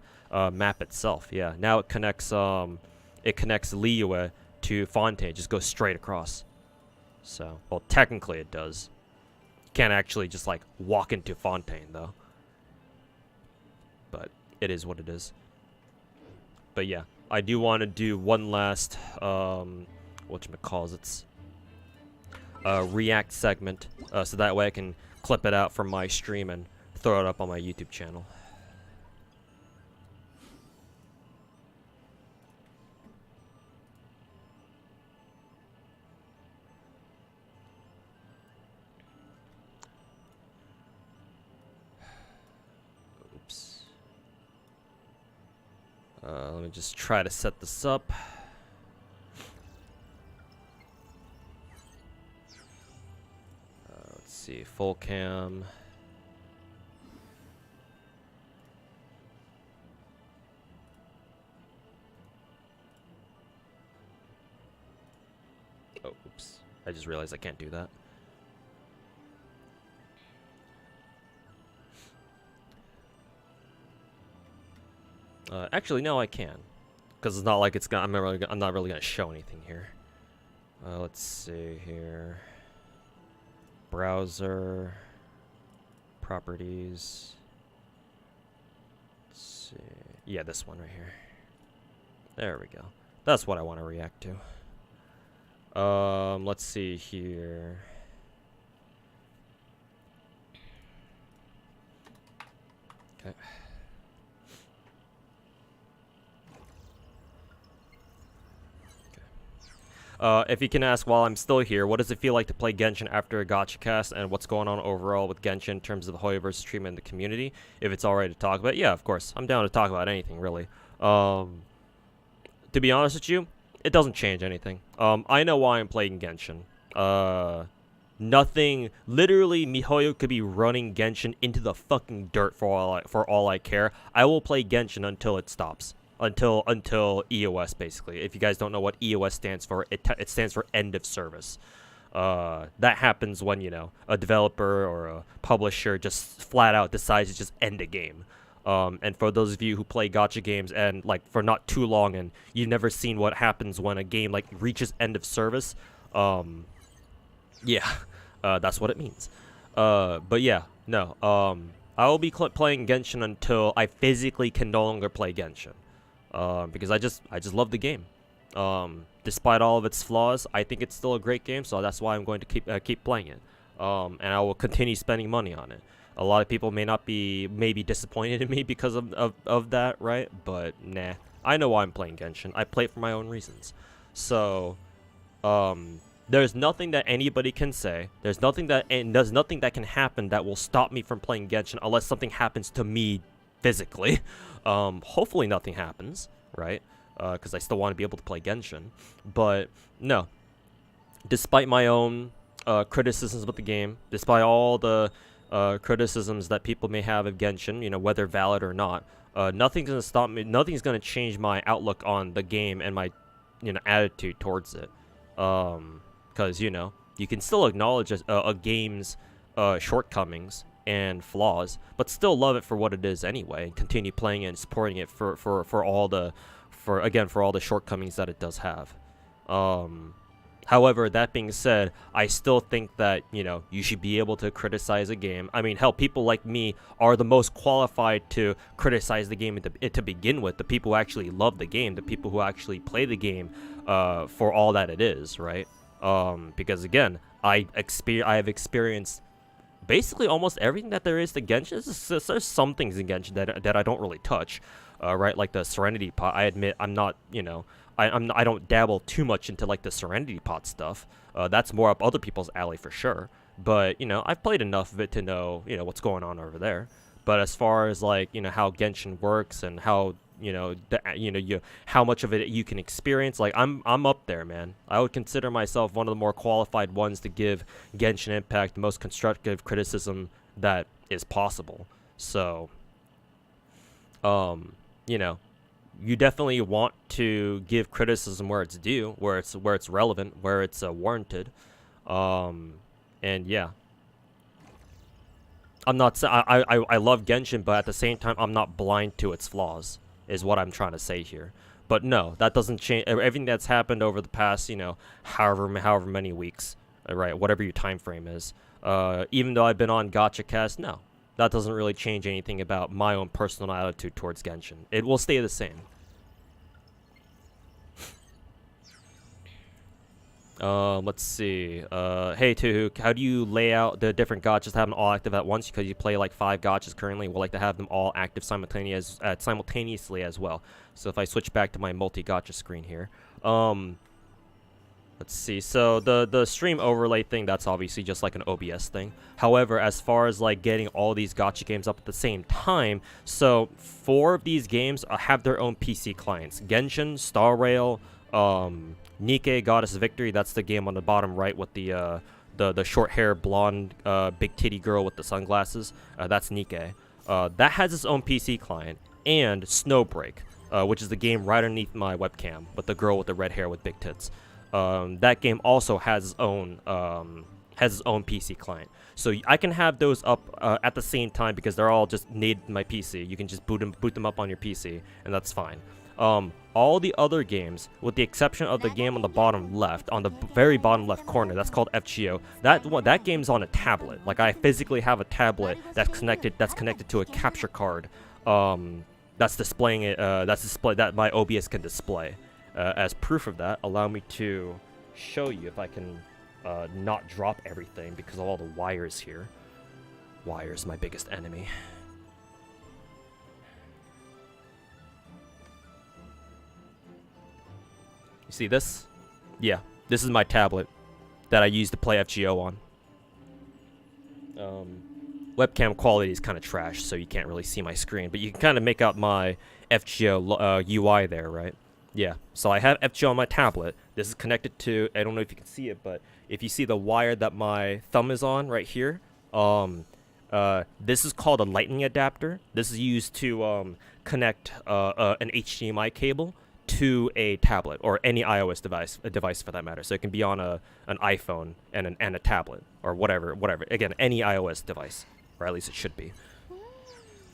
A: map itself. Yeah, now it connects Liyue to Fontaine, just goes straight across. So, well, technically it does. Can't actually just like walk into Fontaine though. But it is what it is. But yeah, I do want to do one last whatchamacallits, React segment, so that way I can clip it out from my stream and throw it up on my YouTube channel. Let me just try to set this up. Let's see, full cam. Oh, oops. I just realized I can't do that. Actually, no, I can, because it's not like it's gonna. I'm not really gonna show anything here. Let's see here. Browser. Properties. Let's see. Yeah, this one right here. There we go. That's what I want to react to. Let's see here. Okay. If you can ask while I'm still here, what does it feel like to play Genshin after a Gacha cast, and what's going on overall with Genshin in terms of the Hoyoverse treatment in the community? If it's alright to talk about, yeah, of course. I'm down to talk about anything, really. To be honest with you, it doesn't change anything. I know why I'm playing Genshin. Nothing. Literally, MiHoYo could be running Genshin into the fucking dirt for all I care. I will play Genshin until it stops. Until EOS, basically. If you guys don't know what EOS stands for, it stands for end of service. That happens when, you know, a developer or a publisher just flat out decides to just end a game. And for those of you who play gacha games and like for not too long and you've never seen what happens when a game like reaches end of service, yeah, that's what it means. But yeah, no, I will be playing Genshin until I physically can no longer play Genshin. Because I just love the game. Despite all of its flaws, I think it's still a great game, so that's why I'm going to keep playing it. And I will continue spending money on it. A lot of people may be disappointed in me because of that, right? But nah, I know why I'm playing Genshin. I play it for my own reasons. So, there's nothing that anybody can say. There's nothing that can happen that will stop me from playing Genshin unless something happens to me physically. Hopefully nothing happens, right? Because I still want to be able to play Genshin. But no, despite my own criticisms of the game, despite all the criticisms that people may have of Genshin, you know, whether valid or not, nothing's gonna stop me. Nothing's gonna change my outlook on the game and my, you know, attitude towards it. Because you know, you can still acknowledge a game's shortcomings and flaws, but still love it for what it is anyway, and continue playing it and supporting it for all the shortcomings that it does have. However, that being said, I still think that, you know, you should be able to criticize a game. I mean, hell, people like me are the most qualified to criticize the game to begin with. The people who actually love the game, the people who actually play the game for all that it is, right? Because again, I have experienced basically almost everything that there is to Genshin. There's some things in Genshin that I don't really touch, right? Like the Serenity Pot. I admit I'm not, you know, I don't dabble too much into like the Serenity Pot stuff. That's more up other people's alley for sure. But you know, I've played enough of it to know, you know, what's going on over there. But as far as like, you know, how Genshin works and how, you know, how much of it you can experience, like I'm up there, man. I would consider myself one of the more qualified ones to give Genshin Impact the most constructive criticism that is possible. So, you know, you definitely want to give criticism where it's due, where it's relevant, where it's warranted, and yeah. I'm not I love Genshin, but at the same time, I'm not blind to its flaws, is what I'm trying to say here. But no, that doesn't change everything that's happened over the past, you know, however many weeks, right? Whatever your time frame is. Even though I've been on Gacha Cast, no, that doesn't really change anything about my own personal attitude towards Genshin. It will stay the same. Let's see. Hey, Tuhu, how do you lay out the different gachas to have them all active at once? Because you play like 5 gachas currently. We'd like to have them all active simultaneously as well. So if I switch back to my multi-gacha screen here. Let's see. So the stream overlay thing, that's obviously just like an OBS thing. However, as far as like getting all these gacha games up at the same time, so 4 of these games have their own PC clients. Genshin, Star Rail, Nikke, Goddess Victory, that's the game on the bottom right with the short hair, blonde, big titty girl with the sunglasses. That's Nikke. That has its own PC client. And Snowbreak, which is the game right underneath my webcam with the girl with the red hair with big tits. That game also has its own has its own PC client. So I can have those up at the same time because they're all just native to my PC. You can just boot them up on your PC, and that's fine. All the other games, with the exception of the game on the bottom left, on the very bottom left corner, that's called FGO. That game's on a tablet. Like, I physically have a tablet that's connected to a capture card. That's displaying it. That my OBS can display. As proof of that, allow me to show you if I can not drop everything because of all the wires here. Wires, my biggest enemy. You see this? Yeah, this is my tablet that I use to play FGO on. Webcam quality is kind of trash, so you can't really see my screen, but you can kind of make out my FGO UI there, right? Yeah, so I have FGO on my tablet. This is connected to, I don't know if you can see it, but if you see the wire that my thumb is on right here, this is called a lightning adapter. This is used to connect an HDMI cable to a tablet or any iOS device for that matter. So it can be on an iPhone and a tablet or whatever. Again, any iOS device, or at least it should be.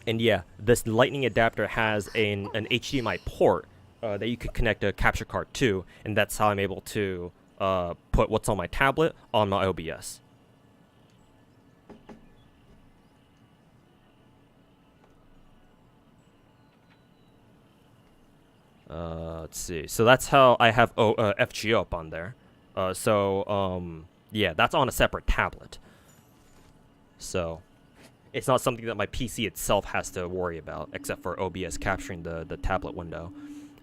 A: And yeah, this lightning adapter has an HDMI port that you could connect a capture card to, and that's how I'm able to put what's on my tablet on my OBS. Let's see. So that's how I have FGO up on there. Yeah, that's on a separate tablet. So it's not something that my PC itself has to worry about, except for OBS capturing the tablet window.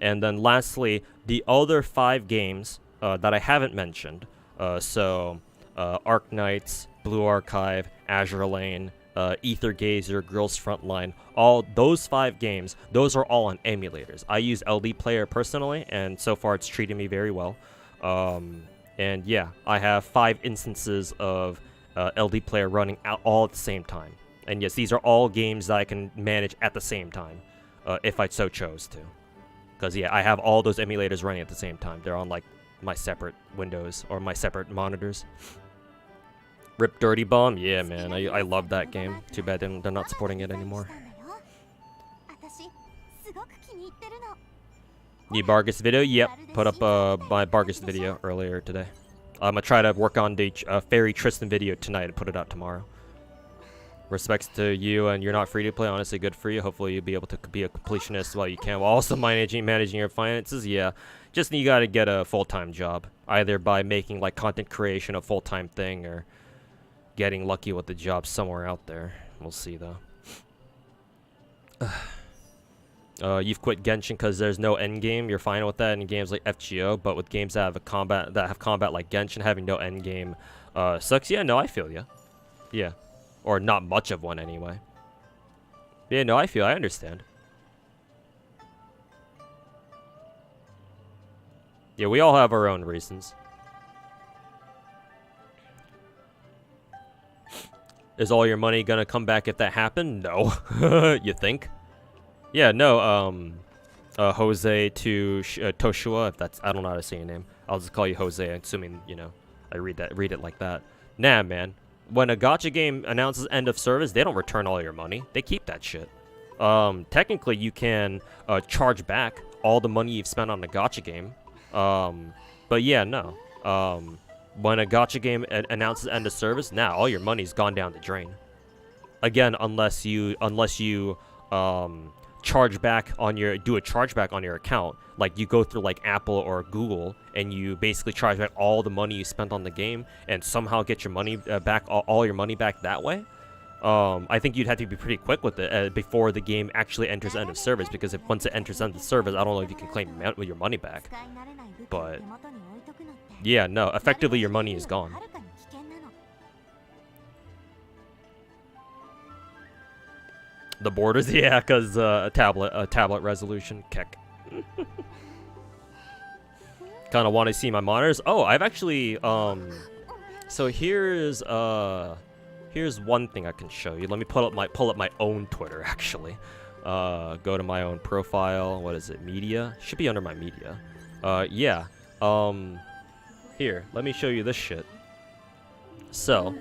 A: And then lastly, the other 5 games that I haven't mentioned. Arc Knights, Blue Archive, Azure Lane, Ether Gazer, Girls Frontline, all those 5 games, those are all on emulators. I use LD Player personally, and so far it's treated me very well. And yeah, I have 5 instances of LD Player running out all at the same time. And yes, these are all games that I can manage at the same time, if I so chose to. Because yeah, I have all those emulators running at the same time. They're on like my separate windows or my separate monitors. Rip Dirty Bomb, yeah, man, I love that game. Too bad they're not supporting it anymore. Need Bargus video? Yep, put up my Bargus video earlier today. I'm gonna try to work on the Fairy Tristan video tonight and put it out tomorrow. Respects to you, and you're not free to play. Honestly, good for you. Hopefully, you'll be able to be a completionist while you can, while also managing your finances. Yeah, just you gotta get a full-time job, either by making like content creation a full-time thing, or getting lucky with the job somewhere out there. We'll see though. You've quit Genshin because there's no end game. You're fine with that in games like FGO, but with games that have combat like Genshin, having no end game sucks. Yeah, no, I feel ya. Yeah. Or not much of one, anyway. Yeah, no, I understand. Yeah, we all have our own reasons. Is all your money gonna come back if that happened? No. You think? Yeah, no, Jose to Toshua, if that's, I don't know how to say your name. I'll just call you Jose, assuming, you know, I read it like that. Nah, man. When a gacha game announces end of service, they don't return all your money. They keep that shit. Technically, you can charge back all the money you've spent on the gacha game. But yeah, no. When a gacha game announces end of service, now all your money's gone down the drain. Again, unless you charge back on your chargeback on your account, like you go through like Apple or Google and you basically charge back all the money you spent on the game and somehow get your money back, all your money back that way. I think you'd have to be pretty quick with it before the game actually enters end of service, because if once it enters end of service, I don't know if you can claim your money back. But yeah, no, effectively your money is gone. The borders, yeah, because a tablet resolution, keck. Kind of want to see my monitors. Oh, I've actually, so here's one thing I can show you. Let me pull up my own Twitter, actually. Go to my own profile. What is it? Media? Should be under my media. Yeah. Here, let me show you this shit. So,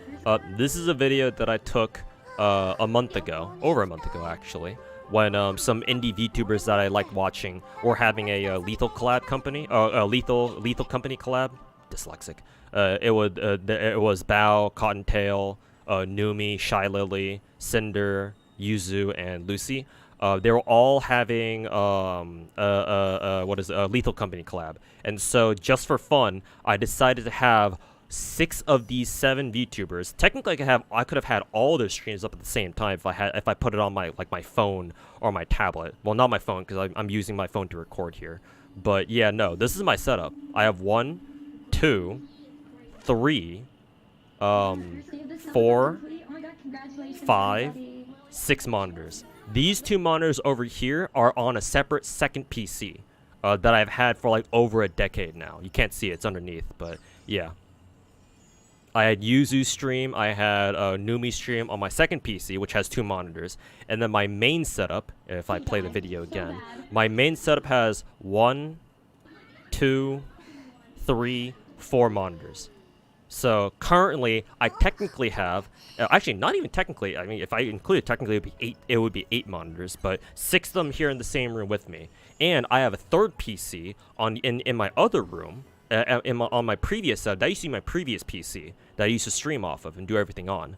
A: this is a video that I took a month ago, over a month ago actually, when some indie VTubers that I like watching were having a lethal collab company, a lethal company collab. Dyslexic. It was Bao, Cottontail, Numi, Shy Lily, Cinder, Yuzu, and Lucy. They were all having a lethal company collab, and so just for fun, I decided to have 6 of these 7 VTubers. Technically, I could have had all their streams up at the same time if I put it on my phone or my tablet. Well, not my phone because I'm using my phone to record here. But yeah, no, this is my setup. I have 1, 2, 3, 4, 5, 6 monitors. These 2 monitors over here are on a separate second PC that I've had for like over a decade now. You can't see it, it's underneath, but yeah. I had Yuzu stream, I had Numi stream on my second PC, which has 2 monitors, and then my main setup, if I play the video again, my main setup has 1, 2, 3, 4 monitors. So currently, I technically have, actually not even technically, I mean if I included technically it would be 8 monitors, but 6 of them here in the same room with me. And I have a third PC in my other room, on my previous setup. That used to be my previous PC that I used to stream off of and do everything on.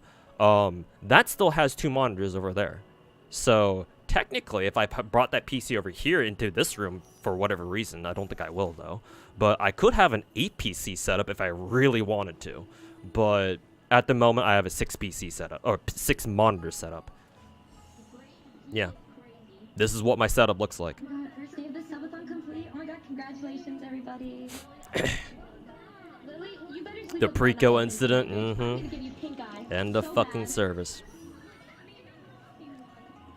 A: That still has 2 monitors over there. So technically, if I brought that PC over here into this room for whatever reason, I don't think I will though, but I could have an 8 PC setup if I really wanted to. But at the moment, I have a 6 PC setup, or 6 monitor setup. Yeah. This is what my setup looks like.
C: Oh my god, first day of the subathon complete. Oh my god, congratulations everybody. Lily, you better sleep
A: The
C: up one
A: Preco
C: night.
A: incident,
C: I'm gonna give you pink eye.
A: and the
C: So
A: fucking
C: bad.
A: service.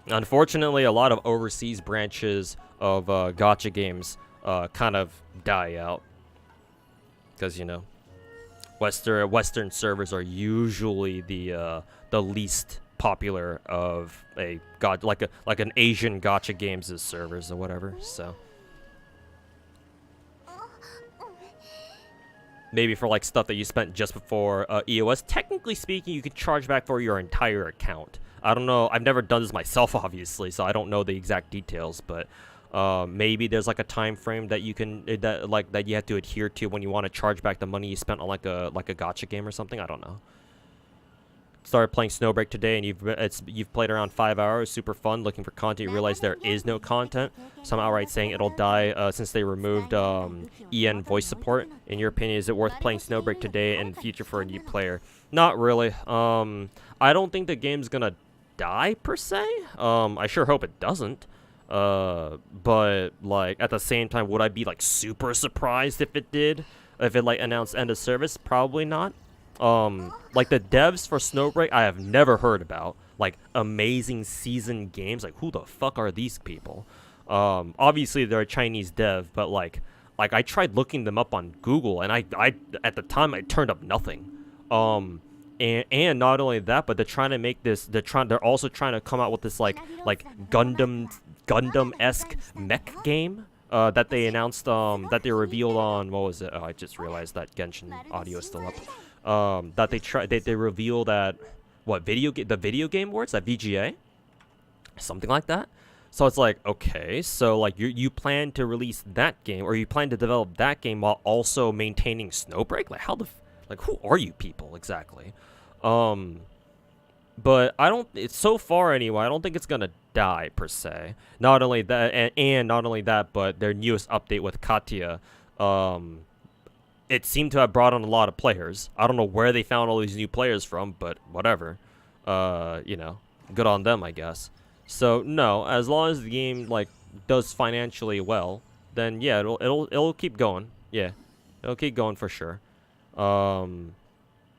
A: Unfortunately, a lot of overseas branches of Gacha games kind of die out. Because, you know, Western servers are usually the least popular of like an Asian Gacha games' servers or whatever. So maybe for like stuff that you spent just before EOS, technically speaking, you could charge back for your entire account. I don't know. I've never done this myself, obviously, so I don't know the exact details, but maybe there's like a time frame that you can that you have to adhere to when you want to charge back the money you spent on like a Gacha game or something. I don't know. Started playing Snowbreak today, and you've played around 5 hours. Super fun. Looking for content. You realize there is no content. Some outright saying it'll die since they removed EN voice support. In your opinion, is it worth playing Snowbreak today and future for a new player? Not really. I don't think the game's gonna die per se. I sure hope it doesn't. But like at the same time, would I be like super surprised if it did? If it like announced end of service? Probably not. Like the devs for Snowbreak, I have never heard about. Like Amazing Season Games, like who the fuck are these people? Obviously they're a Chinese dev, but like I tried looking them up on Google, and I at the time I turned up nothing. And not only that, but they're trying to make this. They're also trying to come out with this like Gundam-esque mech game that they announced. That they revealed on, what was it? Oh, I just realized that Genshin audio is still up. That they revealed at what the video game awards at VGA, something like that. So it's like, okay, so like you plan to release that game, or you plan to develop that game while also maintaining Snowbreak? Like how like who are you people exactly? But it's so far anyway, I don't think it's gonna die per se. Not only that, and not only that, but their newest update with Katya, it seemed to have brought on a lot of players. I don't know where they found all these new players from, but whatever. You know, good on them, I guess. So no, as long as the game like does financially well, then yeah, it'll keep going. Yeah, it'll keep going for sure.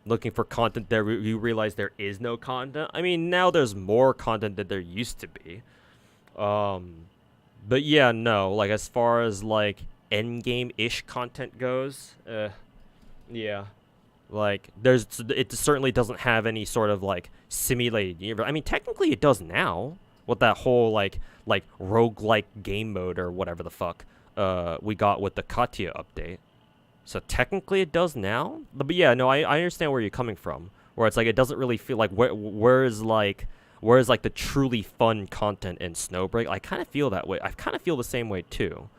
A: Looking for content there, you realize there is no content. I mean, now there's more content than there used to be. But yeah, no, like as far as like endgame-ish content goes, yeah, like it certainly doesn't have any sort of like simulated universe. I mean, technically it does now with that whole like roguelike game mode or whatever the fuck we got with the Katya update. So technically it does now. But yeah, no, I understand where you're coming from. Where it's like it doesn't really feel like where's like the truly fun content in Snowbreak. I kind of feel that way. I kind of feel the same way too.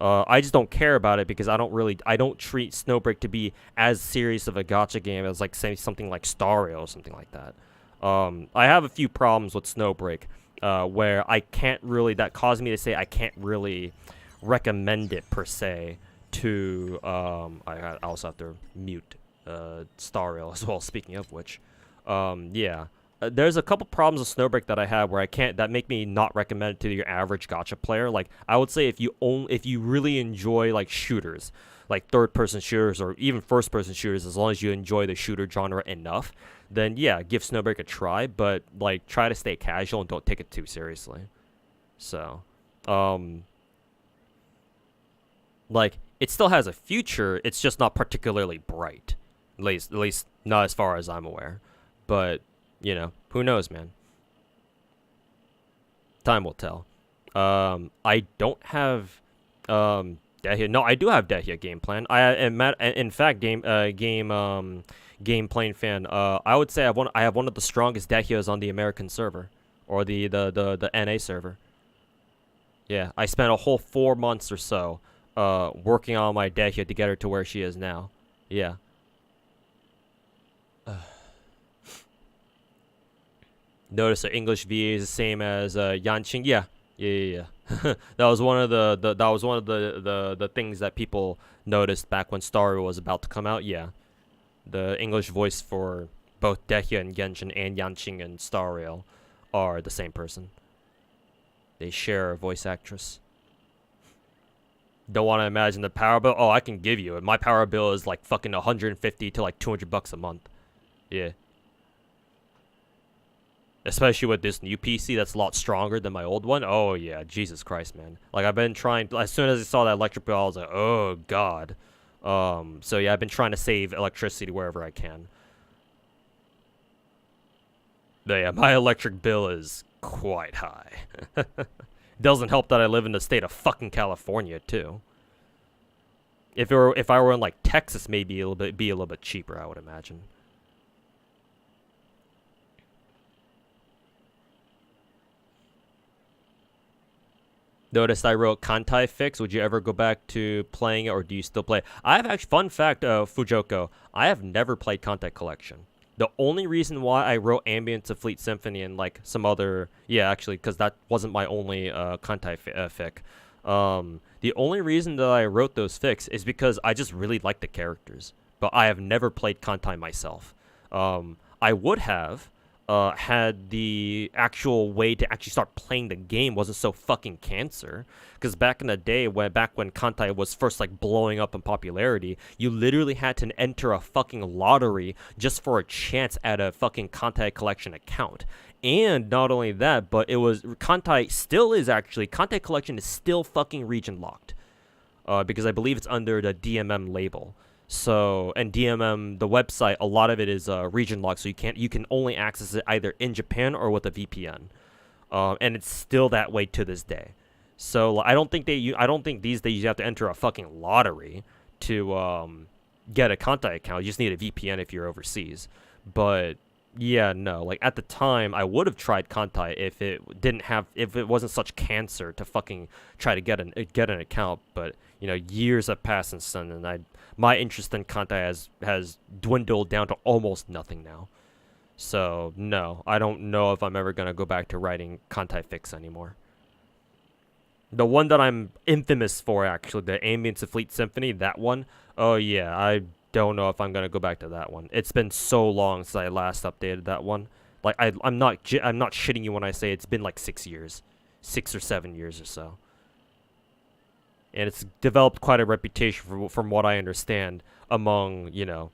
A: I just don't care about it because I don't treat Snowbreak to be as serious of a gacha game as like say something like Stario or something like that. I have a few problems with Snowbreak, where I can't really, that caused me to say I can't really recommend it per se to, I also have to mute Stario as well, speaking of which. Yeah. There's a couple problems with Snowbreak that I have where that make me not recommend it to your average gacha player. Like, I would say if you really enjoy like shooters, like third-person shooters or even first-person shooters, as long as you enjoy the shooter genre enough, then yeah, give Snowbreak a try, but like try to stay casual and don't take it too seriously. So, like it still has a future, it's just not particularly bright. At least not as far as I'm aware. But you know, who knows, man? Time will tell. I don't have Dehya. No, I do have Dehya game plan. In fact, game playing fan. I would say I have one of the strongest Dehyas on the American server, or the NA server. Yeah, I spent a whole 4 months or so working on my Dehya to get her to where she is now. Yeah. Notice the English VA is the same as Yanqing. Yeah. That was one of the things that people noticed back when Star was about to come out. Yeah, the English voice for both Dehya and Genshin and Yanqing and Star Rail are the same person. They share a voice actress. Don't want to imagine the power bill. Oh, I can give you it. My power bill is like fucking 150 to like $200 a month. Yeah. Especially with this new PC that's a lot stronger than my old one. Oh, yeah. Jesus Christ, man. Like, I've been trying... As soon as I saw that electric bill, I was like, oh, God. So, yeah, I've been trying to save electricity wherever I can. But, yeah, my electric bill is quite high. Doesn't help that I live in the state of fucking California, too. If I were in, like, Texas, maybe be a little bit cheaper, I would imagine. Noticed I wrote Kantai Fix. Would you ever go back to playing it, or do you still play? I have actually, fun fact, Fujoko, I have never played Kantai Collection. The only reason why I wrote Ambience of Fleet Symphony and like some other, yeah, actually, because that wasn't my only Kantai fic. The only reason that I wrote those fics is because I just really like the characters, but I have never played Kantai myself. I would have. Had the actual way to actually start playing the game wasn't so fucking cancer. Because back in the day, back when Kantai was first like blowing up in popularity, you literally had to enter a fucking lottery just for a chance at a fucking Kantai Collection account. And not only that, but it was Kantai Collection is still fucking region locked. Because I believe it's under the DMM label. So, and DMM, the website, a lot of it is region locked, so you can only access it either in Japan or with a VPN, and it's still that way to this day. So I don't think these days you have to enter a fucking lottery to get a Kantai account. You just need a VPN if you're overseas. But yeah, no, like at the time I would have tried Kantai if it wasn't such cancer to fucking try to get an account. But you know, years have passed since then, and my interest in Kantai has dwindled down to almost nothing now. So, no, I don't know if I'm ever going to go back to writing Kantai fics anymore. The one that I'm infamous for, actually, the Ambience of Fleet Symphony, that one, oh yeah, I don't know if I'm going to go back to that one. It's been so long since I last updated that one. Like, I'm not shitting you when I say it's been like 6 years. 6 or 7 years or so. And it's developed quite a reputation from what I understand among, you know,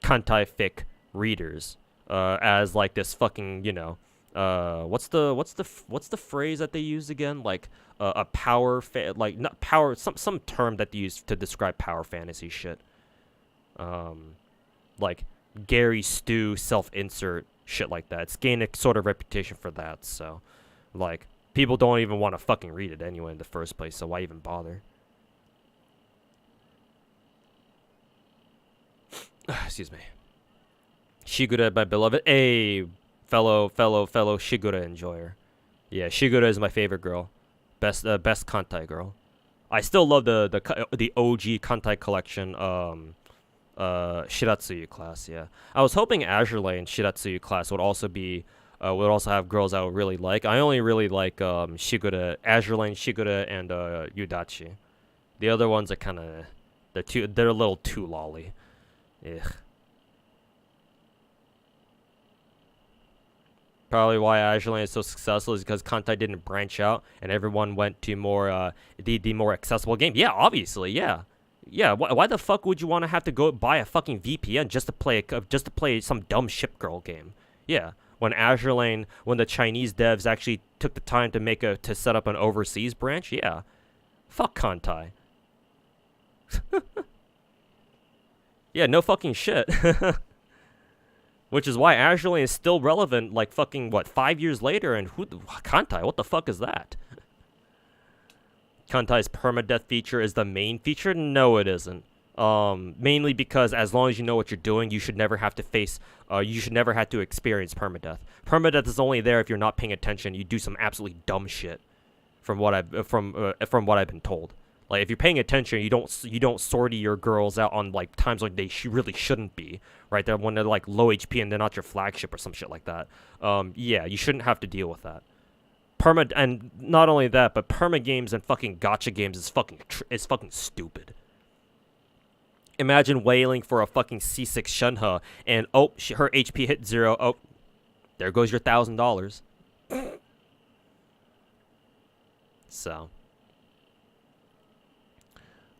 A: Kantai fic readers, as like this fucking, you know, what's the phrase that they use again? Like a power like not power, some term that they use to describe power fantasy shit. Like Gary Stu self-insert shit like that. It's gained a sort of reputation for that. So, like, people don't even want to fucking read it anyway in the first place. So why even bother? excuse me. Shigure, my beloved. A fellow Shigure enjoyer. Yeah, Shigure is my favorite girl. Best Kantai girl. I still love the OG Kantai collection. Shiratsuyu class. Yeah, I was hoping Azur Lane Shiratsuyu class would also have girls I would really like. I only really like Shigure, Azur Lane Shigure, and Yudachi. The other ones are kind of they're a little too lolly. Ugh. Probably why Azur Lane is so successful is because Kantai didn't branch out and everyone went to more the more accessible game. Yeah, obviously, yeah. Yeah, why the fuck would you want to have to go buy a fucking VPN just to play some dumb ship girl game? Yeah, when Azur Lane, when the Chinese devs actually took the time to set up an overseas branch, yeah. Fuck Kantai. Yeah, no fucking shit. Which is why Azur Lane is still relevant, like fucking, what, 5 years later, and Kantai, what the fuck is that? Kantai's permadeath feature is the main feature? No, it isn't. Mainly because as long as you know what you're doing, you should never have to experience permadeath. Permadeath is only there if you're not paying attention, you do some absolutely dumb shit, from what I've been told. Like, if you're paying attention, you don't sortie your girls out on, like, times when they really shouldn't be, right? They're when they're, like, low HP and they're not your flagship or some shit like that. Yeah, you shouldn't have to deal with that. And not only that, but perma games and fucking gacha games is fucking stupid. Imagine wailing for a fucking C6 Shenhe and, oh, her HP hit 0. Oh, there goes your $1,000. So...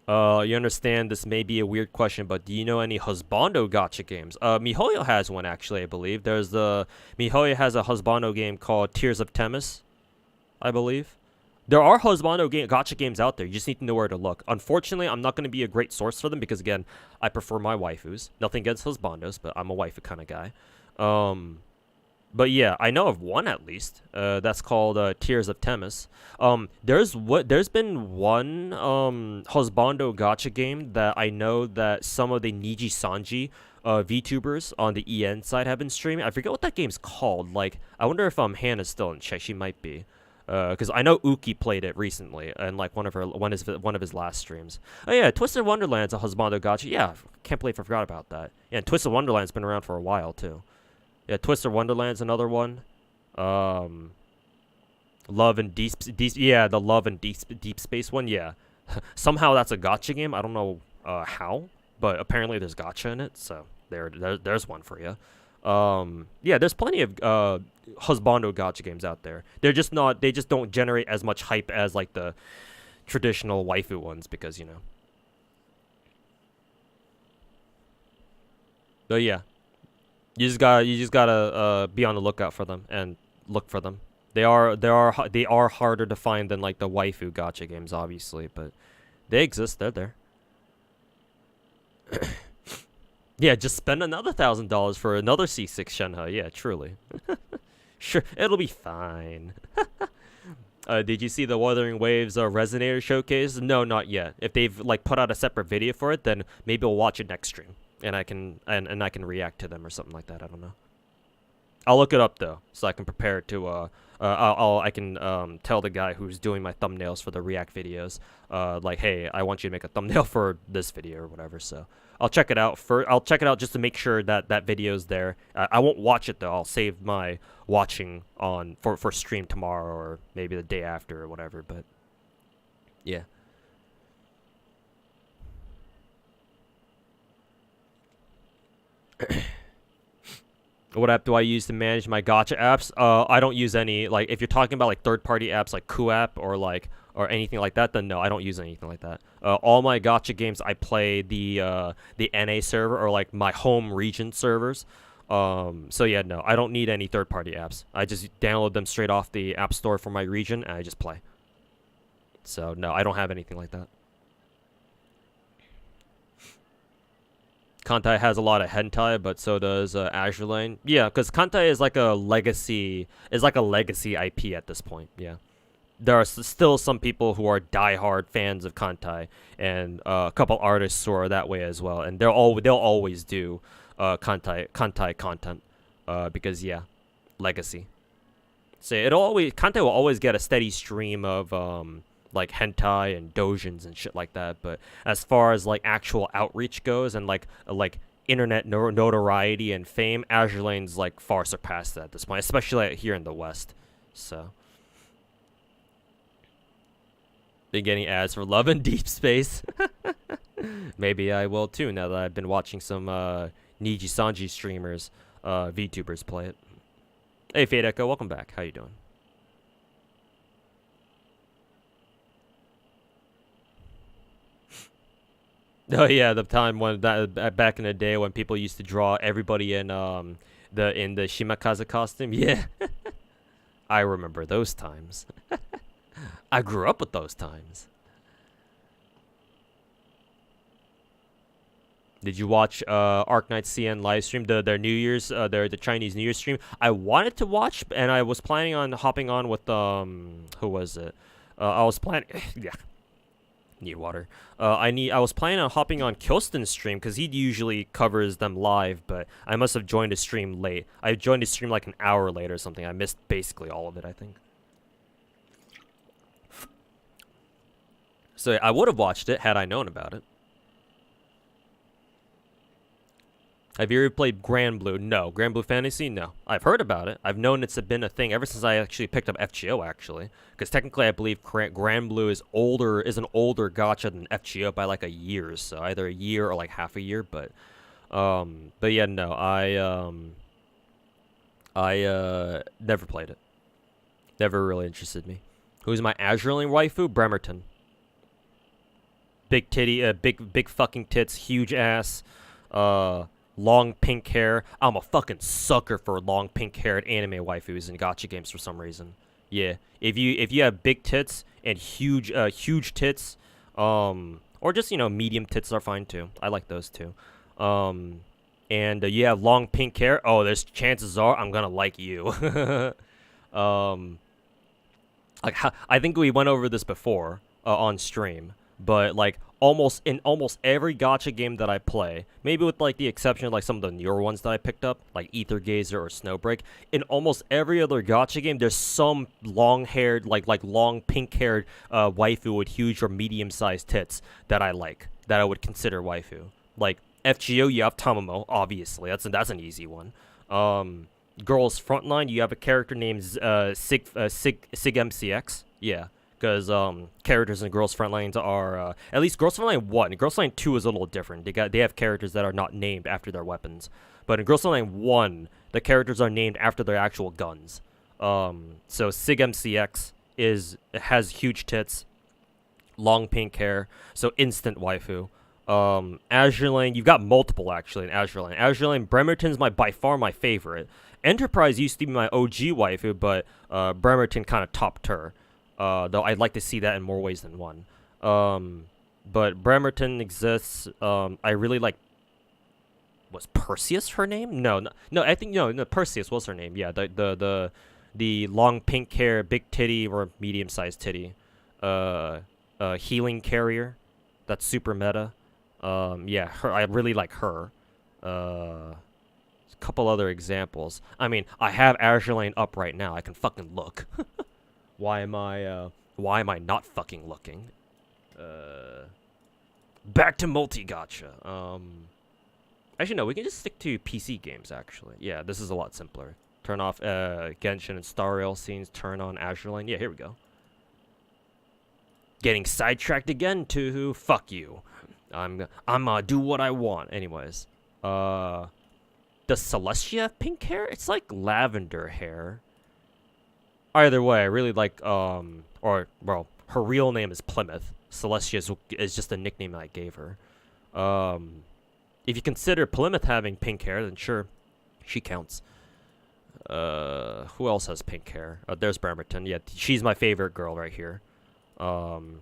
A: you understand this may be a weird question, but do you know any husbando gacha games? MiHoYo has one, actually, I believe. MiHoYo has a husbando game called Tears of Themis, I believe. There are husbando gacha games out there. You just need to know where to look. Unfortunately, I'm not going to be a great source for them because, again, I prefer my waifus. Nothing against husbandos, but I'm a waifu kind of guy. But yeah, I know of one at least. That's called Tears of Themis. There's been one husbando gacha game that I know that some of the Niji Sanji VTubers on the EN side have been streaming. I forget what that game's called. Like, I wonder if Hannah's still in chat. She might be. Because I know Uki played it recently in like one of his last streams. Oh yeah, Twisted Wonderland's a husbando gacha. Yeah, can't believe I forgot about that. Yeah, and Twisted Wonderland's been around for a while too. Yeah, Twisted Wonderland's another one. Love and Deep yeah, the Love and Deep Space one. Yeah, somehow that's a gacha game. I don't know how, but apparently there's gacha in it. So there's one for you. Yeah, there's plenty of husbando gacha games out there. They just don't generate as much hype as like the traditional waifu ones because, you know. But yeah, you just gotta be on the lookout for them and look for them. They are harder to find than like the waifu gacha games, obviously, but they exist. They're there. Yeah, just spend another $1,000 for another C6 Shenhe. Yeah, truly. Sure, it'll be fine. Did you see the Wuthering Waves Resonator showcase? No, not yet. If they've like put out a separate video for it, then maybe we'll watch it next stream, and I can react to them or something like that. I don't know. I'll look it up though, so I can prepare to I can tell the guy who's doing my thumbnails for the react videos, like, hey, I want you to make a thumbnail for this video or whatever. So I'll check it out I'll check it out just to make sure that video's there. I won't watch it though. I'll save my watching on for stream tomorrow or maybe the day after or whatever. But yeah. What app do I use to manage my gacha apps? I don't use any, like, if you're talking about like third-party apps like QApp or anything like that, then no, I don't use anything like that. All my gacha games, I play the NA server or like my home region servers. So yeah, no, I don't need any third-party apps. I just download them straight off the app store for my region and I just play. So no, I don't have anything like that. Kantai has a lot of hentai, but so does Azur Lane. Yeah, because Kantai is like a legacy IP at this point. Yeah, there are still some people who are diehard fans of Kantai, and a couple artists who are that way as well. And they'll always do Kantai content. Because yeah, legacy. So Kantai will always get a steady stream of like hentai and dojins and shit like that. But as far as like actual outreach goes and like internet notoriety and fame, Azur Lane's like far surpassed that at this point, especially here in the West. So been getting ads for Love and Deep Space. Maybe I will too now that I've been watching some Niji Sanji streamers, VTubers play it. Hey Fade Echo, welcome back. How you doing? Oh yeah, the time when back in the day when people used to draw everybody in the Shimakaze costume. Yeah, I remember those times. I grew up with those times. Did you watch Arknight CN live stream, their New Year's, the Chinese New Year's stream? I wanted to watch, and I was planning on hopping on with who was it? I was planning, yeah, need water. I was planning on hopping on Kilston's stream because he usually covers them live, but I must have joined his stream late. I joined his stream like an hour late or something. I missed basically all of it, I think. So I would have watched it had I known about it. Have you ever played Grand Blue? No. Grand Blue Fantasy? No. I've heard about it. I've known it's been a thing ever since I actually picked up FGO, actually. Because technically, I believe Grand Blue is an older gacha than FGO by like a year, so either a year or like half a year. But yeah, no. I never played it. Never really interested me. Who's my Azur Lane waifu? Bremerton. Big titty, big fucking tits, huge ass. Long pink hair. I'm a fucking sucker for long pink haired anime waifus in gacha games for some reason. Yeah, if you have big tits and huge tits, or just medium tits are fine too. I like those too. And you have long pink hair. Oh, there's chances are I'm gonna like you. Like I think we went over this before on stream. But like almost every gacha game that I play, maybe with like the exception of like some of the newer ones that I picked up, like Ether Gazer or Snowbreak, in almost every other gacha game, there's some long-haired, like long pink-haired waifu with huge or medium-sized tits that I like, that I would consider waifu. Like FGO, you have Tamamo, obviously, that's an easy one. Girls Frontline, you have a character named Sig MCX, yeah. Because characters in Girls Frontlines are at least Girls Frontline 1. Girls Frontline 2 is a little different. They have characters that are not named after their weapons, but in Girls Frontline 1, the characters are named after their actual guns. So Sig MCX has huge tits, long pink hair, so instant waifu. Azur Lane, you've got multiple actually in Azur Lane. Azur Lane, Bremerton's by far my favorite. Enterprise used to be my OG waifu, but Bremerton kind of topped her. Though I'd like to see that in more ways than one. But Bremerton exists. I really like. Was Perseus her name? No. I think no. Perseus was her name. Yeah. The long pink hair, big titty or medium-sized titty. Healing carrier. That's super meta. Yeah. Her. I really like her. A couple other examples. I mean, I have Azur Lane up right now. I can fucking look. Why am I not fucking looking? Back to multi-gacha. Actually, no, we can just stick to PC games, actually. Yeah, this is a lot simpler. Turn off Genshin and Star Rail scenes, turn on Azur Lane. Yeah, here we go. Getting sidetracked again to fuck you. I'm do what I want. Anyways. Does Celestia have pink hair? It's like lavender hair. Either way, I really like, her real name is Plymouth. Celestia is just a nickname I gave her. If you consider Plymouth having pink hair, then sure, she counts. Who else has pink hair? There's Bremerton. Yeah, she's my favorite girl right here. And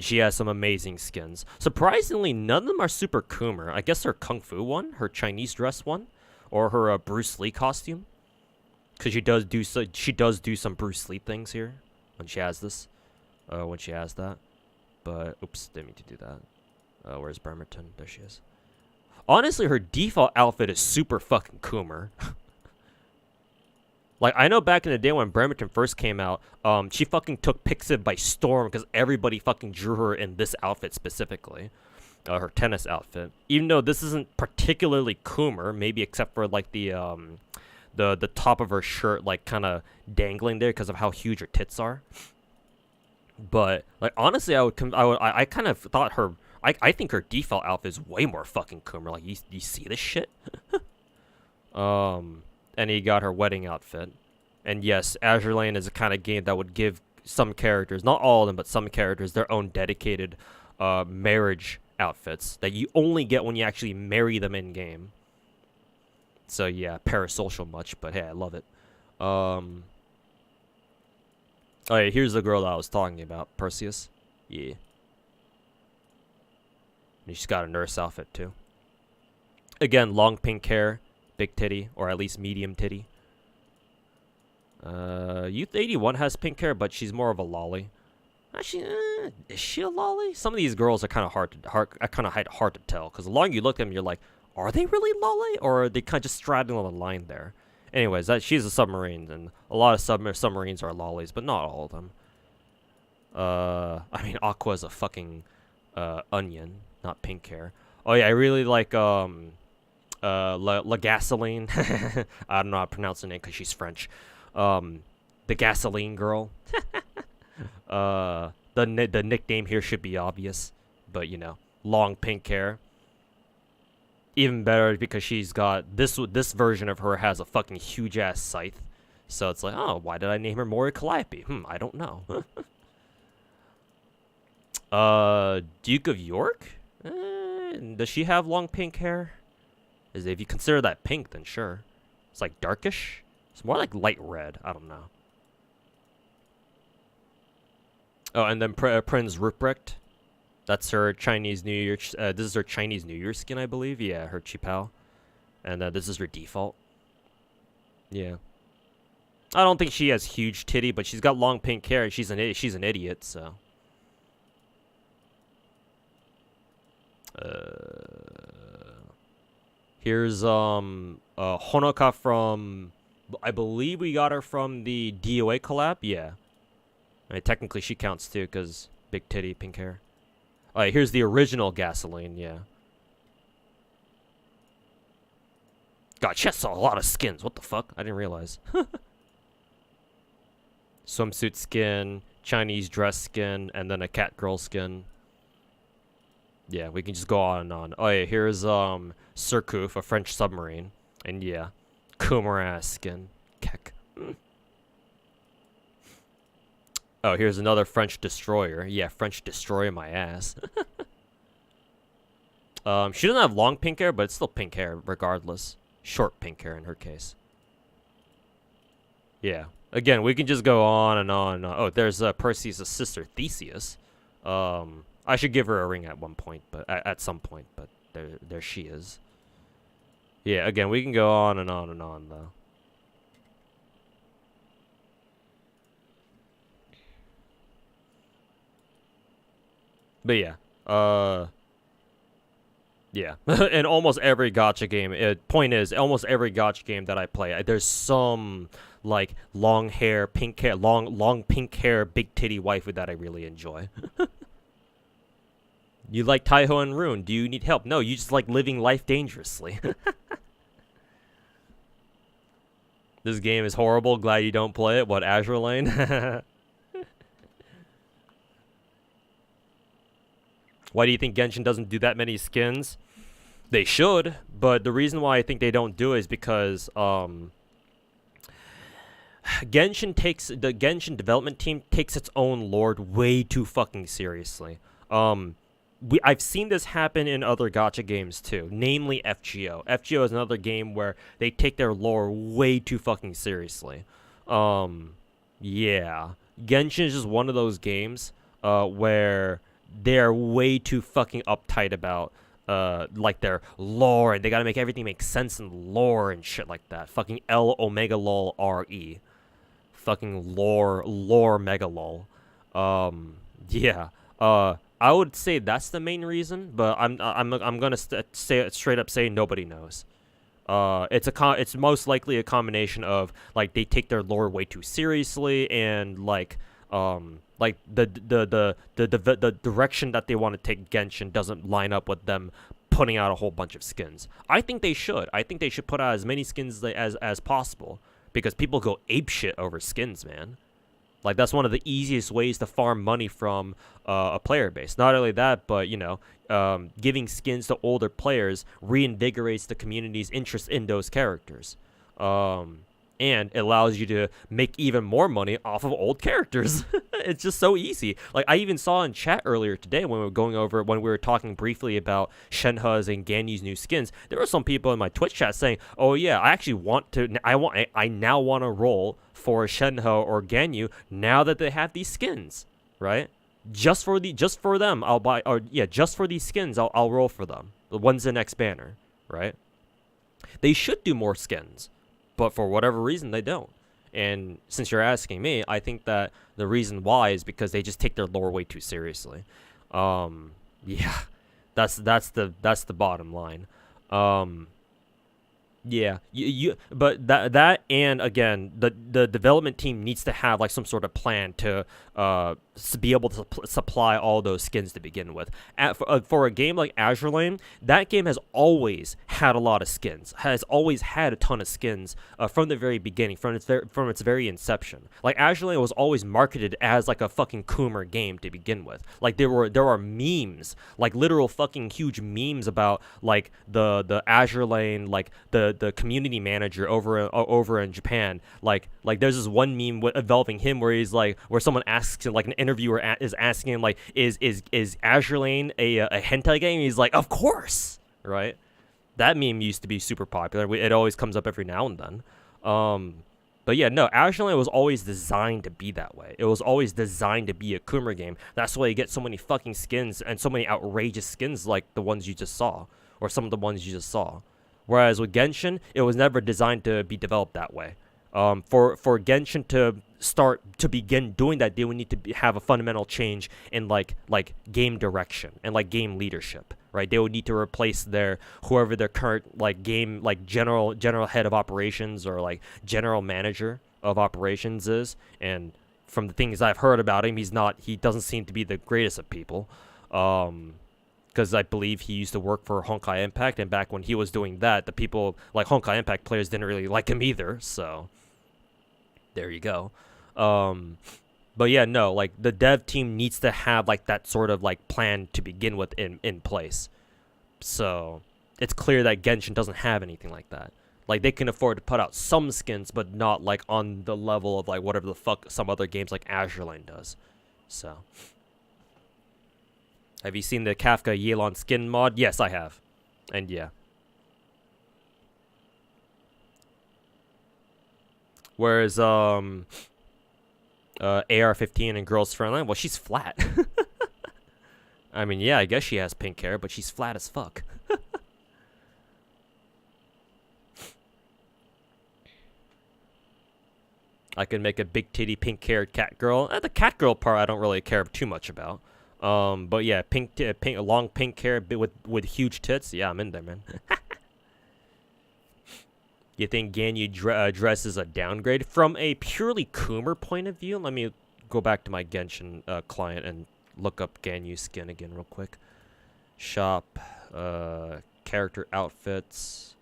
A: she has some amazing skins. Surprisingly, none of them are super Coomer. I guess her Kung Fu one, her Chinese dress one, or her Bruce Lee costume. Because she does do some Bruce Lee things here when she has this, when she has that. But oops, didn't mean to do that. Where's Bremerton? There she is. Honestly, her default outfit is super fucking Coomer. Like, I know back in the day when Bremerton first came out, she fucking took Pixiv by storm because everybody fucking drew her in this outfit specifically. Her tennis outfit. Even though this isn't particularly Coomer, maybe except for, like, the top of her shirt, like, kind of dangling there because of how huge her tits are. But, like, honestly, I kind of thought her... I think her default outfit is way more fucking Coomer. Like, you see this shit? And he got her wedding outfit. And yes, Azur Lane is a kind of game that would give some characters, not all of them, but some characters, their own dedicated marriage outfits that you only get when you actually marry them in-game. So yeah, parasocial much, but hey, I love it. Oh yeah, here's the girl that I was talking about, Perseus. Yeah. And she's got a nurse outfit too. Again, long pink hair, big titty, or at least medium titty. Youth 81 has pink hair, but she's more of a lolly. Actually, is she a lolly? Some of these girls are kind of hard to tell, because the longer you look at them, you're like, are they really lolly, or are they kind of just straddling on the line there? Anyways, she's a submarine, and a lot of submarines are lollies, but not all of them. I mean, Aqua is a fucking onion, not pink hair. Oh yeah, I really like La Gasoline. I don't know how to pronounce her name because she's French. The Gasoline girl. The nickname here should be obvious, but you know, long pink hair. Even better because she's got this version of her has a fucking huge ass scythe. So it's like, oh, why did I name her Mori Calliope? I don't know. Duke of York? Does she have long pink hair? If you consider that pink, then sure. It's like darkish. It's more like light red. I don't know. Oh, and then Prince Ruprecht. That's her Chinese New Year. This is her Chinese New Year skin, I believe. Yeah, her Chipao. And this is her default. Yeah. I don't think she has huge titty, but she's got long pink hair. And she's an idiot, so. Here's Honoka from, I believe we got her from the DOA collab. Yeah. I mean, technically she counts too, cause big titty, pink hair. Alright, here's the original Gasoline. Yeah. God, she has a lot of skins. What the fuck? I didn't realize. Swimsuit skin, Chinese dress skin, and then a cat girl skin. Yeah, we can just go on and on. Oh yeah, here's Surcouf, a French submarine. And yeah, Coomer ass skin. Kek. Oh, here's another French destroyer. Yeah, French destroyer my ass. She doesn't have long pink hair, but it's still pink hair regardless. Short pink hair in her case. Yeah. Again, we can just go on and on and on. Oh, there's Perseus' sister, Theseus. I should give her a ring at one point, but at some point, but there she is. Yeah, again, we can go on and on and on, though. But yeah, yeah. In almost every gacha game, point is, almost every gacha game that I play, there's some, like, long pink hair, big titty waifu that I really enjoy. You like Taiho and Rune. Do you need help? No, you just like living life dangerously. This game is horrible. Glad you don't play it. What, Azur Lane? Why do you think Genshin doesn't do that many skins? They should, but the reason why I think they don't do it is because the Genshin development team takes its own lore way too fucking seriously. I've seen this happen in other gacha games too, namely FGO. FGO is another game where they take their lore way too fucking seriously. Yeah. Genshin is just one of those games where they're way too fucking uptight about like their lore, and they gotta make everything make sense in lore and shit like that. Fucking L Omega lol RE. Fucking lore mega lol. Yeah. I would say that's the main reason, but I'm gonna say straight up say nobody knows. It's most likely a combination of like they take their lore way too seriously and like the direction that they want to take Genshin doesn't line up with them putting out a whole bunch of skins. I think they should. I think they should put out as many skins as possible because people go apeshit over skins, man. Like that's one of the easiest ways to farm money from a player base. Not only that, but you know, giving skins to older players reinvigorates the community's interest in those characters. And it allows you to make even more money off of old characters. It's just so easy. Like I even saw in chat earlier today when we were talking briefly about Shenhe's and Ganyu's new skins. There were some people in my Twitch chat saying, "Oh yeah, I actually I now want to roll for Shenhe or Ganyu now that they have these skins, right? Just for them, I'll buy. Or yeah, just for these skins, I'll roll for them. The one's the next banner, right? They should do more skins." But for whatever reason, they don't. And since you're asking me, I think that the reason why is because they just take their lore way too seriously. Yeah, that's the bottom line. Yeah, but that and again, the development team needs to have like some sort of plan to be able to supply all those skins to begin with. For a game like Azur Lane, that game has always had a lot of skins. Has always had a ton of skins from the very beginning, from its very inception. Like Azur Lane was always marketed as like a fucking Coomer game to begin with. Like there are memes, like literal fucking huge memes about like the Azur Lane, like the community manager over in Japan. Like there's this one meme involving him where someone asks him, like an interviewer is asking him like, is Azur Lane a hentai game? He's like, of course, right? That meme used to be super popular. It always comes up every now and then. But yeah, no, Azur Lane was always designed to be that way. It was always designed to be a Coomer game. That's why you get so many fucking skins and so many outrageous skins like the ones you just saw, or some of the ones you just saw. Whereas with Genshin, it was never designed to be developed that way. For Genshin to begin doing that, they would need to have a fundamental change in like game direction and like game leadership, right? They would need to replace whoever their current like game like general head of operations or like general manager of operations is. And from the things I've heard about him, he doesn't seem to be the greatest of people. Because I believe he used to work for Honkai Impact, and back when he was doing that, the people like Honkai Impact players didn't really like him either. So there you go. But yeah, no, like the dev team needs to have like that sort of like plan to begin with in place. So it's clear that Genshin doesn't have anything like that. Like they can afford to put out some skins, but not like on the level of like whatever the fuck some other games like Azur Lane does. So. Have you seen the Kafka Yelan skin mod? Yes, I have. And yeah. Whereas, AR-15 and Girls Friendly, well, she's flat. I mean, yeah, I guess she has pink hair, but she's flat as fuck. I could make a big titty pink-haired cat girl. The cat girl part I don't really care too much about. But yeah, long pink hair with huge tits. Yeah, I'm in there, man. You think Ganyu dress is a downgrade from a purely Coomer point of view? Let me go back to my Genshin client and look up Ganyu's skin again real quick. Shop, character outfits.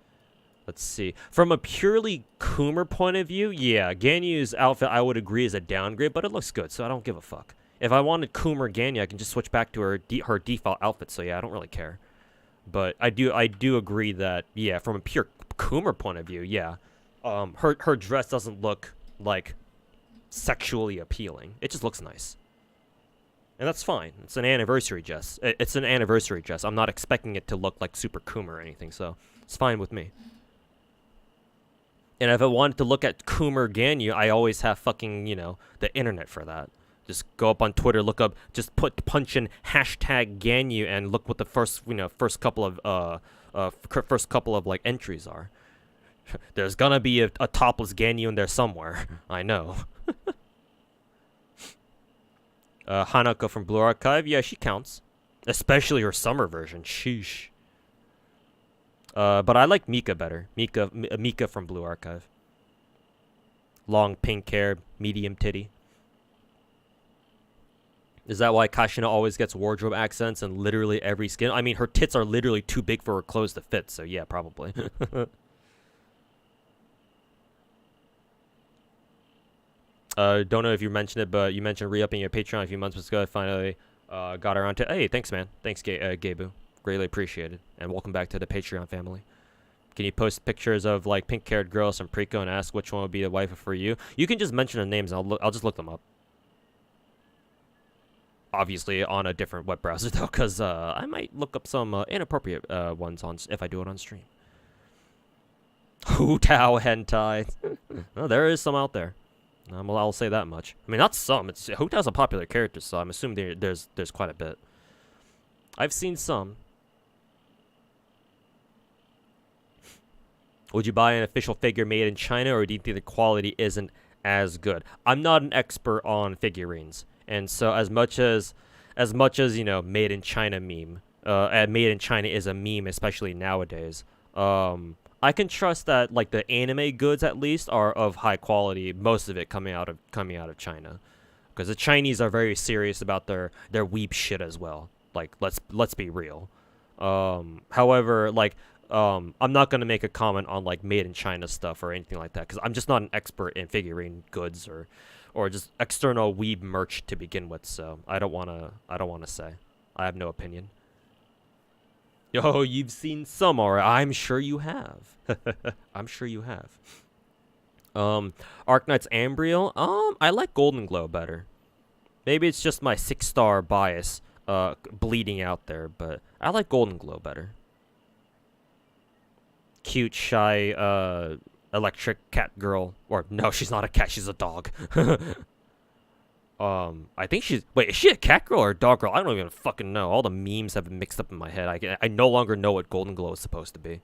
A: Let's see. From a purely Coomer point of view, yeah, Ganyu's outfit I would agree is a downgrade, but it looks good, so I don't give a fuck. If I wanted Coomer Ganyu, I can just switch back to her default outfit. So yeah, I don't really care. But I do agree that yeah, from a pure Coomer point of view, yeah, her dress doesn't look like sexually appealing. It just looks nice, and that's fine. It's an anniversary dress. It's an anniversary dress. I'm not expecting it to look like super Coomer or anything, so it's fine with me. And if I wanted to look at Coomer Ganyu, I always have fucking the internet for that. Just go up on Twitter, punch in hashtag Ganyu and look what the first couple of like entries are. There's gonna be a topless Ganyu in there somewhere. I know. Hanako from Blue Archive, yeah, she counts. especially her summer version. Sheesh. But I like Mika better. Mika from Blue Archive. Long pink hair, medium titty. Is that why Kashina always gets wardrobe accents in literally every skin? I mean, her tits are literally too big for her clothes to fit, so yeah, probably. Don't know if you mentioned it, but you mentioned re-upping your Patreon a few months ago. I finally got around to. Hey, thanks, man. Thanks, Gabu. Greatly appreciated. And welcome back to the Patreon family. Can you post pictures of like pink-haired girls from Preco and ask which one would be the wife for you? You can just mention the names. And I'll just look them up. Obviously on a different web browser though, because I might look up some inappropriate ones on if I do it on stream. Hu Tao hentai. Well, there is some out there. I'll say that much. I mean, not some. It's Hu Tao's a popular character, so I'm assuming there's quite a bit. I've seen some. Would you buy an official figure made in China, or do you think the quality isn't as good? I'm not an expert on figurines. And so as much as you know, made in China meme, and made in China is a meme, especially nowadays. I can trust that like the anime goods at least are of high quality. Most of it coming out of China, because the Chinese are very serious about their weeb shit as well. Like let's be real. However, like I'm not gonna make a comment on like made in China stuff or anything like that, because I'm just not an expert in figurine goods or just external weeb merch to begin with, so I don't wanna say. I have no opinion. Yo, you've seen some, alright. I'm sure you have. I'm sure you have. Arknight's Ambriel. I like Golden Glow better. Maybe it's just my 6-star bias bleeding out there, but I like Golden Glow better. Cute, shy, electric cat girl, or no, she's not a cat, she's a dog. I think she's, wait, is she a cat girl or a dog girl? I don't even fucking know. All the memes have been mixed up in my head. I no longer know what Golden Glow is supposed to be.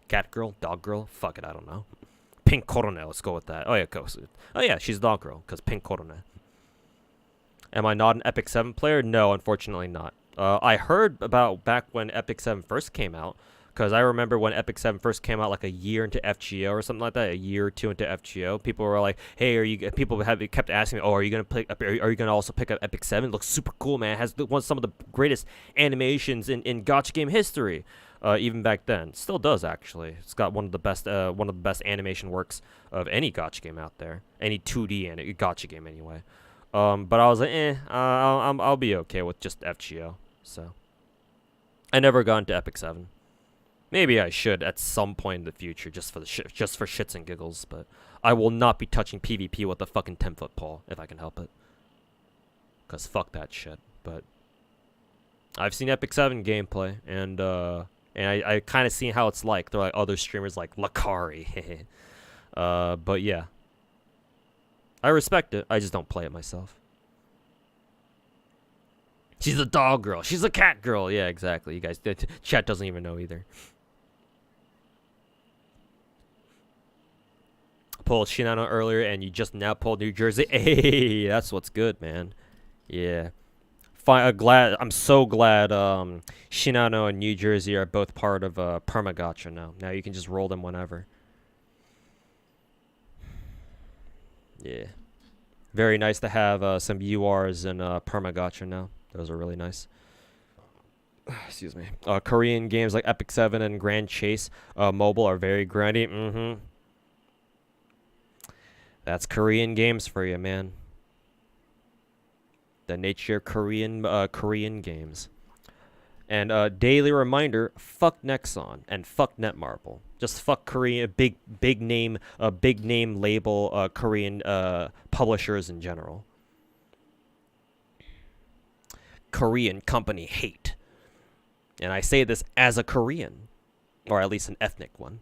A: Cat girl, dog girl, fuck it, I don't know. Pink Korone, let's go with that. Oh yeah, oh yeah, she's a dog girl, because Pink Korone. Am I not an Epic 7 player? No, unfortunately not. I heard about back when Epic 7 first came out, because I remember when Epic 7 first came out, like a year into FGO or something like that, a year or two into FGO, people were like, "Hey, people kept asking me, oh, are you gonna also pick up Epic 7? It looks super cool, man. It has some of the greatest animations in gacha game history." Even back then, still does actually. It's got one of the best animation works of any gacha game out there, any 2D gacha game anyway. But I was like, I'll be okay with just FGO. So I never got into Epic 7. Maybe I should at some point in the future, just for shits and giggles. But I will not be touching PvP with a fucking 10-foot pole if I can help it. Cause fuck that shit. But I've seen Epic 7 gameplay, and I kind of seen how it's like. They're like other streamers like Lakari. But yeah, I respect it. I just don't play it myself. She's a dog girl. She's a cat girl. Yeah, exactly. You guys, chat doesn't even know either. Pulled Shinano earlier, and you just now pulled New Jersey. Hey, that's what's good, man. Yeah. I'm so glad Shinano and New Jersey are both part of Permagacha now. Now you can just roll them whenever. Yeah. Very nice to have some URs in Permagacha now. Those are really nice. Excuse me. Korean games like Epic 7 and Grand Chase Mobile are very grindy. Mm-hmm. That's Korean games for you, man. The nature of Korean games. And daily reminder: fuck Nexon and fuck Netmarble. Just fuck Korean big name label Korean publishers in general. Korean company hate. And I say this as a Korean, or at least an ethnic one.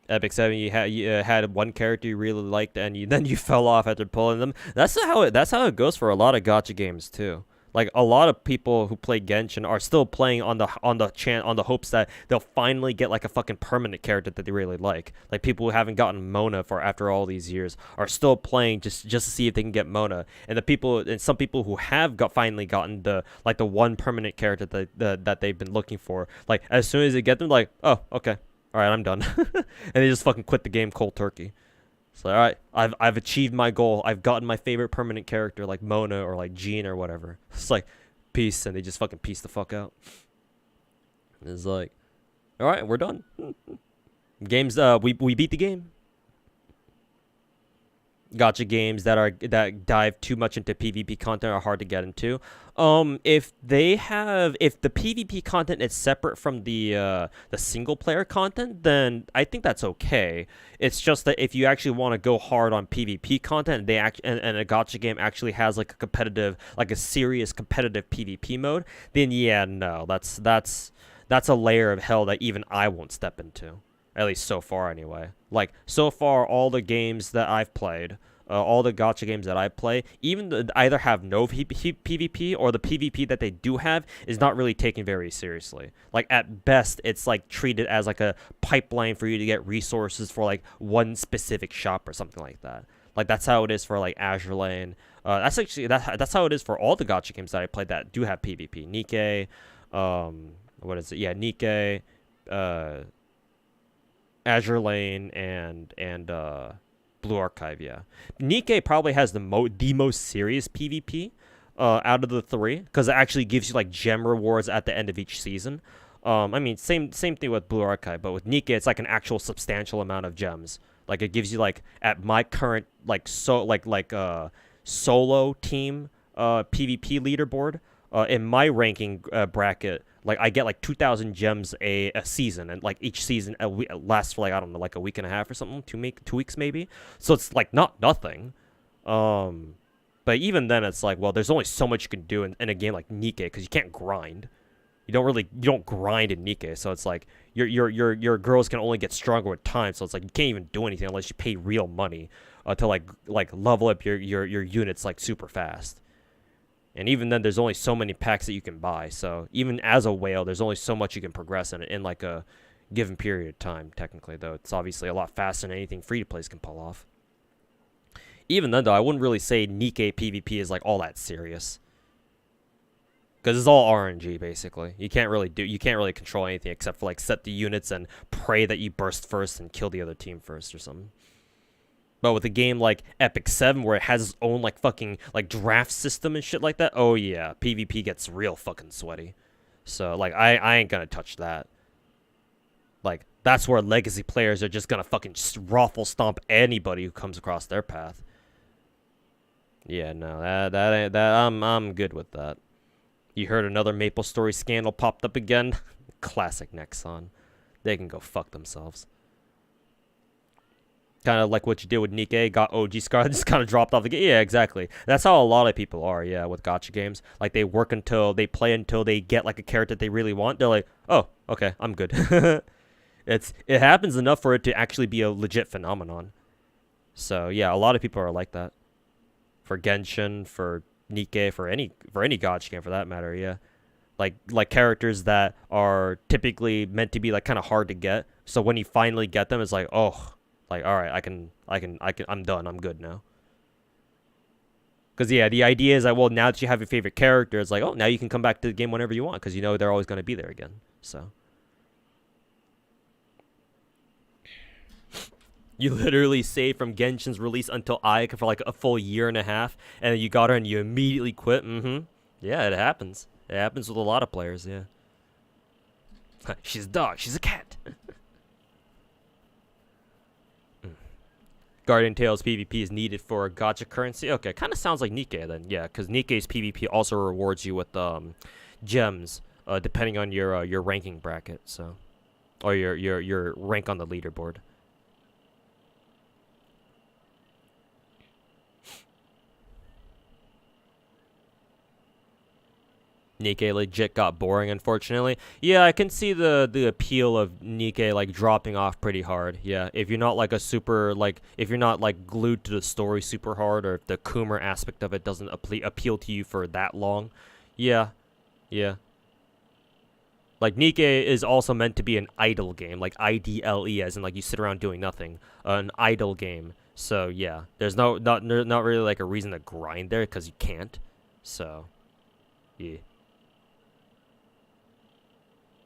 A: Epic 7, you had one character you really liked, and then you fell off after pulling them. That's how it goes for a lot of gacha games too. Like a lot of people who play Genshin are still playing on the hopes that they'll finally get like a fucking permanent character that they really like. Like people who haven't gotten Mona for after all these years are still playing just to see if they can get Mona. And some people who have finally gotten the one permanent character that they've been looking for. Like as soon as they get them, like, oh, okay, all right, I'm done, and they just fucking quit the game cold turkey. So all right, I've achieved my goal. I've gotten my favorite permanent character like Mona or like Jean or whatever. It's like peace, and they just fucking peace the fuck out. It's like, all right, we're done. Games, we beat the game. Gacha games that dive too much into PvP content are hard to get into. If the PvP content is separate from the single player content, then I think that's okay. It's just that if you actually want to go hard on PvP content, and a Gacha game actually has like a serious competitive PvP mode, then yeah, no, that's a layer of hell that even I won't step into. At least so far, anyway. Like, so far, all the games that I've played, all the Gacha games that I play, either have no PvP, or the PvP that they do have is not really taken very seriously. Like, at best, it's, like, treated as, like, a pipeline for you to get resources for, like, one specific shop or something like that. Like, that's how it is for, like, Azur Lane. That's how it is for all the Gacha games that I played that do have PvP. Nikke, what is it? Yeah, Nikke, Azur Lane, and Blue Archive, yeah. Nikke probably has the most serious PvP out of the three, because it actually gives you like gem rewards at the end of each season. I mean, same thing with Blue Archive, but with Nikke, it's like an actual substantial amount of gems. Like it gives you like at my current solo team PvP leaderboard in my ranking bracket. Like, I get, like, 2,000 gems a season, and, like, each season lasts for, like, I don't know, like, a week and a half or something, 2 weeks maybe. So it's, like, not nothing. But even then, it's like, well, there's only so much you can do in a game like Nikke, because you can't grind. You don't grind in Nikke, so it's like, your girls can only get stronger with time, so it's like, you can't even do anything unless you pay real money to, like level up your units, like, super fast. And even then, there's only so many packs that you can buy. So even as a whale, there's only so much you can progress in like a given period of time, technically, though. It's obviously a lot faster than anything free-to-plays can pull off. Even then, though, I wouldn't really say Nikke PvP is like all that serious. Because it's all RNG, basically. You can't really control anything except for like set the units and pray that you burst first and kill the other team first or something. But with a game like Epic 7, where it has its own, like, fucking, like, draft system and shit like that, oh, yeah, PvP gets real fucking sweaty. So, like, I ain't gonna touch that. Like, that's where legacy players are just gonna fucking raffle stomp anybody who comes across their path. Yeah, no, I'm good with that. You heard another MapleStory scandal popped up again? Classic Nexon. They can go fuck themselves. Kind of like what you did with Nikke, got OG Scar, just kind of dropped off the game. Yeah, exactly. That's how a lot of people are, yeah, with gacha games. Like, they play until they get, like, a character that they really want. They're like, oh, okay, I'm good. It happens enough for it to actually be a legit phenomenon. So, yeah, a lot of people are like that. For Genshin, for Nikke, for any gacha game, for that matter, yeah. Like characters that are typically meant to be, like, kind of hard to get. So when you finally get them, it's like, oh... Like, all right, I'm done. I'm good now. Because, yeah, the idea is that, well, now that you have your favorite character, it's like, oh, now you can come back to the game whenever you want, because you know they're always going to be there again. So. You literally saved from Genshin's release until Ayaka for, like, a full year and a half, and then you got her and you immediately quit. Mm-hmm. Yeah, it happens. It happens with a lot of players, yeah. She's a dog. She's a cat. Guardian Tales PvP is needed for gacha currency. Okay, kind of sounds like Nikke then. Yeah, because Nikke's PvP also rewards you with gems, depending on your ranking bracket. So, or your rank on the leaderboard. Nikke legit got boring, unfortunately. Yeah, I can see the appeal of Nikke, like, dropping off pretty hard. Yeah, if you're not, like, if you're not, like, glued to the story super hard, or if the Coomer aspect of it doesn't appeal to you for that long, Yeah, yeah. Like Nikke is also meant to be an idle game, like IDLE, as in like you sit around doing nothing, an idle game. So yeah, there's not really like a reason to grind there because you can't. So, yeah.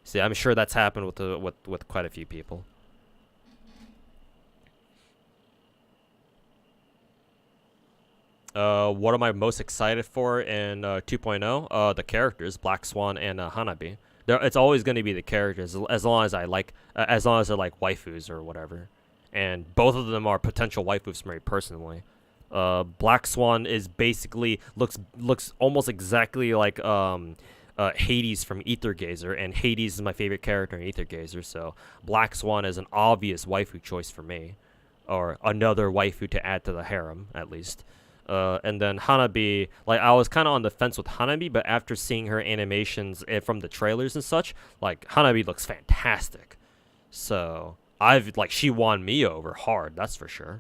A: See, I'm sure that's happened with quite a few people. What am I most excited for in 2.0? The characters, Black Swan and Hanabi. It's always going to be the characters, as long as I like, as long as they're like waifus or whatever. And both of them are potential waifus for me personally. Black Swan is basically looks almost exactly like Hades from Ether Gazer, and Hades is my favorite character in Ether Gazer. So Black Swan is an obvious waifu choice for me, or another waifu to add to the harem at least. And then Hanabi, like I was kind of on the fence with Hanabi, but after seeing her animations from the trailers and such, like Hanabi looks fantastic. So she won me over hard, that's for sure.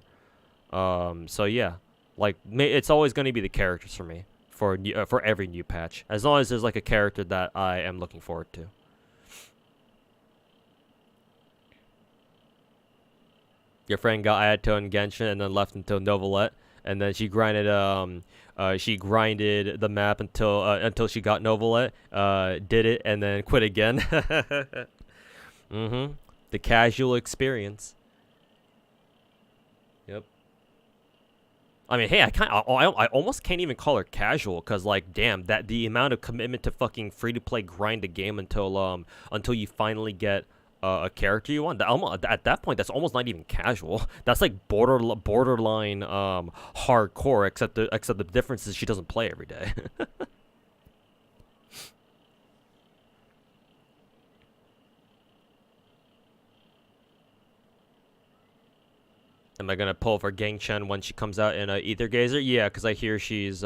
A: So yeah, like it's always going to be the characters for me for every new patch, as long as there's like a character that I am looking forward to. Your friend got Ayato and Genshin and then left until Novelette. And then she grinded the map until she got Novelette, did it, and then quit again. Mm-hmm. The casual experience. Yep. I mean, hey, I almost can't even call her casual, cause like, damn, that the amount of commitment to fucking free to play grind the game until you finally get a character you want. At that point, that's almost not even casual. That's like borderline hardcore. Except the difference is she doesn't play every day. Am I gonna pull for Genshin when she comes out in Ether Gazer? Yeah, because I hear she's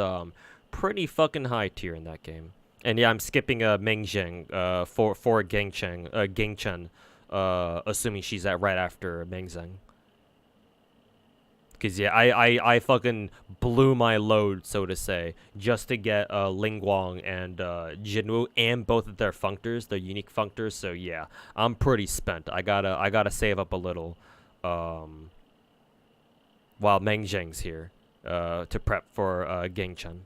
A: pretty fucking high tier in that game. And yeah, I'm skipping Mengjing for Gengchen, assuming she's right after Mengzeng. Cause yeah, I fucking blew my load, so to say, just to get Lingguang and Jinwu and both of their functors, their unique functors. So yeah, I'm pretty spent. I gotta save up a little, while Mengjing's here, to prep for Gengchen.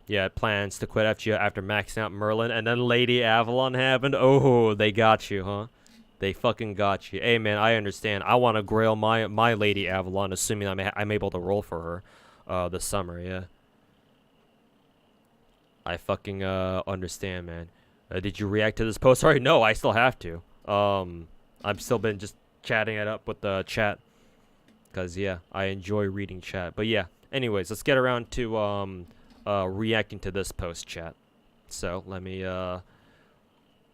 A: Yeah, plans to quit FGO after maxing out Merlin, and then Lady Avalon happened. Oh, they got you, huh? They fucking got you. Hey, man, I understand. I want to grail my Lady Avalon, assuming I'm able to roll for her this summer, yeah. I fucking understand, man. Did you react to this post? Sorry, no, I still have to. I've still been just chatting it up with the chat. Because, yeah, I enjoy reading chat. But, yeah, anyways, let's get around to reacting to this post, chat. So let me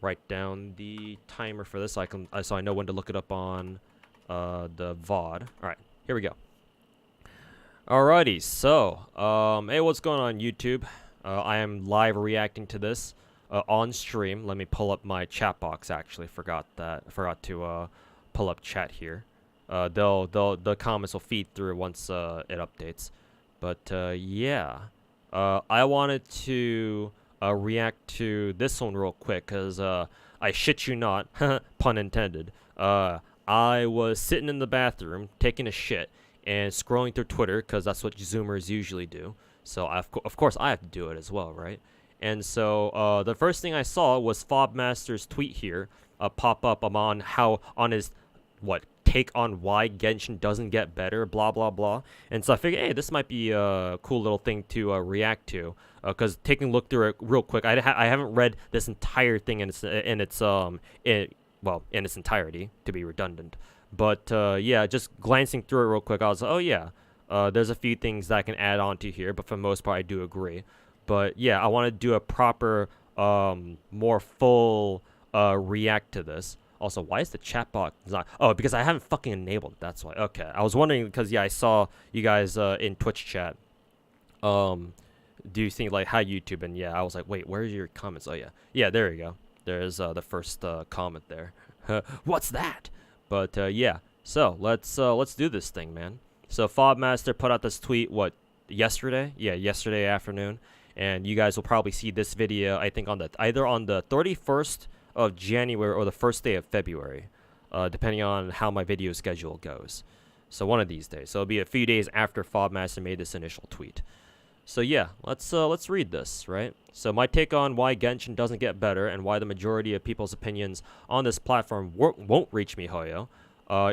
A: write down the timer for this so I know when to look it up on the VOD. All right, here we go. Alrighty, so hey, what's going on YouTube? I am live reacting to this on stream. Let me pull up my chat box. Actually, forgot to pull up chat here. The comments will feed through once it updates. But yeah. I wanted to react to this one real quick, because I shit you not, pun intended, I was sitting in the bathroom, taking a shit, and scrolling through Twitter, because that's what Zoomers usually do, so of course I have to do it as well, right? And so the first thing I saw was Fobmaster's tweet here pop up on his, take on why Genshin doesn't get better, blah blah blah. And so I figured, hey, this might be a cool little thing to react to, because taking a look through it real quick, I haven't read this entire thing in its entirety, to be redundant, but yeah, just glancing through it real quick, I was like, oh yeah, there's a few things that I can add on to here, but for the most part I do agree. But yeah, I want to do a proper more full react to this. Also, why is the chat box not? Oh, because I haven't fucking enabled it. That's why. Okay, I was wondering because yeah, I saw you guys in Twitch chat. Do you think like hi YouTube? And yeah, I was like, wait, where's your comments? Oh yeah, yeah, there you go. There's the first comment there. What's that? But yeah, so let's do this thing, man. So Fobmaster put out this tweet yesterday? Yeah, yesterday afternoon. and you guys will probably see this video, I think, on the either on the 31st of January or the first day of February, depending on how my video schedule goes. So one of these days. So it'll be a few days after Fobmaster made this initial tweet. So yeah, let's read this, right? So my take on why Genshin doesn't get better and why the majority of people's opinions on this platform won't reach miHoYo,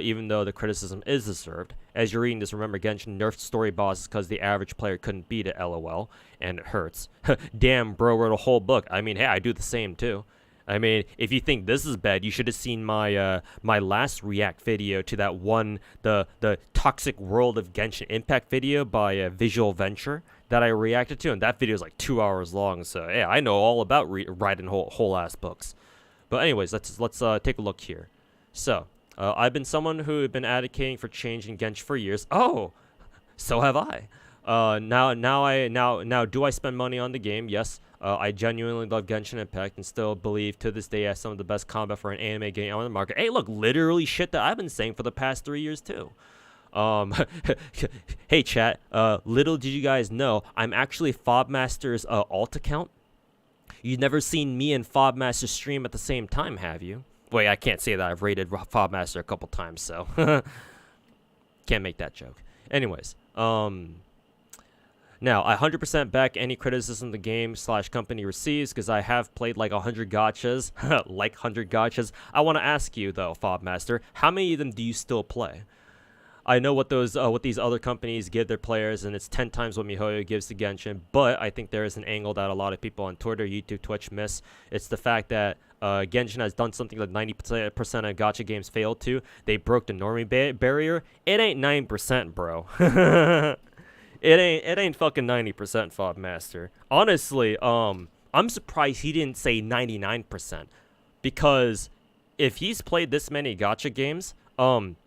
A: even though the criticism is deserved. As you're reading this, remember Genshin nerfed story bosses because the average player couldn't beat it, lol, and it hurts. Damn, bro wrote a whole book. I mean, hey, I do the same too. I mean, if you think this is bad, you should have seen my my last react video to that one, the Toxic World of Genshin Impact video by Visual Venture that I reacted to, and that video is like 2 hours long. So yeah, I know all about writing whole ass books. But anyways, let's take a look here. So I've been someone who have been advocating for change in Genshin for years. Oh, so have I. Now, do I spend money on the game? Yes. I genuinely love Genshin Impact and still believe to this day it has some of the best combat for an anime game on the market. Hey, look, literally shit that I've been saying for the past 3 years too. Hey chat, little did you guys know, I'm actually Fobmaster's alt account. You've never seen me and Fobmaster stream at the same time, have you? Wait, I can't say that. I've rated Fobmaster a couple times, so can't make that joke. Anyways, now, I 100% back any criticism the game/company receives because I have played like 100 gachas, like 100 gachas. I want to ask you though, Fobmaster, how many of them do you still play? I know what these other companies give their players, and it's 10 times what miHoYo gives to Genshin. But I think there is an angle that a lot of people on Twitter, YouTube, Twitch miss. It's the fact that Genshin has done something that 90% of gacha games failed to. They broke the normie barrier. It ain't 9%, bro. It ain't fucking 90%, Fobmaster. Honestly, I'm surprised he didn't say 99%, because if he's played this many gacha games,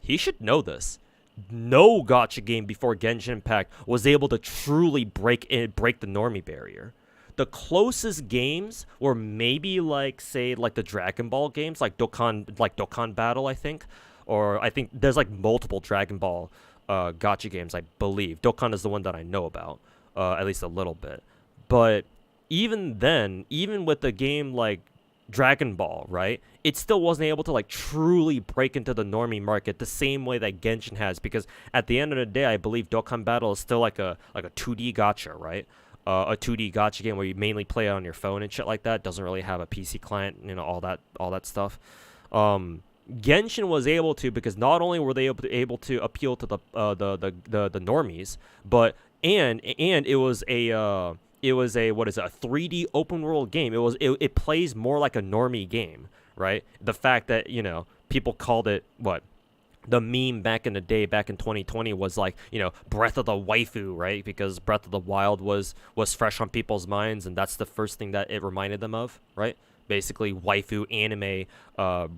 A: he should know this. No gacha game before Genshin Impact was able to truly break the normie barrier. The closest games were maybe like, say, like the Dragon Ball games, like Dokkan Battle, I think, or I think there's like multiple Dragon Ball gacha games, I believe. Dokkan is the one that I know about, at least a little bit. But even then, even with a game like Dragon Ball, right, it still wasn't able to like truly break into the normie market the same way that Genshin has, because at the end of the day, I believe Dokkan Battle is still like a 2D gacha, right? A 2D gacha game where you mainly play it on your phone and shit like that. Doesn't really have a PC client, you know, all that stuff. Genshin was able to, because not only were they able to appeal to the normies, but and it was a what is it, a 3D open world game. It plays more like a normie game, right? The fact that, you know, people called it what the meme back in the day, back in 2020, was like, you know, Breath of the Waifu, right? Because Breath of the Wild was fresh on people's minds, and that's the first thing that it reminded them of, right? Basically waifu anime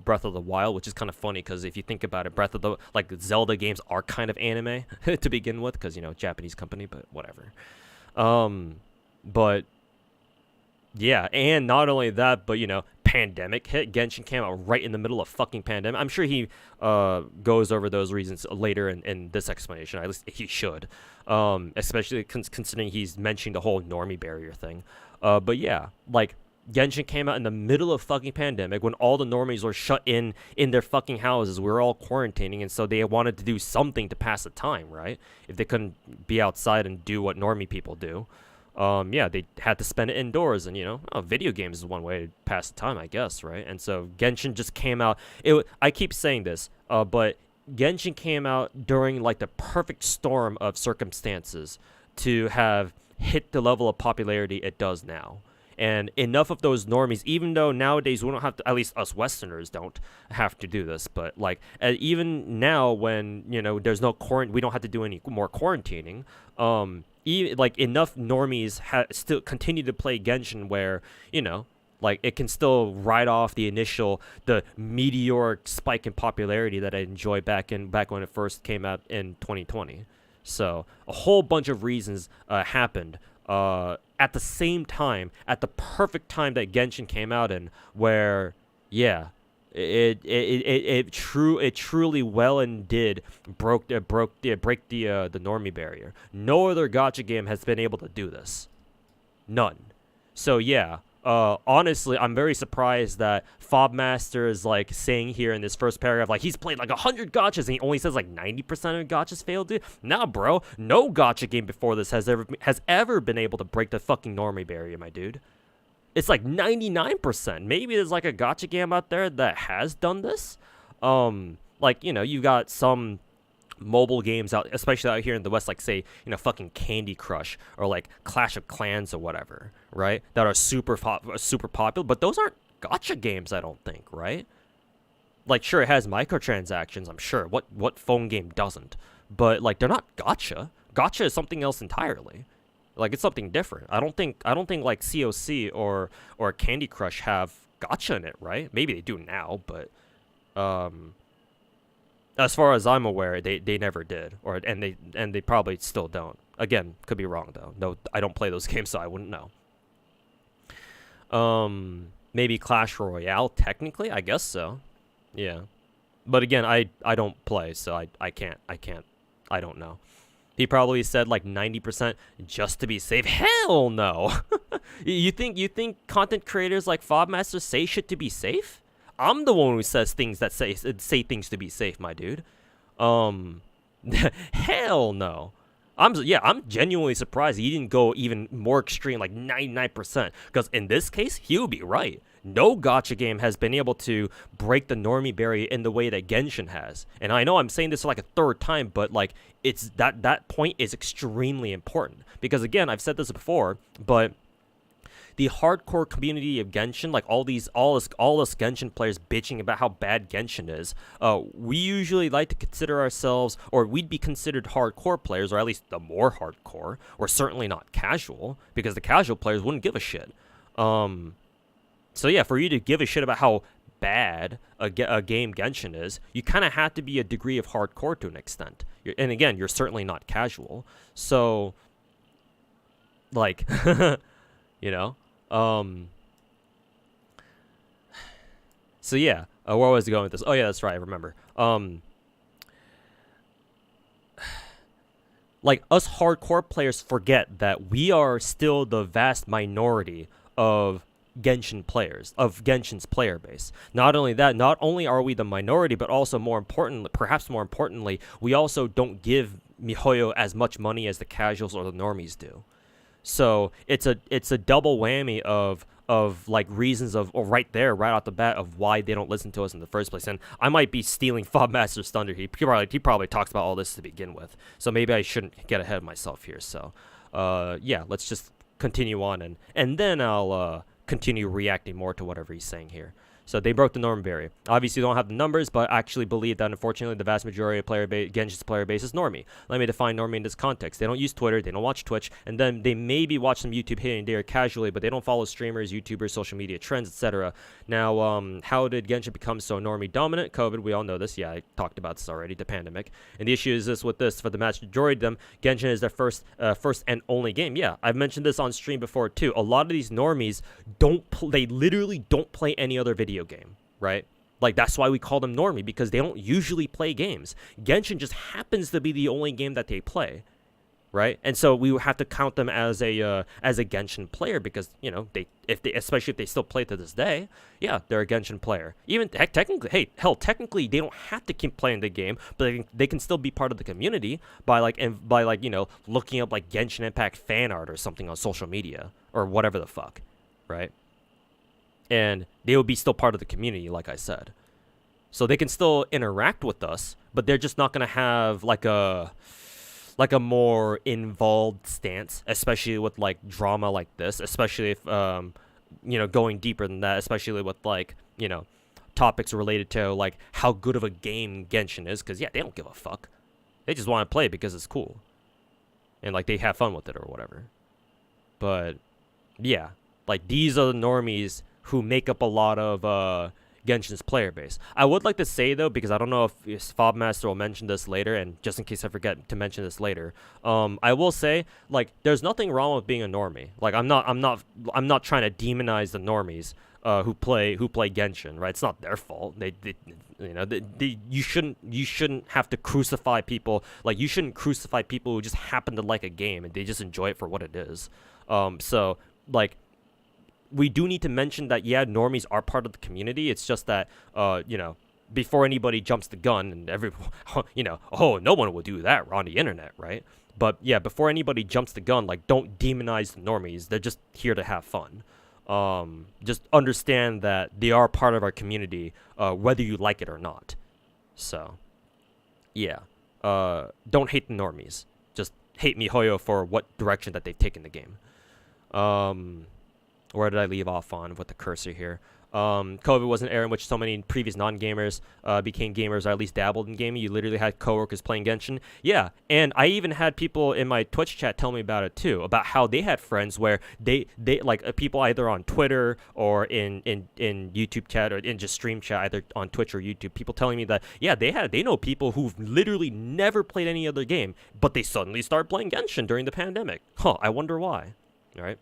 A: Breath of the Wild, which is kind of funny because if you think about it, like Zelda games are kind of anime to begin with, because, you know, Japanese company, but whatever. But yeah, and not only that, but, you know, pandemic hit. Genshin came out right in the middle of fucking pandemic. I'm sure he goes over those reasons later in this explanation. At least he should, especially considering he's mentioning the whole normie barrier thing. But yeah, like, Genshin came out in the middle of fucking pandemic when all the normies were shut in their fucking houses. We were all quarantining, and so they wanted to do something to pass the time, right? If they couldn't be outside and do what normie people do. Yeah, they had to spend it indoors, and, you know, video games is one way to pass the time, I guess, right? And so Genshin just came out. I keep saying this, but Genshin came out during, like, the perfect storm of circumstances to have hit the level of popularity it does now. And enough of those normies, even though nowadays we don't have to, at least us Westerners don't have to do this, but like even now when, you know, there's no we don't have to do any more quarantining, like enough normies still continue to play Genshin where, you know, like it can still ride off the meteoric spike in popularity that I enjoyed back when it first came out in 2020. So a whole bunch of reasons happened at the same time, at the perfect time that Genshin came out in, where, yeah, it truly well and did break the normie barrier. No other gacha game has been able to do this. None. So yeah, honestly, I'm very surprised that Fobmaster is like saying here in this first paragraph, like he's played like 100 gotchas and he only says like 90% of gotchas failed. Dude, nah, bro, no gotcha game before this has ever been able to break the fucking normie barrier, my dude. It's like 99%. Maybe there's like a gotcha game out there that has done this. Like, you know, you got some mobile games out, especially out here in the West, like say, you know, fucking Candy Crush or like Clash of Clans or whatever, right? That are super popular, but those aren't gotcha games, I don't think, right? Like, sure, it has microtransactions, I'm sure. What phone game doesn't? But like, they're not gotcha. Gotcha is something else entirely. Like, it's something different. I don't think like COC or Candy Crush have gotcha in it, right? Maybe they do now, but as far as I'm aware, they never did, and they probably still don't. Again, could be wrong though. No, I don't play those games, so I wouldn't know. Maybe Clash Royale, technically, I guess so. Yeah, but again, I don't play, so I can't. I don't know. He probably said like 90% just to be safe. Hell no. You think content creators like Fobmaster say shit to be safe? I'm the one who says things that say things to be safe, my dude. Hell no. I'm genuinely surprised he didn't go even more extreme, like 99%. Because in this case, he would be right. No gotcha game has been able to break the normie barrier in the way that Genshin has. And I know I'm saying this like a third time, but like it's that point is extremely important. Because again, I've said this before, but the hardcore community of Genshin, like all us Genshin players bitching about how bad Genshin is, we usually like to consider ourselves, or we'd be considered hardcore players, or at least the more hardcore, or certainly not casual, because the casual players wouldn't give a shit. So yeah, for you to give a shit about how bad a game Genshin is, you kind of have to be a degree of hardcore to an extent. And again, you're certainly not casual. So, like, you know. So yeah, where was I going with this? Oh yeah, that's right, I remember. Like, us hardcore players forget that we are still the vast minority of Genshin players, of Genshin's player base. Not only that, not only are we the minority, but also perhaps more importantly, we also don't give MiHoYo as much money as the casuals or the normies do. So it's a double whammy of like reasons or right off the bat of why they don't listen to us in the first place. And I might be stealing Fobmaster's thunder. He probably talks about all this to begin with. So maybe I shouldn't get ahead of myself here. So yeah, let's just continue on and then I'll continue reacting more to whatever he's saying here. So they broke the norm barrier. Obviously, don't have the numbers, but actually believe that, unfortunately, the vast majority of Genshin's player base is normie. Let me define normie in this context. They don't use Twitter, they don't watch Twitch, and then they maybe watch some YouTube here and there casually, but they don't follow streamers, YouTubers, social media trends, etc. Now, how did Genshin become so normie dominant? COVID, we all know this. Yeah, I talked about this already, the pandemic. And the issue is this with this, for the majority of them, Genshin is their first and only game. Yeah, I've mentioned this on stream before too. A lot of these normies they literally don't play any other video game, right? Like, that's why we call them normie, because they don't usually play games. Genshin just happens to be the only game that they play, right? And so we have to count them as a Genshin player, because, you know, especially if they still play to this day, yeah, they're a Genshin player. Even technically they don't have to keep playing the game, but they can still be part of the community by you know, looking up like Genshin Impact fan art or something on social media or whatever the fuck, right? And they will be still part of the community, like I said. So they can still interact with us, but they're just not going to have like a more involved stance, especially with like drama like this, especially if you know, going deeper than that, especially with like, you know, topics related to like how good of a game Genshin is, because yeah, they don't give a fuck. They just want to play it because it's cool. And like they have fun with it or whatever. But yeah, like these are the normies who make up a lot of Genshin's player base. I would like to say though, because I don't know if Fobmaster will mention this later, and just in case I forget to mention this later, I will say, like, there's nothing wrong with being a normie. Like, I'm not trying to demonize the normies who play Genshin, right? It's not their fault. You shouldn't have to crucify people. Like, you shouldn't crucify people who just happen to like a game and they just enjoy it for what it is. So like, we do need to mention that, yeah, normies are part of the community. It's just that, before anybody jumps the gun and oh, no one will do that on the internet, right? But yeah, before anybody jumps the gun, like, don't demonize the normies. They're just here to have fun. Just understand that they are part of our community, whether you like it or not. So, yeah. Don't hate the normies. Just hate MiHoYo for what direction that they've taken the game. Where did I leave off on with the cursor here? COVID was an era in which so many previous non-gamers became gamers, or at least dabbled in gaming. You literally had coworkers playing Genshin. Yeah, and I even had people in my Twitch chat tell me about it too, about how they had friends where they like people either on Twitter or in YouTube chat or in just stream chat, either on Twitch or YouTube. People telling me that, yeah, they know people who've literally never played any other game, but they suddenly start playing Genshin during the pandemic. I wonder why. All right.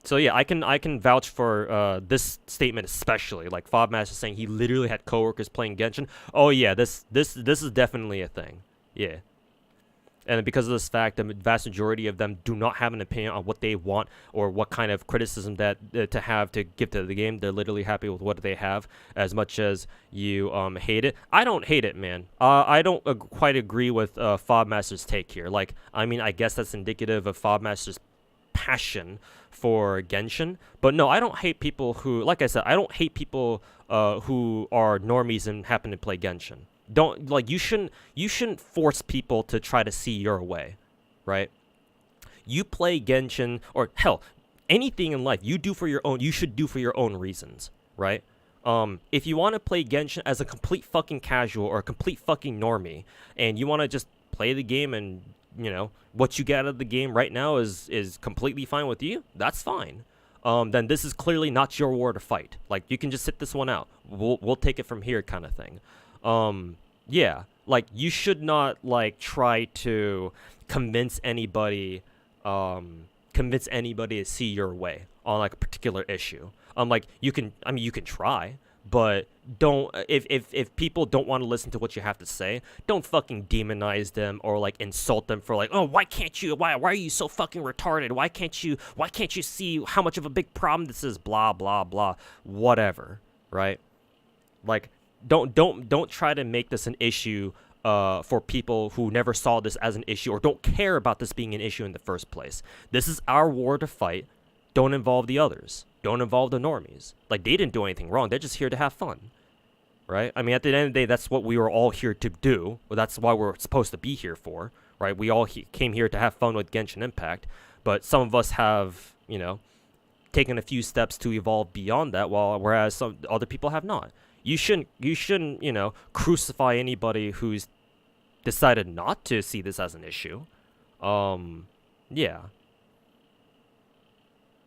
A: So yeah, I can vouch for this statement especially. Like Fobmaster saying he literally had coworkers playing Genshin. Oh yeah, this is definitely a thing. Yeah. And because of this fact, the vast majority of them do not have an opinion on what they want or what kind of criticism that to have to give to the game. They're literally happy with what they have, as much as you hate it. I don't hate it, man. I don't quite agree with Fobmaster's take here. Like, I mean, I guess that's indicative of Fobmaster's passion for Genshin, but no, I don't hate people who, like I said, I don't hate people who are normies and happen to play Genshin. Don't, like, you shouldn't force people to try to see your way, right? You play Genshin, or hell, anything in life you do for your own, you should do for your own reasons, right? If you want to play Genshin as a complete fucking casual or a complete fucking normie, and you want to just play the game and what you get out of the game right now is completely fine with you, that's fine. Then this is clearly not your war to fight. Like, you can just sit this one out. We'll take it from here, kind of thing. Yeah, like, you should not, like, try to convince anybody to see your way on, like, a particular issue. Like, you can try, but don't, if people don't want to listen to what you have to say, don't fucking demonize them or, like, insult them for, like, oh, why are you so fucking retarded? Why can't you see how much of a big problem this is? Blah blah blah, whatever, right? Like, don't try to make this an issue for people who never saw this as an issue or don't care about this being an issue in the first place. This is our war to fight. Don't involve the others. Don't involve the normies. Like, they didn't do anything wrong. They're just here to have fun, right? I mean, at the end of the day, that's what we were all here to do. Well, that's why we're supposed to be here for, right? We all came here to have fun with Genshin Impact, but some of us have, taken a few steps to evolve beyond that, whereas some other people have not. You shouldn't, crucify anybody who's decided not to see this as an issue. Yeah.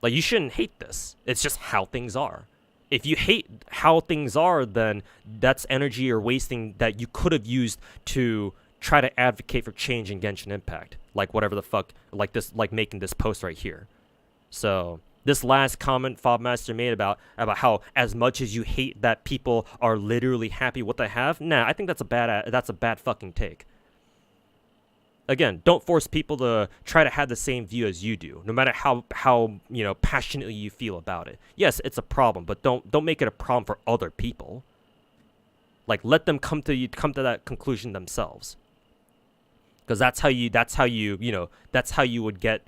A: Like, you shouldn't hate this. It's just how things are. If you hate how things are, then that's energy you're wasting that you could have used to try to advocate for change in Genshin Impact. Like, whatever the fuck, like this, like making this post right here. So, this last comment Fobmaster made about how as much as you hate that people are literally happy with what they have, nah, I think that's a bad fucking take. Again, don't force people to try to have the same view as you do, no matter how passionately you feel about it. Yes, it's a problem, but don't make it a problem for other people. Like, let them come to that conclusion themselves. Because that's how you would get,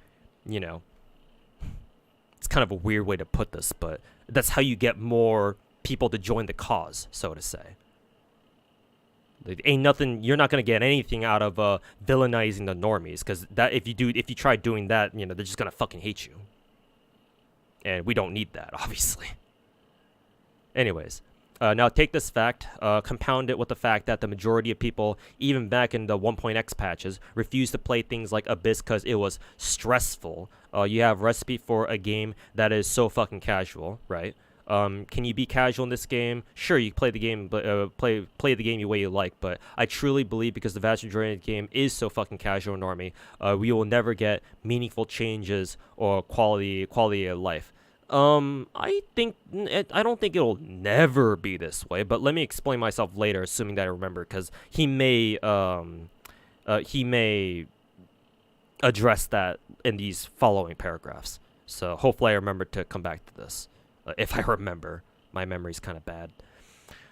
A: it's kind of a weird way to put this, but that's how you get more people to join the cause, so to say. Ain't nothing. You're not gonna get anything out of villainizing the normies, because that if you try doing that, they're just gonna fucking hate you, and we don't need that, obviously. Anyways, now take this fact, compound it with the fact that the majority of people, even back in the 1.x patches, refused to play things like Abyss because it was stressful. You have recipe for a game that is so fucking casual, right? Can you be casual in this game? Sure, you play the game, but play the game the way you like. But I truly believe, because the vast majority of the game is so fucking casual and normie, we will never get meaningful changes or quality of life. I don't think it'll never be this way. But let me explain myself later, assuming that I remember, because he may address that in these following paragraphs. So hopefully I remember to come back to this. If I remember. My memory's kind of bad.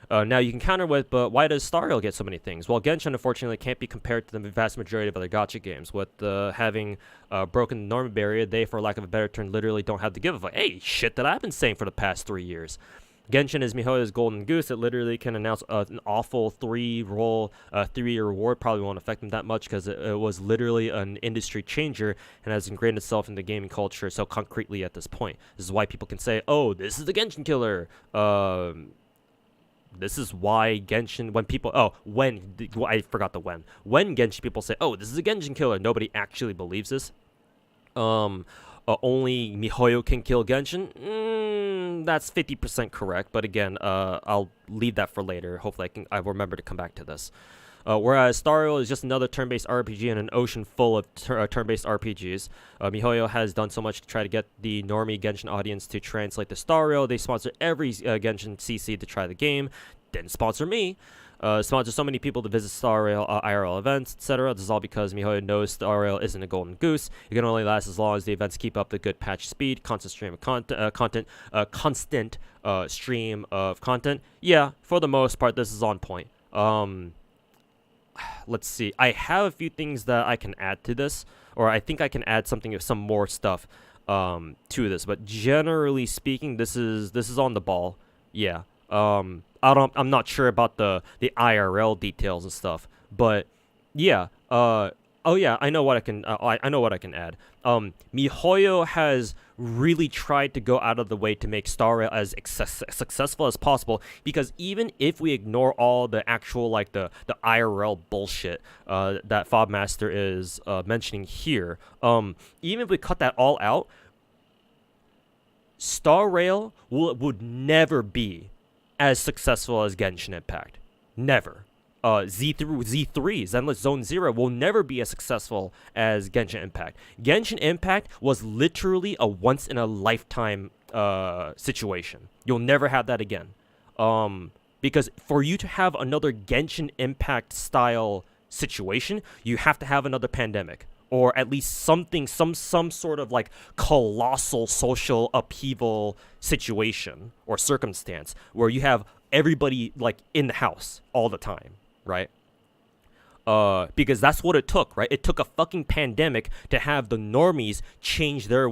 A: Now you can counter with, but why does Star Rail get so many things? Well, Genshin unfortunately can't be compared to the vast majority of other gacha games. With having broken the norm barrier, they, for lack of a better term, literally don't have to give a fuck. Hey, shit that I've been saying for the past 3 years. Genshin is miHoYo's golden goose. It literally can announce an awful 3-year reward. Probably won't affect them that much because it was literally an industry changer and has ingrained itself in the gaming culture so concretely at this point. This is why people can say, oh, this is the Genshin killer. This is why Genshin, I forgot the when. When Genshin people say, oh, this is a Genshin killer, nobody actually believes this. Only miHoYo can kill Genshin? That's 50% correct, but again, I'll leave that for later. Hopefully I remember to come back to this. Whereas Star Rail is just another turn-based RPG in an ocean full of turn-based RPGs. miHoYo has done so much to try to get the normie Genshin audience to translate the Star Rail. They sponsor every Genshin CC to try the game. Didn't sponsor me. Sponsor so many people to visit Star Rail IRL events, etc. This is all because miHoYo knows Star Rail isn't a golden goose. It can only last as long as the events keep up the good patch speed, constant stream of constant stream of content. Yeah, for the most part, this is on point. Let's see. I have a few things that I can add to this, or I think I can add some more stuff to this. But generally speaking, this is on the ball. Yeah. I'm not sure about the IRL details and stuff, but yeah. Oh yeah, I know what I can. I know what I can add. miHoYo has really tried to go out of the way to make Star Rail as successful as possible, because even if we ignore all the actual the IRL bullshit that Fobmaster is mentioning here, even if we cut that all out, Star Rail would never be as successful as Genshin Impact. Never. Z3, Zenless Zone Zero, will never be as successful as Genshin Impact. Genshin Impact was literally a once-in-a-lifetime situation. You'll never have that again. Because for you to have another Genshin Impact style situation, you have to have another pandemic. Or at least some sort of colossal social upheaval situation or circumstance where you have everybody in the house all the time, right? Because that's what it took, right? It took a fucking pandemic to have the normies change their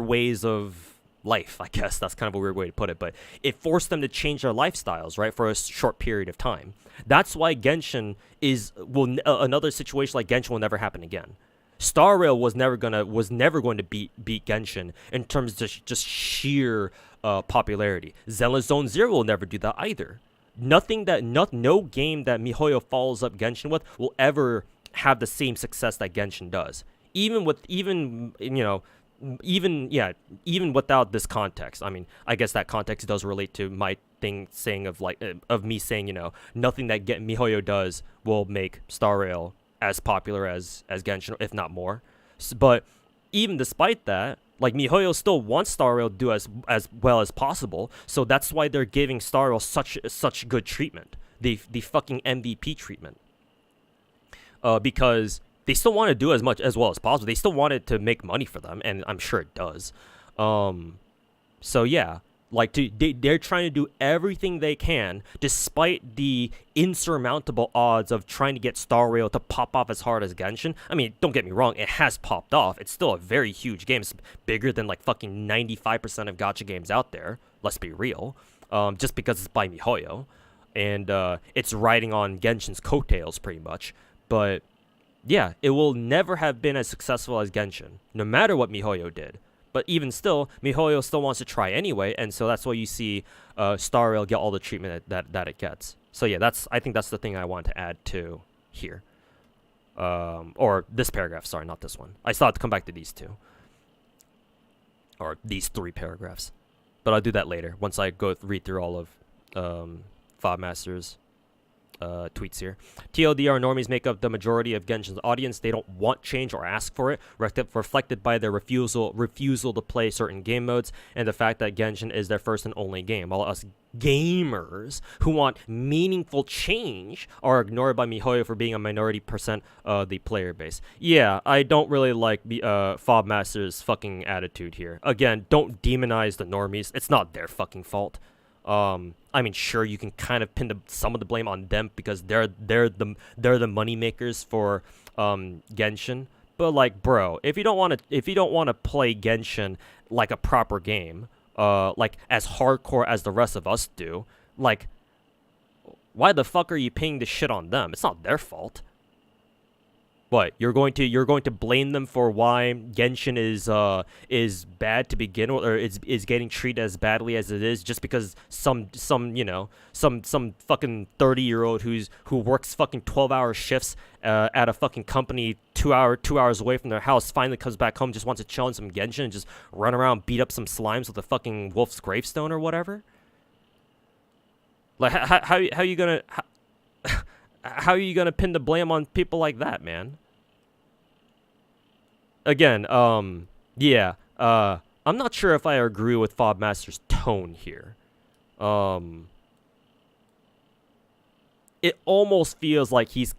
A: ways of life. I guess that's kind of a weird way to put it, but it forced them to change their lifestyles, right, for a short period of time. That's why Genshin another situation like Genshin will never happen again. Star Rail was never going to beat Genshin in terms of just sheer popularity. Zenless Zone Zero will never do that either. No game that miHoYo follows up Genshin with will ever have the same success that Genshin does. Even without this context. I mean, I guess that context does relate to my thing saying of me saying, nothing that miHoYo does will make Star Rail as popular as Genshin, if not more. But even despite that, miHoYo still wants Star Rail to do as well as possible. So that's why they're giving Star Rail such good treatment, the fucking MVP treatment. Because they still want to do as well as possible. They still want it to make money for them, and I'm sure it does. So yeah, they're trying to do everything they can, despite the insurmountable odds of trying to get Star Rail to pop off as hard as Genshin. I mean, don't get me wrong, it has popped off. It's still a very huge game. It's bigger than fucking 95% of gacha games out there. Let's be real. Just because it's by miHoYo, and it's riding on Genshin's coattails pretty much. But yeah, it will never have been as successful as Genshin, no matter what miHoYo did. But even still, miHoYo still wants to try anyway, and so that's why you see Star Rail get all the treatment that it gets. So yeah, I think that's the thing I want to add to here. Or this paragraph, sorry, not this one. I still have to come back to these two. Or these 3 paragraphs. But I'll do that later, once I read through all of Fobmaster's tweets here. TLDR, normies make up the majority of Genshin's audience. They don't want change or ask for it, reflected by their refusal to play certain game modes and the fact that Genshin is their first and only game. While us gamers who want meaningful change are ignored by MiHoYo for being a minority percent of the player base. Yeah, I don't really like Fob Master's fucking attitude here. Again, don't demonize the normies. It's not their fucking fault. I mean, sure, you can kind of pin some of the blame on them because they're the money makers for Genshin. But like, bro, if you don't want to play Genshin like a proper game, like as hardcore as the rest of us do, like, why the fuck are you pinning the shit on them? It's not their fault. What, you're going to blame them for why Genshin is bad to begin with, or is getting treated as badly as it is just because some fucking 30-year-old who works fucking 12-hour shifts at a fucking company 2 hours away from their house finally comes back home, just wants to chill in some Genshin and just run around, beat up some slimes with a fucking wolf's gravestone or whatever? Like, how you gonna how are you gonna pin the blame on people like that, man? Again, yeah, I'm not sure if I agree with Fob Master's tone here. It almost feels like he's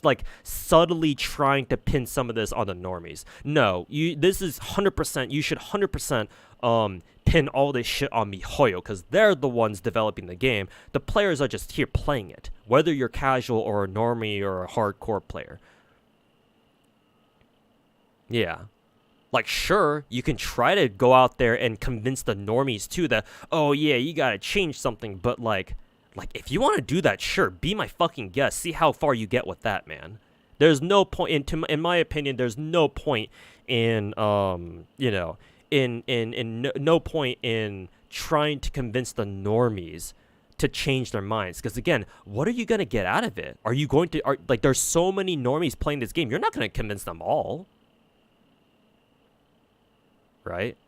A: like subtly trying to pin some of this on the normies. No, this is 100%. You should 100% pin all this shit on MiHoYo because they're the ones developing the game. The players are just here playing it, whether you're casual or a normie or a hardcore player. Yeah. Like, sure, you can try to go out there and convince the normies too that, oh yeah, you gotta change something, but like if you want to do that, sure, be my fucking guest. See how far you get with that, man. There's no point in my opinion. There's no point in no point in trying to convince the normies to change their minds. Because again, what are you gonna get out of it? Are you going to like? There's so many normies playing this game. You're not gonna convince them all, right?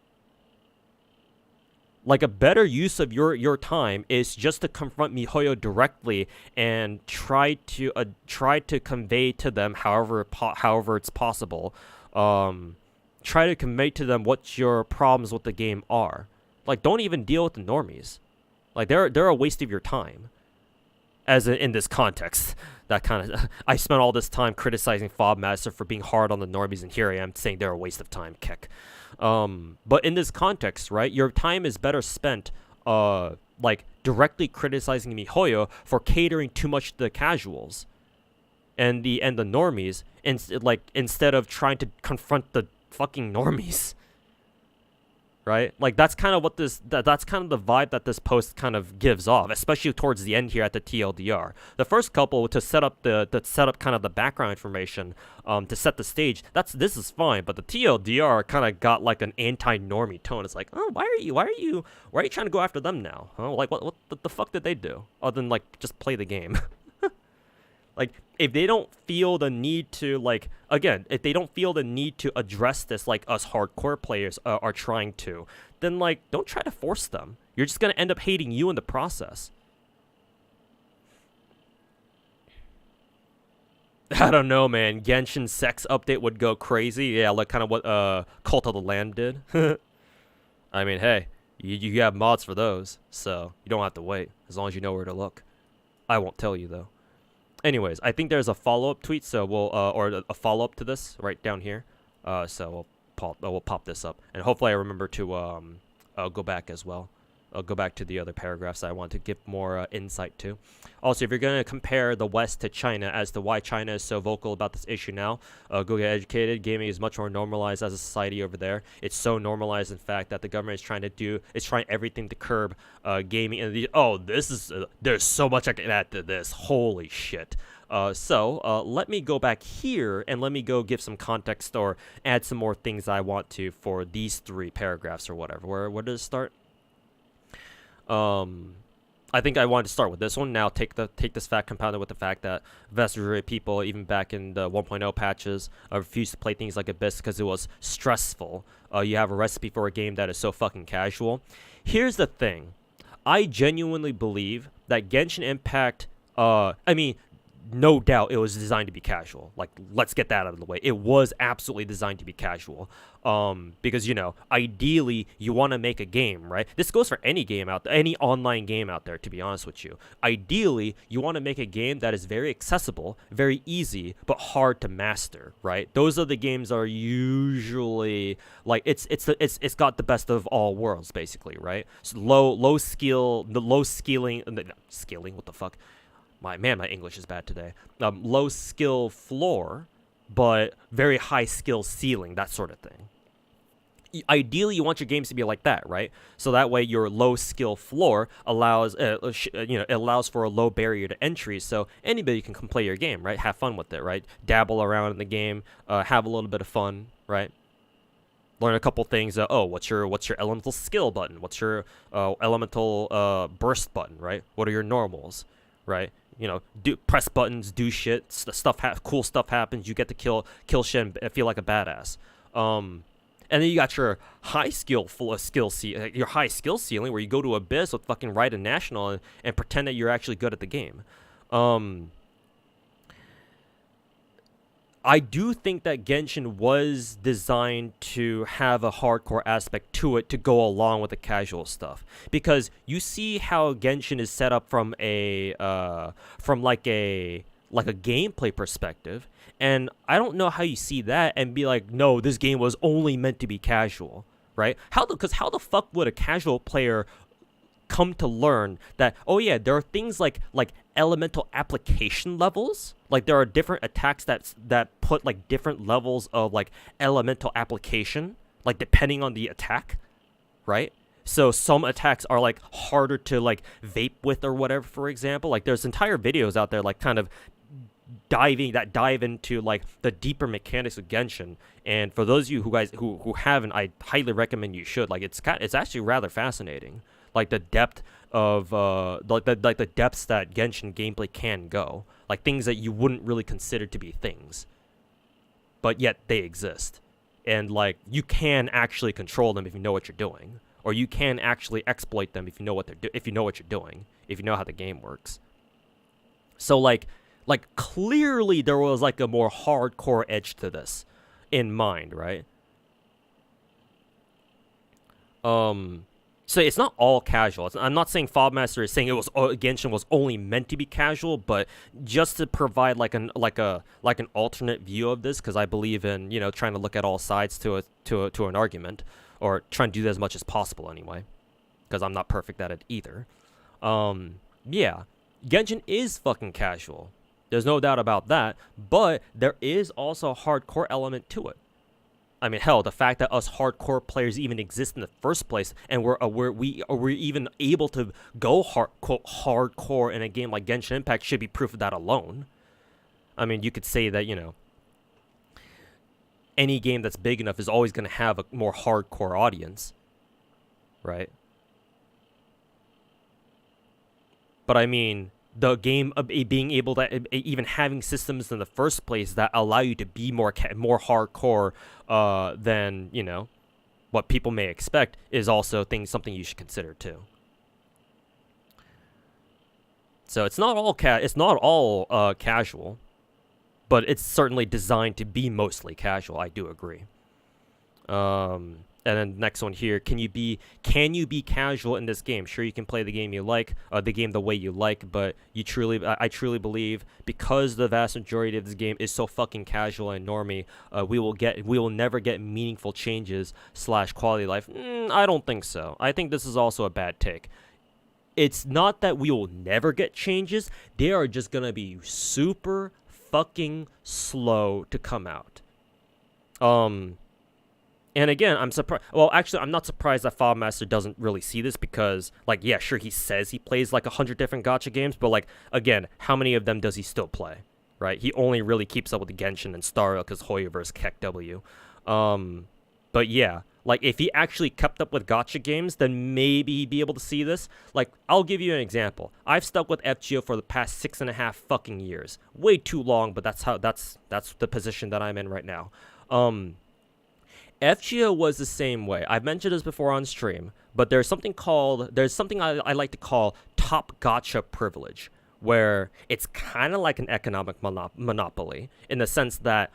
A: Like, a better use of your time is just to confront MiHoYo directly and try to convey to them however it's possible. Try to convey to them what your problems with the game are. Like, don't even deal with the normies. Like, they're a waste of your time. As in this context, that kind of I spent all this time criticizing Fob Master for being hard on the normies, and here I am saying they're a waste of time. Kick. But in this context, right, your time is better spent, like, directly criticizing MiHoYo for catering too much to the casuals and the normies, instead of trying to confront the fucking normies. Right? Like, that's kind of what that's kind of the vibe that this post kind of gives off, especially towards the end here at the TLDR. The first couple to set up kind of the background information, to set the stage, this is fine, but the TLDR kind of got like an anti-normie tone. It's like, oh, why are you trying to go after them now? Oh, like what the fuck did they do other than like just play the game? Like, if they don't feel the need to, like, again, if they don't feel the need to address this like us hardcore players are trying to, then, like, don't try to force them. You're just going to end up hating you in the process. I don't know, man. Genshin sex update would go crazy. Yeah, like kind of what Cult of the Lamb did. I mean, hey, you have mods for those, so you don't have to wait, as long as you know where to look. I won't tell you, though. Anyways, I think there's a follow-up tweet, so we'll or a follow-up to this right down here. So we'll pop this up, and hopefully I remember to go back as well. I'll go back to the other paragraphs I want to give more insight to. Also, if you're going to compare the West to China as to why China is so vocal about this issue now, go get educated. Gaming is much more normalized as a society over there. It's so normalized, in fact, that the government is trying everything to curb gaming. And there's so much I can add to this. Holy shit. So let me go back here and let me go give some context or add some more things I want to for these 3 paragraphs or whatever. Where does it start? I think I wanted to start with this one. Now take this fact compounded with the fact that vast majority of people, even back in the 1.0 patches, refused to play things like Abyss because it was stressful. You have a recipe for a game that is so fucking casual. Here's the thing. I genuinely believe that Genshin Impact, no doubt it was designed to be casual. Like, let's get that out of the way. It was absolutely designed to be casual. Because, you know, ideally you want to make a game, right? This goes for any game out there, any online game out there, to be honest with you. Ideally, you want to make a game that is very accessible, very easy, but hard to master, right? Those are the games that are usually like it's got the best of all worlds, basically, right? So low skilling, what the fuck? My English is bad today. Low skill floor, but very high skill ceiling, that sort of thing. Ideally, you want your games to be like that, right? So that way, your low skill floor allows, it allows for a low barrier to entry, so anybody can play your game, right? Have fun with it, right? Dabble around in the game, have a little bit of fun, right? Learn a couple things. What's your elemental skill button? What's your elemental burst button, right? What are your normals, right? You know, press buttons, do shit. Cool stuff happens. You get to kill shit and feel like a badass. And then you got your high skill ceiling where you go to Abyss with fucking Raiden National and pretend that you're actually good at the game. I do think that Genshin was designed to have a hardcore aspect to it to go along with the casual stuff, because you see how Genshin is set up from a gameplay perspective, and I don't know how you see that and be like, no, this game was only meant to be casual, right? How the fuck would a casual player come to learn that, oh yeah, there are things like elemental application levels, like there are different attacks that put like different levels of like elemental application, like depending on the attack, right? So some attacks are like harder to like vape with or whatever, for example. Like there's entire videos out there like kind of dive into like the deeper mechanics of Genshin, and for those of you who haven't, I highly recommend you should. Like it's actually rather fascinating, like the depth of the depths that Genshin gameplay can go, like things that you wouldn't really consider to be things, but yet they exist, and like you can actually control them if you know what you're doing, or you can actually exploit them if you know what if you know what you're doing, if you know how the game works. So like clearly there was like a more hardcore edge to this in mind, right? So it's not all casual. I'm not saying Fobmaster is saying Genshin was only meant to be casual, but just to provide like an alternate view of this, because I believe in, you know, trying to look at all sides to an argument, or trying to do that as much as possible anyway, because I'm not perfect at it either. Yeah, Genshin is fucking casual. There's no doubt about that, but there is also a hardcore element to it. I mean, hell, the fact that us hardcore players even exist in the first place, and we're even able to go hardcore in a game like Genshin Impact should be proof of that alone. I mean, you could say that, you know, any game that's big enough is always going to have a more hardcore audience, right? But I mean, the game of being able to even having systems in the first place that allow you to be more hardcore than, you know, what people may expect is also something you should consider too. So it's not all casual, but it's certainly designed to be mostly casual. I do agree. And then next one here, can you be casual in this game? Sure, you can play the game you like, the game the way you like, but I truly believe, because the vast majority of this game is so fucking casual and normie, we will never get meaningful changes / quality of life. I don't think so. I think this is also a bad take. It's not that we will never get changes; they are just gonna be super fucking slow to come out. And again, I'm surprised. Well, actually, I'm not surprised that Fobmaster doesn't really see this, because, like, yeah, sure, he says he plays like 100 different gacha games, but like, again, how many of them does he still play, right? He only really keeps up with the Genshin and Star because Hoyoverse Keck W. But yeah, like, if he actually kept up with gacha games, then maybe he'd be able to see this. Like, I'll give you an example. I've stuck with FGO for the past 6.5 fucking years. Way too long, but that's the position that I'm in right now. FGO was the same way. I've mentioned this before on stream, but there's something I like to call top gacha privilege, where it's kind of like an economic monopoly in the sense that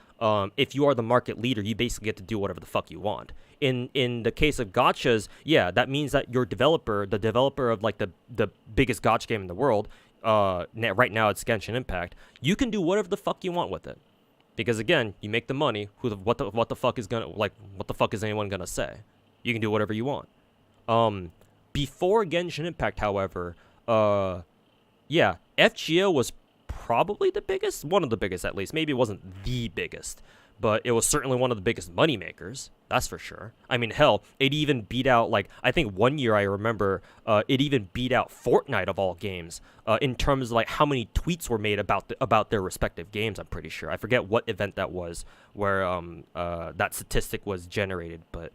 A: if you are the market leader, you basically get to do whatever the fuck you want. In the case of gachas, yeah, that means that your developer, the developer of like the biggest gacha game in the world, right now it's Genshin Impact, you can do whatever the fuck you want with it. Because again, you make the money. What the fuck is anyone gonna say? You can do whatever you want. Before Genshin Impact, however, yeah, FGO was probably the biggest, one of the biggest at least. Maybe it wasn't the biggest, but it was certainly one of the biggest money makers. That's for sure. I mean, hell, it even beat out, like, I think one year I remember, it even beat out Fortnite of all games, in terms of like how many tweets were made about their respective games. I'm pretty sure. I forget what event that was where that statistic was generated, but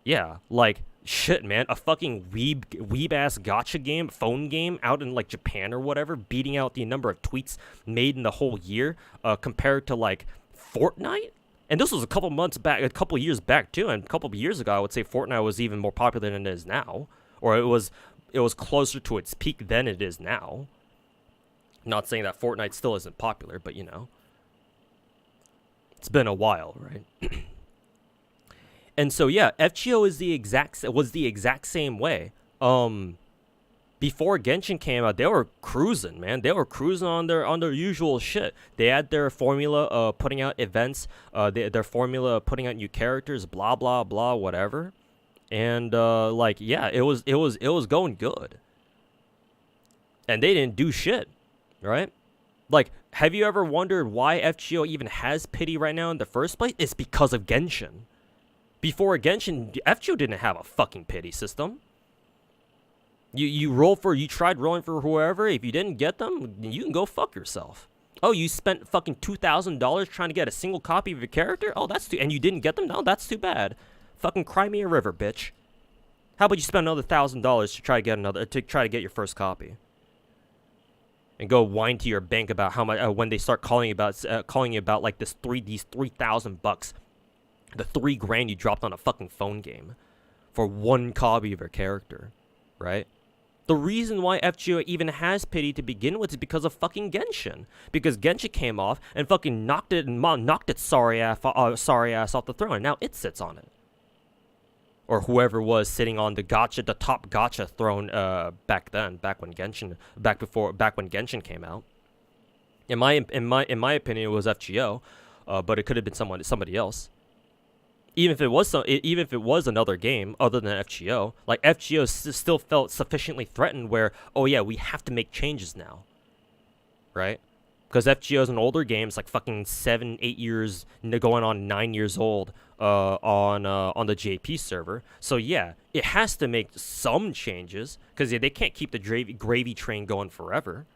A: yeah, like, shit, man, a fucking weeb ass gacha game, phone game out in like Japan or whatever, beating out the number of tweets made in the whole year, compared to like Fortnite. And this was a couple months back, a couple years back too. And a couple of years ago, I would say Fortnite was even more popular than it is now, or it was closer to its peak than it is now. Not saying that Fortnite still isn't popular, but you know, it's been a while, right? And so yeah, FGO was the exact same way. Before Genshin came out, they were cruising, man. They were cruising on their usual shit. They had their formula putting out events, their formula putting out new characters, blah blah blah, whatever. And like, yeah, it was going good. And they didn't do shit, right? Like, have you ever wondered why FGO even has pity right now in the first place? It's because of Genshin. Before Genshin, FGO didn't have a fucking pity system. You tried rolling for whoever. If you didn't get them, you can go fuck yourself. Oh, you spent fucking $2,000 trying to get a single copy of your character? Oh, and you didn't get them? No, that's too bad. Fucking cry me a river, bitch. How about you spend another $1,000 to try to get your first copy? And go whine to your bank about how much when they start calling you about like these $3,000. The $3,000 you dropped on a fucking phone game for one copy of your character, right? The reason why FGO even has pity to begin with is because of fucking Genshin. Because Genshin came off and fucking knocked its sorry ass off the throne, and now it sits on it. Or whoever was sitting on the top gacha throne back when Genshin came out. In my opinion, it was FGO, but it could have been somebody else. Even if it was another game other than FGO, like FGO still felt sufficiently threatened where, oh yeah, we have to make changes now, right? Because FGO is an older game, it's like fucking 7-8 years, going on 9 years old, on the JP server. So yeah, it has to make some changes because they can't keep the gravy train going forever.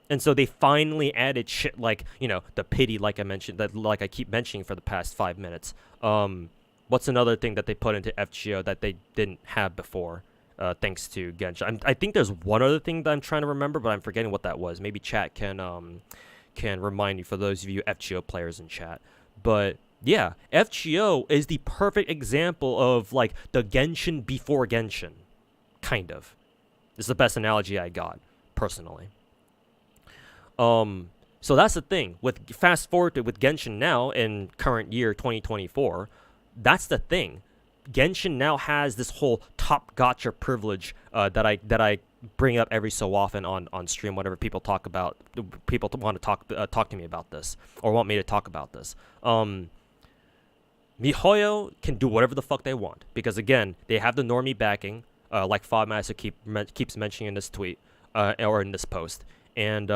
A: And so they finally added shit like, you know, the pity, like I keep mentioning for the past 5 minutes. What's another thing that they put into FGO that they didn't have before, thanks to Genshin? I think there's one other thing that I'm trying to remember, but I'm forgetting what that was. Maybe chat can remind you, for those of you FGO players in chat. But yeah, FGO is the perfect example of like the Genshin before Genshin, kind of. This is the best analogy I got, personally. So that's the thing. Fast forward with Genshin now in current year 2024, that's the thing. Genshin now has this whole top gacha privilege that I bring up every so often on stream whenever people talk about want to talk to me about this or want me to talk about this. MiHoYo can do whatever the fuck they want because again, they have the normie backing, like Fobmaster keeps mentioning in this tweet or in this post, and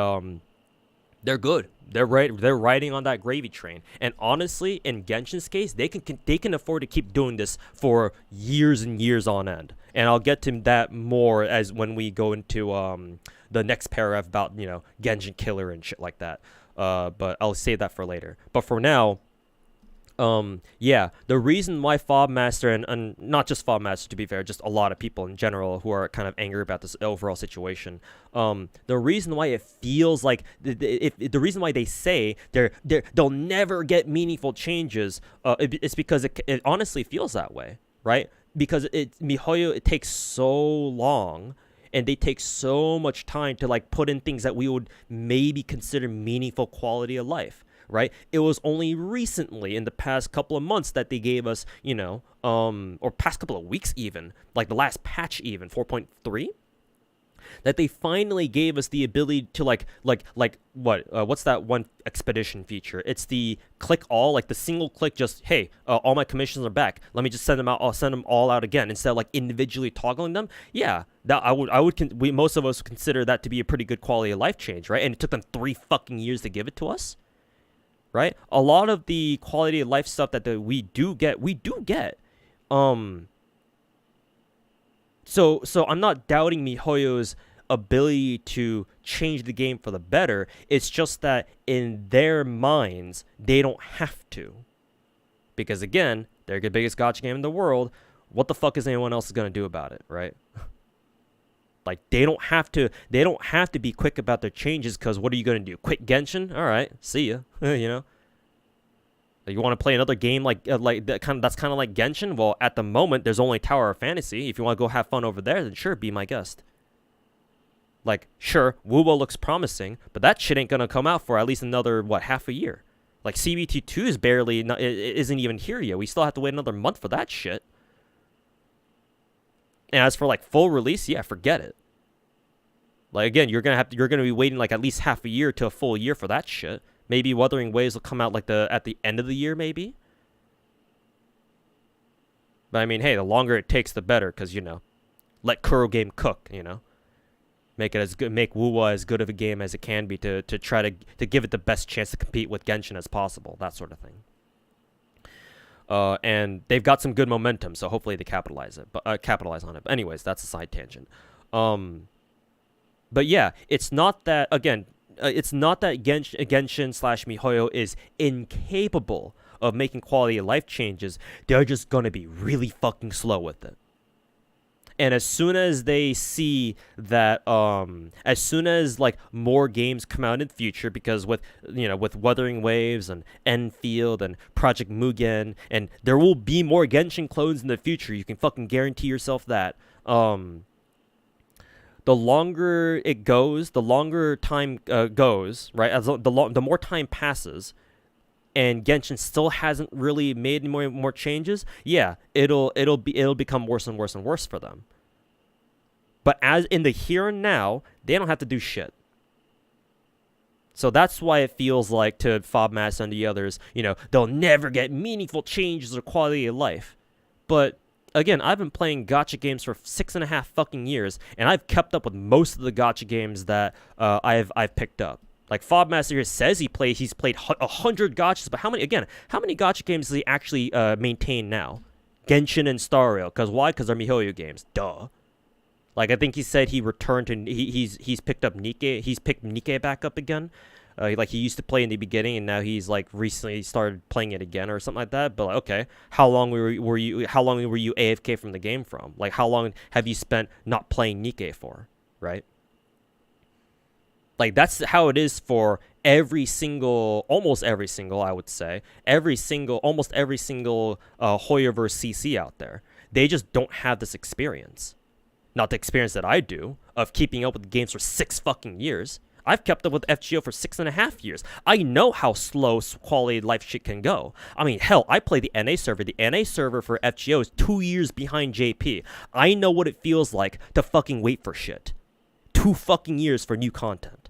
A: they're good. They're riding on that gravy train. And honestly, in Genshin's case, they can afford to keep doing this for years and years on end. And I'll get to that more as when we go into the next paragraph about, you know, Genshin Killer and shit like that. But I'll save that for later. But for now, yeah, the reason why Fobmaster and not just Fobmaster, to be fair, just a lot of people in general who are kind of angry about this overall situation, the reason why it feels like the reason why they say they'll never get meaningful changes, it's because it honestly feels that way, right? Because MiHoYo, it takes so long, and they take so much time to like put in things that we would maybe consider meaningful quality of life, right? It was only recently in the past couple of months that they gave us, or past couple of weeks even, like the last patch even, 4.3, that they finally gave us the ability to what's that one expedition feature? It's the click all, like the single click, just hey, all my commissions are back. Let me just send them out. I'll send them all out again instead of like individually toggling them. Yeah, that most of us would consider that to be a pretty good quality of life change, right? And it took them 3 fucking years to give it to us, right? A lot of the quality of life stuff that we do get. So I'm not doubting MiHoYo's ability to change the game for the better. It's just that in their minds, they don't have to. Because again, they're the biggest gacha game in the world. What the fuck is anyone else going to do about it, right? Like they don't have to be quick about their changes, because what are you going to do? Quit Genshin? All right, see ya. You want to play another game that's kind of like Genshin? Well, at the moment, there's only Tower of Fantasy. If you want to go have fun over there, then sure, be my guest. Like, sure, Wubo looks promising, but that shit ain't gonna come out for at least another, half a year. Like, CBT2 is isn't even here yet. We still have to wait another month for that shit. And as for, like, full release, yeah, forget it. Like, again, you're gonna be waiting, like, at least half a year to a full year for that shit. Maybe Wuthering Waves will come out at the end of the year, maybe. But I mean, hey, the longer it takes, the better, because let Kuro Game cook. Make Wuwa as good of a game as it can be to try to give it the best chance to compete with Genshin as possible. That sort of thing. And they've got some good momentum, so hopefully they capitalize on it. But anyways, that's a side tangent. But yeah, it's not that Genshin/MiHoYo is incapable of making quality of life changes. They're just gonna be really fucking slow with it. And as soon as they see that, as soon as like more games come out in the future, because with Wuthering Waves and Enfield and Project Mugen, and there will be more Genshin clones in the future, you can fucking guarantee yourself that. The longer it goes, the longer time goes, right? As the more time passes, and Genshin still hasn't really made any more changes, yeah, it'll become worse and worse and worse for them. But as in the here and now, they don't have to do shit. So that's why it feels like to FobMaster and the others, they'll never get meaningful changes or quality of life. But again, I've been playing gacha games for 6.5 fucking years, and I've kept up with most of the gacha games that I've picked up. Like FobMaster here says he's played 100 gachas, but how many gacha games does he actually maintain now? Genshin and Star Rail. Because why? Because they're MiHoYo games. Duh. Like I think he said he returned to he's picked up Nikke. He's picked Nikke back up again. He used to play in the beginning, and now he's like recently started playing it again or something like that. But like, okay, how long were you AFK from the game from? Like how long have you spent not playing Nikke for? Right? Like that's how it is for almost every single Hoyoverse CC out there. They just don't have this experience. Not the experience that I do of keeping up with the games for 6 fucking years. I've kept up with FGO for 6.5 years. I know how slow quality life shit can go. I mean, hell, I play the NA server. The NA server for FGO is 2 years behind JP. I know what it feels like to fucking wait for shit. 2 fucking years for new content.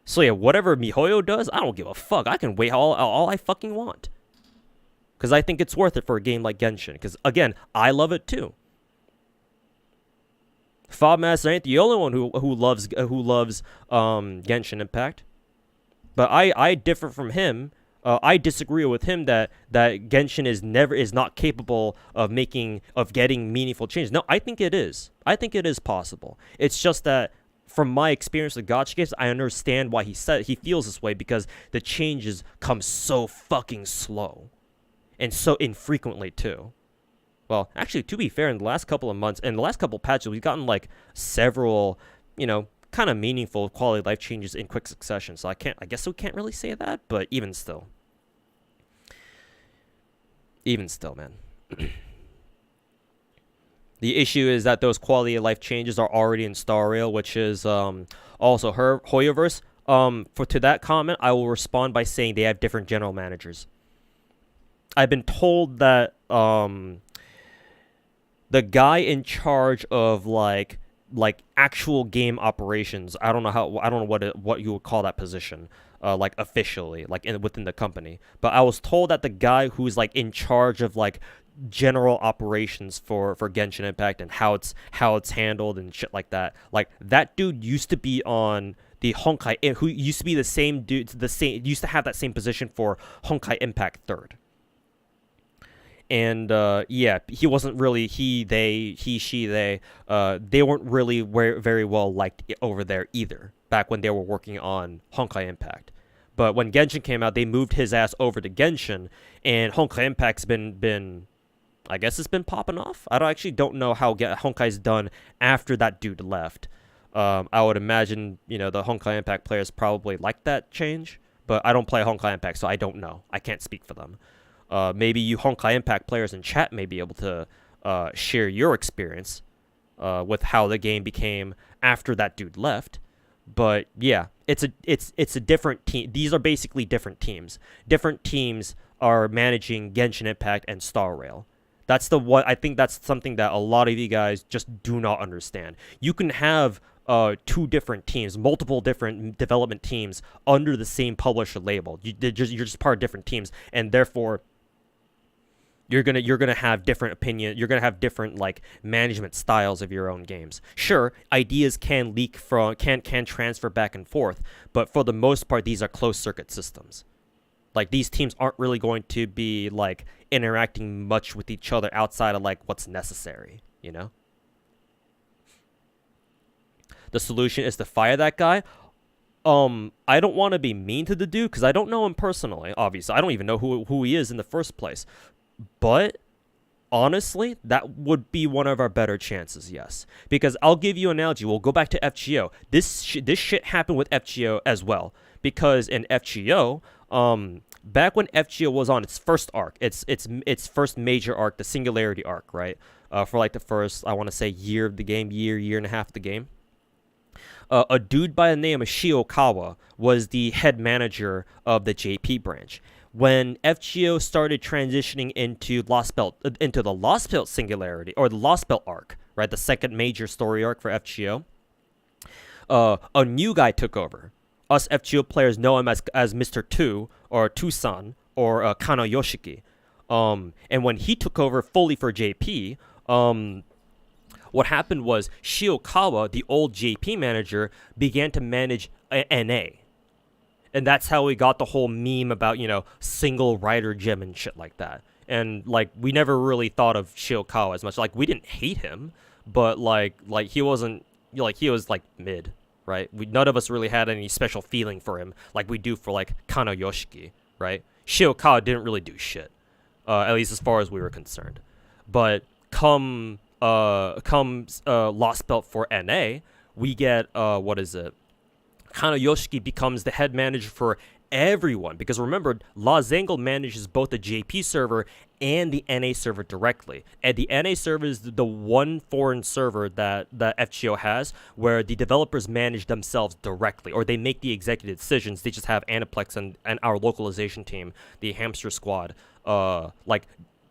A: So yeah, whatever MiHoYo does, I don't give a fuck. I can wait all I fucking want. Because I think it's worth it for a game like Genshin. Because again, I love it too. FobMaster ain't the only one who loves Genshin Impact, but I differ from him. I disagree with him that Genshin is not capable of getting meaningful changes. No, I think it is. I think it is possible. It's just that from my experience with gacha games, I understand why he feels this way, because the changes come so fucking slow, and so infrequently too. Well, actually, to be fair, in the last couple of months, in the last couple of patches, we've gotten like several, kind of meaningful quality of life changes in quick succession. So I guess we can't really say that, but even still, man. The issue is that those quality of life changes are already in Star Rail, which is also her Hoyoverse. To that comment, I will respond by saying they have different general managers. I've been told that the guy in charge of like actual game operations, I don't know what you would call that position, like officially, like within the company. But I was told that the guy who's like in charge of like general operations for Genshin Impact and how it's handled and shit like that dude used to be on the Honkai, who used to be the same dude, used to have that same position for Honkai Impact 3rd. And yeah, he wasn't really they weren't really very well liked over there either back when they were working on Honkai Impact. But when Genshin came out, they moved his ass over to Genshin, and Honkai Impact's been I guess it's been popping off. I don't know how Honkai's done after that dude left. I would imagine, the Honkai Impact players probably like that change, but I don't play Honkai Impact, so I don't know. I can't speak for them. Maybe you Honkai Impact players in chat may be able to share your experience with how the game became after that dude left. But yeah, it's a different team. These are basically different teams. Different teams are managing Genshin Impact and Star Rail. I think that's something that a lot of you guys just do not understand. You can have two different teams, multiple different development teams under the same publisher label. You're just part of different teams, and therefore you're gonna have different opinion. You're gonna have different like management styles of your own games. Sure, ideas can leak can transfer back and forth, but for the most part, these are closed circuit systems. Like, these teams aren't really going to be like interacting much with each other outside of like what's necessary, The solution is to fire that guy. I don't want to be mean to the dude because I don't know him personally. Obviously, I don't even know who he is in the first place. But honestly, that would be one of our better chances, yes. Because I'll give you an analogy. We'll go back to FGO. This shit happened with FGO as well. Because in FGO, back when FGO was on its first arc, its first major arc, the Singularity arc, right? For like the first, I want to say, year of the game, year and a half of the game. A dude by the name of Shiokawa was the head manager of the JP branch. When FGO started transitioning into the Lost Belt Singularity, or the Lost Belt arc, right, the second major story arc for FGO, a new guy took over. Us FGO players know him as Mr. 2, or Tusan, or Kano Yoshiki. And when he took over fully for JP, what happened was Shiokawa, the old JP manager, began to manage NA. And that's how we got the whole meme about, single rider gem and shit like that. And, like, we never really thought of Shiokawa as much. Like, we didn't hate him, but, like he wasn't, he was, like, mid, right? None of us really had any special feeling for him like we do for, like, Kano Yoshiki, right? Shiokawa didn't really do shit, at least as far as we were concerned. But comes Lost Belt for NA, we get, Kano Yoshiki becomes the head manager for everyone. Because remember, La Zangle manages both the JP server and the NA server directly. And the NA server is the one foreign server that FGO has where the developers manage themselves directly, or they make the executive decisions. They just have Aniplex and our localization team, the Hamster Squad,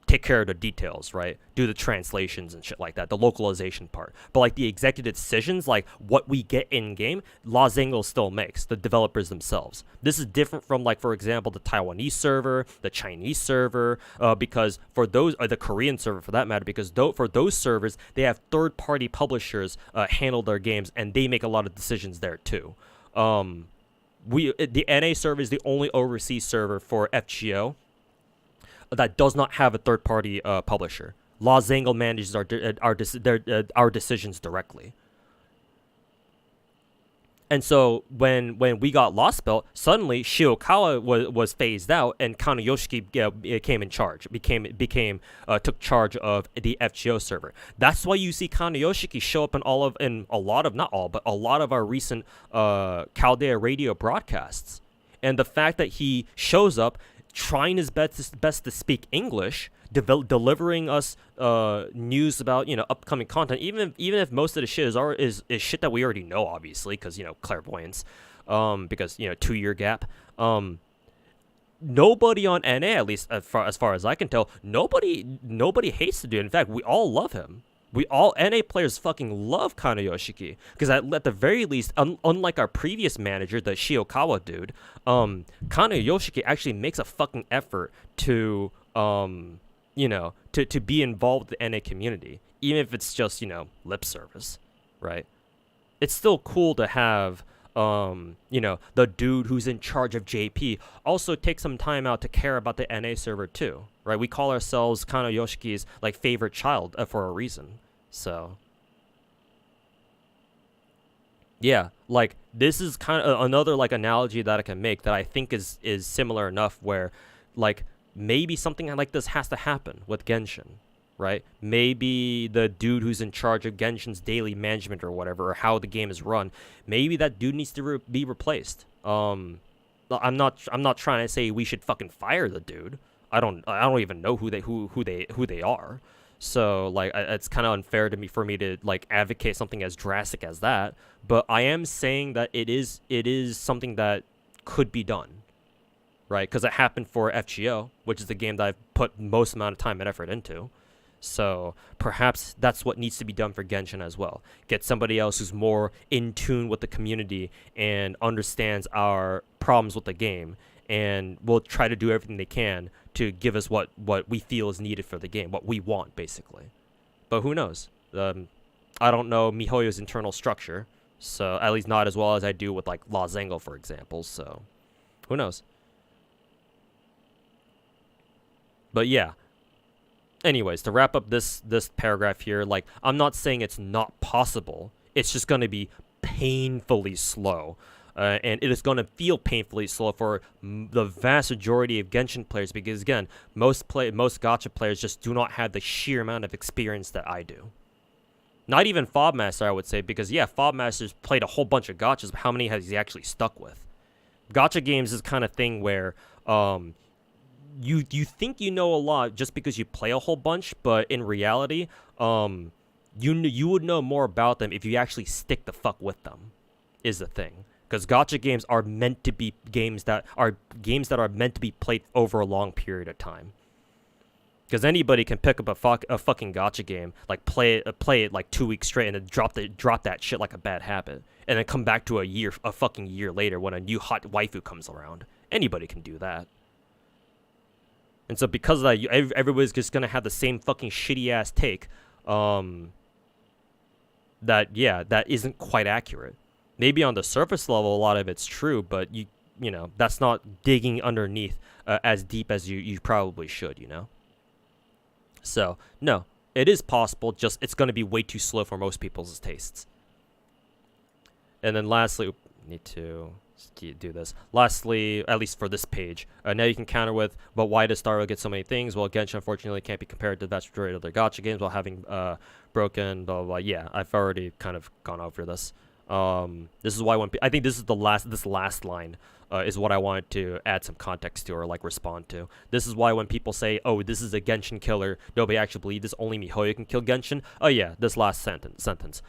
A: take care of the details, right? Do the translations and shit like that, the localization part. But like the executive decisions, like what we get in game, La Zangle still makes, the developers themselves. This is different from, like, for example, the Taiwanese server, the Chinese server, because for those, or the Korean server for that matter, because for those servers, they have third-party publishers handle their games, and they make a lot of decisions there too. The NA server is the only overseas server for FGO that does not have a third-party publisher. La Zangle manages our decisions directly. And so when we got Lost Belt, suddenly Shiokawa was phased out, and Kano Yoshiki came in charge, took charge of the FGO server. That's why you see Kano Yoshiki show up in a lot of our recent Chaldea radio broadcasts. And the fact that he shows up trying his best to speak English delivering us news about upcoming content, even if most of the shit is shit that we already know, obviously, because clairvoyance, because 2-year gap. Nobody on NA, at least as far as I can tell, nobody hates the dude. In fact, we all love him. We all NA players fucking love Kano Yoshiki, because at the very least, unlike our previous manager, the Shiokawa dude, Kano Yoshiki actually makes a fucking effort to to be involved with the NA community, even if it's just lip service, right? It's still cool to have the dude who's in charge of JP also take some time out to care about the NA server too, right? We call ourselves Kano Yoshiki's favorite child for a reason. So yeah, this is kind of another analogy that I can make that I think is similar enough, where maybe something like this has to happen with Genshin, right? Maybe the dude who's in charge of Genshin's daily management or whatever, or how the game is run, maybe that dude needs to be replaced. I'm not trying to say we should fucking fire the dude. I don't even know who they are. So it's kind of unfair for me to advocate something as drastic as that. But I am saying that it is something that could be done, right? Because it happened for FGO, which is the game that I've put most amount of time and effort into. So perhaps that's what needs to be done for Genshin as well. Get somebody else who's more in tune with the community and understands our problems with the game, and will try to do everything they can to give us what we feel is needed for the game, what we want, basically. But who knows? I don't know MiHoYo's internal structure, so at least not as well as I do with La Zango, for example. So who knows? But yeah. Anyways, to wrap up this paragraph here, I'm not saying it's not possible. It's just going to be painfully slow. And it is going to feel painfully slow for the vast majority of Genshin players, because, again, most Gacha players just do not have the sheer amount of experience that I do. Not even Fobmaster, I would say, because, yeah, Fobmaster's played a whole bunch of Gachas, but how many has he actually stuck with? Gacha games is the kind of thing where you think you know a lot just because you play a whole bunch, but in reality, you would know more about them if you actually stick the fuck with them, is the thing. Because gacha games are meant to be games that are meant to be played over a long period of time. Because anybody can pick up a fucking gacha game, play it 2 weeks straight, and then drop that shit like a bad habit, and then come back to a fucking year later when a new hot waifu comes around. Anybody can do that. And so because of that, everybody's just gonna have the same fucking shitty ass take. That isn't quite accurate. Maybe on the surface level, a lot of it's true, but you that's not digging underneath as deep as you probably should, So no, it is possible. Just it's gonna be way too slow for most people's tastes. And then lastly, need to do this. Lastly, at least for this page, now you can counter with, but why does Starro get so many things? Well, Genshin unfortunately can't be compared to the vast majority of other gacha games while having broken blah, blah, blah. Yeah, I've already kind of gone over this. This is why I think this is this last line is what I wanted to add some context to, or respond to. This is why when people say, oh, this is a Genshin killer, nobody actually believes this, only MiHoYo can kill Genshin. Oh yeah, this last sentence.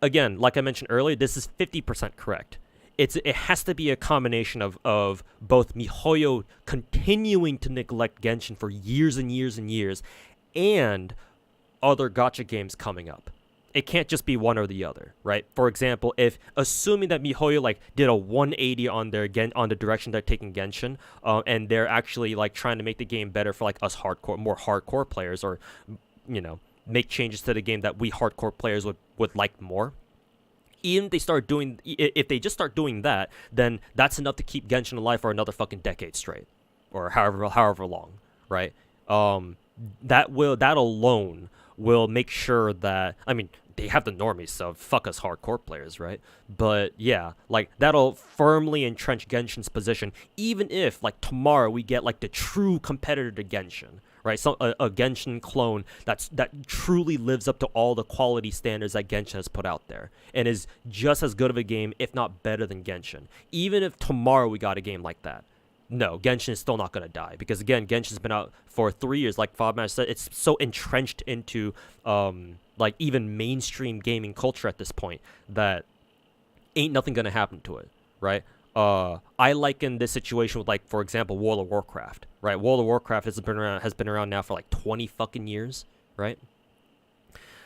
A: Again, like I mentioned earlier, this is 50% correct. It has to be a combination of both MiHoYo continuing to neglect Genshin for years and years and years, and other gacha games coming up. It can't just be one or the other, right? For example, if assuming that MiHoYo did a 180 on the direction they're taking Genshin, and they're actually trying to make the game better for us more hardcore players, or make changes to the game that we hardcore players would like more. Even if they just start doing that, then that's enough to keep Genshin alive for another fucking decade straight, or however long, right? That alone will make sure that, I mean, they have the normies, so fuck us hardcore players, right? But yeah, that'll firmly entrench Genshin's position, even if tomorrow we get the true competitor to Genshin, right? So a Genshin clone that truly lives up to all the quality standards that Genshin has put out there, and is just as good of a game, if not better than Genshin. Even if tomorrow we got a game like that, no, Genshin is still not going to die because again, Genshin's been out for 3 years. Like Fobmatch said, it's so entrenched into like even mainstream gaming culture at this point that ain't nothing going to happen to it, right? I liken this situation with, like, for example, World of Warcraft, right? World of Warcraft has been around now for like 20 fucking years, right?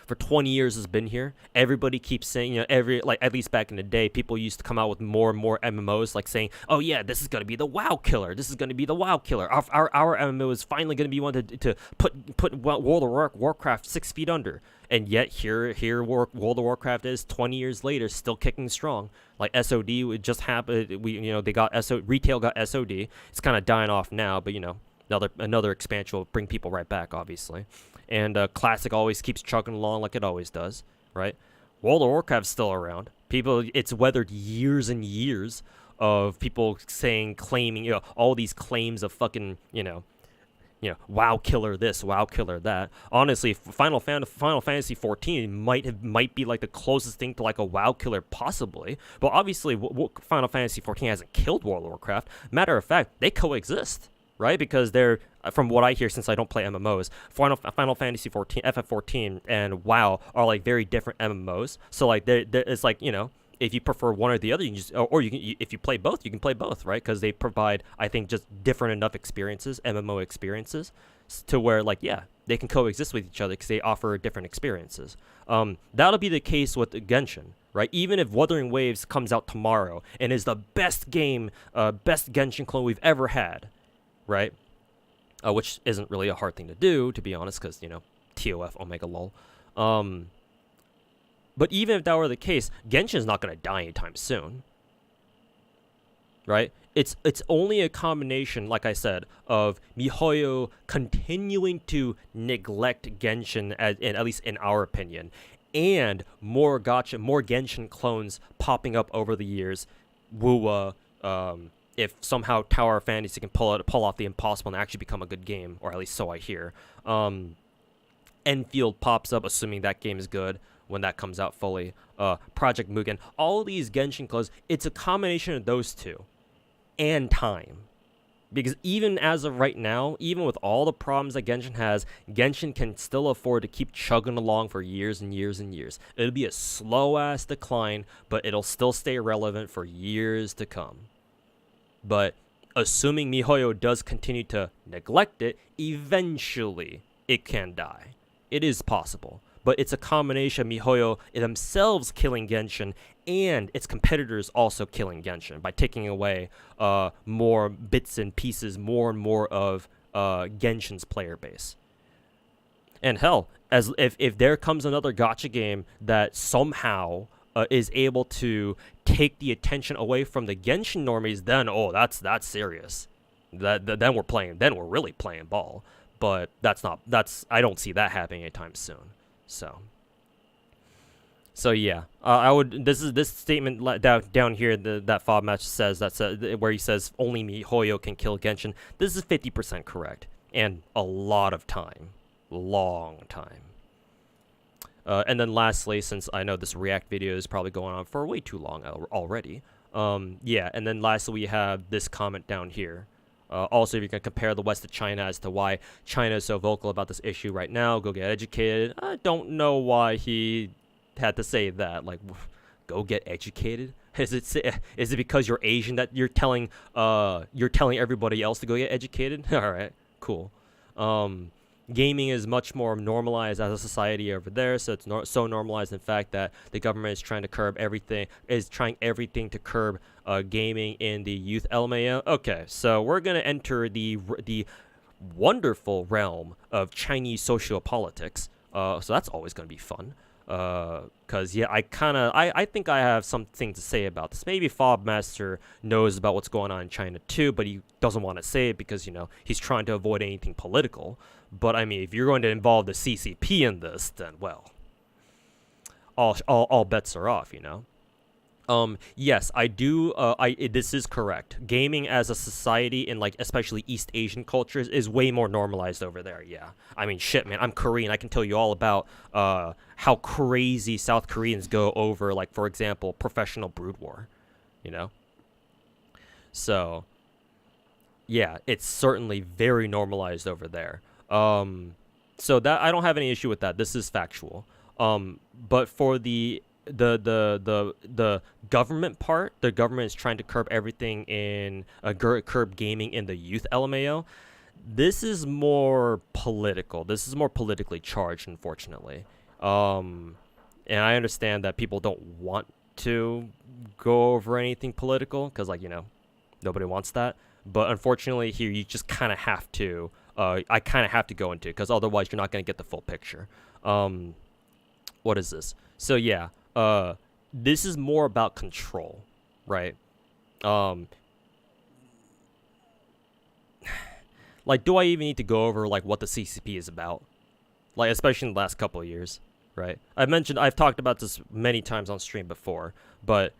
A: For 20 years has been here. Everybody keeps saying, at least back in the day, people used to come out with more and more MMOs, like saying, oh yeah, this is going to be the WoW killer. This is going to be the WoW killer. Our MMO is finally going to be one to put World of Warcraft 6 feet under. And yet here World of Warcraft is 20 years later, still kicking strong. Like SOD, it just happened. They got retail got SOD. It's kind of dying off now, but another expansion will bring people right back, obviously. And Classic always keeps chugging along like it always does, right? World of Warcraft's still around. It's weathered years and years of people claiming, all these claims of fucking, WoW killer this, WoW killer that. Honestly, Final Fantasy 14 might be like the closest thing to like a WoW killer possibly. But obviously, Final Fantasy 14 hasn't killed World of Warcraft. Matter of fact, they coexist. Right, because they're, from what I hear, since I don't play MMOs, Final Fantasy 14, FF14, and WoW are like very different MMOs. So like, it's like, if you prefer one or the other, you can just, or if you play both, you can play both, right? Because they provide, I think, just different enough experiences, MMO experiences, to where like, yeah, they can coexist with each other because they offer different experiences. That'll be the case with Genshin. Right, even if Wuthering Waves comes out tomorrow and is the best Genshin clone we've ever had. Right, which isn't really a hard thing to do, to be honest, because TOF Omega lol. But even if that were the case, Genshin's not gonna die anytime soon. Right? It's only a combination, like I said, of MiHoYo continuing to neglect Genshin, at least in our opinion, and more Genshin clones popping up over the years. Wuwa, if somehow Tower of Fantasy can pull off the impossible and actually become a good game, or at least so I hear. Enfield pops up, assuming that game is good when that comes out fully. Project Mugen, all these Genshin clones, it's a combination of those two, and time. Because even as of right now, even with all the problems that Genshin has, Genshin can still afford to keep chugging along for years and years and years. It'll be a slow-ass decline, but it'll still stay relevant for years to come. But assuming MiHoYo does continue to neglect it, eventually it can die. It is possible. But it's a combination of MiHoYo themselves killing Genshin and its competitors also killing Genshin by taking away more bits and pieces, more and more of Genshin's player base. And hell, if there comes another gacha game that somehow is able to take the attention away from the Genshin normies, then that's serious. Then we're really playing ball. But I don't see that happening anytime soon. So yeah, this statement down here that Fobmatch says where he says only MiHoYo can kill Genshin. This is 50% correct, and a lot of time, long time. And then lastly, since I know this React video is probably going on for way too long already, and then lastly we have this comment down here. Also, if you can compare the West to China as to why China is so vocal about this issue right now, go get educated. I don't know why he had to say that. Like, go get educated? Is it because you're Asian that you're telling everybody else to go get educated? All right, cool. Gaming is much more normalized as a society over there, so it's so normalized in fact that the government is trying everything to curb gaming in the youth LMAO. Okay, so we're gonna enter the wonderful realm of Chinese sociopolitics. So that's always gonna be fun. Cause yeah, I think I have something to say about this. Maybe Fobmaster knows about what's going on in China too, but he doesn't want to say it because he's trying to avoid anything political. But I mean, if you're going to involve the CCP in this, then well, all bets are off. Yes, I do. This is correct. Gaming as a society in especially East Asian cultures is way more normalized over there. Yeah, I mean, shit, man. I'm Korean. I can tell you all about how crazy South Koreans go over, for example, professional Brood War. So yeah, it's certainly very normalized over there. So that I don't have any issue with that. This is factual. But for the government part, the government is trying to curb everything in curb gaming in the youth LMAO. This is more political. This is more politically charged, unfortunately. And I understand that people don't want to go over anything political because, like, nobody wants that. But unfortunately, here you just kind of have to. I kind of have to go into it because otherwise you're not going to get the full picture. What is this? So yeah, this is more about control, right? Like, do I even need to go over like what the CCP is about? Like, especially in the last couple of years, right? I've talked about this many times on stream before, but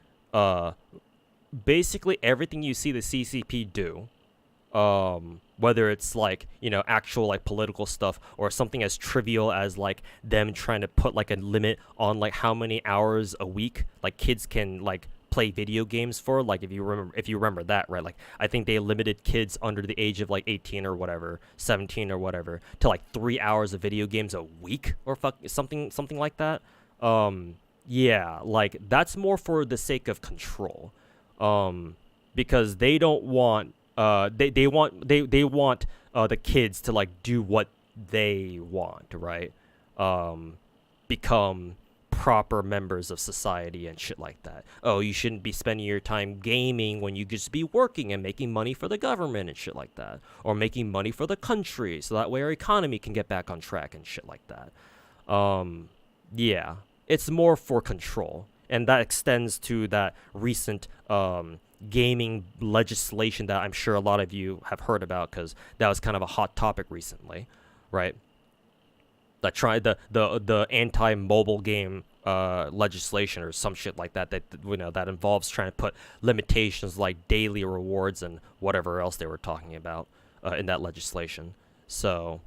A: basically everything you see the CCP do, whether it's like, actual like political stuff or something as trivial as like them trying to put like a limit on like how many hours a week like kids can like play video games for, like if you remember that, right? Like I think they limited kids under the age of like 18 or whatever, 17 or whatever, to like 3 hours of video games a week or something like that. Yeah, like that's more for the sake of control. Because they don't want they want the kids to like do what they want, right? Become proper members of society and shit like that. Oh, you shouldn't be spending your time gaming when you could just be working and making money for the government and shit like that, or making money for the country so that way our economy can get back on track and shit like that. Yeah, it's more for control, and that extends to that recent gaming legislation that I'm sure a lot of you have heard about because that was kind of a hot topic recently, right? That tried the anti-mobile game legislation or some shit like that that involves trying to put limitations like daily rewards and whatever else they were talking about in that legislation. So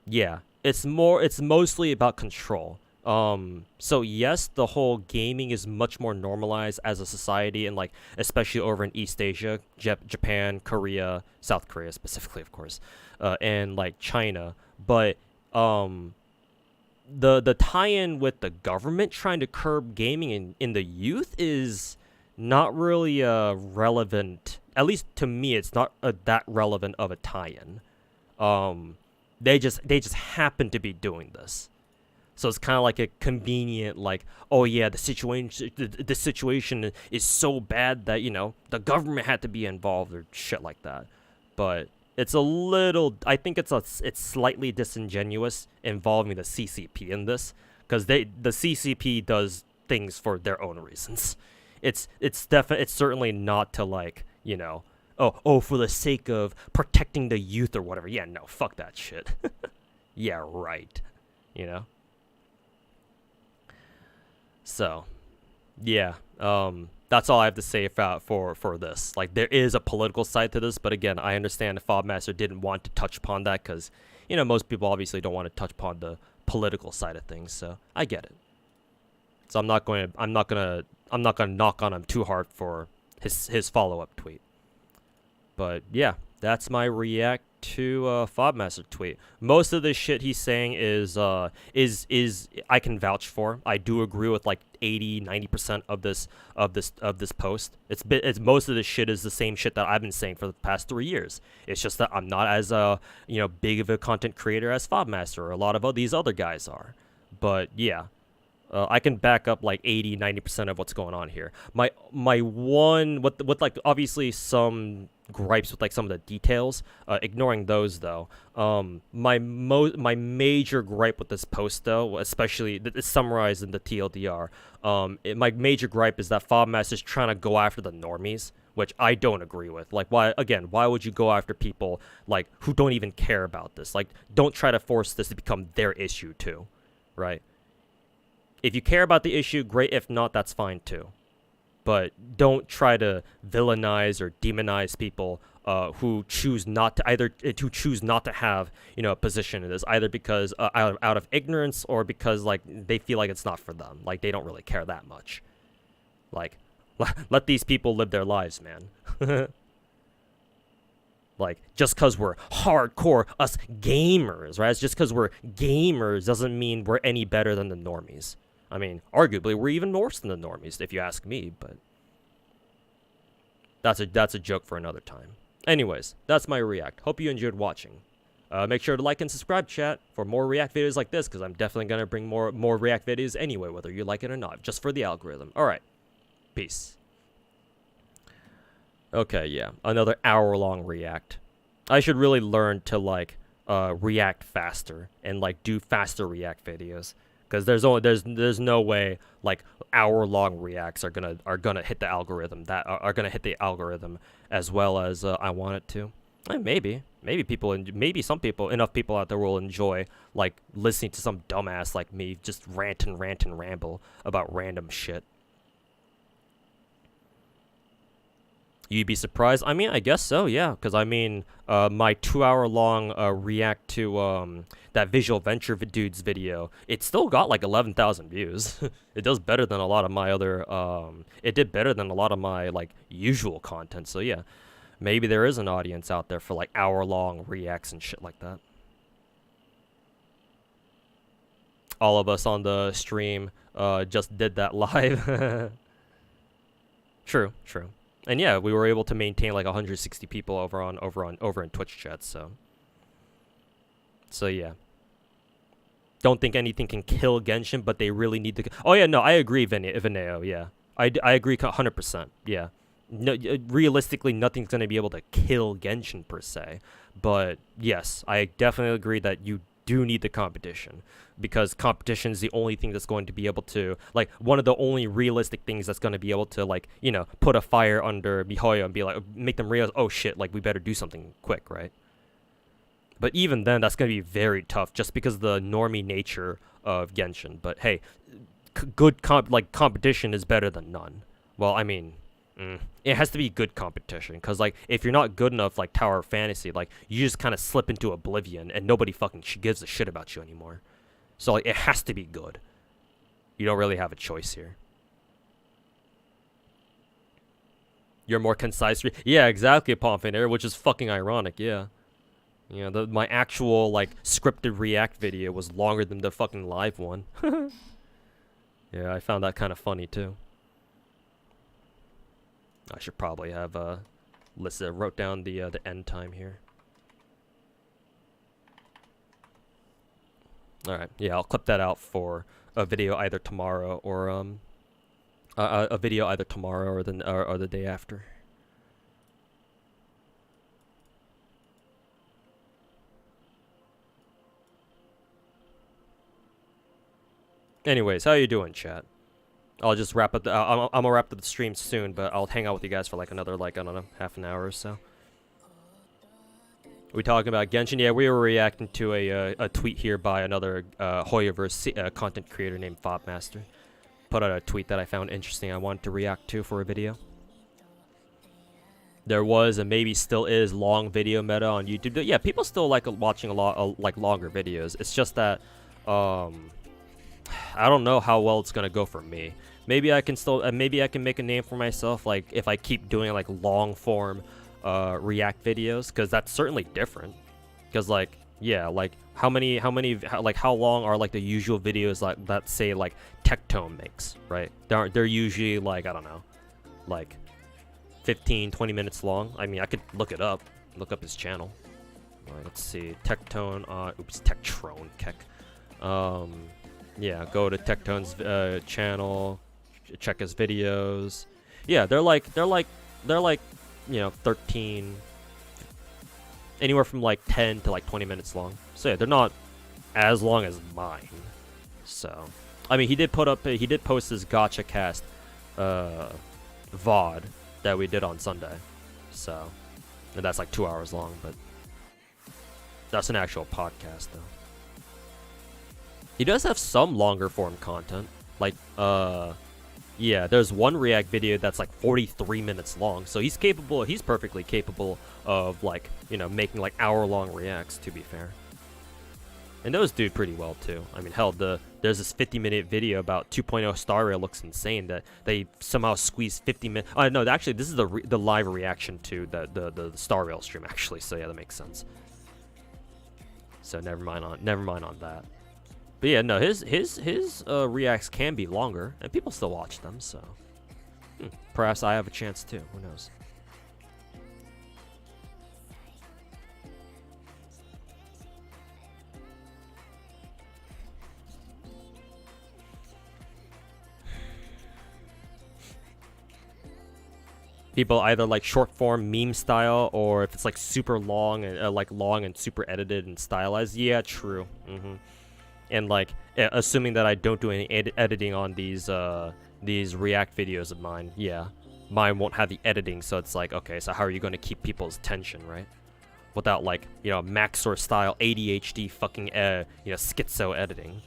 A: yeah, it's mostly about control. So yes, the whole gaming is much more normalized as a society, and like especially over in East Asia, Japan, Korea, South Korea specifically, of course, and like China. But the tie-in with the government trying to curb gaming in the youth is not really relevant. At least to me, it's not that relevant of a tie-in. They just happen to be doing this. So it's kind of like a convenient, like, oh yeah, the situation is so bad that the government had to be involved or shit like that. But it's a little, I think it's slightly disingenuous involving the CCP in this, because the CCP does things for their own reasons. It's certainly not to like for the sake of protecting the youth or whatever. Yeah, no, fuck that shit. Yeah, right. So, yeah, that's all I have to say for this. Like, there is a political side to this, but again, I understand the FOBmaster didn't want to touch upon that because, most people obviously don't want to touch upon the political side of things. So I get it. So I'm not gonna knock on him too hard for his follow-up tweet. But yeah, that's my react to FOBmaster tweet. Most of the shit he's saying is I can vouch for. I do agree with like 80-90% of this post. It's most of this shit is the same shit that I've been saying for the past 3 years. It's just that I'm not as big of a content creator as FOBmaster or a lot of these other guys are. But yeah, I can back up like 80-90% of what's going on here. My one with like obviously some gripes with like some of the details, ignoring those though. My major gripe with this post though, especially it's summarized in the TLDR. My major gripe is that FOBmaster's trying to go after the normies, which I don't agree with. Like, why would you go after people like who don't even care about this? Like, don't try to force this to become their issue too, right? If you care about the issue, great. If not, that's fine too. But don't try to villainize or demonize people who choose not to have a position in this, either because out of ignorance or because like they feel like it's not for them, like they don't really care that much. Like, let these people live their lives, man. Like, just because we're hardcore, us gamers, right? It's just because we're gamers doesn't mean we're any better than the normies. I mean, arguably, we're even worse than the normies, if you ask me, but that's a joke for another time. Anyways, that's my react. Hope you enjoyed watching. Make sure to like and subscribe, chat, for more react videos like this, because I'm definitely going to bring more react videos anyway, whether you like it or not, just for the algorithm. Alright, peace. Okay, yeah, another hour-long react. I should really learn to, like, react faster, and, like, do faster react videos. Because there's no way, like, hour-long reacts are gonna hit the algorithm, are gonna hit the algorithm as well as I want it to. Maybe some people, enough people out there will enjoy, like, listening to some dumbass like me just rant and ramble about random shit. You'd be surprised? I mean, I guess so, yeah. Because, I mean, my 2-hour-long react to that Visual Venture Dude's video, it still got, like, 11,000 views. It does better than a lot of my other, it did better than a lot of my, like, usual content. So, yeah, maybe there is an audience out there for, like, hour-long reacts and shit like that. All of us on the stream just did that live. True. And yeah, we were able to maintain like 160 people over in Twitch chat, so yeah. Don't think anything can kill Genshin, but they really need to. Oh yeah, no, I agree, Vineo. Yeah, I agree 100%. Yeah, no, realistically, nothing's gonna be able to kill Genshin per se, but yes, I definitely agree that you do need the competition, because competition is the only thing that's going to be able to, like, one of the only realistic things that's going to be able to, like, you know, put a fire under miHoYo and be like, make them realize, oh shit, like, we better do something quick, right? But even then, that's going to be very tough just because of the normie nature of Genshin. But hey, good competition is better than none. Well, I mean, it has to be good competition, because, like, if you're not good enough, like Tower of Fantasy, like, you just kind of slip into oblivion and nobody fucking gives a shit about you anymore. So, like, it has to be good. You don't really have a choice here. You're more concise. Yeah, exactly, Pomfinair, which is fucking ironic, yeah. You know, my actual, like, scripted react video was longer than the fucking live one. Yeah, I found that kind of funny, too. I should probably have wrote down the end time here. All right, yeah, I'll clip that out for a video either tomorrow or a video either tomorrow or the day after. Anyways, how you doing, chat? I'll just wrap up I'm gonna wrap up the stream soon, but I'll hang out with you guys for like another, like, I don't know, half an hour or so. We talking about Genshin? Yeah, we were reacting to a tweet here by another Hoyoverse content creator named Fobmaster. Put out a tweet that I found interesting. I wanted to react to for a video. There was, and maybe still is, long video meta on YouTube. But yeah, people still like watching a lot like longer videos. It's just that I don't know how well it's gonna go for me. Maybe I can still, maybe I can make a name for myself, like, if I keep doing, like, long form react videos, because that's certainly different. Because, like, yeah, like, how long are, like, the usual videos, like, that say, like, Tectone makes, right? They're usually, like, I don't know, like 15-20 minutes long. I mean, I could look it up, look up his channel. Let's see, Tectone, Tectrone, Keck. Yeah, go to Tectone's channel, check his videos. Yeah, they're like, you know, 13, anywhere from like 10 to like 20 minutes long. So yeah, they're not as long as mine. So, I mean, he did post his Gacha cast VOD that we did on Sunday. So, and that's like 2 hours long, but that's an actual podcast though. He does have some longer form content, like, yeah, there's one react video that's like 43 minutes long, so he's perfectly capable of, like, you know, making like hour-long reacts, to be fair. And those do pretty well too. I mean, hell, there's this 50-minute video about 2.0 Star Rail looks insane that they somehow squeezed 50 minutes. No, actually, this is the live reaction to the Star Rail stream actually. So yeah, that makes sense. So never mind on that. But yeah, no, his reacts can be longer, and people still watch them. So perhaps I have a chance too. Who knows? People either like short form meme style, or if it's like super long and long and super edited and stylized. Yeah, true. And like assuming that I don't do any editing on these React videos of mine. Yeah, mine won't have the editing, so it's like, okay, so how are you going to keep people's attention, right? Without like, you know, Maxor style ADHD fucking schizo editing.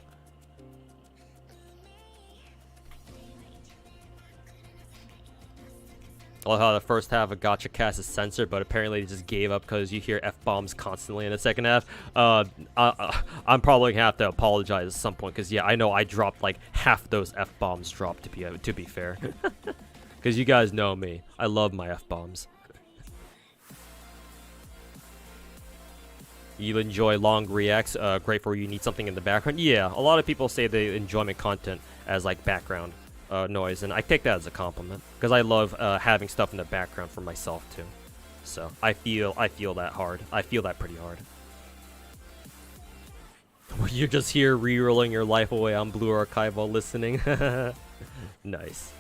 A: I love how the first half of Gacha Cast is censored, but apparently they just gave up because you hear F-bombs constantly in the second half. I'm probably gonna have to apologize at some point, because yeah, I know I dropped like half those F-bombs dropped, to be fair. Because you guys know me. I love my F-bombs. You enjoy long reacts, great for you need something in the background. Yeah, a lot of people say they enjoy my content as like background noise, and I take that as a compliment, because I love having stuff in the background for myself too. So I feel that hard. I feel that pretty hard. You're just here re-rolling your life away on Blue Archive while listening. Nice.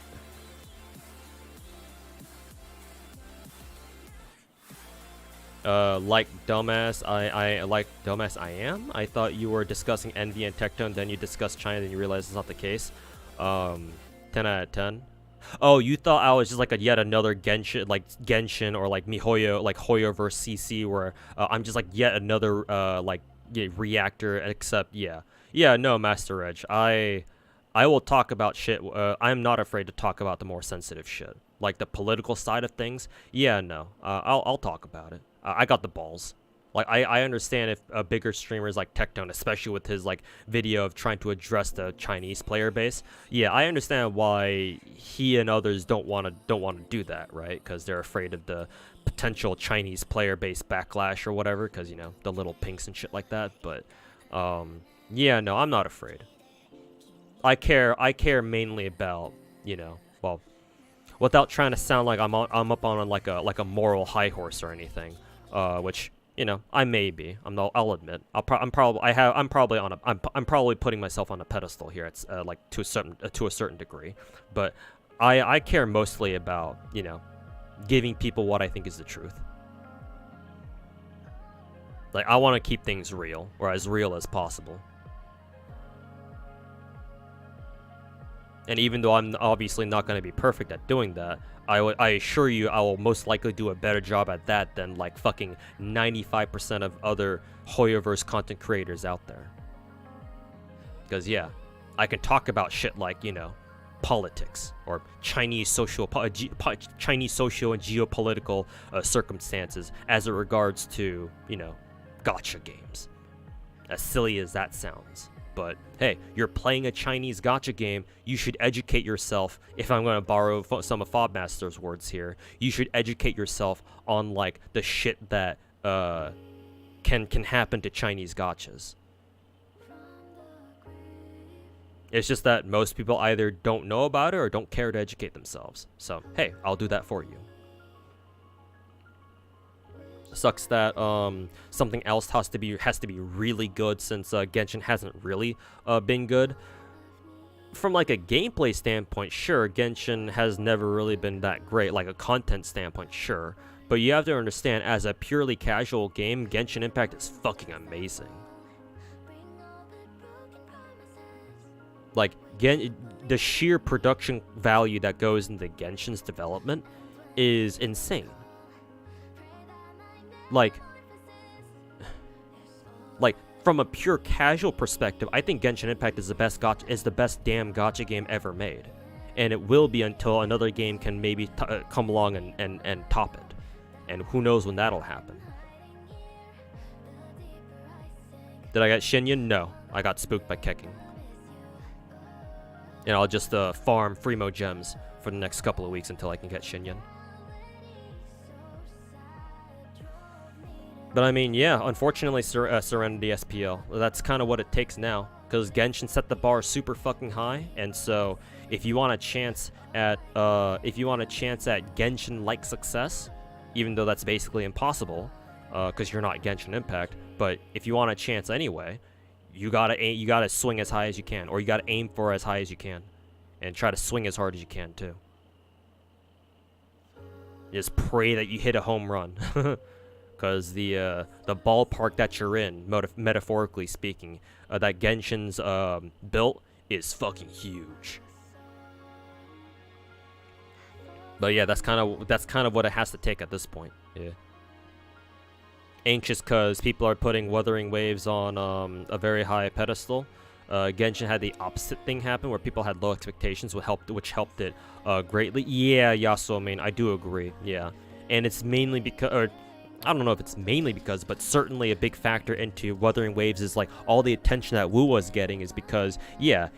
A: Like dumbass, I like dumbass I am. I thought you were discussing Envy and Tectone, then you discussed China, then you realized it's not the case. 10 out of 10. Oh, you thought I was just like yet another Genshin or like MiHoYo, like Hoyo versus CC, where I'm just like yet another reactor, except yeah, no, Master Reg, I will talk about shit. I'm not afraid to talk about the more sensitive shit, like the political side of things. Yeah, no, I'll talk about it. I got the balls. Like, I understand if bigger streamers like Tectone, especially with his like video of trying to address the Chinese player base. Yeah, I understand why he and others don't want to do that, right? Because they're afraid of the potential Chinese player base backlash or whatever. Because, you know, the little pinks and shit like that. But yeah, no, I'm not afraid. I care mainly about, you know, well, without trying to sound like I'm up on like a moral high horse or anything, which, you know, I may be. I'll admit. I'm probably putting myself on a pedestal here. It's like to a certain degree, but I care mostly about, you know, giving people what I think is the truth. Like, I want to keep things real, or as real as possible. And even though I'm obviously not going to be perfect at doing that, I assure you I will most likely do a better job at that than like fucking 95% of other Hoyoverse content creators out there. Because yeah, I can talk about shit like, you know, politics or Chinese social and geopolitical circumstances as it regards to, you know, gacha games. As silly as that sounds. But hey, you're playing a Chinese gacha game, you should educate yourself. If I'm going to borrow some of Fobmaster's words here, you should educate yourself on like the shit that can happen to Chinese gachas. It's just that most people either don't know about it or don't care to educate themselves. So hey, I'll do that for you. Sucks that something else has to be really good, since Genshin hasn't really been good. From like a gameplay standpoint, sure, Genshin has never really been that great. Like a content standpoint, sure, but you have to understand, as a purely casual game, Genshin Impact is fucking amazing. Like the sheer production value that goes into Genshin's development is insane. Like from a pure casual perspective, I think Genshin Impact is the best damn gacha game ever made, and it will be until another game can maybe come along and top it, and who knows when that'll happen. Did I get Shinyan? No. I got spooked by Keking. And I'll just farm Freemo gems for the next couple of weeks until I can get Shinyan. But I mean, yeah, unfortunately, Serenity SPL. That's kind of what it takes now, because Genshin set the bar super fucking high, and so if you want a chance at Genshin-like success, even though that's basically impossible, because you're not Genshin Impact, but if you want a chance anyway, you gotta swing as high as you can, or you gotta aim for as high as you can, and try to swing as hard as you can too. Just pray that you hit a home run. Because the ballpark that you're in, metaphorically speaking, that Genshin's built is fucking huge. But yeah, that's kind of what it has to take at this point. Yeah. Anxious because people are putting Wuthering Waves on a very high pedestal. Genshin had the opposite thing happen, where people had low expectations, which helped it greatly. Yeah, Yasuo, main, I do agree. Yeah, and it's mainly because. I don't know if it's mainly because, but certainly a big factor into Wuthering Waves is like all the attention that Wu was getting is because, yeah,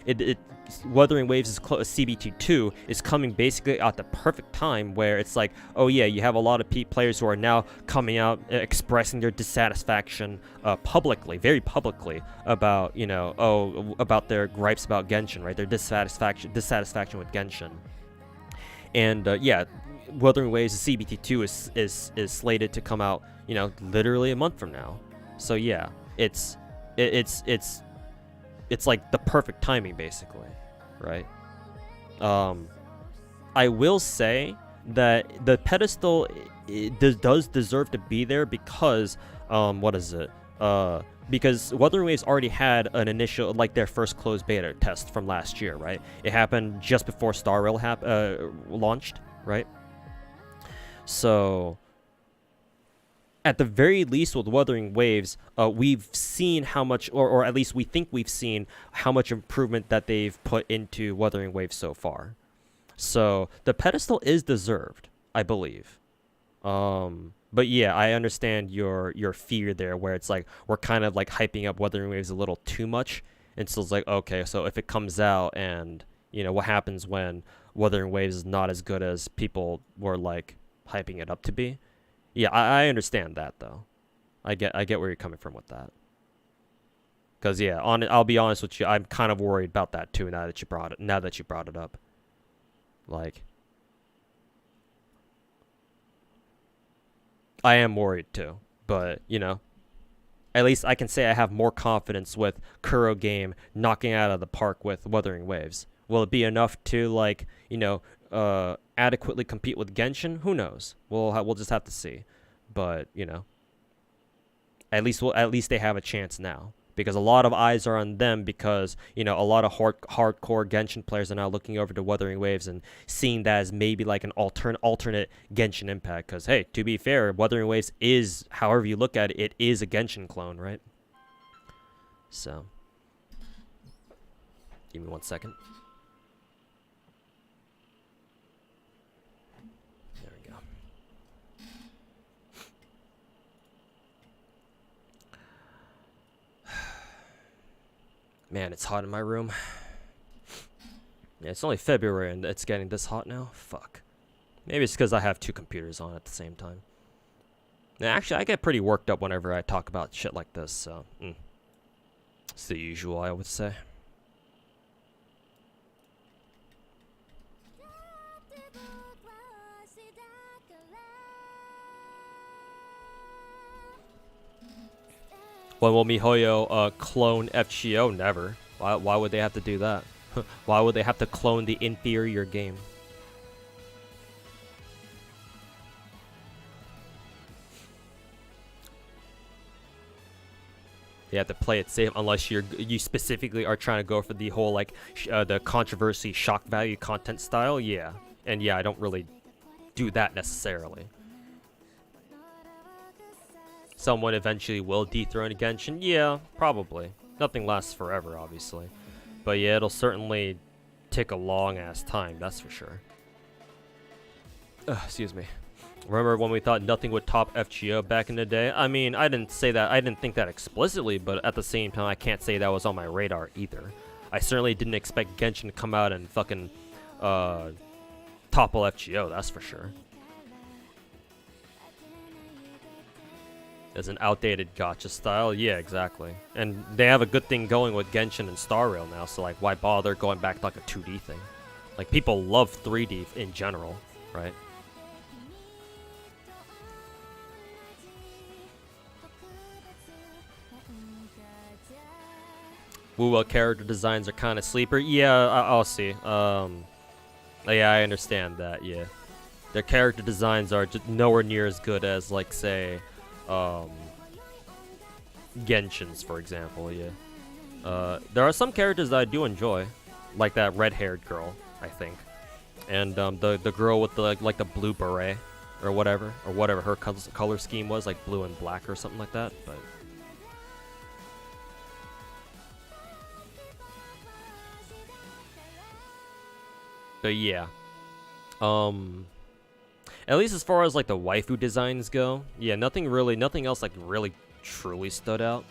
A: Wuthering Waves' CBT2 is coming basically at the perfect time where it's like, oh yeah, you have a lot of players who are now coming out expressing their dissatisfaction publicly, very publicly, about, you know, about their gripes about Genshin, right? Their dissatisfaction with Genshin. And yeah, Wuthering Waves' CBT2 is slated to come out, you know, literally a month from now. So yeah, it's like the perfect timing, basically, right? I will say that the pedestal does deserve to be there because what is it? Because Wuthering Waves already had an initial, like their first closed beta test from last year, right? It happened just before Star Rail launched, right? So, at the very least with Wuthering Waves, we've seen how much, or at least we think we've seen how much improvement that they've put into Wuthering Waves so far. So, the pedestal is deserved, I believe. But yeah, I understand your fear there, where it's like, we're kind of like hyping up Wuthering Waves a little too much. And so it's like, okay, so if it comes out and, you know, what happens when Wuthering Waves is not as good as people were like hyping it up to be. Yeah, I understand that though. I get where you're coming from with that. Cause yeah, I'll be honest with you, I'm kind of worried about that too now that you brought it up. Like, I am worried too, but you know, at least I can say I have more confidence with Kuro Game knocking out of the park with Wuthering Waves. Will it be enough to, like, you know, adequately compete with Genshin? Who knows? We'll just have to see. But, you know, at least they have a chance now, because a lot of eyes are on them, because, you know, a lot of hardcore Genshin players are now looking over to Wuthering Waves and seeing that as maybe like an alternate Genshin Impact. Because hey, to be fair, Wuthering Waves is, however you look at it, it is a Genshin clone, right? So, give me 1 second. Man, it's hot in my room. Yeah, it's only February and it's getting this hot now. Fuck. Maybe it's because I have 2 computers on at the same time. Now, actually, I get pretty worked up whenever I talk about shit like this, so... It's the usual, I would say. When will MiHoYo clone FGO? Never. Why would they have to do that? Why would they have to clone the inferior game? They have to play it safe, unless you specifically are trying to go for the whole, like, the controversy shock value content style. Yeah. And yeah, I don't really do that necessarily. Someone eventually will dethrone Genshin. Yeah, probably. Nothing lasts forever, obviously. But yeah, it'll certainly take a long-ass time, that's for sure. Excuse me. Remember when we thought nothing would top FGO back in the day? I mean, I didn't say that. I didn't think that explicitly, but at the same time, I can't say that was on my radar either. I certainly didn't expect Genshin to come out and fucking topple FGO. That's for sure. As an outdated gacha style, yeah, exactly. And they have a good thing going with Genshin and Star Rail now, so like, why bother going back to like a 2D thing? Like, people love 3D in general, right? Well, character designs are kind of sleeper. Yeah, I'll see. Yeah, I understand that. Yeah, their character designs are just nowhere near as good as, like, say, Genshin's, for example. Yeah, there are some characters that I do enjoy, like that red-haired girl, I think, and the girl with the like the blue beret or whatever her color scheme was, like blue and black or something like that, but. But yeah, at least as far as like the waifu designs go, yeah, nothing else like really truly stood out.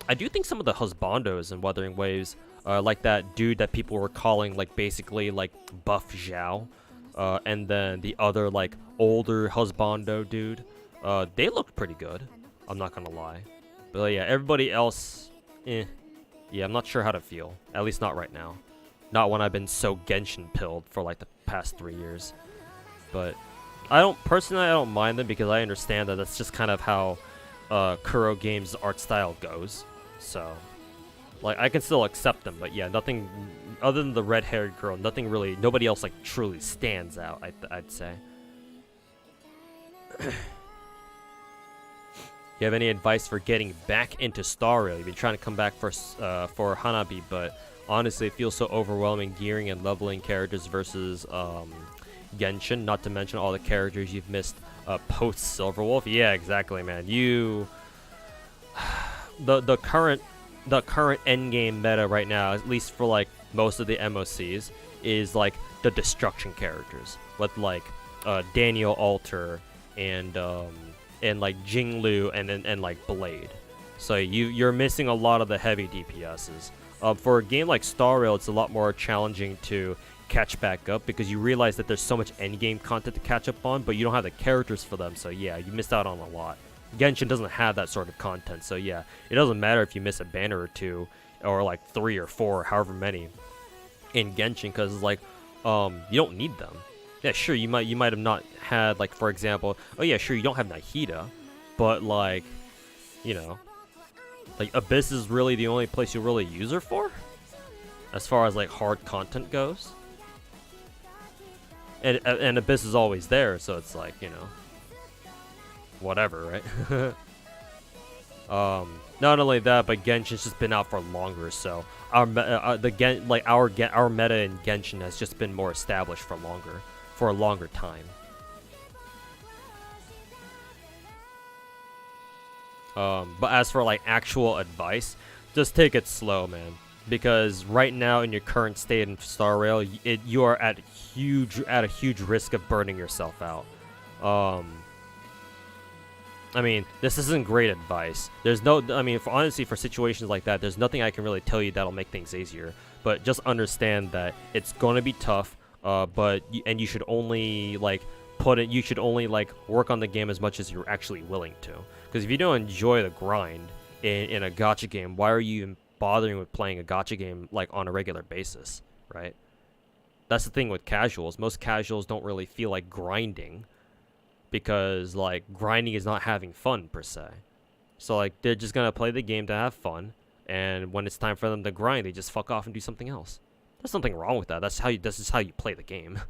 A: I do think some of the husbandos in Wuthering Waves, like that dude that people were calling like basically like buff Zhao, and then the other like older husbando dude, they looked pretty good. I'm not gonna lie, but yeah, everybody else, yeah, I'm not sure how to feel. At least not right now. Not when I've been so Genshin pilled for like the past 3 years. But I don't mind them because I understand that that's just kind of how Kuro Games' art style goes. So like I can still accept them, but yeah, nothing other than the red-haired girl, nobody else like truly stands out, I'd say. You have any advice for getting back into Star Rail? You've been trying to come back for Hanabi, but honestly, it feels so overwhelming gearing and leveling characters versus Genshin, not to mention all the characters you've missed post Silverwolf. Yeah, exactly, man. The current endgame meta right now, at least for like most of the MOCs, is like the destruction characters with like Daniel Alter and like Jinglu and like Blade. So you're missing a lot of the heavy DPSs. For a game like Star Rail, it's a lot more challenging to catch back up because you realize that there's so much endgame content to catch up on, but you don't have the characters for them, so yeah, you missed out on a lot. Genshin doesn't have that sort of content, so yeah, it doesn't matter if you miss a banner or two, or like 3 or 4, however many, in Genshin, because it's like, you don't need them. Yeah, sure, you might have not had, like, for example, oh yeah, sure, you don't have Nahida, but like, you know, like, Abyss is really the only place you really use her for? As far as, like, hard content goes? And Abyss is always there, so it's like, you know, whatever, right? Not only that, but Genshin's just been out for longer, so our meta in Genshin has just been more established for a longer time. But as for like actual advice, just take it slow, man. Because right now in your current state in Star Rail, you are at a huge risk of burning yourself out. I mean, this isn't great advice. Honestly, for situations like that, there's nothing I can really tell you that'll make things easier. But just understand that it's gonna be tough. You should only work on the game as much as you're actually willing to. Because if you don't enjoy the grind in a gacha game, why are you even bothering with playing a gacha game like on a regular basis, right? That's the thing with casuals. Most casuals don't really feel like grinding because like grinding is not having fun per se. So like they're just gonna play the game to have fun, and when it's time for them to grind, they just fuck off and do something else. There's nothing wrong with that. This is how you play the game.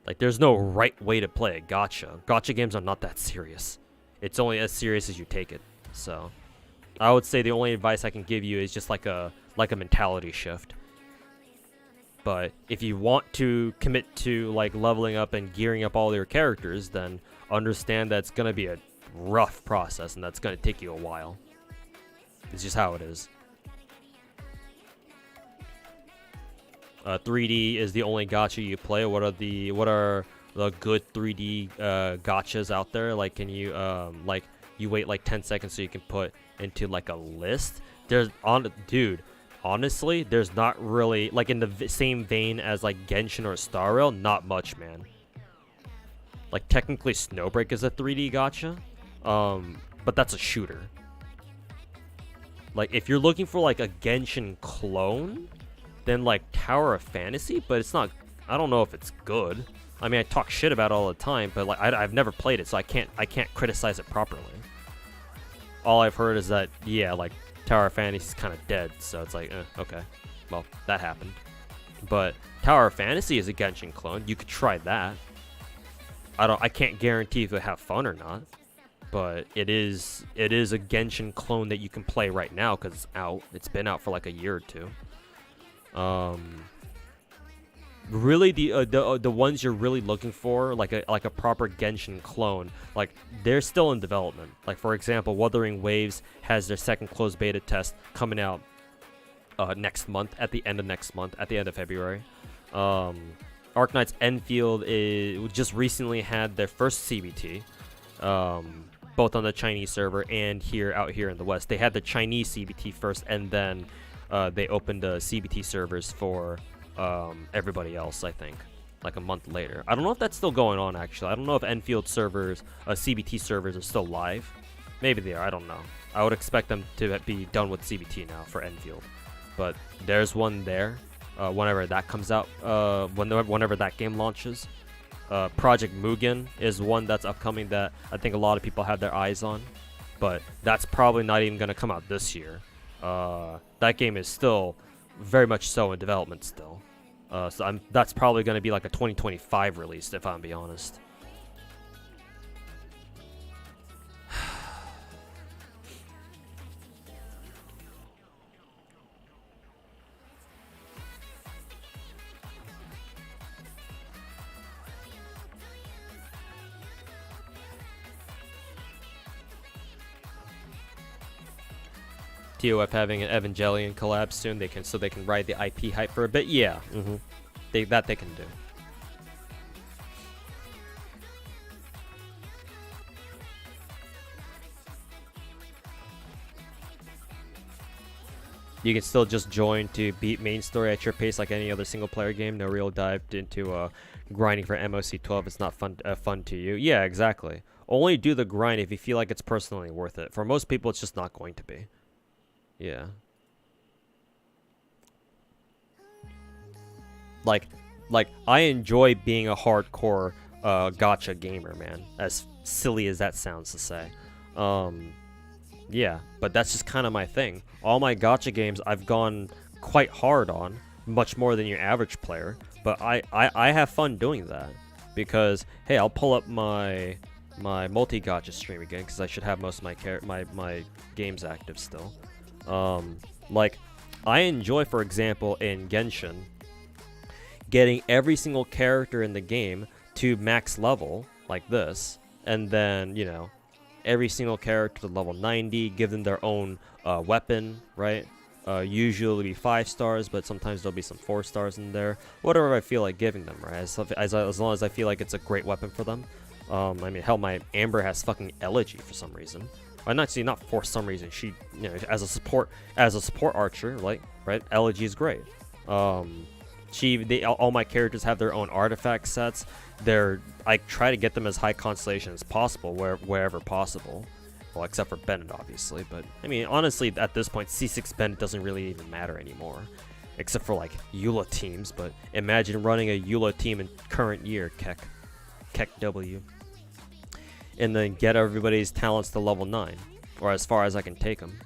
A: Like, there's no right way to play a gacha. Gacha games are not that serious. It's only as serious as you take it. So, I would say the only advice I can give you is just like a mentality shift. But if you want to commit to like leveling up and gearing up all your characters, then understand that it's gonna be a rough process and that's gonna take you a while. It's just how it is. 3D is the only gacha you play. What are good 3D gachas out there. Like, can you like you wait like 10 seconds so you can put into like a list? Dude, honestly, there's not really like in the same vein as like Genshin or Star Rail. Not much, man. Like technically, Snowbreak is a 3D gacha, but that's a shooter. Like if you're looking for like a Genshin clone, then like Tower of Fantasy, but it's not. I don't know if it's good. I mean, I talk shit about it all the time, but like I've never played it, so I can't criticize it properly. All I've heard is that yeah, like Tower of Fantasy is kind of dead, so it's like okay, well that happened. But Tower of Fantasy is a Genshin clone. You could try that. I can't guarantee if you'll have fun or not, but it is a Genshin clone that you can play right now because it's out. It's been out for like a year or two. Really the ones you're really looking for, like a proper Genshin clone, like they're still in development. Like for example, Wuthering Waves has their second closed beta test coming out next month, at the end of February. Arknight's Enfield just recently had their first CBT, both on the Chinese server and out here in the West. They had the Chinese CBT first, and then they opened the CBT servers for everybody else, I think, like a month later. I don't know if that's still going on, actually. I don't know if Enfield servers, CBT servers are still live. Maybe they are, I don't know. I would expect them to be done with CBT now for Enfield. But there's one there. Whenever that comes out, whenever that game launches. Project Mugen is one that's upcoming that I think a lot of people have their eyes on, but that's probably not even going to come out this year. That game is still very much so in development still. So that's probably going to be like a 2025 release, if I'm being honest. TOF having an Evangelion collab soon, they can ride the IP hype for a bit. Yeah, they can do. You can still just join to beat main story at your pace like any other single player game. No real dive into grinding for MOC 12. It's not fun to you. Yeah, exactly. Only do the grind if you feel like it's personally worth it. For most people, it's just not going to be. Yeah. Like I enjoy being a hardcore gacha gamer, man. As silly as that sounds to say. Yeah, but that's just kind of my thing. All my gacha games I've gone quite hard on, much more than your average player, but I have fun doing that because hey, I'll pull up my multi-gacha stream again because I should have most of my games active still. Like I enjoy, for example, in Genshin, getting every single character in the game to max level like this, and then, you know, every single character to level 90, give them their own weapon, right? Usually be 5 stars, but sometimes there'll be some 4 stars in there. Whatever I feel like giving them, right? As long as I feel like it's a great weapon for them. I mean, hell, my Amber has fucking Elegy for some reason. Not for some reason. She, you know, as a support archer, like, right? Elegy is great. All my characters have their own artifact sets. I try to get them as high constellation as possible, wherever possible. Well, except for Bennett, obviously. But I mean, honestly, at this point, C6 Bennett doesn't really even matter anymore, except for like Eula teams. But imagine running a Eula team in current year, Keck W. And then get everybody's talents to level 9, or as far as I can take them,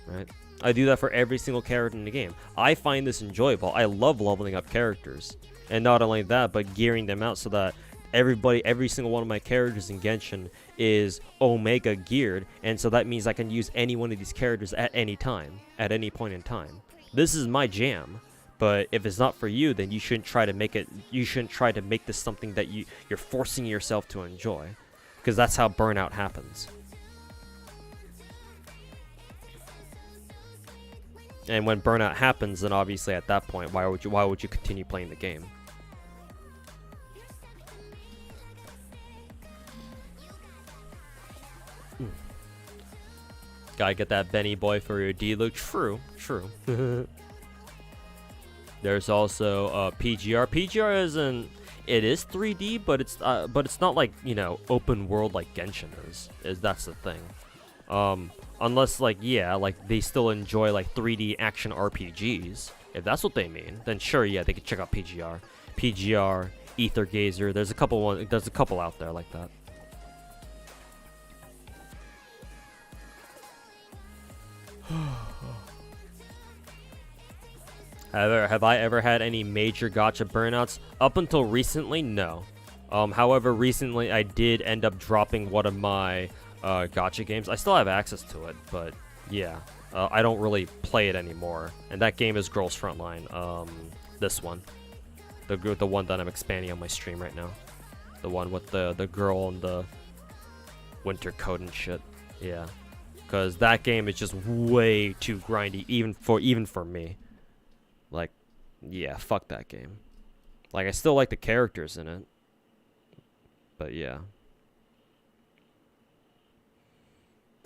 A: right? I do that for every single character in the game. I find this enjoyable. I love leveling up characters, and not only that, but gearing them out so that every single one of my characters in Genshin is Omega geared, and so that means I can use any one of these characters at any time, at any point in time. This is my jam. But if it's not for you, then you shouldn't try to make it. You shouldn't try to make this something that you're forcing yourself to enjoy. Because that's how burnout happens. And when burnout happens, then obviously at that point, why would you continue playing the game? Gotta get that Benny boy for your D look. True, true. There's also PGR. PGR isn't. It is 3D, but it's not like, you know, open world like Genshin is. That's the thing. Unless like, yeah, like they still enjoy like 3D action RPGs. If that's what they mean, then sure, yeah, they could check out PGR. PGR, Ether Gazer. There's a couple out there like that. Have I ever had any major gacha burnouts? Up until recently, no. However, recently I did end up dropping one of my gacha games. I still have access to it, but yeah, I don't really play it anymore. And that game is Girls Frontline. This one, the one that I'm expanding on my stream right now, the one with the girl and the winter coat and shit. Yeah, because that game is just way too grindy, even for me. Like, yeah, fuck that game. Like, I still like the characters in it, but yeah.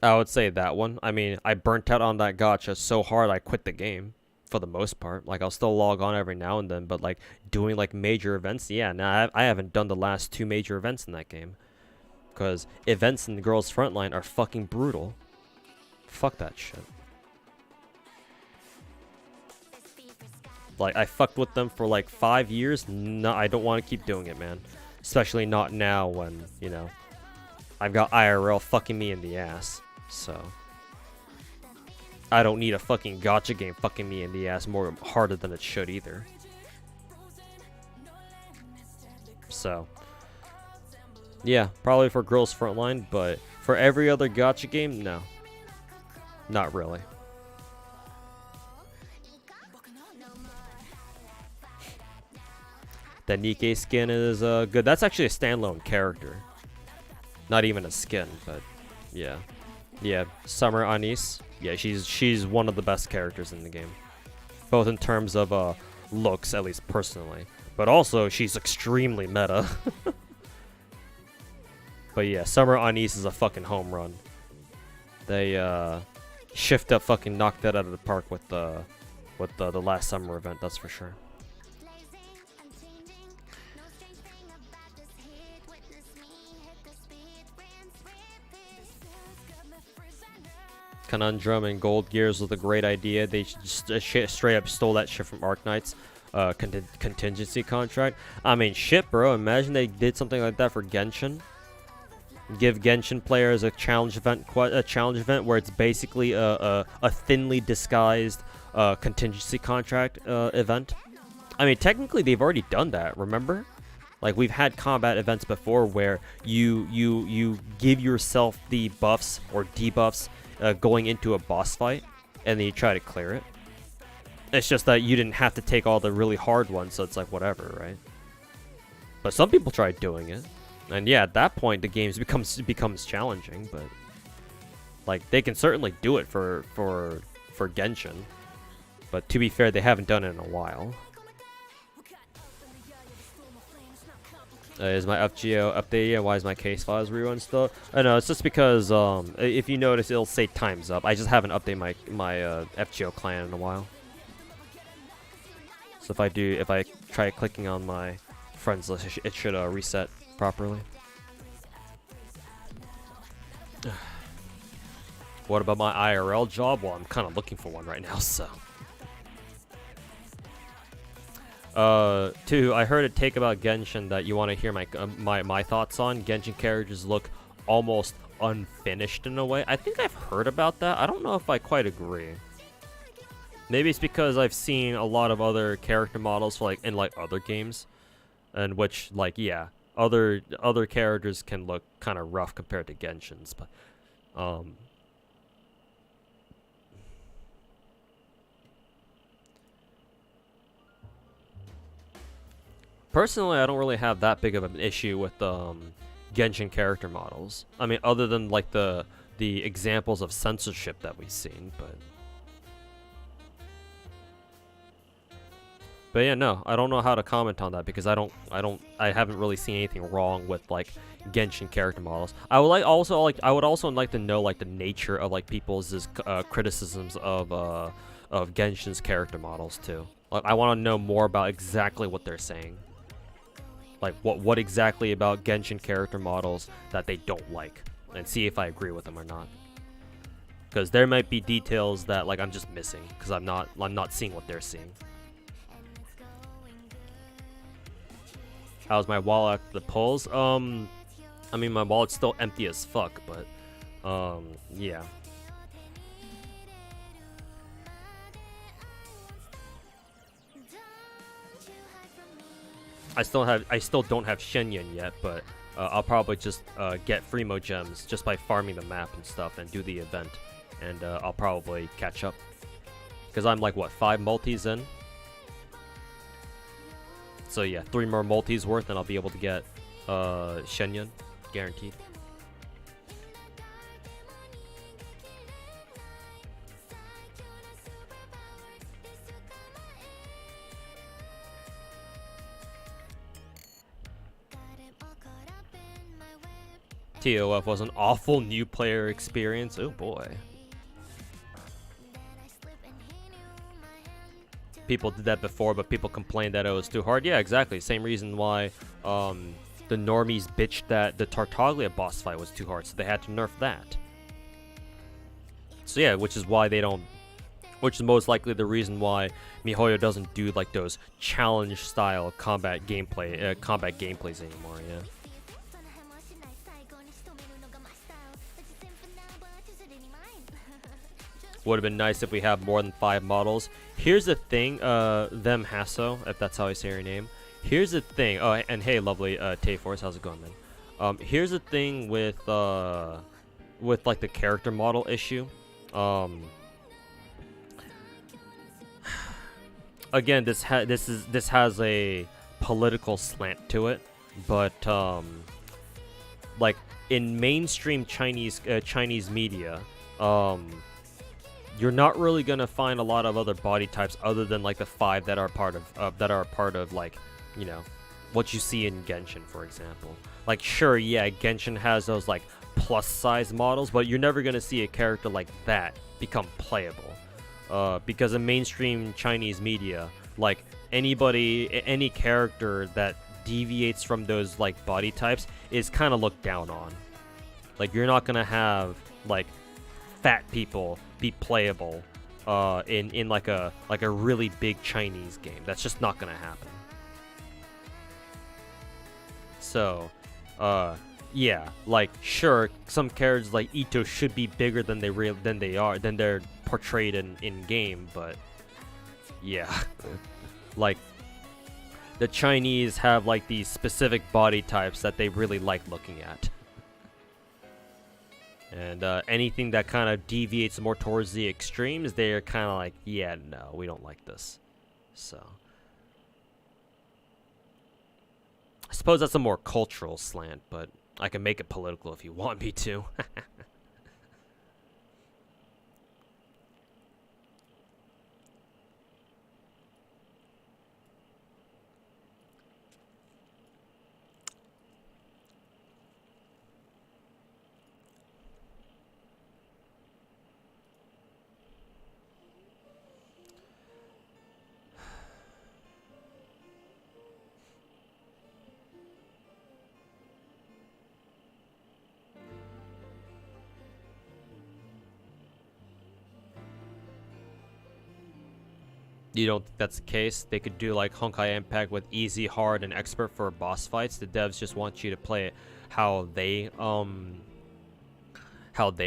A: I would say that one. I mean, I burnt out on that gacha so hard I quit the game for the most part. Like, I'll still log on every now and then, but like doing like major events, yeah, nah, I haven't done the last 2 major events in that game. Because events in the Girls Frontline are fucking brutal. Fuck that shit. Like, I fucked with them for like 5 years. No, I don't want to keep doing it, man. Especially not now when, you know, I've got IRL fucking me in the ass. So, I don't need a fucking gacha game fucking me in the ass more harder than it should either. So, yeah, probably for Girls Frontline, but for every other gacha game, no. Not really. The Nikkei skin is good. That's actually a standalone character. Not even a skin, but yeah. Yeah, Summer Anise. Yeah, she's one of the best characters in the game. Both in terms of looks, at least personally. But also, she's extremely meta. But yeah, Summer Anise is a fucking home run. They Shift Up fucking knocked that out of the park with the last summer event, that's for sure. Conundrum and Gold Gears was a great idea. They just straight up stole that shit from Arknight's contingency contract. I mean, shit, bro. Imagine they did something like that for Genshin. Give Genshin players a challenge event, where it's basically a thinly disguised contingency contract event. I mean, technically they've already done that. Remember? Like, we've had combat events before where you give yourself the buffs or debuffs going into a boss fight, and then you try to clear it. It's just that you didn't have to take all the really hard ones, so it's like whatever, right? But some people tried doing it, and yeah, at that point the game becomes challenging. But like, they can certainly do it for Genshin. But to be fair, they haven't done it in a while. Is my FGO updated? Yeah, why is my case files rerun still? I know, it's just because if you notice, it'll say time's up. I just haven't updated my FGO clan in a while. So if I try clicking on my friends list, it should reset properly. What about my IRL job? Well, I'm kind of looking for one right now, so. 2, I heard a take about Genshin that you want to hear my thoughts on. Genshin characters look almost unfinished in a way. I think I've heard about that. I don't know if I quite agree. Maybe it's because I've seen a lot of other character models for in other games, and which yeah, other characters can look kind of rough compared to Genshin's, but personally, I don't really have that big of an issue with Genshin character models. I mean, other than the examples of censorship that we've seen, but But yeah, no, I don't know how to comment on that because I haven't really seen anything wrong with like Genshin character models. I would also like to know like the nature of like people's criticisms of Genshin's character models too. Like I want to know more about exactly what they're saying. Like what exactly about Genshin character models that they don't like, and see if I agree with them or not. Because there might be details that like I'm just missing because I'm not seeing what they're seeing. How's my wallet at the polls? I mean my wallet's still empty as fuck, but yeah. I still don't have Shenyan yet, but I'll probably just get Freemo gems just by farming the map and stuff and do the event, and I'll probably catch up because I'm like what 5 multis in. So yeah, 3 more multis worth, and I'll be able to get Shenyan, guaranteed. TOF was an awful new player experience. Oh boy. People did that before, but people complained that it was too hard. Yeah, exactly. Same reason why the normies bitched that the Tartaglia boss fight was too hard, so they had to nerf that. So yeah, which is most likely the reason why MiHoYo doesn't do like those challenge style combat gameplays anymore. Yeah. Would have been nice if we have more than 5 models. Here's the thing, them Hasso, if that's how I say your name. Here's the thing. Oh, and hey, lovely Tayforce, how's it going, man? Here's the thing with like the character model issue. Again, this has a political slant to it, but like in mainstream Chinese media, you're not really gonna find a lot of other body types other than like the 5 that are part of like, you know, what you see in Genshin, for example. Like sure, yeah, Genshin has those like plus size models, but you're never gonna see a character like that become playable. Because in mainstream Chinese media, like any character that deviates from those like body types is kind of looked down on. Like you're not gonna have like fat people be playable in like a really big Chinese game. That's just not gonna happen. So yeah, like sure, some characters like Ito should be bigger than they're portrayed in game, but yeah. Like the Chinese have like these specific body types that they really like looking at. And anything that kind of deviates more towards the extremes, they're kind of like, yeah, no, we don't like this. So I suppose that's a more cultural slant, but I can make it political if you want me to. You don't think that's the case? They could do like Honkai Impact with easy, hard, and expert for boss fights. The devs just want you to play it how they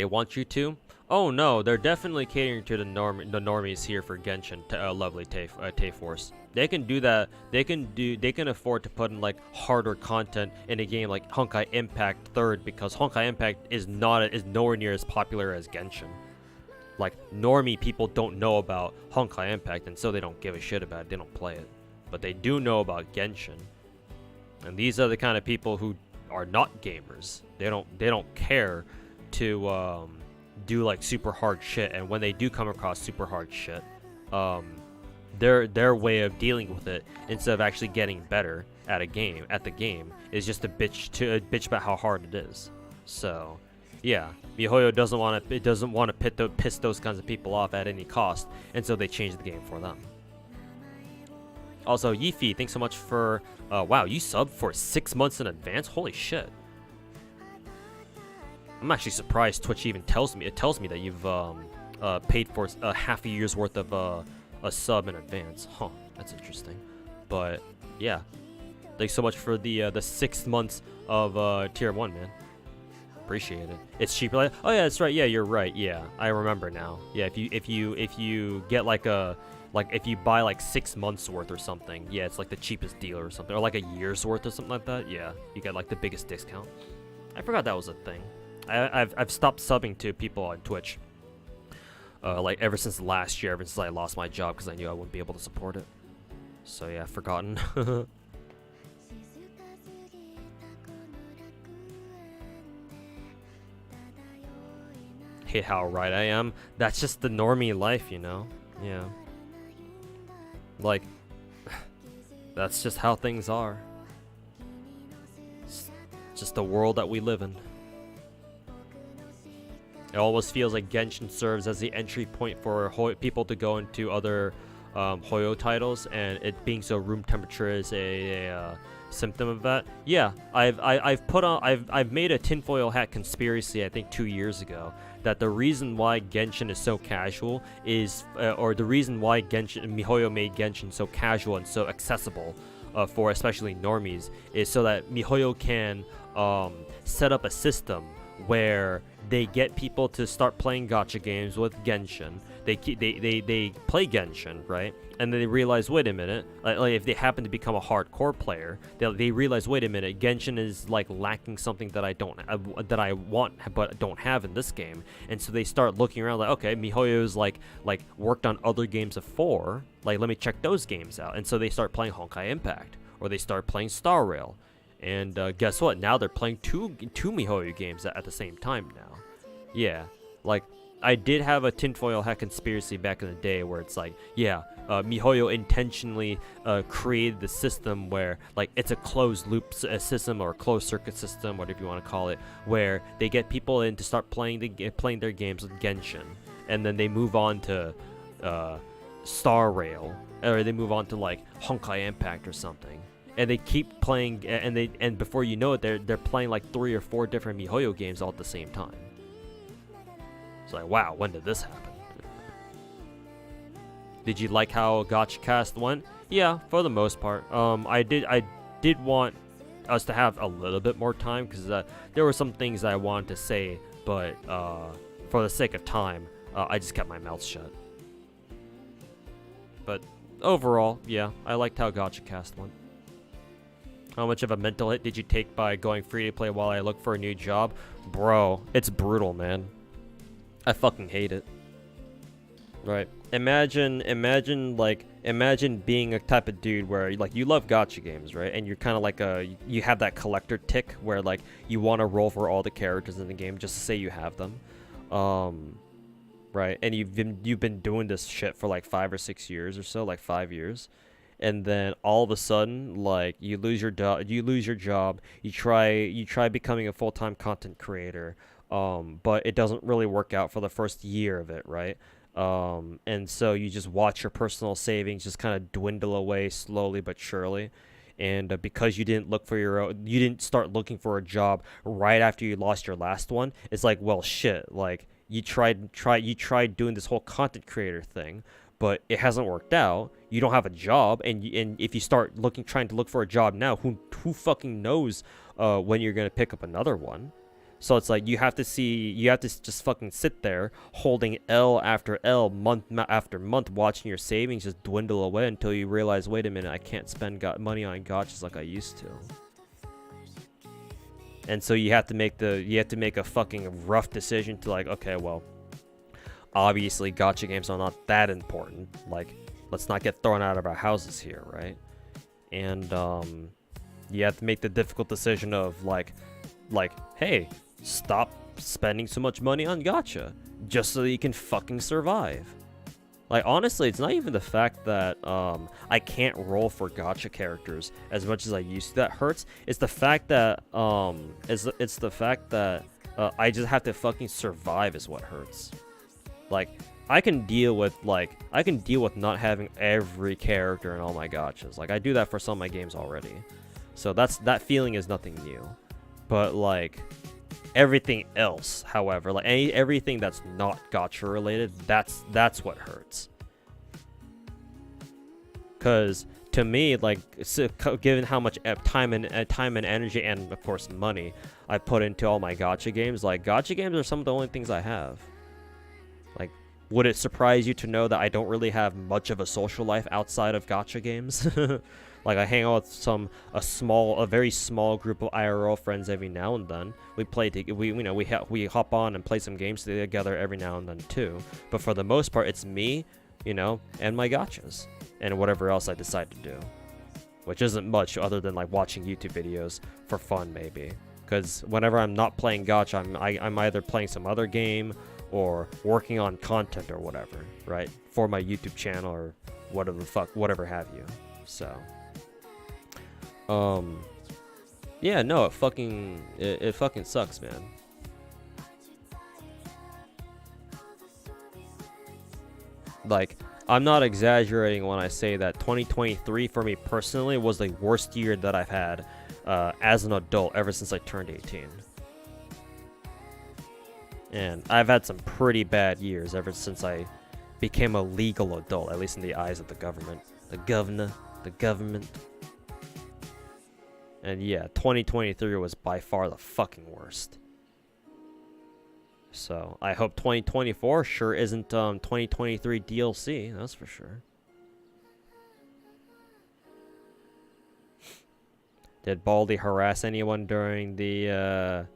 A: want you to. Oh no, they're definitely catering to the normies here for Genshin. Lovely Tayforce. They can do that. They can afford to put in like harder content in a game like Honkai Impact 3rd, because Honkai Impact is nowhere near as popular as Genshin. Like, normie people don't know about Honkai Impact, and so they don't give a shit about it. They don't play it. But they do know about Genshin. And these are the kind of people who are not gamers. They don't care to do like super hard shit. And when they do come across super hard shit, their way of dealing with it, instead of actually getting better at the game, is just to bitch about how hard it is. So yeah, MiHoYo doesn't want to piss those kinds of people off at any cost, and so they change the game for them. Also, Yifi, thanks so much for wow, you subbed for 6 months in advance. Holy shit. I'm actually surprised Twitch even tells me that you've paid for half a year's worth of a sub in advance. Huh, that's interesting. But yeah, thanks so much for the 6 months of tier 1, man. Appreciate it. It's cheaper. Like, oh yeah, that's right. Yeah, you're right. Yeah, I remember now. Yeah, if you get if you buy like 6 months worth or something, yeah, it's like the cheapest deal or something, or like a year's worth or something like that. Yeah, you get like the biggest discount. I forgot that was a thing. I've stopped subbing to people on Twitch. Like ever since last year, ever since I lost my job because I knew I wouldn't be able to support it. So yeah, forgotten. Hate how right I am. That's just the normie life, you know? Yeah. Like, that's just how things are. It's just the world that we live in. It almost feels like Genshin serves as the entry point for people to go into other Hoyo titles, and it being so room temperature is a symptom of that. Yeah, I've made a tinfoil hat conspiracy I think 2 years ago that the reason why Genshin is so casual is, or the reason why MiHoYo made Genshin so casual and so accessible for especially normies, is so that MiHoYo can set up a system where they get people to start playing gacha games with Genshin. They play Genshin, right? And then they realize, wait a minute, like if they happen to become a hardcore player, they realize, wait a minute, Genshin is like lacking something that I want but don't have in this game. And so they start looking around like, okay, MiHoYo's like worked on other games before, like let me check those games out. And so they start playing Honkai Impact, or they start playing Star Rail. And guess what? Now they're playing two MiHoYo games at the same time now. Yeah, like I did have a tinfoil hat conspiracy back in the day where it's like, yeah, MiHoYo intentionally created the system where like it's a closed loop system or a closed circuit system, whatever you want to call it, where they get people in to start playing their games with Genshin, and then they move on to Star Rail, or they move on to like Honkai Impact or something. And they keep playing, and before you know it, they're playing like 3 or 4 different MiHoYo games all at the same time. It's like, wow, when did this happen? Did you like how Gacha Cast went? Yeah, for the most part. I did want us to have a little bit more time because there were some things that I wanted to say, but for the sake of time, I just kept my mouth shut. But overall, yeah, I liked how Gacha Cast went. How much of a mental hit did you take by going free to play while I look for a new job? Bro, it's brutal, man. I fucking hate it. Right. Imagine being a type of dude where like you love gacha games, right? And you're kind of like you have that collector tick where like you want to roll for all the characters in the game just to say you have them. Right. And you've been doing this shit for like 5 or 6 years or so, like 5 years. And then all of a sudden, like you lose your job, you try becoming a full-time content creator, but it doesn't really work out for the first year of it, right? And so you just watch your personal savings just kind of dwindle away slowly but surely, and because you didn't start looking for a job right after you lost your last one, it's like, well, shit, like you tried doing this whole content creator thing, but it hasn't worked out. You don't have a job, and if you start trying to look for a job now, who fucking knows when you're gonna pick up another one? So it's like you have to just fucking sit there holding L after L, month after month, watching your savings just dwindle away until you realize, wait a minute, I can't spend money on gachas like I used to. And so you have to make a fucking rough decision to like, okay, well, obviously gacha games are not that important. Like, let's not get thrown out of our houses here, right? And you have to make the difficult decision of like, hey, stop spending so much money on gacha just so that you can fucking survive. Like, honestly, it's not even the fact that I can't roll for gacha characters as much as I used to that hurts. It's the fact that it's the fact that I just have to fucking survive is what hurts. Like, I can deal with not having every character in all my gachas. Like, I do that for some of my games already. So that feeling is nothing new. But like everything else, however, like everything that's not gacha related, that's what hurts. Cause to me, like, given how much time and energy and of course money I put into all my gacha games, like gacha games are some of the only things I have. Like, would it surprise you to know that I don't really have much of a social life outside of gacha games? Like, I hang out with a very small group of IRL friends every now and then. We play, we hop on and play some games together every now and then too. But for the most part, it's me, and my gachas, and whatever else I decide to do, which isn't much other than like watching YouTube videos for fun, maybe. Because whenever I'm not playing gacha, I'm either playing some other game or working on content or whatever, right, for my YouTube channel or whatever have you. So. Yeah, no, it fucking sucks, man. Like, I'm not exaggerating when I say that 2023 for me personally was the worst year that I've had as an adult ever since I turned 18. And I've had some pretty bad years ever since I became a legal adult, at least in the eyes of the government. The government. And yeah, 2023 was by far the fucking worst. So, I hope 2024 sure isn't 2023 DLC, that's for sure. Did Baldy harass anyone during the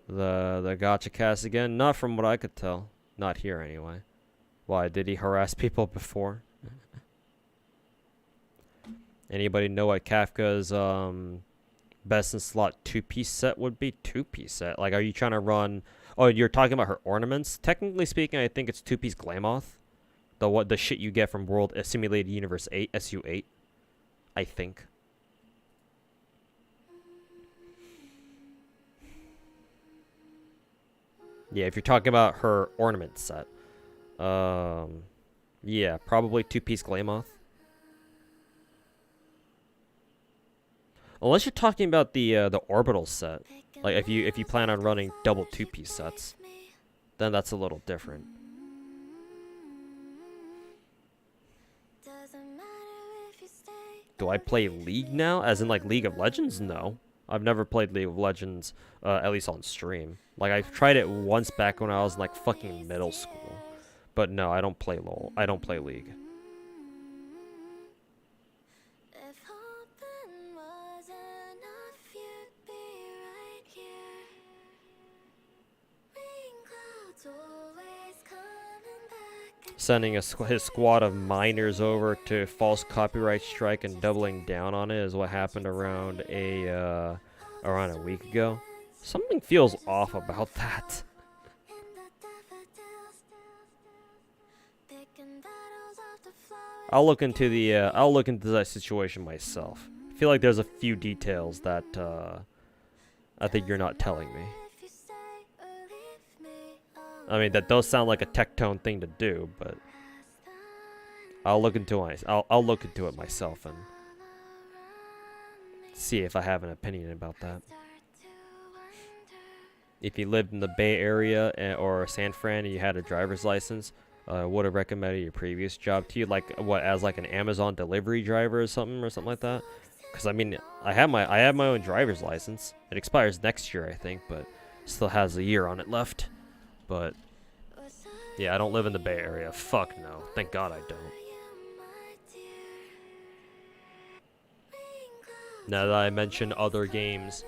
A: gacha cast again? Not from what I could tell. Not here anyway. Why, did he harass people before? Anybody know what Kafka's best in slot 2-piece set would be? 2-piece set? Like, are you trying to run... Oh, you're talking about her ornaments? Technically speaking, I think it's 2-piece Glamoth. The shit you get from World Simulated Universe 8, SU8. I think. Yeah, if you're talking about her ornament set. Yeah, probably 2-piece Glamoth. Unless you're talking about the orbital set, like if you plan on running double 2-piece sets, then that's a little different. Do I play League now, as in like League of Legends? No, I've never played League of Legends, at least on stream. Like, I've tried it once back when I was in like fucking middle school, but no, I don't play LoL. I don't play League. Sending his squad of miners over to false copyright strike and doubling down on it is what happened around a week ago. Something feels off about that. I'll look into that situation myself. I feel like there's a few details that I think you're not telling me. I mean, that does sound like a Tectone thing to do, but I'll look into it myself and see if I have an opinion about that. If you lived in the Bay Area or San Fran and you had a driver's license, would have recommended your previous job to you, like as like an Amazon delivery driver or something like that. Because I mean, I have my own driver's license. It expires next year, I think, but still has a year on it left. But yeah, I don't live in the Bay Area. Fuck no. Thank God I don't. Now that I mentioned other games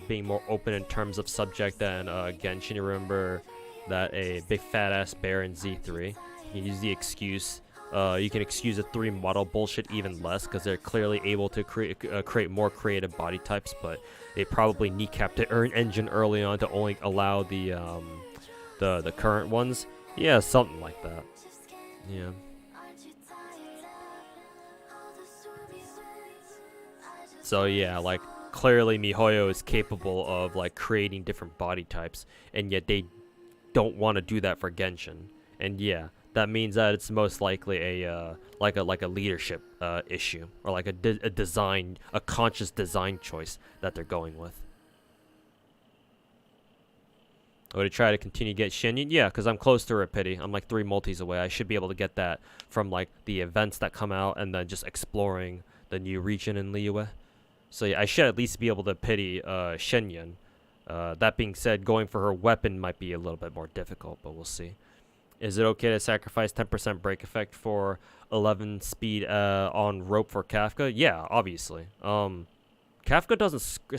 A: being more open in terms of subject than Genshin, you remember that a big fat ass bear in Z3. You use the excuse. You can excuse the 3 model bullshit even less because they're clearly able to create more creative body types, but they probably kneecapped the engine early on to only allow the current ones. Yeah, something like that. Yeah. So yeah, like clearly Mihoyo is capable of like creating different body types, and yet they don't want to do that for Genshin. And yeah, that means that it's most likely a like a leadership issue, or like a conscious design choice that they're going with. Would I try to continue to get Shinyan? Yeah, because I'm close to Rapidity. I'm like 3 multis away. I should be able to get that from like the events that come out, and then just exploring the new region in Liyue. So yeah, I should at least be able to pity Shinyan. That being said, going for her weapon might be a little bit more difficult, but we'll see. Is it okay to sacrifice 10% break effect for 11 speed on rope for Kafka? Yeah, obviously. Kafka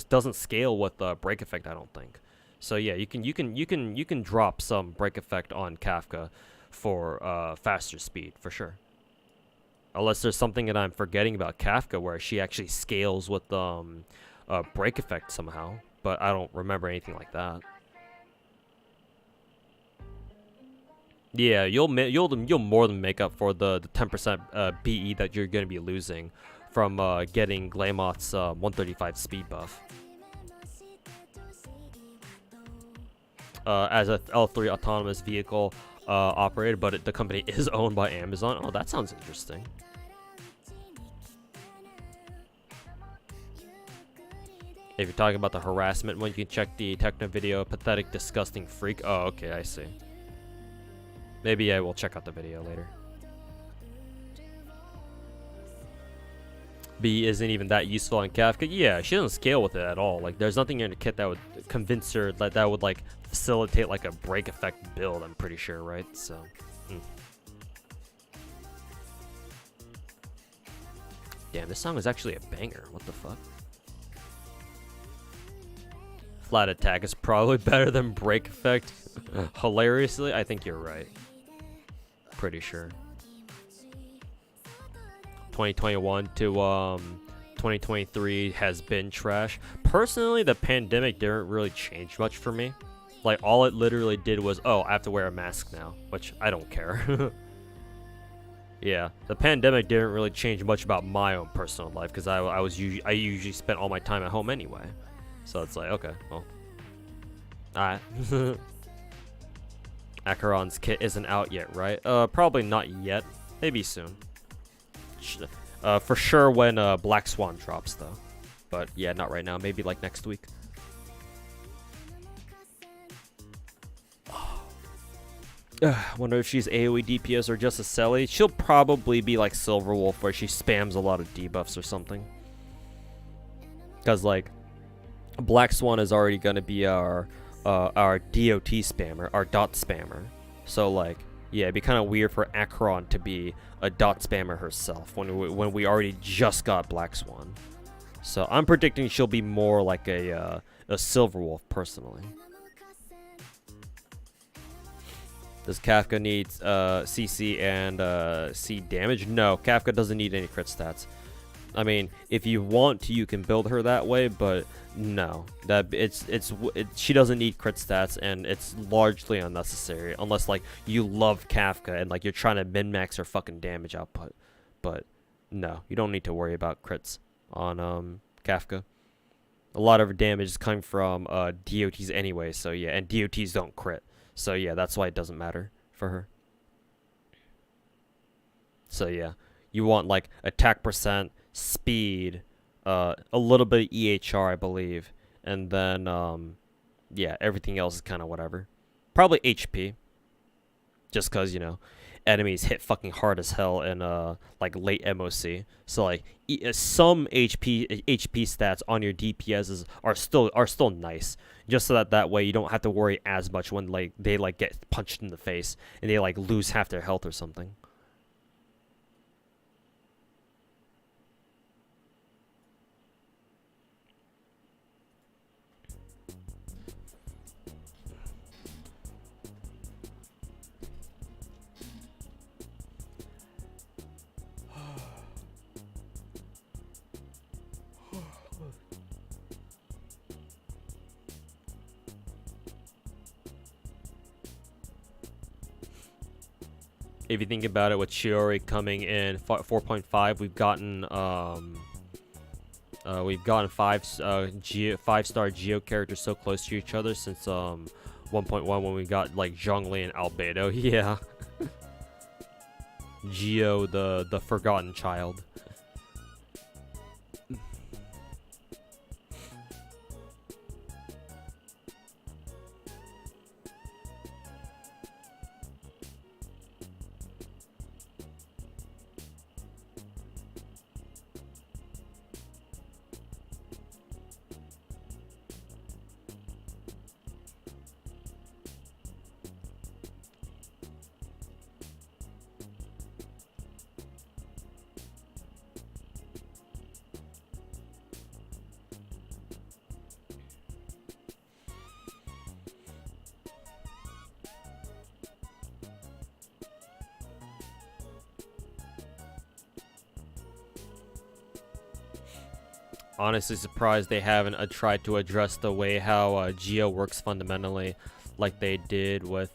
A: doesn't scale with break effect, I don't think. So yeah, you can drop some break effect on Kafka for faster speed for sure. Unless there's something that I'm forgetting about Kafka where she actually scales with break effect somehow, but I don't remember anything like that. Yeah, you'll more than make up for the 10% BE that you're gonna be losing from getting Glamoth's 135 speed buff. As a L3 autonomous vehicle operator, but the company is owned by Amazon. Oh, that sounds interesting. If you're talking about the harassment one, you can check the Techno video, Pathetic Disgusting Freak. Oh, okay, I see. Maybe I will check out the video later. B isn't even that useful on Kafka. Yeah, she doesn't scale with it at all. Like, there's nothing in the kit that would convince her that would like facilitate like a break effect build. I'm pretty sure, right? So, damn, this song is actually a banger. What the fuck? Flat attack is probably better than break effect. Hilariously, I think you're right. Pretty sure. 2021 to 2023 has been trash. Personally, the pandemic didn't really change much for me. Like, all it literally did was, oh, I have to wear a mask now, which I don't care. Yeah, the pandemic didn't really change much about my own personal life because I usually spent all my time at home anyway. So it's like, okay, well, alright. Acheron's kit isn't out yet, right? Probably not yet. Maybe soon. For sure when Black Swan drops though. But yeah, not right now. Maybe like next week. Wonder if she's AoE DPS or just a Selly. She'll probably be like Silverwolf where she spams a lot of debuffs or something. Because like Black Swan is already gonna be our DOT spammer, our dot spammer. So like, yeah, it'd be kind of weird for Acheron to be a dot spammer herself when we already just got Black Swan. So I'm predicting she'll be more like a Silverwolf personally. Does Kafka need CC and C damage? No, Kafka doesn't need any crit stats. I mean, if you want to, you can build her that way, but no, she doesn't need crit stats, and it's largely unnecessary unless like you love Kafka and like you're trying to min-max her fucking damage output. But no, you don't need to worry about crits on Kafka. A lot of her damage is coming from DOTs anyway, so yeah, and DOTs don't crit, so yeah, that's why it doesn't matter for her. So yeah, you want like attack percent, speed, a little bit of EHR, I believe, and then yeah, everything else is kind of whatever. Probably HP, just cause you know enemies hit fucking hard as hell in like late MOC. So like some HP stats on your DPSs are still nice, just so that way you don't have to worry as much when like they like get punched in the face and they like lose half their health or something. If you think about it, with Shiori coming in 4.5, we've gotten We've gotten five-star Geo characters so close to each other since 1.1 when we got like Zhongli and Albedo. Yeah. Geo, the forgotten child. Honestly surprised they haven't tried to address the way how Geo works fundamentally like they did with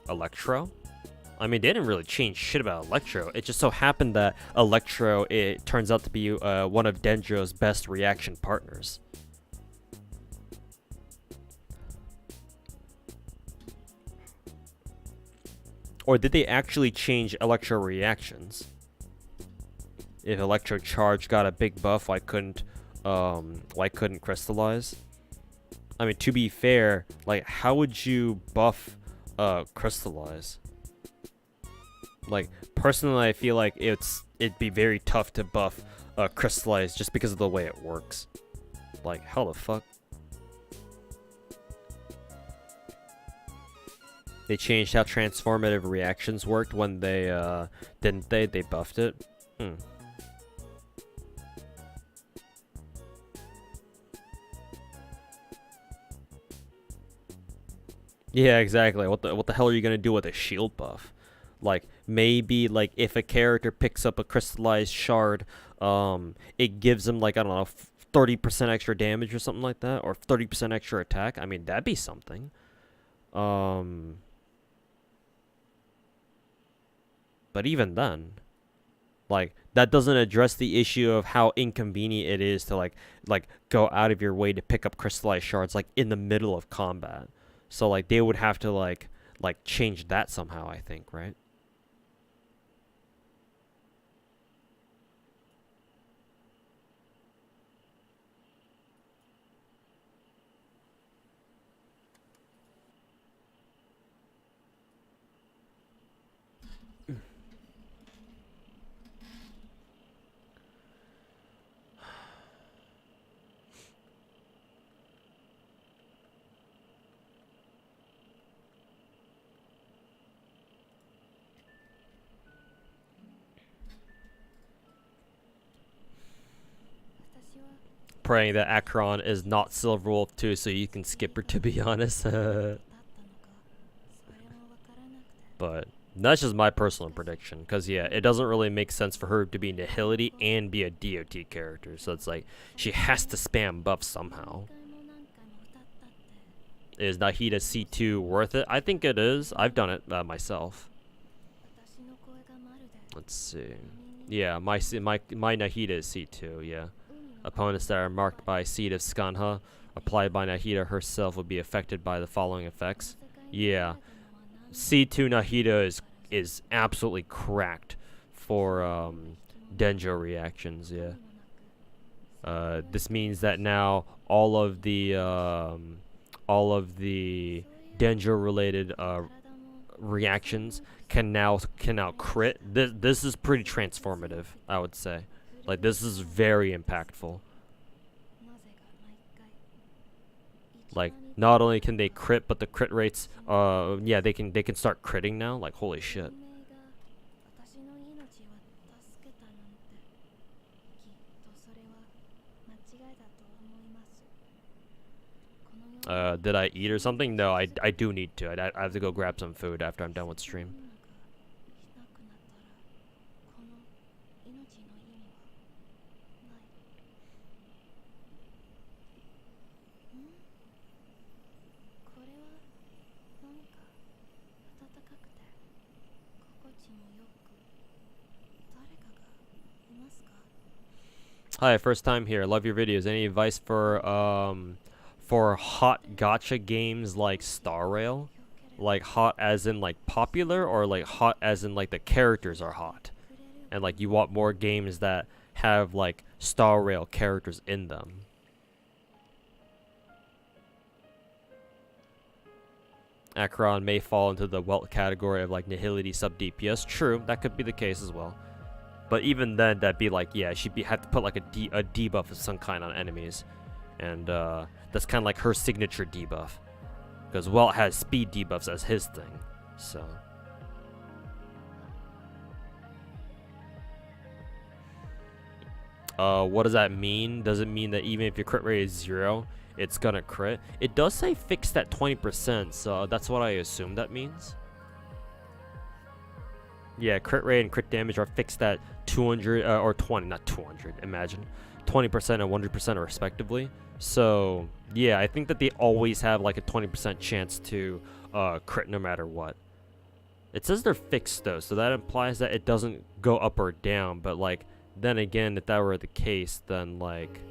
A: Electro. I mean, they didn't really change shit about Electro. It just so happened that Electro, it turns out to be one of Dendro's best reaction partners. Or did they actually change Electro reactions? If Electro Charge got a big buff, why couldn't Crystallize? I mean, to be fair, like, how would you buff Crystallize? Like, personally, I feel like it'd be very tough to buff Crystallize just because of the way it works. Like, how the fuck? They changed how transformative reactions worked when they didn't they? They buffed it. Yeah, exactly. What the hell are you gonna do with a shield buff? Like, maybe like if a character picks up a crystallized shard, it gives him like, I don't know, 30% extra damage or something like that, or 30% extra attack. I mean, that'd be something. But even then, like, that doesn't address the issue of how inconvenient it is to like go out of your way to pick up crystallized shards like in the middle of combat. So like they would have to like change that somehow, I think, right? Praying that Akron is not Silver Wolf 2 so you can skip her, to be honest. But that's just my personal prediction, because yeah, it doesn't really make sense for her to be Nihility and be a DOT character, so it's like she has to spam buffs somehow. Is Nahida C2 worth it? I think it is. I've done it myself. Let's see. Yeah, my Nahida is C2, yeah. Opponents that are marked by Seed of Skanha, applied by Nahida herself, will be affected by the following effects. Yeah. C2 Nahida is absolutely cracked for Denjo reactions, yeah. This means that now all of the Denjo related reactions can now crit. This is pretty transformative, I would say. Like, this is very impactful. Like, not only can they crit, but the crit rates, yeah, they can start critting now. Like, holy shit. Did I eat or something? No, I do need to. I have to go grab some food after I'm done with stream. Hi, first time here. Love your videos. Any advice for hot gacha games like Star Rail? Like hot as in like popular, or like hot as in like the characters are hot? And like you want more games that have like Star Rail characters in them. Acheron may fall into the welt category of like nihility sub DPS. True, that could be the case as well. But even then, that'd be like, yeah, she'd have to put like a debuff of some kind on enemies, and that's kind of like her signature debuff, because Welt has speed debuffs as his thing. So. What does that mean? Does it mean that even if your crit rate is 0, it's gonna crit? It does say fixed at 20%, so that's what I assume that means. Yeah, crit rate and crit damage are fixed at 200 or 20, not 200. Imagine 20% and 100% respectively. So yeah, I think that they always have like a 20% chance to crit no matter what. It says they're fixed though, so that implies that it doesn't go up or down. But like, then again, if that were the case, then like.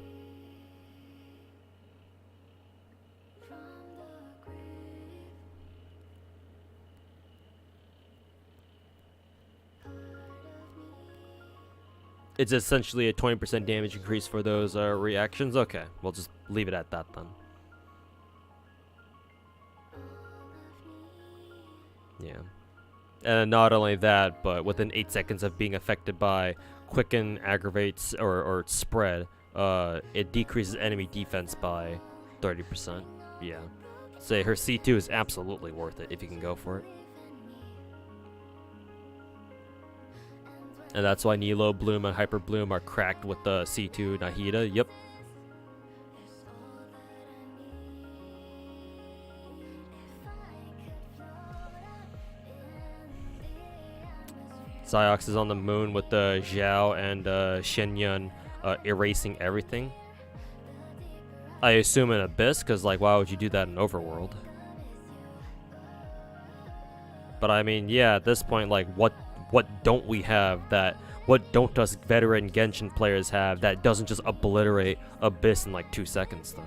A: It's essentially a 20% damage increase for those reactions. Okay, we'll just leave it at that then. Yeah. And not only that, but within 8 seconds of being affected by Quicken, Aggravates, or Spread, it decreases enemy defense by 30%. Yeah. Say her C2 is absolutely worth it if you can go for it. And that's why Nilo, Bloom, and Hyper Bloom are cracked with the C2 Nahida. Yep. Ziox is on the moon with the Xiao and Shenyun erasing everything. I assume in Abyss, because like, why would you do that in Overworld? But I mean, yeah, at this point, like, what don't we have that, what don't us veteran Genshin players have that doesn't just obliterate Abyss in like 2 seconds though?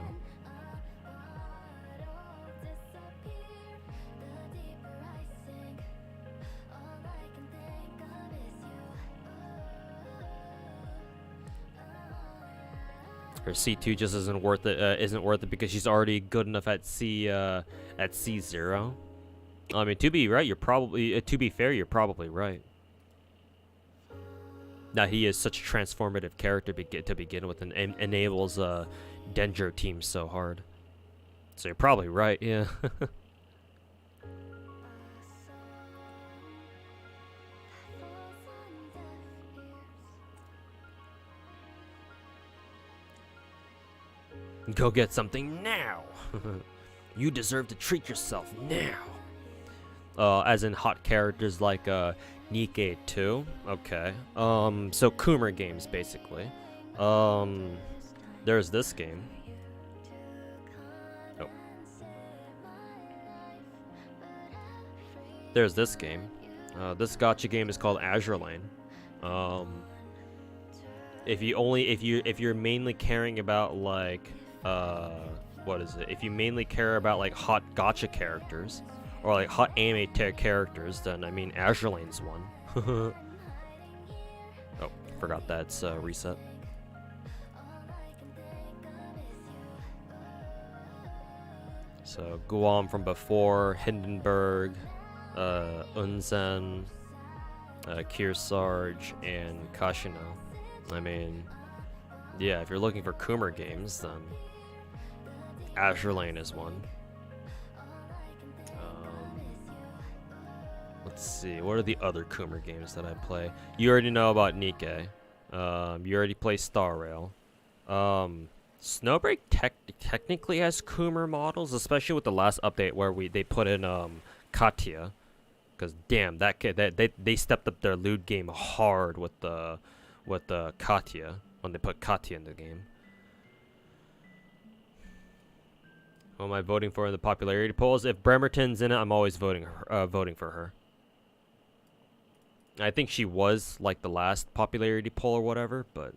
A: Her C2 just isn't worth it because she's already good enough at C0. I mean, to be fair, you're probably right. Now he is such a transformative character to begin with, and enables Dendro teams so hard. So you're probably right, yeah. Go get something now. You deserve to treat yourself now. As in hot characters like Nikke 2. Okay. So Coomer games basically. There's this game. Oh. There's this game. This gacha game is called Azur Lane. If you're mainly caring about like what is it? If you mainly care about like hot gacha characters or like hot anime characters, then I mean Azur Lane's one. Oh, forgot that's reset. So Guam from before, Hindenburg, Unzen, Kearsarge, and Kashino. I mean, yeah, if you're looking for Coomer games, then Azur Lane is one. Let's see, what are the other Coomer games that I play? You already know about Nikke. You already play Star Rail. Snowbreak technically has Coomer models, especially with the last update where they put in Katya. Because damn, that kid, they stepped up their loot game hard with the Katya when they put Katya in the game. Who am I voting for in the popularity polls? If Bremerton's in it, I'm always voting for her. I think she was like the last popularity poll or whatever, but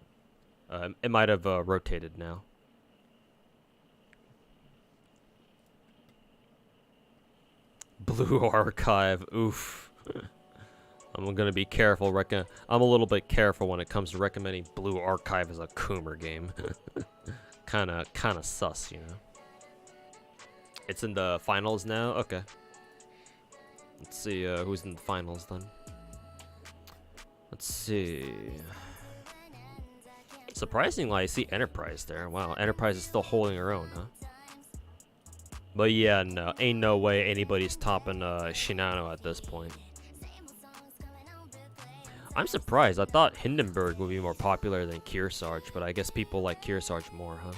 A: It might have rotated now. Blue Archive. Oof. I'm gonna be careful. I'm a little bit careful when it comes to recommending Blue Archive as a Coomer game. kinda sus, you know. It's in the finals now. Okay. Let's see who's in the finals then. Let's see. Surprisingly, I see Enterprise there. Wow, Enterprise is still holding her own, huh? But yeah, no, ain't no way anybody's topping Shinano at this point. I'm surprised. I thought Hindenburg would be more popular than Kearsarge, but I guess people like Kearsarge more, huh?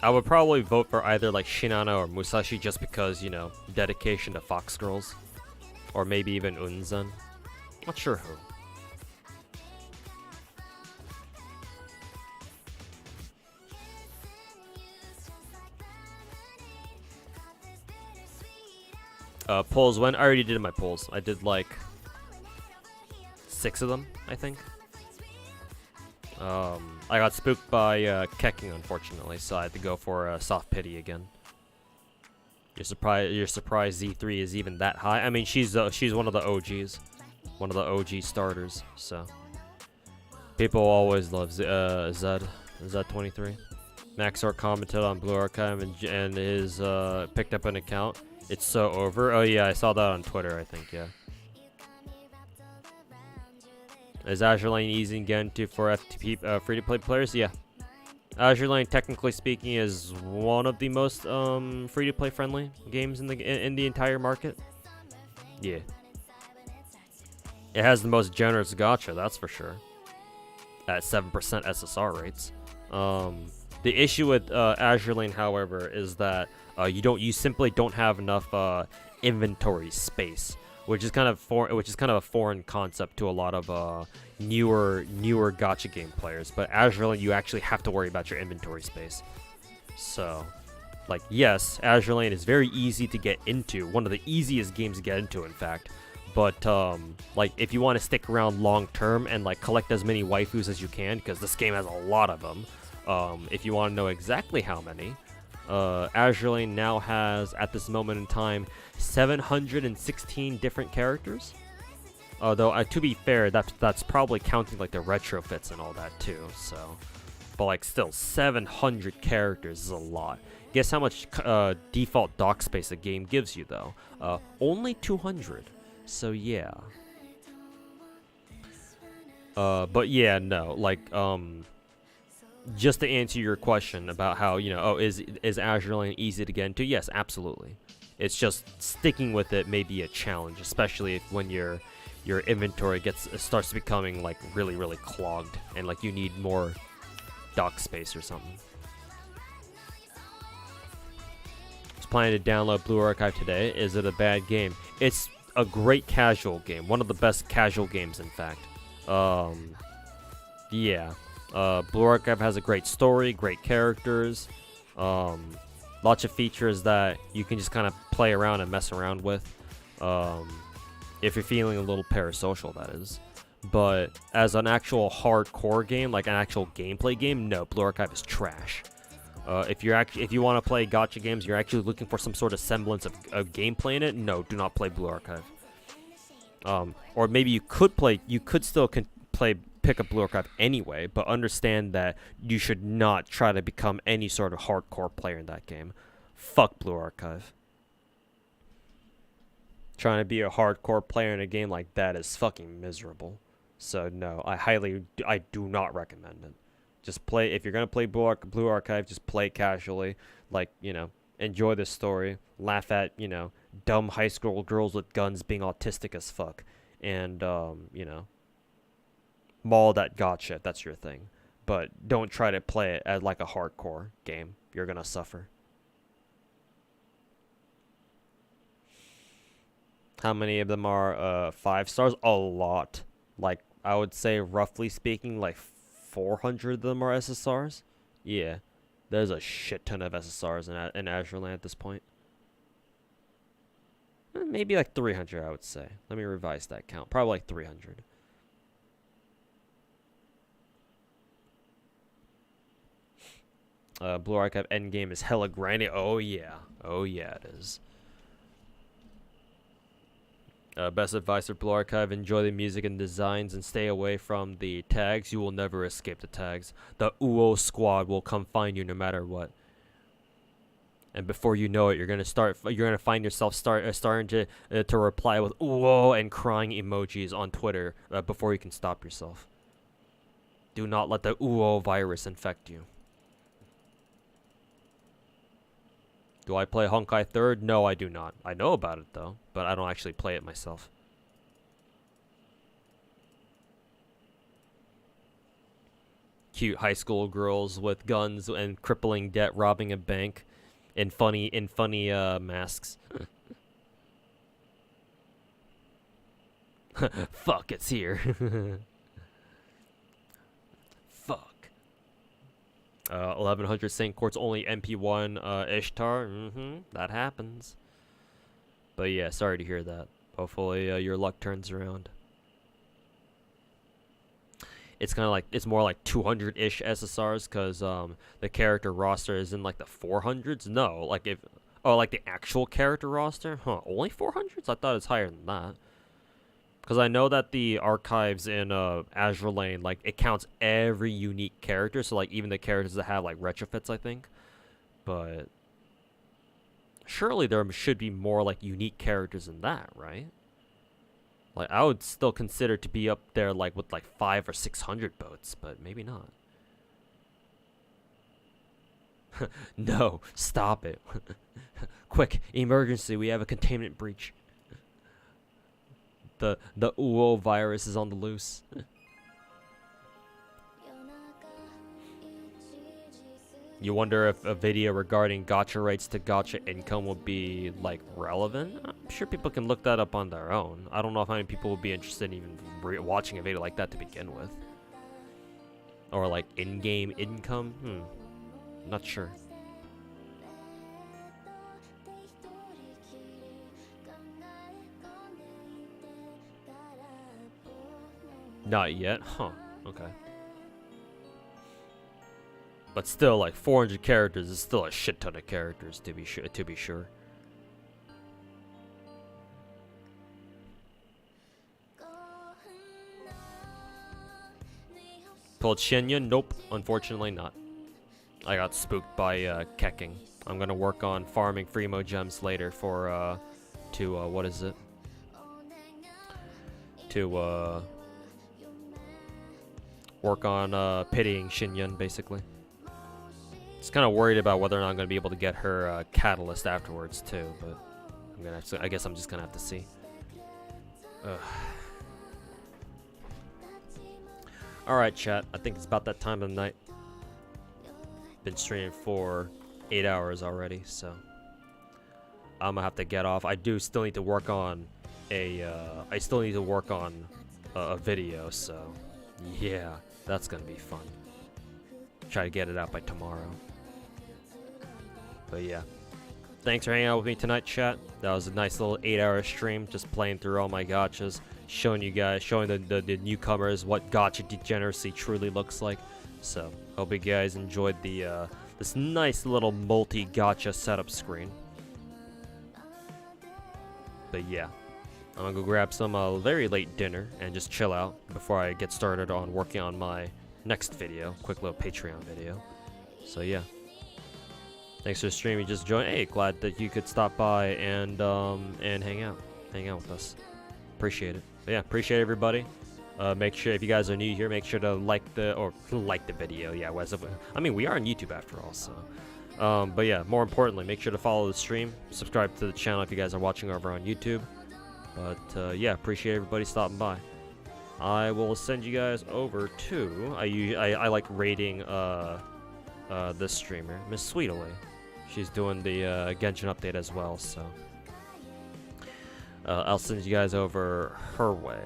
A: I would probably vote for either like Shinano or Musashi just because, you know, dedication to Fox Girls. Or maybe even Unzen. Not sure who. Polls when? I already did my polls. I did like 6 of them, I think. I got spooked by Kecking, unfortunately, so I had to go for Soft Pity again. You're surprised Z3 is even that high? I mean, she's one of the OGs, one of the OG starters. So people always love Z23. Maxor commented on Blue Archive and his picked up an account. It's so over. Oh yeah, I saw that on Twitter. I think yeah. Is Azur Lane easy again for FTP free-to-play players? Yeah. Azur Lane, technically speaking, is one of the most free-to-play friendly games in the entire market. Yeah. It has the most generous gacha, that's for sure. At 7% SSR rates. The issue with Azur Lane, however, is that you simply don't have enough inventory space. Which is kind of a foreign concept to a lot of newer gacha game players. But Azur Lane, you actually have to worry about your inventory space. So, like, yes, Azur Lane is very easy to get into. One of the easiest games to get into, in fact. But like, if you want to stick around long term and like collect as many waifus as you can, because this game has a lot of them. If you want to know exactly how many. Azur Lane now has, at this moment in time, 716 different characters. Although, to be fair, that's probably counting like the retrofits and all that too. So, but like still, 700 characters is a lot. Guess how much default dock space a game gives you though? Only 200. So yeah. But yeah, no, like just to answer your question about how, you know, is Azur Lane easy to get into? Yes, absolutely. It's just sticking with it may be a challenge, especially when your inventory starts becoming like really clogged and like you need more dock space or something. I was planning to download Blue Archive today. Is it a bad game? It's a great casual game. One of the best casual games, in fact. Yeah. Blue Archive has a great story, great characters, lots of features that you can just kind of play around and mess around with, if you're feeling a little parasocial, that is. But as an actual hardcore game, like an actual gameplay game, no, Blue Archive is trash. If you want to play gacha games, you're actually looking for some sort of semblance of gameplay in it, no, do not play Blue Archive. Or maybe you could still pick up Blue Archive anyway, but understand that you should not try to become any sort of hardcore player in that game. Fuck Blue Archive. Trying to be a hardcore player in a game like that is fucking miserable. So no, I do not recommend it. Just play, if you're gonna play Blue Archive, just play casually. Like, you know, enjoy the story, laugh at, you know, dumb high school girls with guns being autistic as fuck, and you know, maul that gacha if that's your thing. But don't try to play it as like a hardcore game. You're gonna suffer. How many of them are 5 stars? A lot. Like, I would say, roughly speaking, like 400 of them are SSRs. Yeah, there's a shit ton of SSRs in Azurland at this point. Maybe like 300, I would say. Let me revise that count. Probably like 300. Blue Archive endgame is hella grindy. Oh yeah. Oh yeah, it is. Best advice for Blue Archive: enjoy the music and designs and stay away from the tags. You will never escape the tags. The Uo squad will come find you no matter what. And before you know it, you're gonna find yourself starting to reply with "Uo" and crying emojis on Twitter before you can stop yourself. Do not let the Uo virus infect you. Do I play Honkai 3rd? No, I do not. I know about it though, but I don't actually play it myself. Cute high school girls with guns and crippling debt robbing a bank. In funny masks. Fuck, it's here. Fuck. 1100 Saint Court's only MP1 Ishtar. That happens. But yeah, sorry to hear that. Hopefully your luck turns around. It's kind of like, it's more like 200-ish SSRs because the character roster is in like the 400s. No, like like the actual character roster? Huh, only 400s? I thought it was higher than that. Because I know that the archives in Azure Lane, like, it counts every unique character. So, like, even the characters that have, like, retrofits, I think. But surely there should be more, like, unique characters than that, right? Like, I would still consider to be up there, like, with, like, 500 or 600 boats, but maybe not. No, stop it. Quick, emergency, we have a containment breach. The Uo virus is on the loose. You wonder if a video regarding gacha rates to gacha income would be, like, relevant? I'm sure people can look that up on their own. I don't know if many people would be interested in even watching a video like that to begin with. Or, like, in-game income? Not sure. Not yet? Huh. Okay. But still, like, 400 characters is still a shit ton of characters, to be sure. Pulled Shinya? Nope, unfortunately not. I got spooked by kecking. I'm gonna work on farming Freemo gems later for what is it? To work on pitying Shinyan, basically. Just kind of worried about whether or not I'm gonna be able to get her catalyst afterwards too, but I guess I'm just gonna have to see. All right, chat. I think it's about that time of the night. Been streaming for 8 hours already, so I'm gonna have to get off. I do still need to work on a video, so yeah, that's gonna be fun. Try to get it out by tomorrow. But yeah, thanks for hanging out with me tonight, chat. That was a nice little 8-hour stream, just playing through all my gachas, showing the newcomers what gacha degeneracy truly looks like. So hope you guys enjoyed the this nice little multi-gacha setup screen. But yeah, I'm gonna go grab some very late dinner and just chill out before I get started on working on my next video, quick little Patreon video. So yeah, thanks for the stream. You just joined. Hey, glad that you could stop by and hang out with us. Appreciate it. But yeah, appreciate everybody. Make sure, if you guys are new here, make sure to like the video. Yeah, I mean, we are on YouTube after all, so. But yeah, more importantly, make sure to follow the stream, subscribe to the channel if you guys are watching over on YouTube. But yeah, appreciate everybody stopping by. I will send you guys over to I like rating this streamer, Miss Sweetaway. She's doing the Genshin update as well, so I'll send you guys over her way.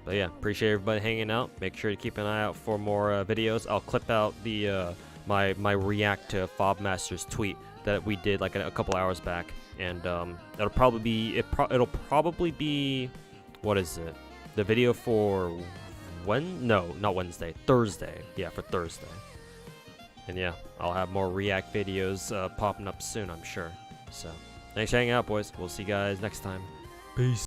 A: But yeah, appreciate everybody hanging out. Make sure to keep an eye out for more videos. I'll clip out the my react to Fob Master's tweet that we did like a couple hours back, and it'll probably be what is it? The video for not Wednesday, Thursday. Yeah, for Thursday. And yeah, I'll have more react videos popping up soon, I'm sure. So thanks for hanging out, boys. We'll see you guys next time. Peace.